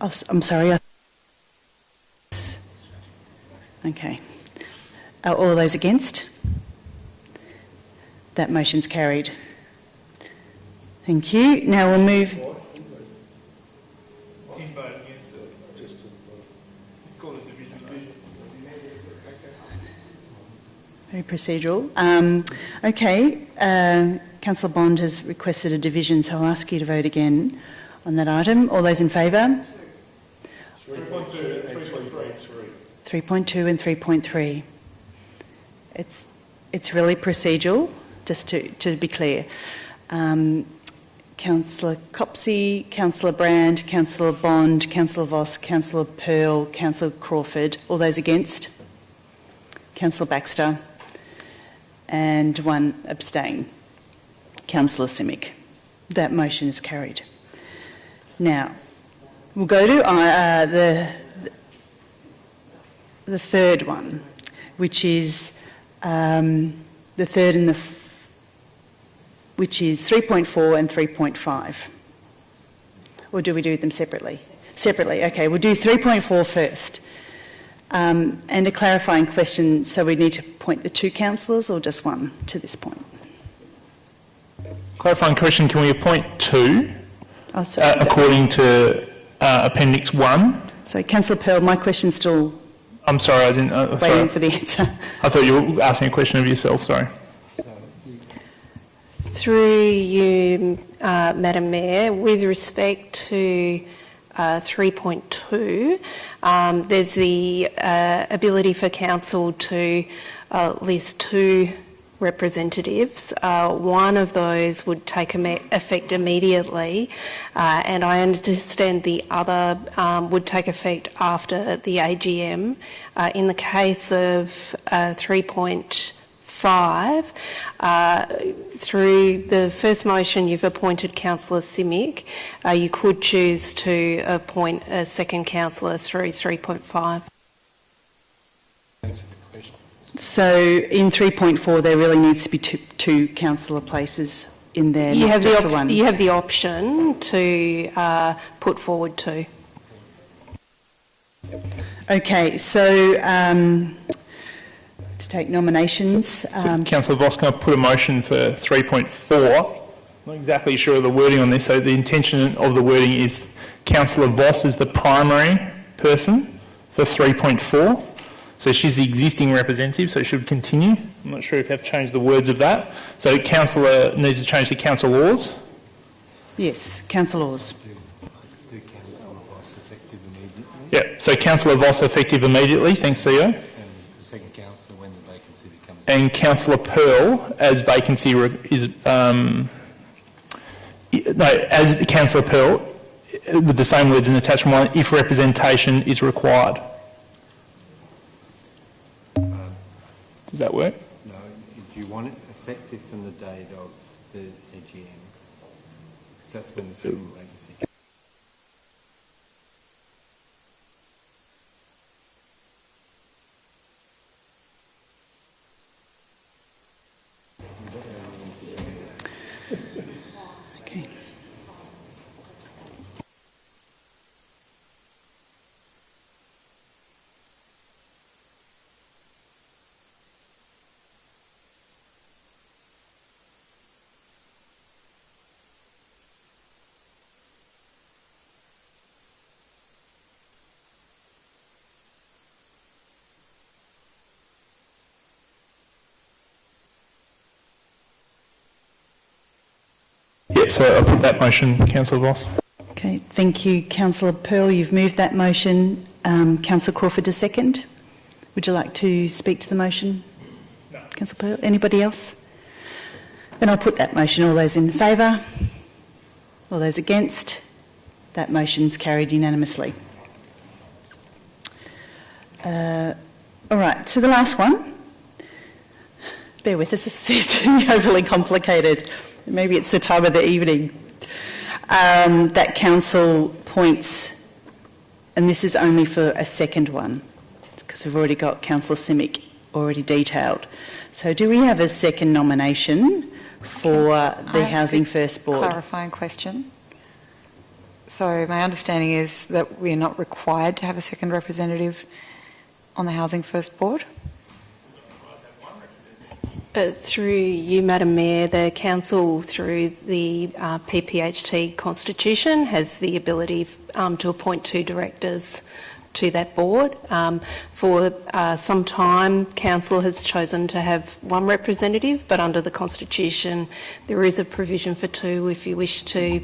Oh, I'm sorry. Okay. All those against? That motion's carried. Thank you. Now we'll move... Very procedural. Okay. Councillor Bond has requested a division, so I'll ask you to vote again on that item. All those in favour? 3.2 and 3.3. 3.2 and 3.3. It's really procedural, just to be clear. Councillor Copsey, Councillor Brand, Councillor Bond, Councillor Voss, Councillor Pearl, Councillor Crawford. All those against? Councillor Baxter. And one abstain. Councillor Simic. That motion is carried. Now, we'll go to the third one, which is the third and which is 3.4 and 3.5. Or do we do them separately? Separately, okay. We'll do 3.4 first. And a clarifying question, so we need to appoint the two councillors or just one to this point? Clarifying question, can we appoint two according to Appendix 1? So, Councillor Pearl, my question's still... I'm sorry, I didn't... waiting for the answer. I thought you were asking a question of yourself, sorry. Through you, Madam Mayor, with respect to 3.2, there's the ability for council to list two representatives. One of those would take effect immediately, and I understand the other would take effect after the AGM. In the case of 3.5, through the first motion you've appointed Councillor Simic, you could choose to appoint a second councillor through 3.5. So in 3.4 there really needs to be two councillor places in there, you not have just the one. You have the option to put forward two. Okay, so to take nominations... So Councillor Voss, can I put a motion for 3.4? I'm not exactly sure of the wording on this, so the intention of the wording is Councillor Voss is the primary person for 3.4. So she's the existing representative, so it should continue. I'm not sure if you have changed the words of that. So councillor needs to change to councillors. Yes, councillors. Yeah, so Councillor Voss effective immediately, thanks CEO. And the second councillor when the vacancy becomes... And Councillor Pearl as vacancy is... as Councillor Pearl, with the same words in attachment 1, if representation is required. Does that work? No. Do you want it effective from the date of the AGM? Because that's when the second vacancy comes. Okay. Yeah, so I'll put that motion, Councillor Voss. Okay, thank you, Councillor Pearl. You've moved that motion. Councillor Crawford to second. Would you like to speak to the motion? No. Councillor Pearl. Anybody else? Then I'll put that motion. All those in favour? All those against? That motion's carried unanimously. All right, so the last one. Bear with us, it's overly complicated. Maybe it's the time of the evening. That council points, and this is only for a second one, because we've already got Councillor Simic already detailed. So do we have a second nomination for the Housing First Board? Clarifying question. So my understanding is that we're not required to have a second representative on the Housing First Board? Through you, Madam Mayor, the Council, through the PPHT Constitution, has the ability to appoint 2 directors to that board. For some time, Council has chosen to have 1 representative, but under the Constitution, there is a provision for 2 if you wish to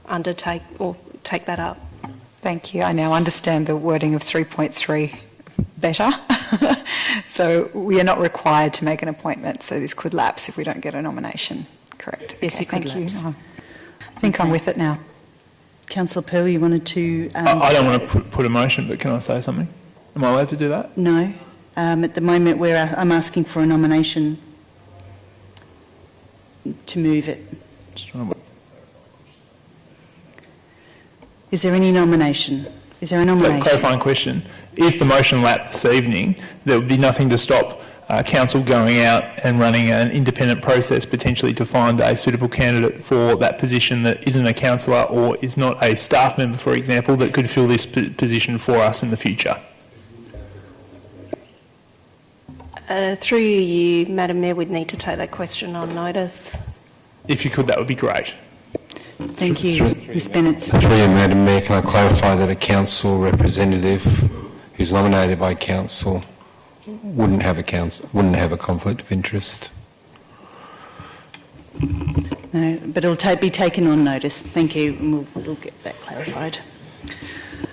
undertake or take that up. Thank you. I now understand the wording of 3.3 better. So we are not required to make an appointment, so this could lapse if we don't get a nomination. Correct. Yes, okay, it could thank lapse. you. I think I'm with it now. Councillor Pearl, you wanted to... I don't want to put a motion, but can I say something? Am I allowed to do that? No. At the moment, I'm asking for a nomination to move it. Is there any nomination? Is there a nomination? So, clarifying question. If the motion lapsed this evening, there would be nothing to stop Council going out and running an independent process potentially to find a suitable candidate for that position that isn't a councillor or is not a staff member, for example, that could fill this position for us in the future. Through you, Madam Mayor, we'd need to take that question on notice. If you could, that would be great. Thank you, Ms Bennett. Through you, Madam Mayor, can I clarify that a council representative who's nominated by council wouldn't have a conflict of interest? No, but it'll be taken on notice. Thank you, and we'll get that clarified.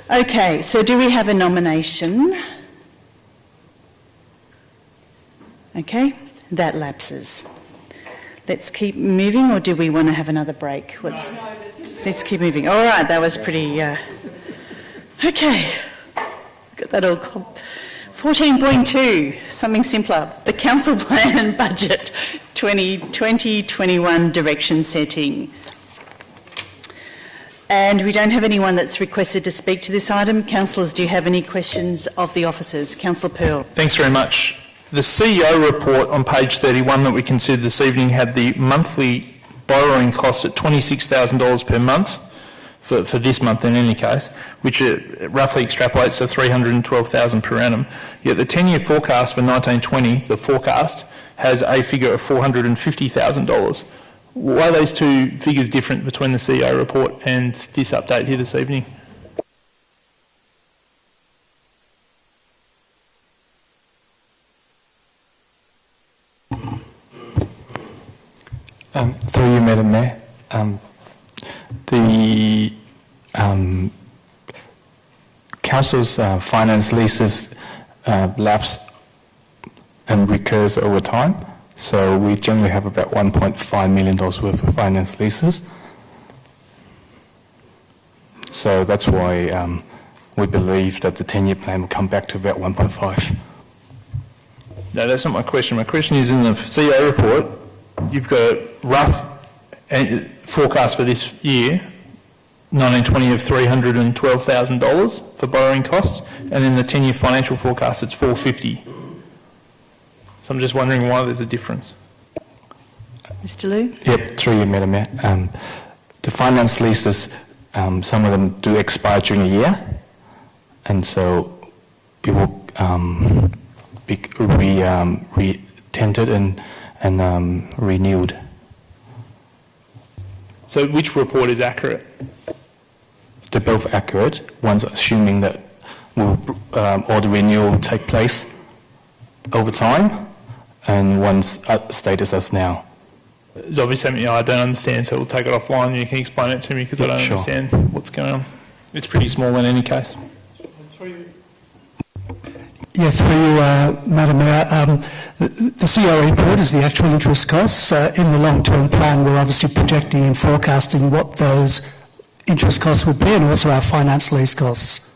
Okay, so do we have a nomination? Okay, that lapses. Let's keep moving, or do we want to have another break? Let's keep moving. All right, that was pretty... Okay, got that all... 14.2, something simpler. The Council Plan and Budget 2020-21 direction setting. And we don't have anyone that's requested to speak to this item. Councillors, do you have any questions of the officers? Councillor Pearl. Thanks very much. The CEO report on page 31 that we considered this evening had the monthly borrowing costs at $26,000 per month, for this month in any case, which roughly extrapolates to $312,000 per annum. Yet the 10-year forecast for 1920, the forecast, has a figure of $450,000. Why are those two figures different between the CEO report and this update here this evening? Through you, Madam Mayor, the Council's finance leases lapse and recurs over time, so we generally have about $1.5 million worth of finance leases. So that's why we believe that the 10-year plan will come back to about 1.5. No, that's not my question. My question is, in the CEO report, you've got a rough forecast for this year, 1920, of $312,000 for borrowing costs, and in the 10-year financial forecast it's $450,000. So I'm just wondering why there's a difference. Mr. Liu? Yep, through you, Madam Mayor. The finance leases, some of them do expire during a year, and so it will be re-tendered and renewed. So which report is accurate? They're both accurate. One's assuming that all the renewal will take place over time, and one's status as now. There's obviously something I don't understand, so we'll take it offline. You can explain it to me because I don't understand what's going on. It's pretty small in any case. through you, Madam Mayor. The COE report is the actual interest costs. In the long-term plan, we're obviously projecting and forecasting what those interest costs would be and also our finance lease costs.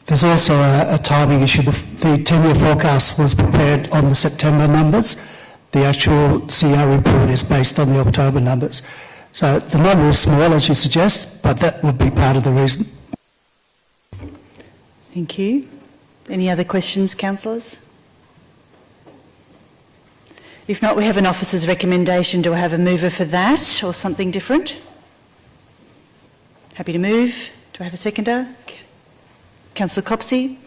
There's also a timing issue. The 10-year forecast was prepared on the September numbers. The actual CO report is based on the October numbers. So the number is small, as you suggest, but that would be part of the reason. Thank you. Any other questions, councillors? If not, we have an officer's recommendation. Do I have a mover for that or something different? Happy to move. Do I have a seconder? Councillor Copsey.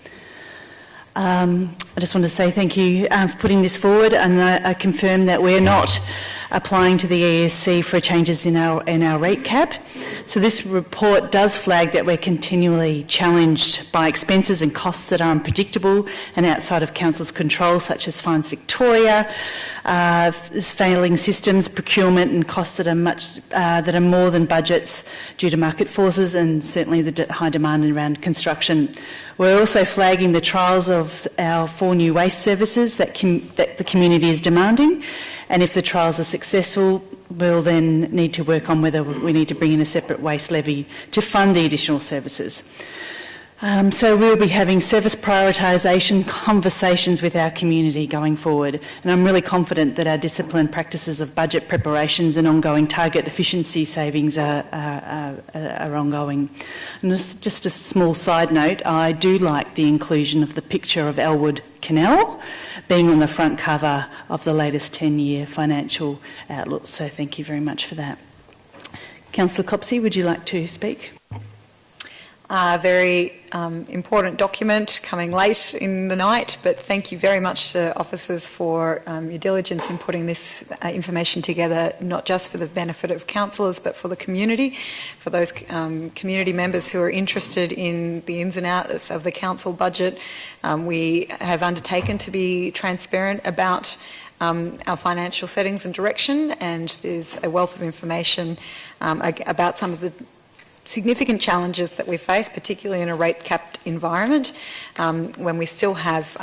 I just want to say thank you for putting this forward, and I confirm that we're not applying to the ESC for changes in our rate cap. So this report does flag that we're continually challenged by expenses and costs that are unpredictable and outside of council's control, such as Fines Victoria, failing systems, procurement, and costs that are more than budgets due to market forces, and certainly the high demand around construction. We're also flagging the trials of our 4 new waste services that the community is demanding, and if the trials are successful, we'll then need to work on whether we need to bring in a separate waste levy to fund the additional services. So we'll be having service prioritisation conversations with our community going forward, and I'm really confident that our disciplined practices of budget preparations and ongoing target efficiency savings are ongoing. And just a small side note, I do like the inclusion of the picture of Elwood Canal being on the front cover of the latest 10-year financial outlook, so thank you very much for that. Councillor Copsey, would you like to speak? Very important document coming late in the night, but thank you very much to officers for your diligence in putting this information together, not just for the benefit of councillors but for the community, for those community members who are interested in the ins and outs of the council budget. We have undertaken to be transparent about our financial settings and direction, and there's a wealth of information about some of the significant challenges that we face, particularly in a rate-capped environment, when we still have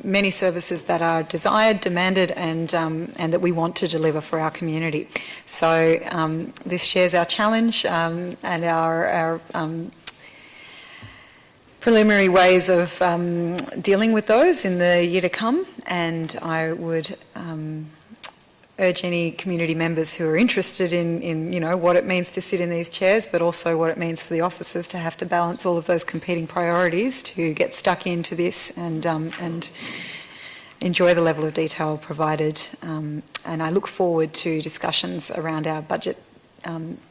many services that are desired, demanded, and that we want to deliver for our community. So this shares our challenge and our preliminary ways of dealing with those in the year to come, and I would urge any community members who are interested in what it means to sit in these chairs, but also what it means for the officers to have to balance all of those competing priorities, to get stuck into this and enjoy the level of detail provided. And I look forward to discussions around our budget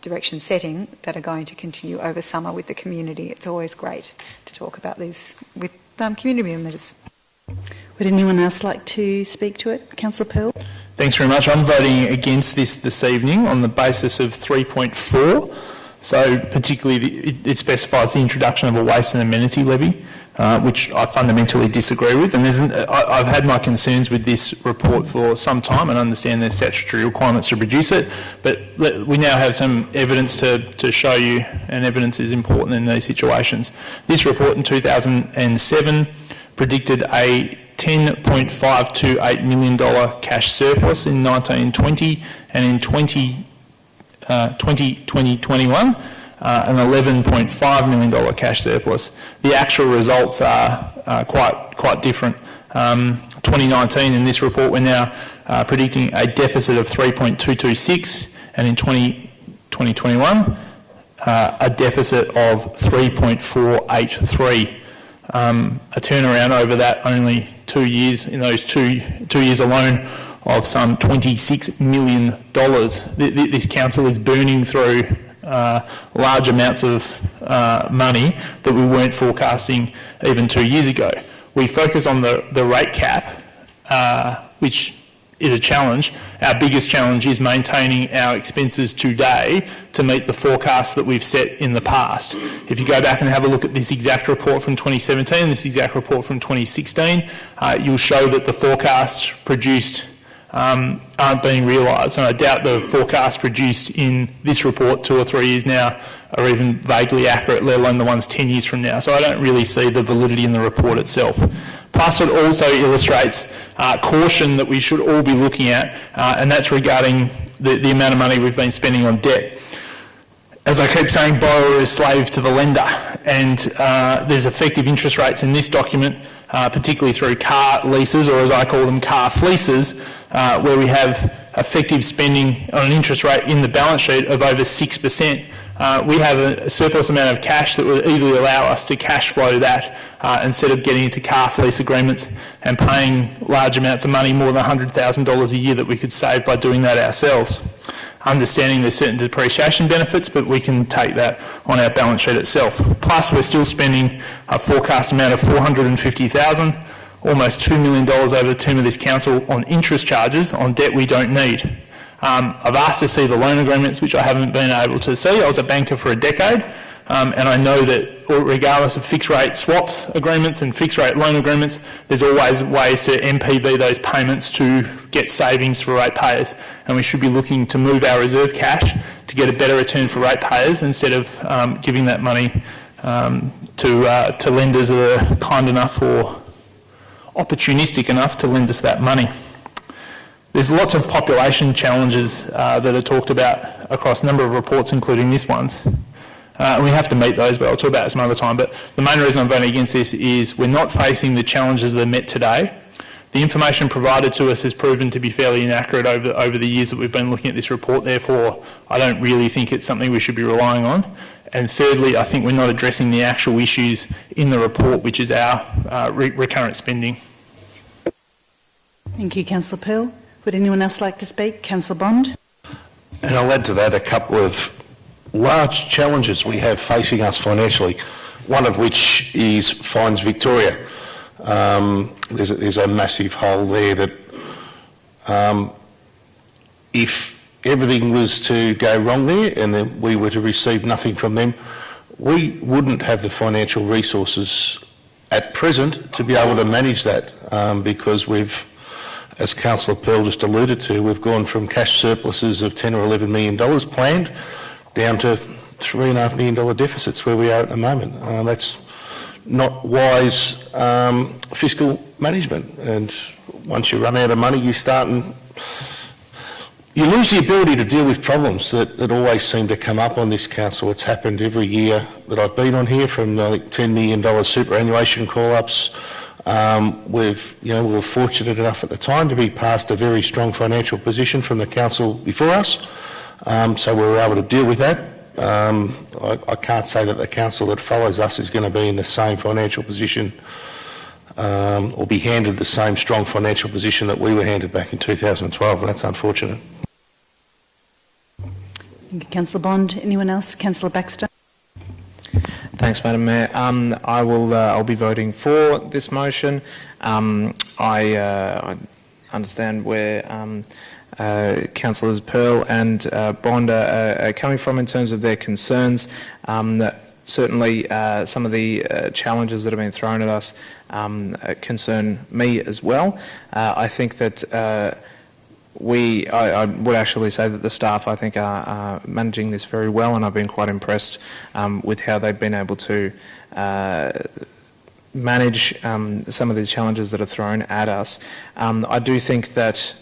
direction setting that are going to continue over summer with the community. It's always great to talk about these with community members. Would anyone else like to speak to it? Councillor Pearl? Thanks very much. I'm voting against this evening on the basis of 3.4. So particularly it specifies the introduction of a waste and amenity levy, which I fundamentally disagree with. And I've had my concerns with this report for some time and understand there's statutory requirements to produce it. But we now have some evidence to show you, and evidence is important in these situations. This report in 2007 predicted a $10.528 million cash surplus in 1920, and in 2021 an $11.5 million cash surplus. The actual results are quite different. 2019 in this report we're now predicting a deficit of 3.226, and in 2021 a deficit of 3.483. A turnaround over that only 2 years, in those two years alone, of some $26 million. This council is burning through large amounts of money that we weren't forecasting even 2 years ago. We focus on the rate cap, which is a challenge. Our biggest challenge is maintaining our expenses today to meet the forecasts that we've set in the past. If you go back and have a look at this exact report from 2017 and this exact report from 2016, you'll show that the forecasts produced aren't being realised, and I doubt the forecasts produced in this report 2 or 3 years now are even vaguely accurate, let alone the ones 10 years from now. So I don't really see the validity in the report itself. Plus, it also illustrates caution that we should all be looking at, and that's regarding the amount of money we've been spending on debt. As I keep saying, borrower is slave to the lender, and there's effective interest rates in this document, particularly through car leases, or as I call them, car fleeces, where we have effective spending on an interest rate in the balance sheet of over 6%. We have a surplus amount of cash that would easily allow us to cash flow that instead of getting into car fleece agreements and paying large amounts of money, more than $100,000 a year that we could save by doing that ourselves. Understanding there's certain depreciation benefits, but we can take that on our balance sheet itself. Plus, we're still spending a forecast amount of $450,000, almost $2 million over the term of this council on interest charges on debt we don't need. I've asked to see the loan agreements, which I haven't been able to see. I was a banker for a decade, and I know that regardless of fixed rate swaps agreements and fixed rate loan agreements, there's always ways to MPV those payments to get savings for ratepayers, and we should be looking to move our reserve cash to get a better return for ratepayers instead of giving that money to lenders that are kind enough or opportunistic enough to lend us that money. There's lots of population challenges that are talked about across a number of reports, including this one's. And we have to meet those, but I'll talk about it some other time. But the main reason I'm voting against this is we're not facing the challenges that are met today. The information provided to us has proven to be fairly inaccurate over the years that we've been looking at this report. Therefore, I don't really think it's something we should be relying on. And thirdly, I think we're not addressing the actual issues in the report, which is our recurrent spending. Thank you, Councillor Pearl. Would anyone else like to speak? Councillor Bond. And I'll add to that a couple of large challenges we have facing us financially, one of which is Fines Victoria. There's a massive hole there that if everything was to go wrong there and then we were to receive nothing from them, we wouldn't have the financial resources at present to be able to manage that because we've, as Councillor Pearl just alluded to, we've gone from cash surpluses of $10 or $11 million planned down to $3.5 million deficits where we are at the moment. That's not wise fiscal management, and once you run out of money you lose the ability to deal with problems that always seem to come up on this council. It's happened every year that I've been on here, from $10 million superannuation call-ups. We were fortunate enough at the time to be passed a very strong financial position from the council before us, so we were able to deal with that. I can't say that the council that follows us is going to be in the same financial position or be handed the same strong financial position that we were handed back in 2012, and that's unfortunate. Thank you, Councillor Bond. Anyone else? Councillor Baxter. Thanks, Madam Mayor. I'll be voting for this motion. I understand where Councillors Pearl and Bond are coming from in terms of their concerns. Certainly, some of the challenges that have been thrown at us concern me as well. I think that I would actually say that the staff, I think, are managing this very well, and I've been quite impressed with how they've been able to manage some of these challenges that are thrown at us. I do think that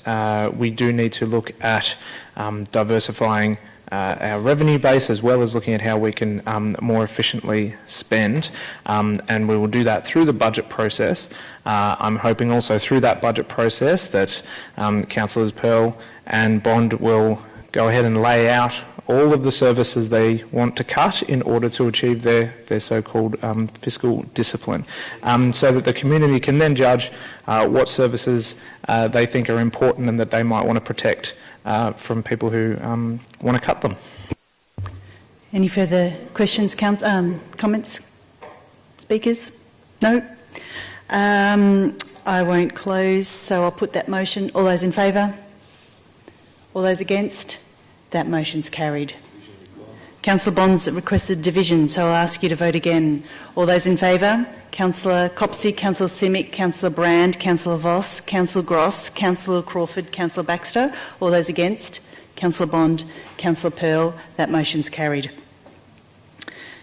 we do need to look at diversifying our revenue base, as well as looking at how we can more efficiently spend, and we will do that through the budget process. I'm hoping also through that budget process that Councillors Pearl and Bond will go ahead and lay out all of the services they want to cut in order to achieve their so-called fiscal discipline, so that the community can then judge what services they think are important and that they might want to protect from people who want to cut them. Any further questions, comments? Speakers? No? I won't close, so I'll put that motion. All those in favour? All those against? That motion's carried. Councillor Bonds requested division, so I'll ask you to vote again. All those in favour? Councillor Copsey, Councillor Simic, Councillor Brand, Councillor Voss, Councillor Gross, Councillor Crawford, Councillor Baxter. All those against? Councillor Bond, Councillor Pearl. That motion's carried.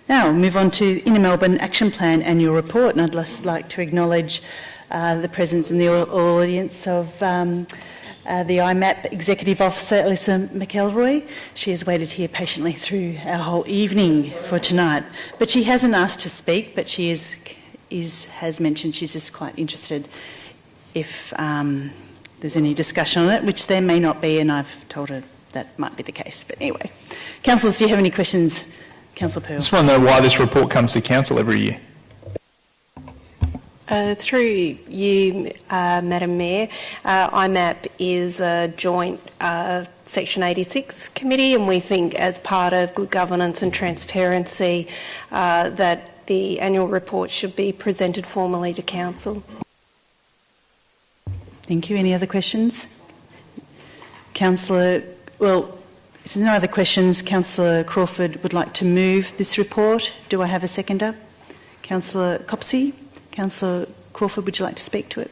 Now, we'll move on to Inner Melbourne Action Plan Annual Report, and I'd just like to acknowledge the presence in the audience of the IMAP Executive Officer, Alyssa McElroy. She has waited here patiently through our whole evening for tonight. But she hasn't asked to speak, but she has mentioned she's just quite interested if there's any discussion on it, which there may not be, and I've told her that might be the case. But anyway, councillors, do you have any questions? Councillor Pearl. I just want to know why this report comes to council every year. Through you, Madam Mayor, IMAP is a joint Section 86 committee, and we think as part of good governance and transparency that the annual report should be presented formally to council. Thank you. Any other questions? Councillor, well, if there's no other questions, Councillor Crawford would like to move this report. Do I have a seconder? Councillor Copsey? Councillor Crawford, would you like to speak to it?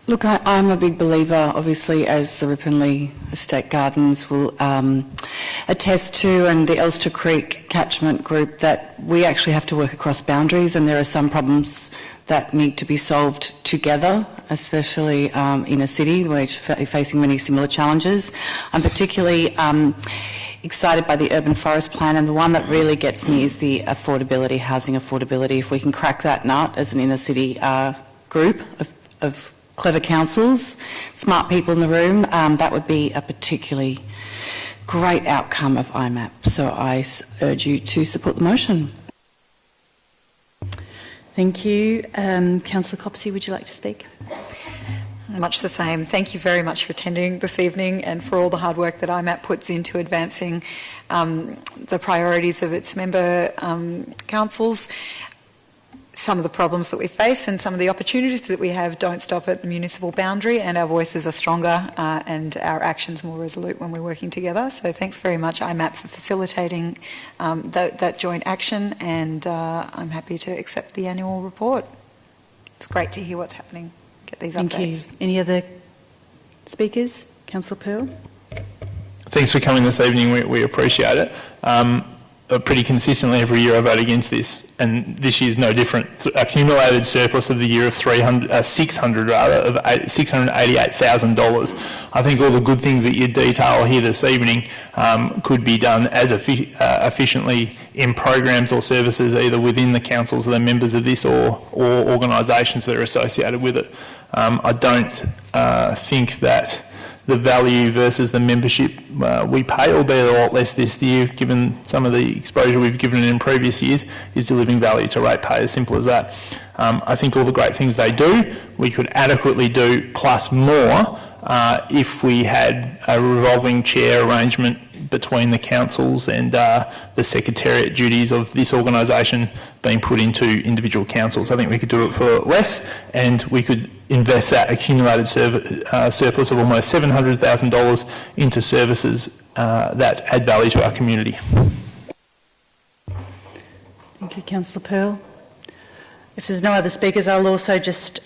Look, I'm a big believer, obviously, as the Ripponlea Estate Gardens will attest to, and the Elster Creek catchment group, that we actually have to work across boundaries, and there are some problems that need to be solved together, especially in a city where it's facing many similar challenges. I'm particularly excited by the urban forest plan, and the one that really gets me is the affordability, housing affordability. If we can crack that nut as an inner city group of clever councils, smart people in the room, that would be a particularly great outcome of IMAP. So I urge you to support the motion. Thank you. Councillor Copsey, would you like to speak? Much the same. Thank you very much for attending this evening and for all the hard work that IMAP puts into advancing the priorities of its member councils. Some of the problems that we face and some of the opportunities that we have don't stop at the municipal boundary, and our voices are stronger and our actions more resolute when we're working together. So thanks very much, IMAP, for facilitating that joint action, and I'm happy to accept the annual report. It's great to hear what's happening. Get these updates. Thank you. Any other speakers? Councillor Pearl? Thanks for coming this evening. We appreciate it. Pretty consistently every year I vote against this, and this year's no different. Accumulated surplus of the year of $688,000. I think all the good things that you detail here this evening could be done as efficiently in programs or services either within the councils or the members of this or organisations that are associated with it. I don't think that the value versus the membership we pay, albeit a lot less this year, given some of the exposure we've given in previous years, is delivering value to ratepayers. Simple as that. I think all the great things they do, we could adequately do plus more if we had a revolving chair arrangement between the councils and the secretariat duties of this organisation being put into individual councils. I think we could do it for less, and we could invest that accumulated surplus of almost $700,000 into services that add value to our community. Thank you, Councillor Pearl. If there's no other speakers, I'll also just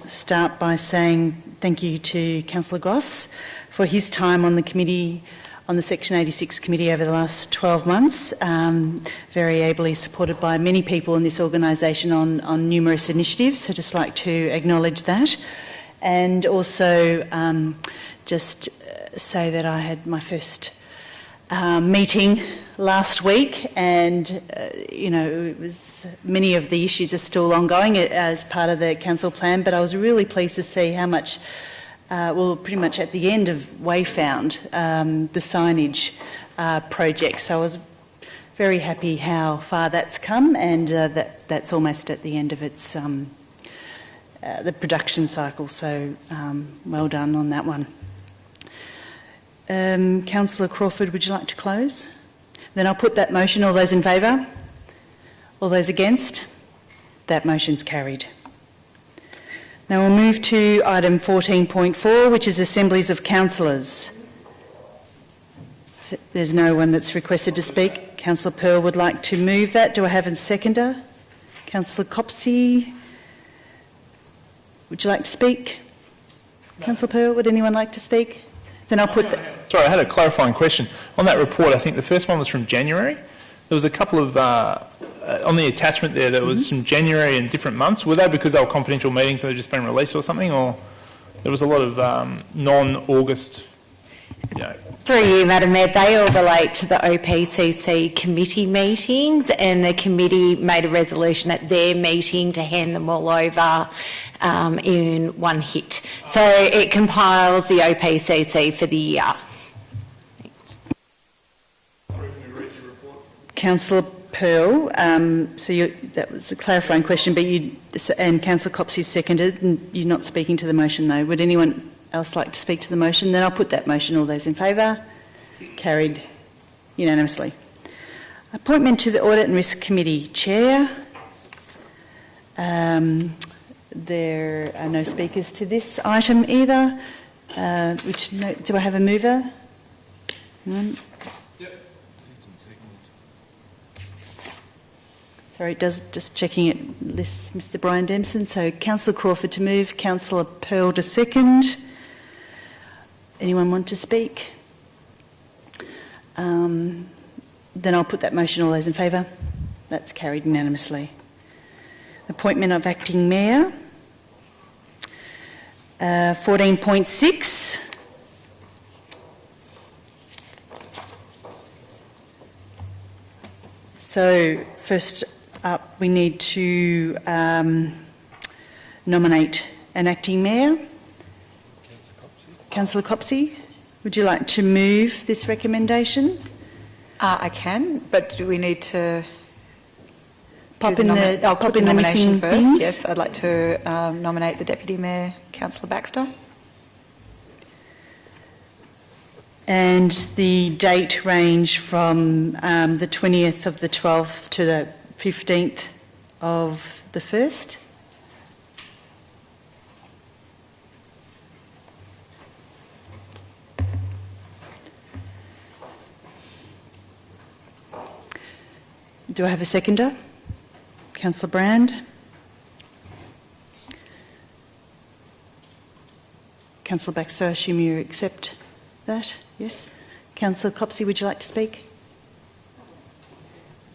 start by saying thank you to Councillor Gross for his time on the committee, on the Section 86 committee over the last 12 months, very ably supported by many people in this organisation on numerous initiatives, so just like to acknowledge that. And also just say that I had my first meeting last week, and you know, it was, many of the issues are still ongoing as part of the council plan, but I was really pleased to see how much well, pretty much at the end of Wayfound, the signage project. So I was very happy how far that's come, and that's almost at the end of its the production cycle. So well done on that one. Councillor Crawford, would you like to close? Then I'll put that motion. All those in favour? All those against? That motion's carried. Now we'll move to item 14.4, which is assemblies of councillors. There's no one that's requested to speak. Councillor Pearl would like to move that. Do I have a seconder? Councillor Copsey, would you like to speak? No. Councillor Pearl, would anyone like to speak? Then I'll put that. Sorry, I had a clarifying question. On that report, I think the first one was from January. there was a couple of, on the attachment there was some January and different months. Were they because they were confidential meetings that had just been released or something, or there was a lot of non-August, Through you, Madam Mayor, they all relate to the OPCC committee meetings, and the committee made a resolution at their meeting to hand them all over in one hit. So it compiles the OPCC for the year. Councillor Pearl, that was a clarifying question, but and Councillor Copsey seconded, and you're not speaking to the motion though. Would anyone else like to speak to the motion? Then I'll put that motion. All those in favour? Carried unanimously. Appointment to the Audit and Risk Committee Chair. There are no speakers to this item either. Do I have a mover? None? Sorry, just checking it lists Mr Brian Dempson. So Councillor Crawford to move, Councillor Pearl to second. Anyone want to speak? Then I'll put that motion. All those in favour? That's carried unanimously. Appointment of Acting Mayor. 14.6. So first up, we need to nominate an Acting Mayor. Councillor Copsey, would you like to move this recommendation? I can, but do we need to pop in the nomination missing first? things? Yes, I'd like to nominate the Deputy Mayor, Councillor Baxter. And the date range from the 20th of the 12th to the 15th of the 1st? Do I have a seconder? Councillor Brand. Councillor Baxter, I assume you accept that? Yes. Councillor Copsey, would you like to speak?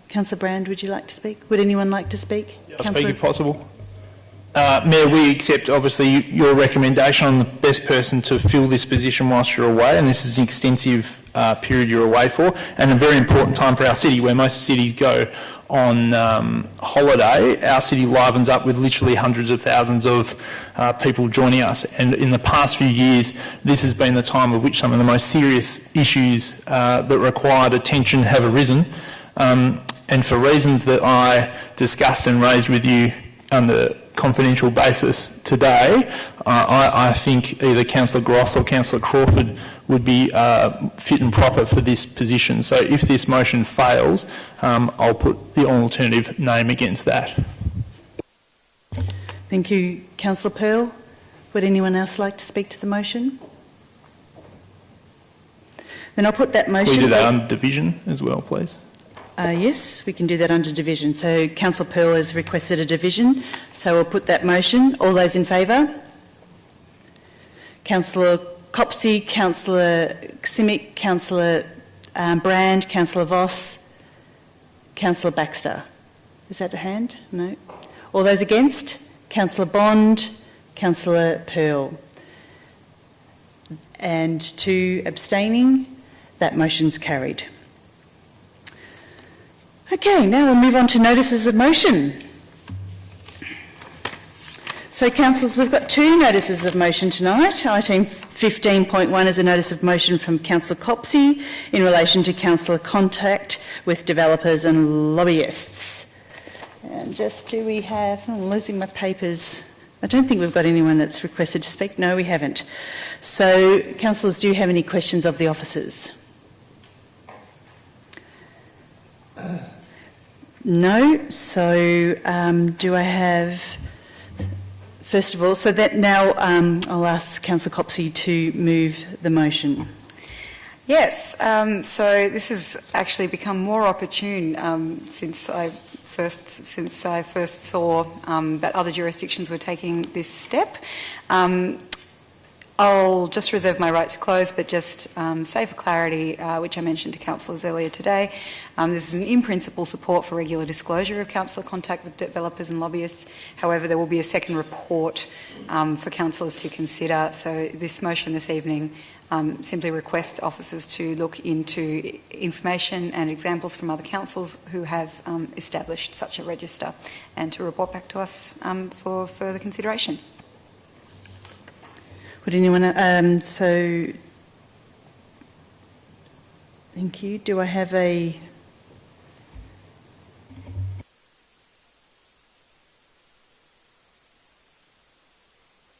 Councillor Brand, would you like to speak? Would anyone like to speak? I'll speak if possible. Mayor, we accept obviously your recommendation on the best person to fill this position whilst you're away, and this is an extensive period you're away for, and a very important time for our city where most cities go on holiday. Our city livens up with literally hundreds of thousands of people joining us, and in the past few years this has been the time of which some of the most serious issues that required attention have arisen, and for reasons that I discussed and raised with you under confidential basis today, I think either Councillor Gross or Councillor Crawford would be fit and proper for this position. So if this motion fails, I'll put the alternative name against that. Thank you, Councillor Pearl. Would anyone else like to speak to the motion? Then I'll put that motion... Can we do that under division as well, please? Yes, we can do that under division. So Councillor Pearl has requested a division, so we'll put that motion. All those in favour? Councillor Copsey, Councillor Simic, Councillor Brand, Councillor Voss, Councillor Baxter. Is that a hand? No. All those against? Councillor Bond, Councillor Pearl. And 2 abstaining. That motion's carried. Okay, now we'll move on to notices of motion. So, councillors, we've got 2 notices of motion tonight. Item 15.1 is a notice of motion from Councillor Copsey in relation to councillor contact with developers and lobbyists. And just do we have... I'm losing my papers. I don't think we've got anyone that's requested to speak. No, we haven't. So, councillors, do you have any questions of the officers? No. So, do I have... First of all, so that now I'll ask Councillor Copsey to move the motion. Yes, so this has actually become more opportune since I first saw that other jurisdictions were taking this step. I'll just reserve my right to close, but just say for clarity, which I mentioned to councillors earlier today, this is an in-principle support for regular disclosure of councillor contact with developers and lobbyists. However, there will be a second report for councillors to consider. So this motion this evening simply requests officers to look into information and examples from other councils who have established such a register and to report back to us for further consideration. Would anyone... so, thank you. Do I have a...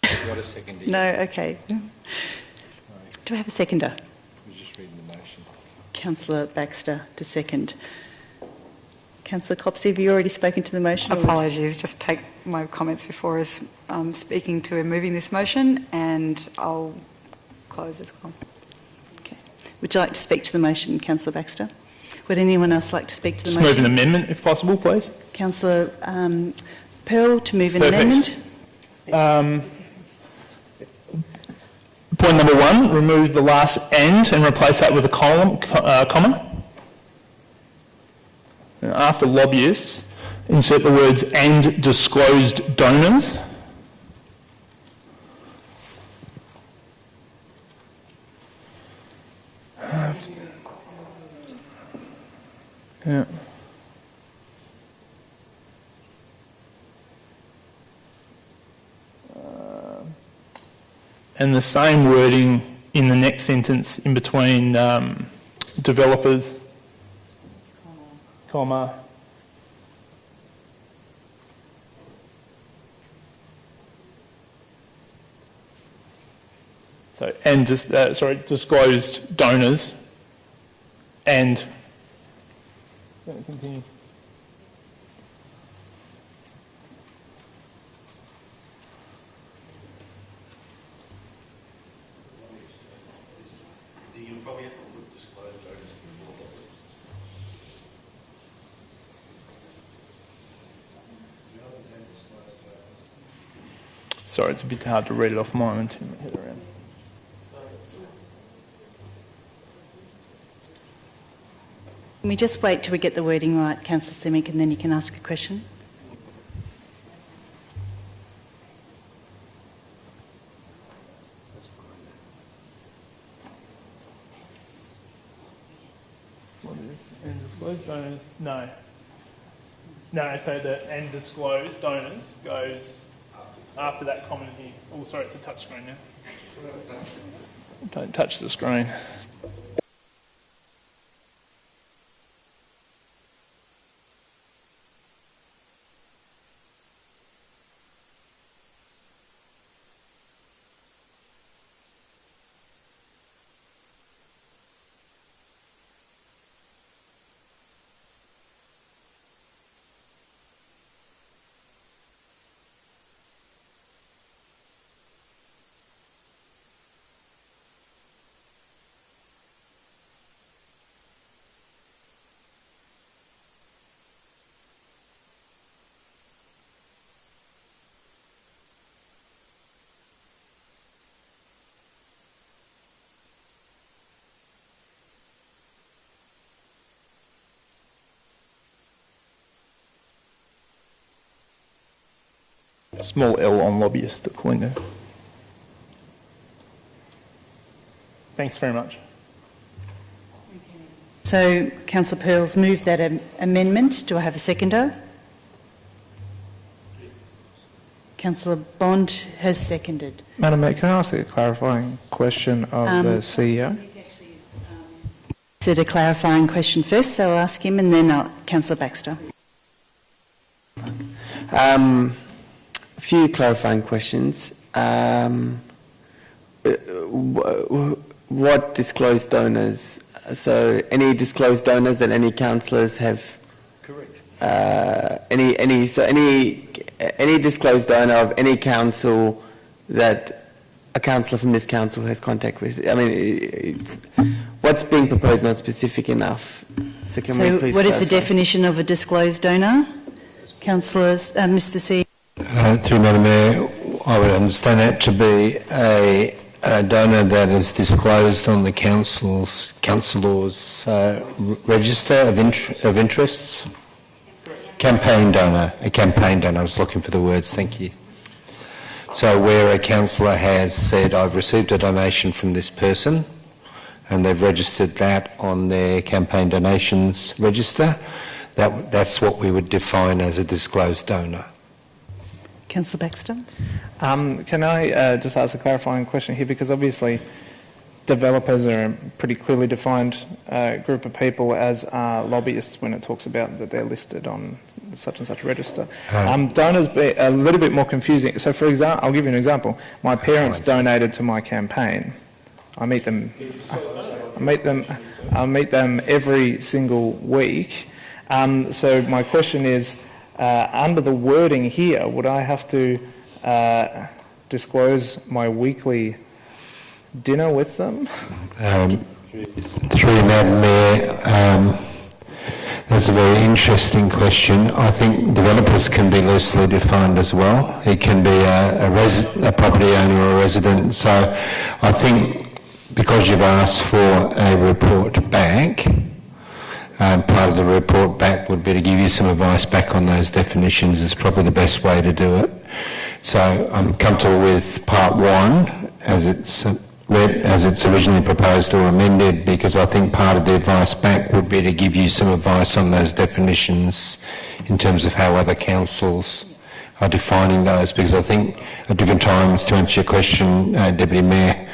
Got a second? No, okay. Do I have a seconder? We're just reading the motion. Councillor Baxter to second. Councillor Copsey, have you already spoken to the motion? Apologies, just take my comments before us speaking to and moving this motion, and I'll close as well. Okay. Would you like to speak to the motion, Councillor Baxter? Would anyone else like to speak to the just motion? Just move an amendment, if possible, please. Councillor Pearl to move an amendment. Point number 1, remove the last "and" and replace that with a comma. And after lobbyists, insert the words "and disclosed donors." Yeah. And the same wording in the next sentence in between developers, comma, so, and just, disclosed donors, and, continue. Sorry, it's a bit hard to read it off mine and turn my head around. Can we just wait till we get the wording right, Councillor Simic, and then you can ask a question? What is and disclosed donors? No. No, so the and disclosed donors goes after that comment here. Oh, sorry, it's a touch screen now. Don't touch the screen. A small L on lobbyist at window. Thanks very much. So, Councillor Pearl's moved that amendment. Do I have a seconder? Councillor Bond has seconded. Madam Mayor, can I ask a clarifying question of the CEO? Said a clarifying question first, so I'll ask him and then Councillor Baxter. A few clarifying questions. What disclosed donors? So any disclosed donors that any councillors have? Correct. Any disclosed donor of any council that a councillor from this council has contact with? I mean, what's being proposed not specific enough? So can we please what clarify? is the definition of a disclosed donor? Councillors, Mr. C. Through Madam Mayor, I would understand that to be donor that is disclosed on the council's register of interests? Campaign donor, a campaign donor. I was looking for the words. Thank you. So where a councillor has said, I've received a donation from this person, and they've registered that on their campaign donations register, that's what we would define as a disclosed donor. Councillor Baxter? Can I just ask a clarifying question here? Because obviously developers are a pretty clearly defined group of people, as are lobbyists when it talks about that they're listed on such and such register. Donors be a little bit more confusing. So for example, I'll give you an example. My parents donated to my campaign. I meet them every single week. So my question is, under the wording here, would I have to disclose my weekly dinner with them? Through Madam Mayor, that's a very interesting question. I think developers can be loosely defined as well. It can be a property owner or a resident. So I think because you've asked for a report back, part of the report back would be to give you some advice back on those definitions. Is probably the best way to do it. So I'm comfortable with part one as it's originally proposed or amended, because I think part of the advice back would be to give you some advice on those definitions in terms of how other councils are defining those, because I think at different times, to answer your question, Deputy Mayor,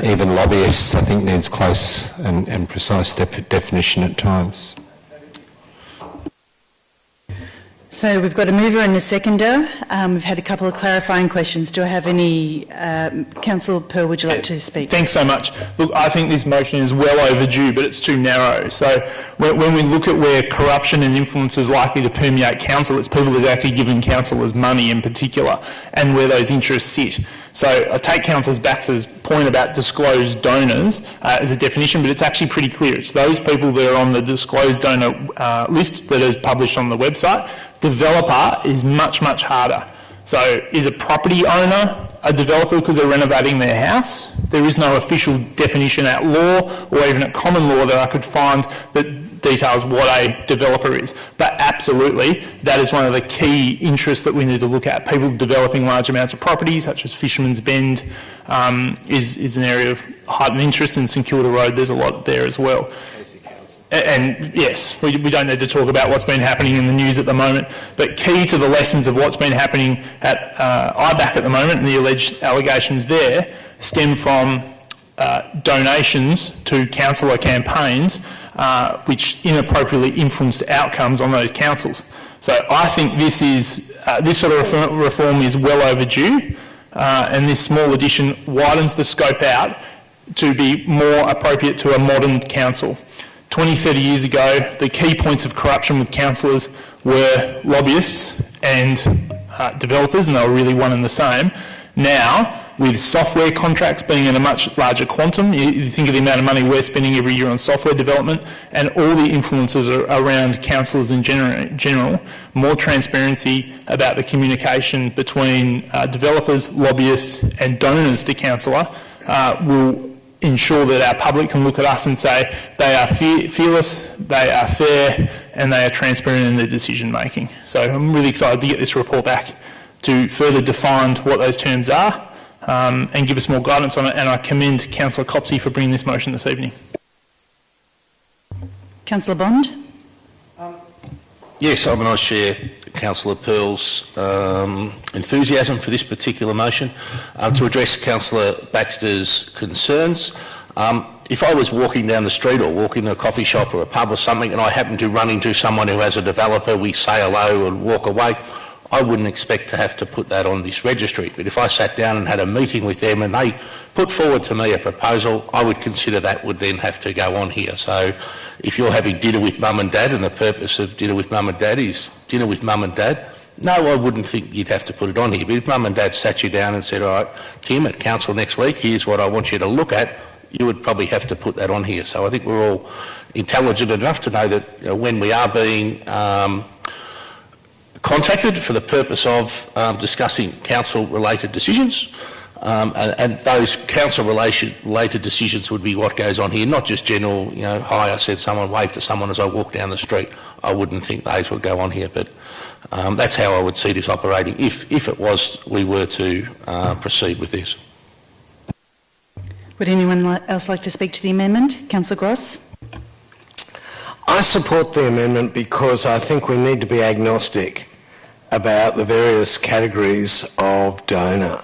even lobbyists, I think, needs close and precise definition at times. So we've got a mover and a seconder. We've had a couple of clarifying questions. Do I have any? Councillor Pearl, would you like to speak? Thanks so much. Look, I think this motion is well overdue, but it's too narrow. So when we look at where corruption and influence is likely to permeate council, it's people who's actually giving councillors money in particular, and where those interests sit. So I take Councillor Baxter's point about disclosed donors as a definition, but it's actually pretty clear. It's those people that are on the disclosed donor list that is published on the website. Developer is much, much harder. So is a property owner a developer because they're renovating their house? There is no official definition at law or even at common law that I could find that details what a developer is. But absolutely, that is one of the key interests that we need to look at. People developing large amounts of property, such as Fishermans Bend, is an area of heightened interest, and St Kilda Road, there's a lot there as well. And yes, we don't need to talk about what's been happening in the news at the moment, but key to the lessons of what's been happening at IBAC at the moment, and the alleged allegations there, stem from donations to councillor campaigns, which inappropriately influenced outcomes on those councils. So I think this sort of reform is well overdue, and this small addition widens the scope out to be more appropriate to a modern council. 20, 30 years ago, the key points of corruption with councillors were lobbyists and developers, and they were really one and the same. Now, with software contracts being in a much larger quantum, you think of the amount of money we're spending every year on software development, and all the influences around councillors in general, more transparency about the communication between developers, lobbyists and donors to councillor will ensure that our public can look at us and say they are fearless, they are fair, and they are transparent in their decision making. So I'm really excited to get this report back to further define what those terms are and give us more guidance on it, and I commend Councillor Copsey for bringing this motion this evening. Councillor Bond? Yes, I share Councillor Pearl's enthusiasm for this particular motion. To address Councillor Baxter's concerns, if I was walking down the street or walking to a coffee shop or a pub or something and I happened to run into someone who has a developer, we say hello and walk away, I wouldn't expect to have to put that on this registry. But if I sat down and had a meeting with them and they put forward to me a proposal, I would consider that would then have to go on here. So if you're having dinner with mum and dad and the purpose of dinner with mum and dad is dinner with mum and dad, no, I wouldn't think you'd have to put it on here. But if mum and dad sat you down and said, all right, Tim, at council next week, here's what I want you to look at, you would probably have to put that on here. So I think we're all intelligent enough to know that when we are being contacted for the purpose of discussing council-related decisions. And those council-related decisions would be what goes on here, not just general, hi, I said someone, waved to someone as I walked down the street. I wouldn't think those would go on here, but that's how I would see this operating if it was we were to proceed with this. Would anyone else like to speak to the amendment? Councillor Gross? I support the amendment because I think we need to be agnostic about the various categories of donor.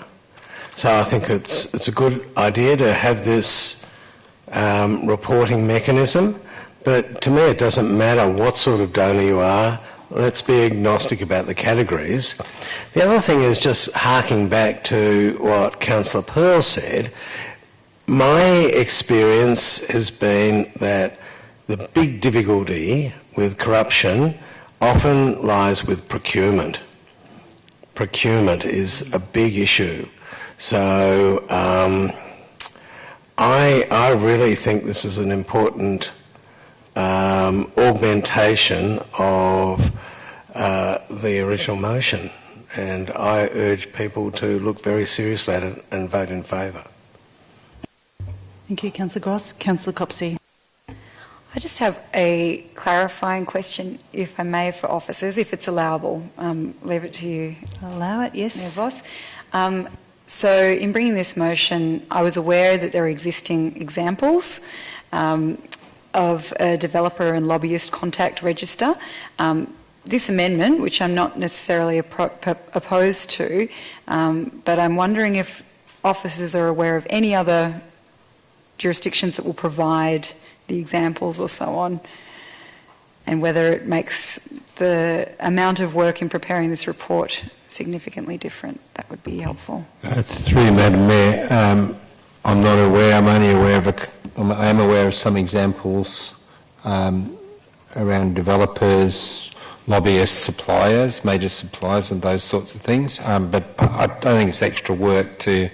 So I think it's a good idea to have this reporting mechanism, but to me it doesn't matter what sort of donor you are. Let's be agnostic about the categories. The other thing is just harking back to what Councillor Pearl said. My experience has been that the big difficulty with corruption often lies with procurement. Procurement is a big issue. So I really think this is an important augmentation of the original motion, and I urge people to look very seriously at it and vote in favour. Thank you, Councillor Gross. Councillor Copsey. I just have a clarifying question, if I may, for officers, if it's allowable. Leave it to you. Allow it, yes. Mayor Voss. So in bringing this motion, I was aware that there are existing examples of a developer and lobbyist contact register. This amendment, which I'm not necessarily opposed to, but I'm wondering if officers are aware of any other jurisdictions that will provide the examples or so on, and whether it makes the amount of work in preparing this report significantly different. That would be helpful. Through you, Madam Mayor, I'm not aware. I'm only aware of I am aware of some examples around developers, lobbyists, suppliers, major suppliers, and those sorts of things. But I don't think it's extra work to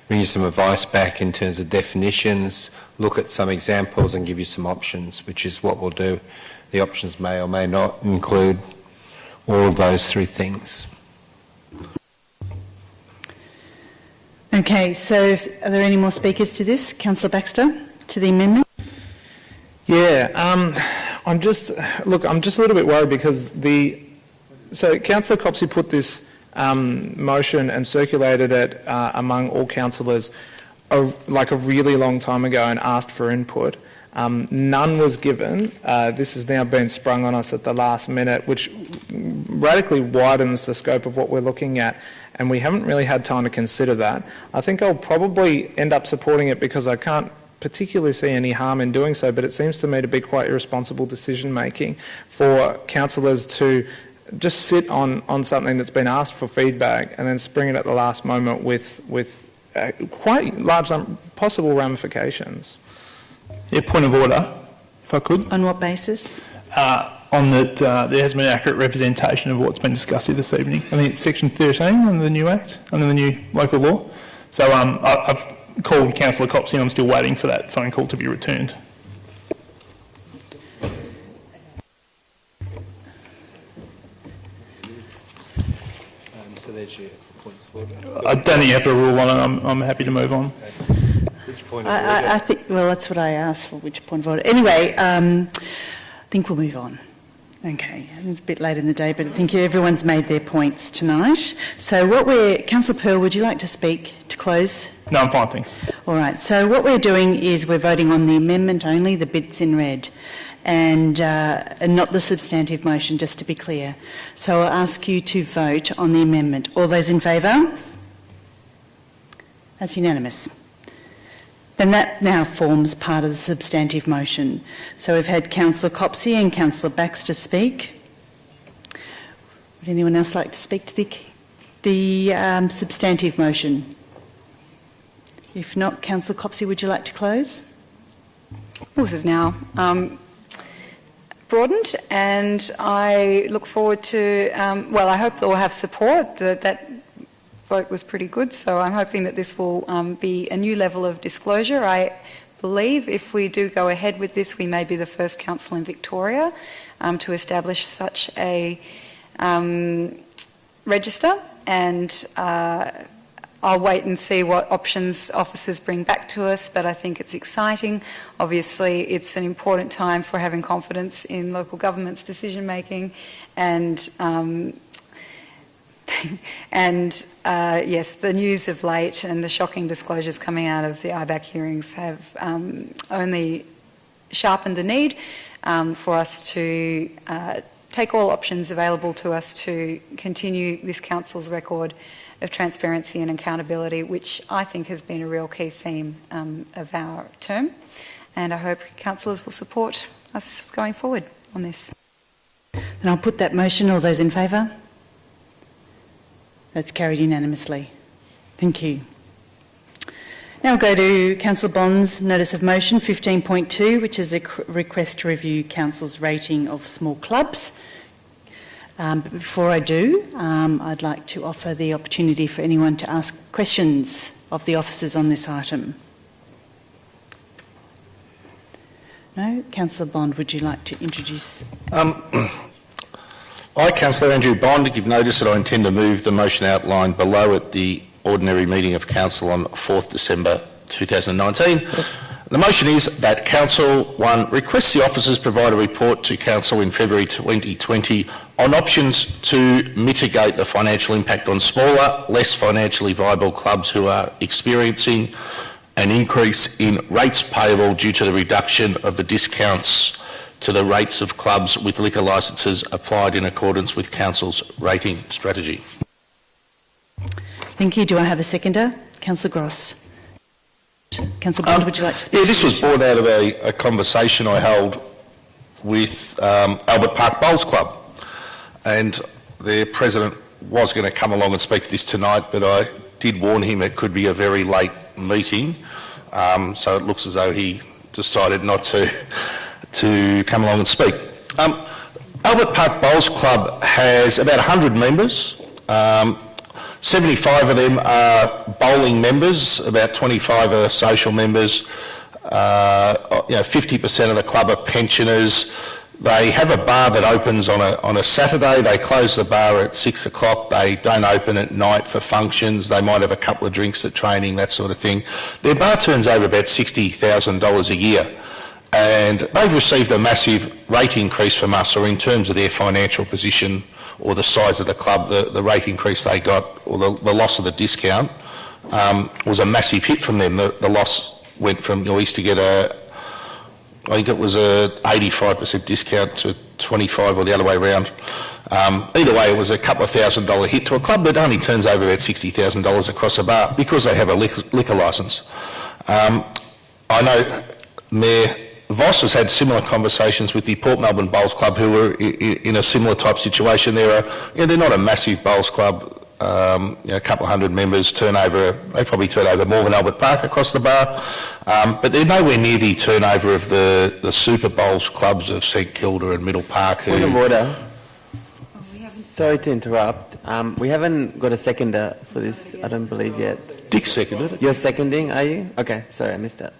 bring you some advice back in terms of definitions, look at some examples and give you some options, which is what we'll do. The options may or may not include all of those three things. Okay, so are there any more speakers to this? Councillor Baxter, to the amendment? Yeah, I'm just a little bit worried because so Councillor Copsey put this motion and circulated it among all councillors like a really long time ago and asked for input. None was given. This has now been sprung on us at the last minute, which radically widens the scope of what we're looking at, and we haven't really had time to consider that. I think I'll probably end up supporting it because I can't particularly see any harm in doing so, but it seems to me to be quite irresponsible decision making for councillors to just sit on something that's been asked for feedback and then spring it at the last moment with quite large possible ramifications. Yeah, point of order, if I could. On what basis? On that there has been an accurate representation of what's been discussed here this evening. I think it's section 13 under the new Act, under the new local law. So I've called Councillor Copsey and I'm still waiting for that phone call to be returned. So there's your points forward. I don't think you have to rule on it. I'm happy to move on. Which point of order? I think, well, that's what I asked for, which point of order. Anyway, I think we'll move on. Okay, it's a bit late in the day, but I think everyone's made their points tonight. So Councillor Pearl, would you like to speak to close? No, I'm fine, thanks. All right, so what we're doing is we're voting on the amendment only, the bits in red, and not the substantive motion, just to be clear. So I'll ask you to vote on the amendment. All those in favour? That's unanimous. Then that now forms part of the substantive motion. So we've had Councillor Copsey and Councillor Baxter speak. Would anyone else like to speak to the substantive motion? If not, Councillor Copsey, would you like to close? Well, this is now broadened, and I look forward to, well, I hope that we'll have support. That vote was pretty good, so I'm hoping that this will be a new level of disclosure. I believe if we do go ahead with this, we may be the first council in Victoria to establish such a register, and I'll wait and see what options officers bring back to us, but I think it's exciting. Obviously, it's an important time for having confidence in local government's decision making, and yes, the news of late and the shocking disclosures coming out of the IBAC hearings have only sharpened the need for us to take all options available to us to continue this council's record of transparency and accountability, which I think has been a real key theme of our term. And I hope councillors will support us going forward on this. Then I'll put that motion. All those in favour? That's carried unanimously. Thank you. Now we'll go to Councillor Bond's notice of motion 15.2, which is a request to review council's rating of small clubs. But before I do, I'd like to offer the opportunity for anyone to ask questions of the officers on this item. No? Councillor Bond, would you like to introduce? I, Councillor Andrew Bond, give notice that I intend to move the motion outlined below at the ordinary meeting of Council on 4th December 2019. The motion is that Council 1 requests the officers provide a report to Council in February 2020 on options to mitigate the financial impact on smaller, less financially viable clubs who are experiencing an increase in rates payable due to the reduction of the discounts to the rates of clubs with liquor licences applied in accordance with Council's rating strategy. Thank you. Do I have a seconder? Councillor Gross. Councillor Bond, would you like to speak? Yeah, this was born out of a conversation I held with Albert Park Bowls Club, and their president was going to come along and speak to this tonight, but I did warn him it could be a very late meeting, so it looks as though he decided not to come along and speak. Albert Park Bowls Club has about 100 members. 75 of them are bowling members, about 25 are social members, 50% of the club are pensioners. They have a bar that opens on a Saturday. They close the bar at 6 o'clock. They don't open at night for functions. They might have a couple of drinks at training, that sort of thing. Their bar turns over about $60,000 a year, and they've received a massive rate increase from us, or in terms of their financial position or the size of the club, the rate increase they got, or the loss of the discount, was a massive hit from them. The loss went from, we used to get I think it was a 85% discount to 25, or the other way around. Either way, it was a couple of $1,000 hit to a club that only turns over about $60,000 across a bar because they have a liquor licence. I know Mayor Voss has had similar conversations with the Port Melbourne Bowls Club, who were in a similar type situation. They're not a massive bowls club, a couple of hundred members, they probably turn over more than Albert Park across the bar, but they're nowhere near the turnover of the Super Bowls clubs of St Kilda and Middle Park. Point of order. Sorry to interrupt. We haven't got a seconder for this, I don't believe yet. Dick seconded it. You're seconding, are you? Okay, sorry, I missed that.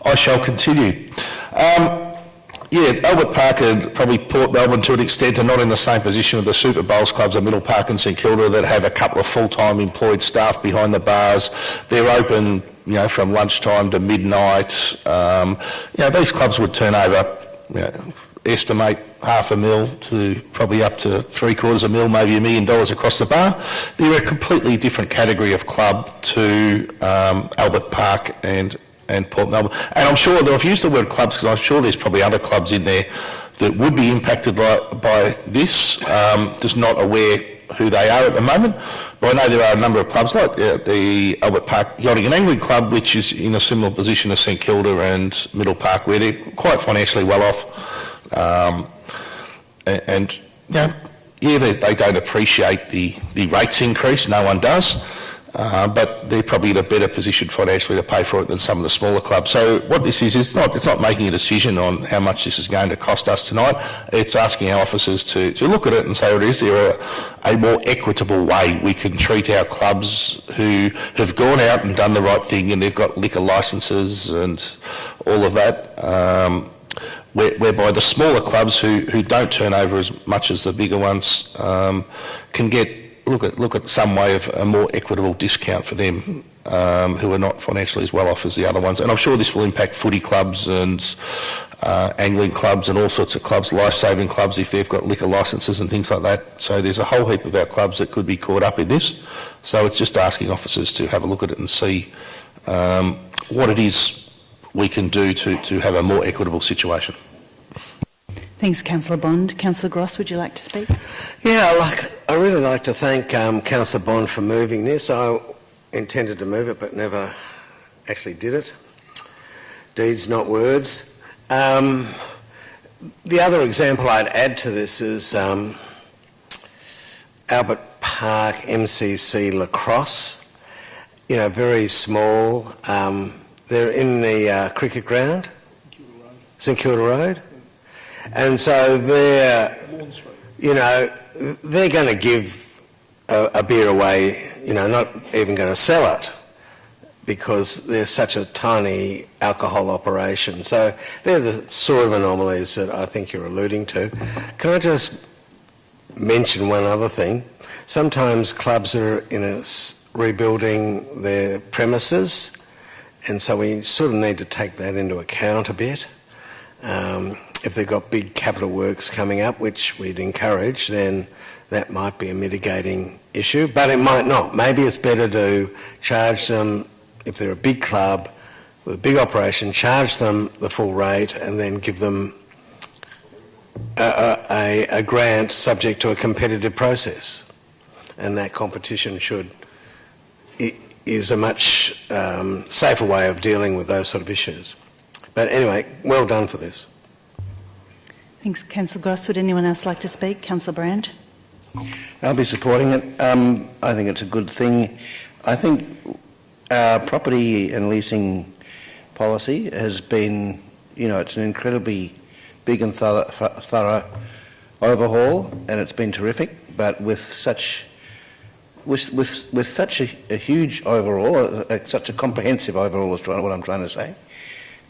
I shall continue. Albert Park and probably Port Melbourne to an extent are not in the same position with the Super Bowls clubs of Middle Park and St Kilda that have a couple of full-time employed staff behind the bars. They're open, from lunchtime to midnight. These clubs would turn over, estimate $500,000 to probably up to $750,000, maybe $1 million across the bar. They're a completely different category of club to Albert Park and Port Melbourne. And I'm sure that I've used the word clubs because I'm sure there's probably other clubs in there that would be impacted by this. Just not aware who they are at the moment. But I know there are a number of clubs like the Albert Park Yachting and Angling Club, which is in a similar position as St Kilda and Middle Park, where they're quite financially well off. They don't appreciate the rates increase. No one does. But they're probably in a better position financially to pay for it than some of the smaller clubs. So what this is, it's not making a decision on how much this is going to cost us tonight. It's asking our officers to look at it and say, is there a more equitable way we can treat our clubs who have gone out and done the right thing and they've got liquor licences and all of that, whereby the smaller clubs who don't turn over as much as the bigger ones can look at some way of a more equitable discount for them who are not financially as well off as the other ones. And I'm sure this will impact footy clubs and angling clubs and all sorts of clubs, life-saving clubs if they've got liquor licences and things like that. So there's a whole heap of our clubs that could be caught up in this. So it's just asking officers to have a look at it and see what it is we can do to have a more equitable situation. Thanks, Councillor Bond. Councillor Gross, would you like to speak? Yeah, I really like to thank Councillor Bond for moving this. I intended to move it but never actually did it. Deeds, not words. The other example I'd add to this is Albert Park MCC Lacrosse. You know, very small. They're in the cricket ground, St Kilda Road. And so they're going to give a beer away, not even going to sell it because they're such a tiny alcohol operation. So they're the sort of anomalies that I think you're alluding to. Can I just mention one other thing? Sometimes clubs are rebuilding their premises, and so we sort of need to take that into account a bit. If they've got big capital works coming up, which we'd encourage, then that might be a mitigating issue, but it might not. Maybe it's better to charge them, if they're a big club with a big operation, charge them the full rate and then give them a grant subject to a competitive process. And that competition is a much safer way of dealing with those sort of issues. But anyway, well done for this. Thanks, Councillor Gross. Would anyone else like to speak? Councillor Brand. I'll be supporting it. I think it's a good thing. I think our property and leasing policy has been, it's an incredibly big and thorough overhaul, and it's been terrific. But with such a huge overhaul, such a comprehensive overhaul is what I'm trying to say.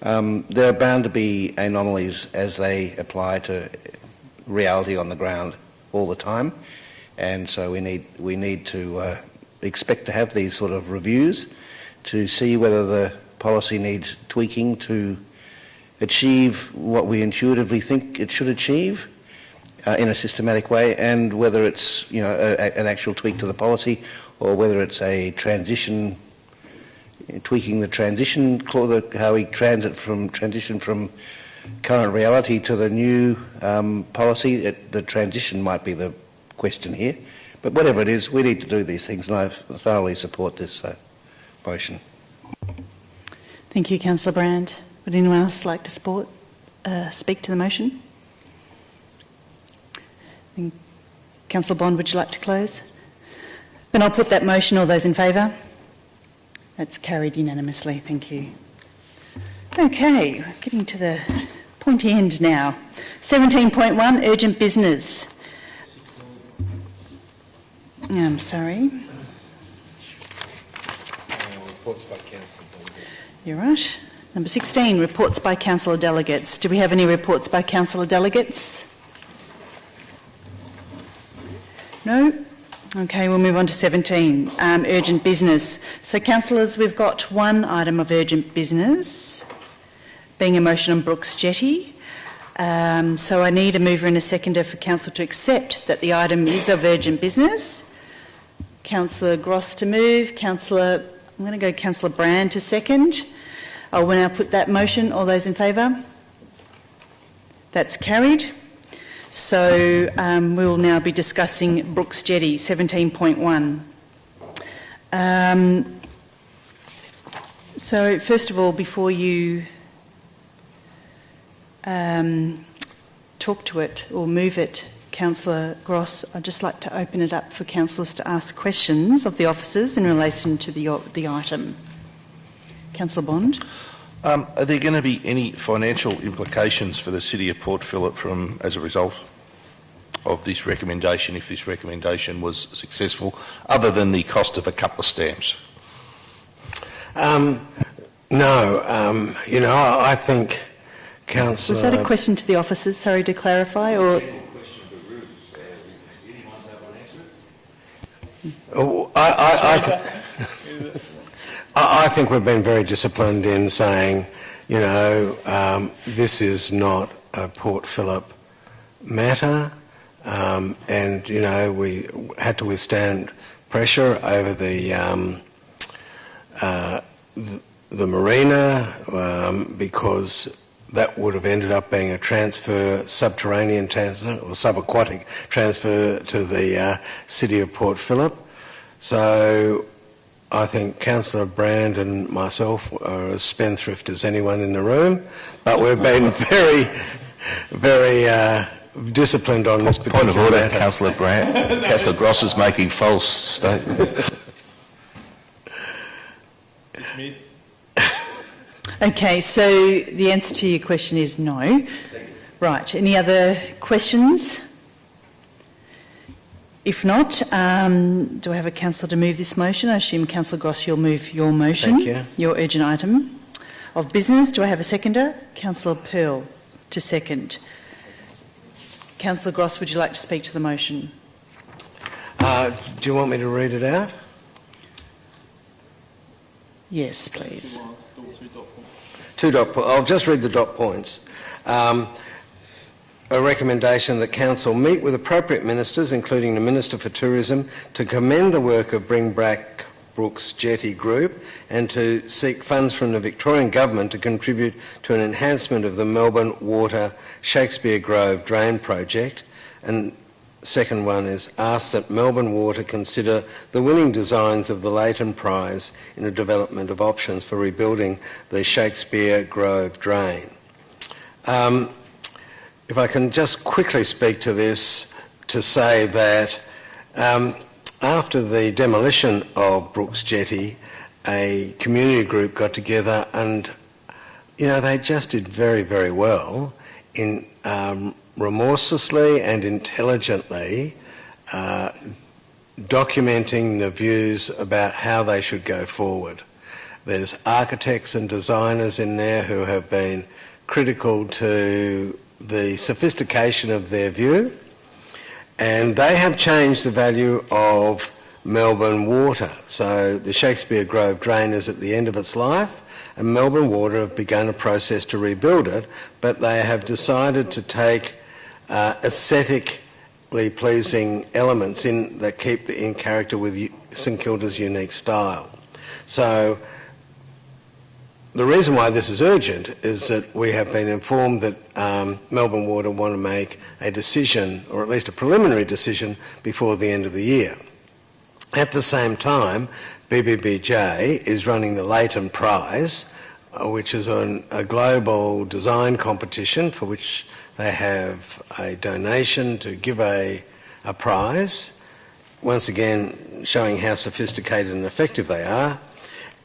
There are bound to be anomalies as they apply to reality on the ground all the time, and so we need to expect to have these sort of reviews to see whether the policy needs tweaking to achieve what we intuitively think it should achieve in a systematic way, and whether it's an actual tweak to the policy or whether it's a transition. Tweaking the transition clause, how we transition from current reality to the new policy. The transition might be the question here, but whatever it is, we need to do these things, and I thoroughly support this motion. Thank you, Councillor Brand. Would anyone else like to speak to the motion? Councillor Bond, would you like to close? Then I'll put that motion. All those in favour? That's carried unanimously. Thank you. Okay, getting to the pointy end now. 17.1, urgent business. I'm sorry. Reports by Councillor Delegates. You're right. Number 16, reports by Councillor Delegates. Do we have any reports by Councillor Delegates? No? Okay, we'll move on to 17, urgent business. So, councillors, we've got one item of urgent business, being a motion on Brooks Jetty. So I need a mover and a seconder for council to accept that the item is of urgent business. Councillor Gross to move. I'm going to go Councillor Brand to second. I will now put that motion. All those in favour? That's carried. So we will now be discussing Brooks Jetty, 17.1. So first of all, before you talk to it or move it, Councillor Gross, I'd just like to open it up for councillors to ask questions of the officers in relation to the item. Councillor Bond. Are there going to be any financial implications for the City of Port Phillip as a result of this recommendation, if this recommendation was successful, other than the cost of a couple of stamps? No. I think Councillor... Was that a question to the officers, sorry, to clarify, or... I think we've been very disciplined in saying, you know, this is not a Port Phillip matter, and, you know, we had to withstand pressure over the marina because that would have ended up being a transfer, subterranean transfer or subaquatic transfer to the city of Port Phillip. So I think Councillor Brand and myself are as spendthrift as anyone in the room, but we've been very disciplined on this particular Point of order, matter. Councillor Brand. Councillor Gross is making false statements. Dismissed. Okay, so the answer to your question is no. Right, any other questions? If not, do I have a councillor to move this motion? I assume Councillor Gross, you'll move your motion, Thank you. your urgent item of business. Do I have a seconder? Councillor Pearl to second. Councillor Gross, would you like to speak to the motion? Do you want me to read it out? Yes, please. I'll just read the dot points. A recommendation that Council meet with appropriate ministers, including the Minister for Tourism, to commend the work of Bring Back Brooks Jetty Group and to seek funds from the Victorian Government to contribute to an enhancement of the Melbourne Water Shakespeare Grove Drain Project. And second one is ask that Melbourne Water consider the winning designs of the Leighton Prize in the development of options for rebuilding the Shakespeare Grove Drain. If I can just quickly speak to this to say that after the demolition of Brooks Jetty, a community group got together and, you know, they just did very, very well in remorselessly and intelligently documenting the views about how they should go forward. There's architects and designers in there who have been critical to the sophistication of their view, and they have changed the value of Melbourne Water. So the Shakespeare Grove Drain is at the end of its life, and Melbourne Water have begun a process to rebuild it, but they have decided to take aesthetically pleasing elements in that keep in character with St Kilda's unique style. So the reason why this is urgent is that we have been informed that Melbourne Water want to make a decision, or at least a preliminary decision, before the end of the year. At the same time, BBBJ is running the Leighton Prize, which is a global design competition for which they have a donation to give a prize, once again showing how sophisticated and effective they are.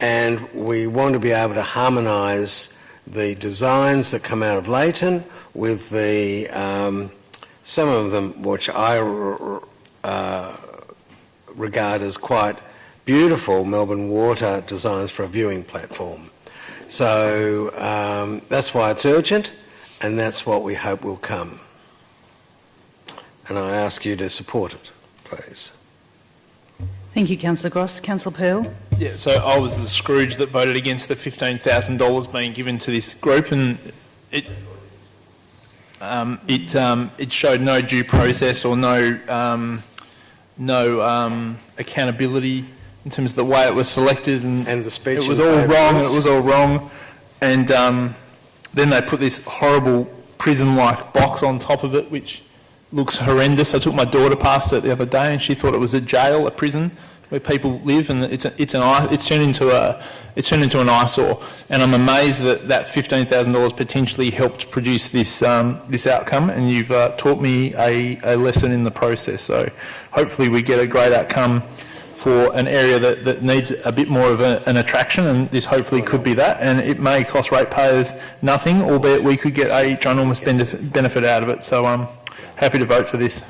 And we want to be able to harmonise the designs that come out of Leighton with the some of them which I regard as quite beautiful Melbourne Water designs for a viewing platform. So that's why it's urgent, and that's what we hope will come. And I ask you to support it, please. Thank you, Councillor Gross. Councillor Pearl. Yeah, so I was the Scrooge that voted against the $15,000 being given to this group, and it showed no due process or no accountability in terms of the way it was selected, and the speech. It was all wrong. It was all wrong, and then they put this horrible prison-like box on top of it, which looks horrendous. I took my daughter past it the other day, and she thought it was a jail, a prison where people live, and it's turned into an eyesore. And I'm amazed that $15,000 potentially helped produce this outcome. And you've taught me a lesson in the process. So hopefully we get a great outcome for an area that needs a bit more of an attraction, and this hopefully could be that. And it may cost ratepayers nothing, albeit we could get a ginormous benefit out of it. So I'm happy to vote for this.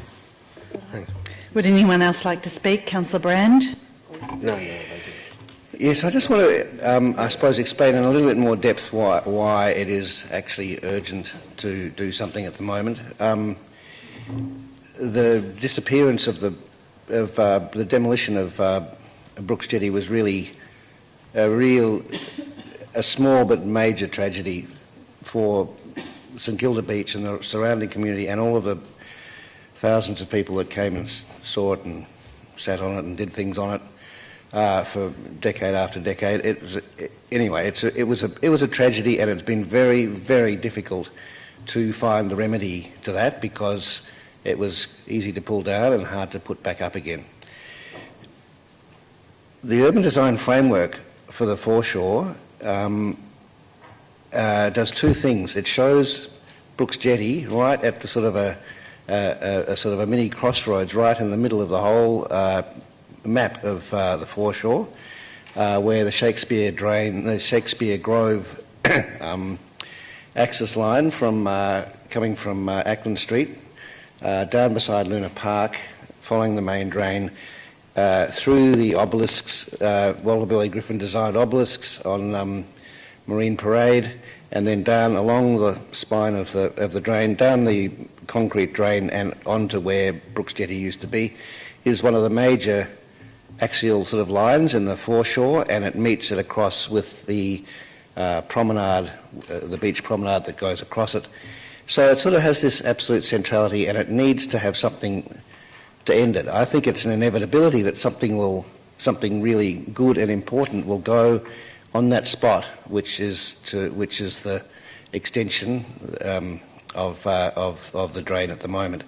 Would anyone else like to speak? Councillor Brand? No. Yes, I just want to, I suppose, explain in a little bit more depth why it is actually urgent to do something at the moment. The disappearance of the demolition of Brooks Jetty was really a small but major tragedy for St Kilda Beach and the surrounding community and all of the thousands of people that came and saw it and sat on it and did things on it for decade after decade. It was a tragedy, and it's been very, very difficult to find a remedy to that because it was easy to pull down and hard to put back up again. The urban design framework for the foreshore does two things. It shows Brooks Jetty right at the sort of a mini crossroads, right in the middle of the whole map of the foreshore, where the Shakespeare Grove access line coming from Ackland Street, down beside Luna Park, following the main drain, through the obelisks, Wallabilly Griffin designed obelisks on Marine Parade, and then down along the spine of the drain, down the concrete drain and onto where Brooks Jetty used to be, is one of the major axial sort of lines in the foreshore, and it meets it across with the promenade, the beach promenade that goes across it. So it sort of has this absolute centrality, and it needs to have something to end it. I think it's an inevitability that something really good and important will go on that spot, which is the extension of the drain at the moment.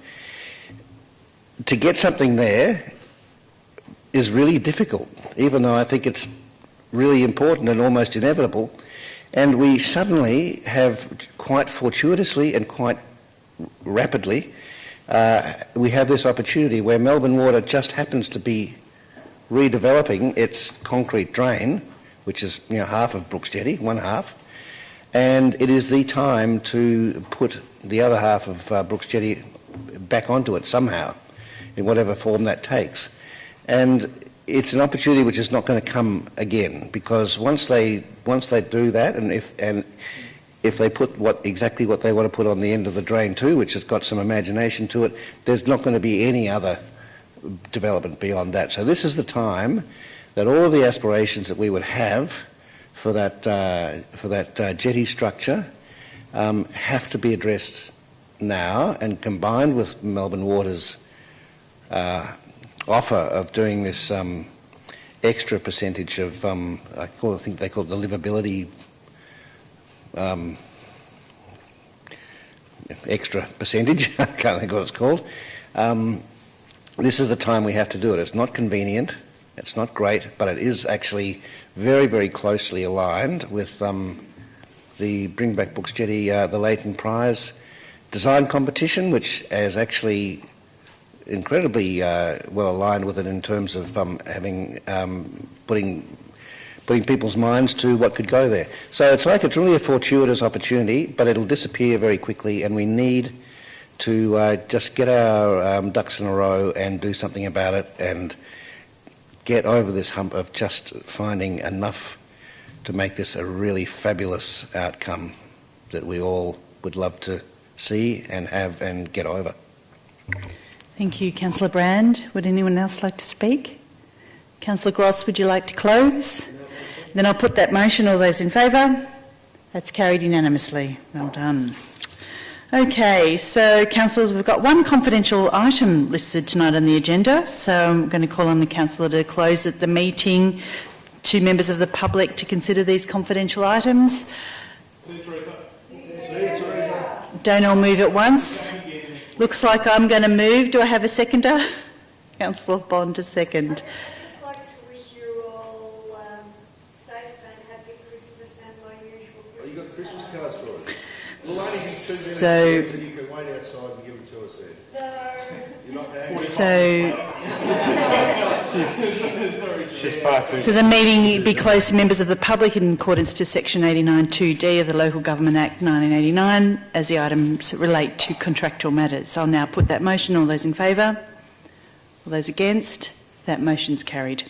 To get something there is really difficult, even though I think it's really important and almost inevitable. And we suddenly have, quite fortuitously and quite rapidly, we have this opportunity where Melbourne Water just happens to be redeveloping its concrete drain, which is half of Brooks Jetty, one half, and it is the time to put the other half of Brooks Jetty back onto it somehow, in whatever form that takes. And it's an opportunity which is not going to come again, because once they do that, and if they put exactly what they want to put on the end of the drain too, which has got some imagination to it, there's not going to be any other development beyond that. So this is the time that all of the aspirations that we would have for that jetty structure have to be addressed now, and combined with Melbourne Water's offer of doing this extra percentage of, I think they call it the livability extra percentage, I can't think what it's called. This is the time we have to do it. It's not convenient, it's not great, but it is actually very, very closely aligned with the Bring Back Brooks Jetty, the Leighton Prize design competition, which is actually incredibly well aligned with it in terms of putting people's minds to what could go there. So it's really a fortuitous opportunity, but it'll disappear very quickly, and we need to just get our ducks in a row and do something about it and get over this hump of just finding enough to make this a really fabulous outcome that we all would love to see and have and get over. Thank you, Councillor Brand. Would anyone else like to speak? Councillor Gross, would you like to close? Then I'll put that motion. All those in favour? That's carried unanimously. Well done. Okay, so councillors, we've got one confidential item listed tonight on the agenda, so I'm going to call on the councillor to close the meeting to members of the public to consider these confidential items. Don't all move at once. Looks like I'm going to move. Do I have a seconder? Councillor Bond to second. So you can wait outside and give them to us then. So the meeting be closed to members of the public in accordance to Section 89(2)(d) of the Local Government Act 1989, as the items relate to contractual matters. I'll now put that motion. All those in favour? All those against? That motion's carried.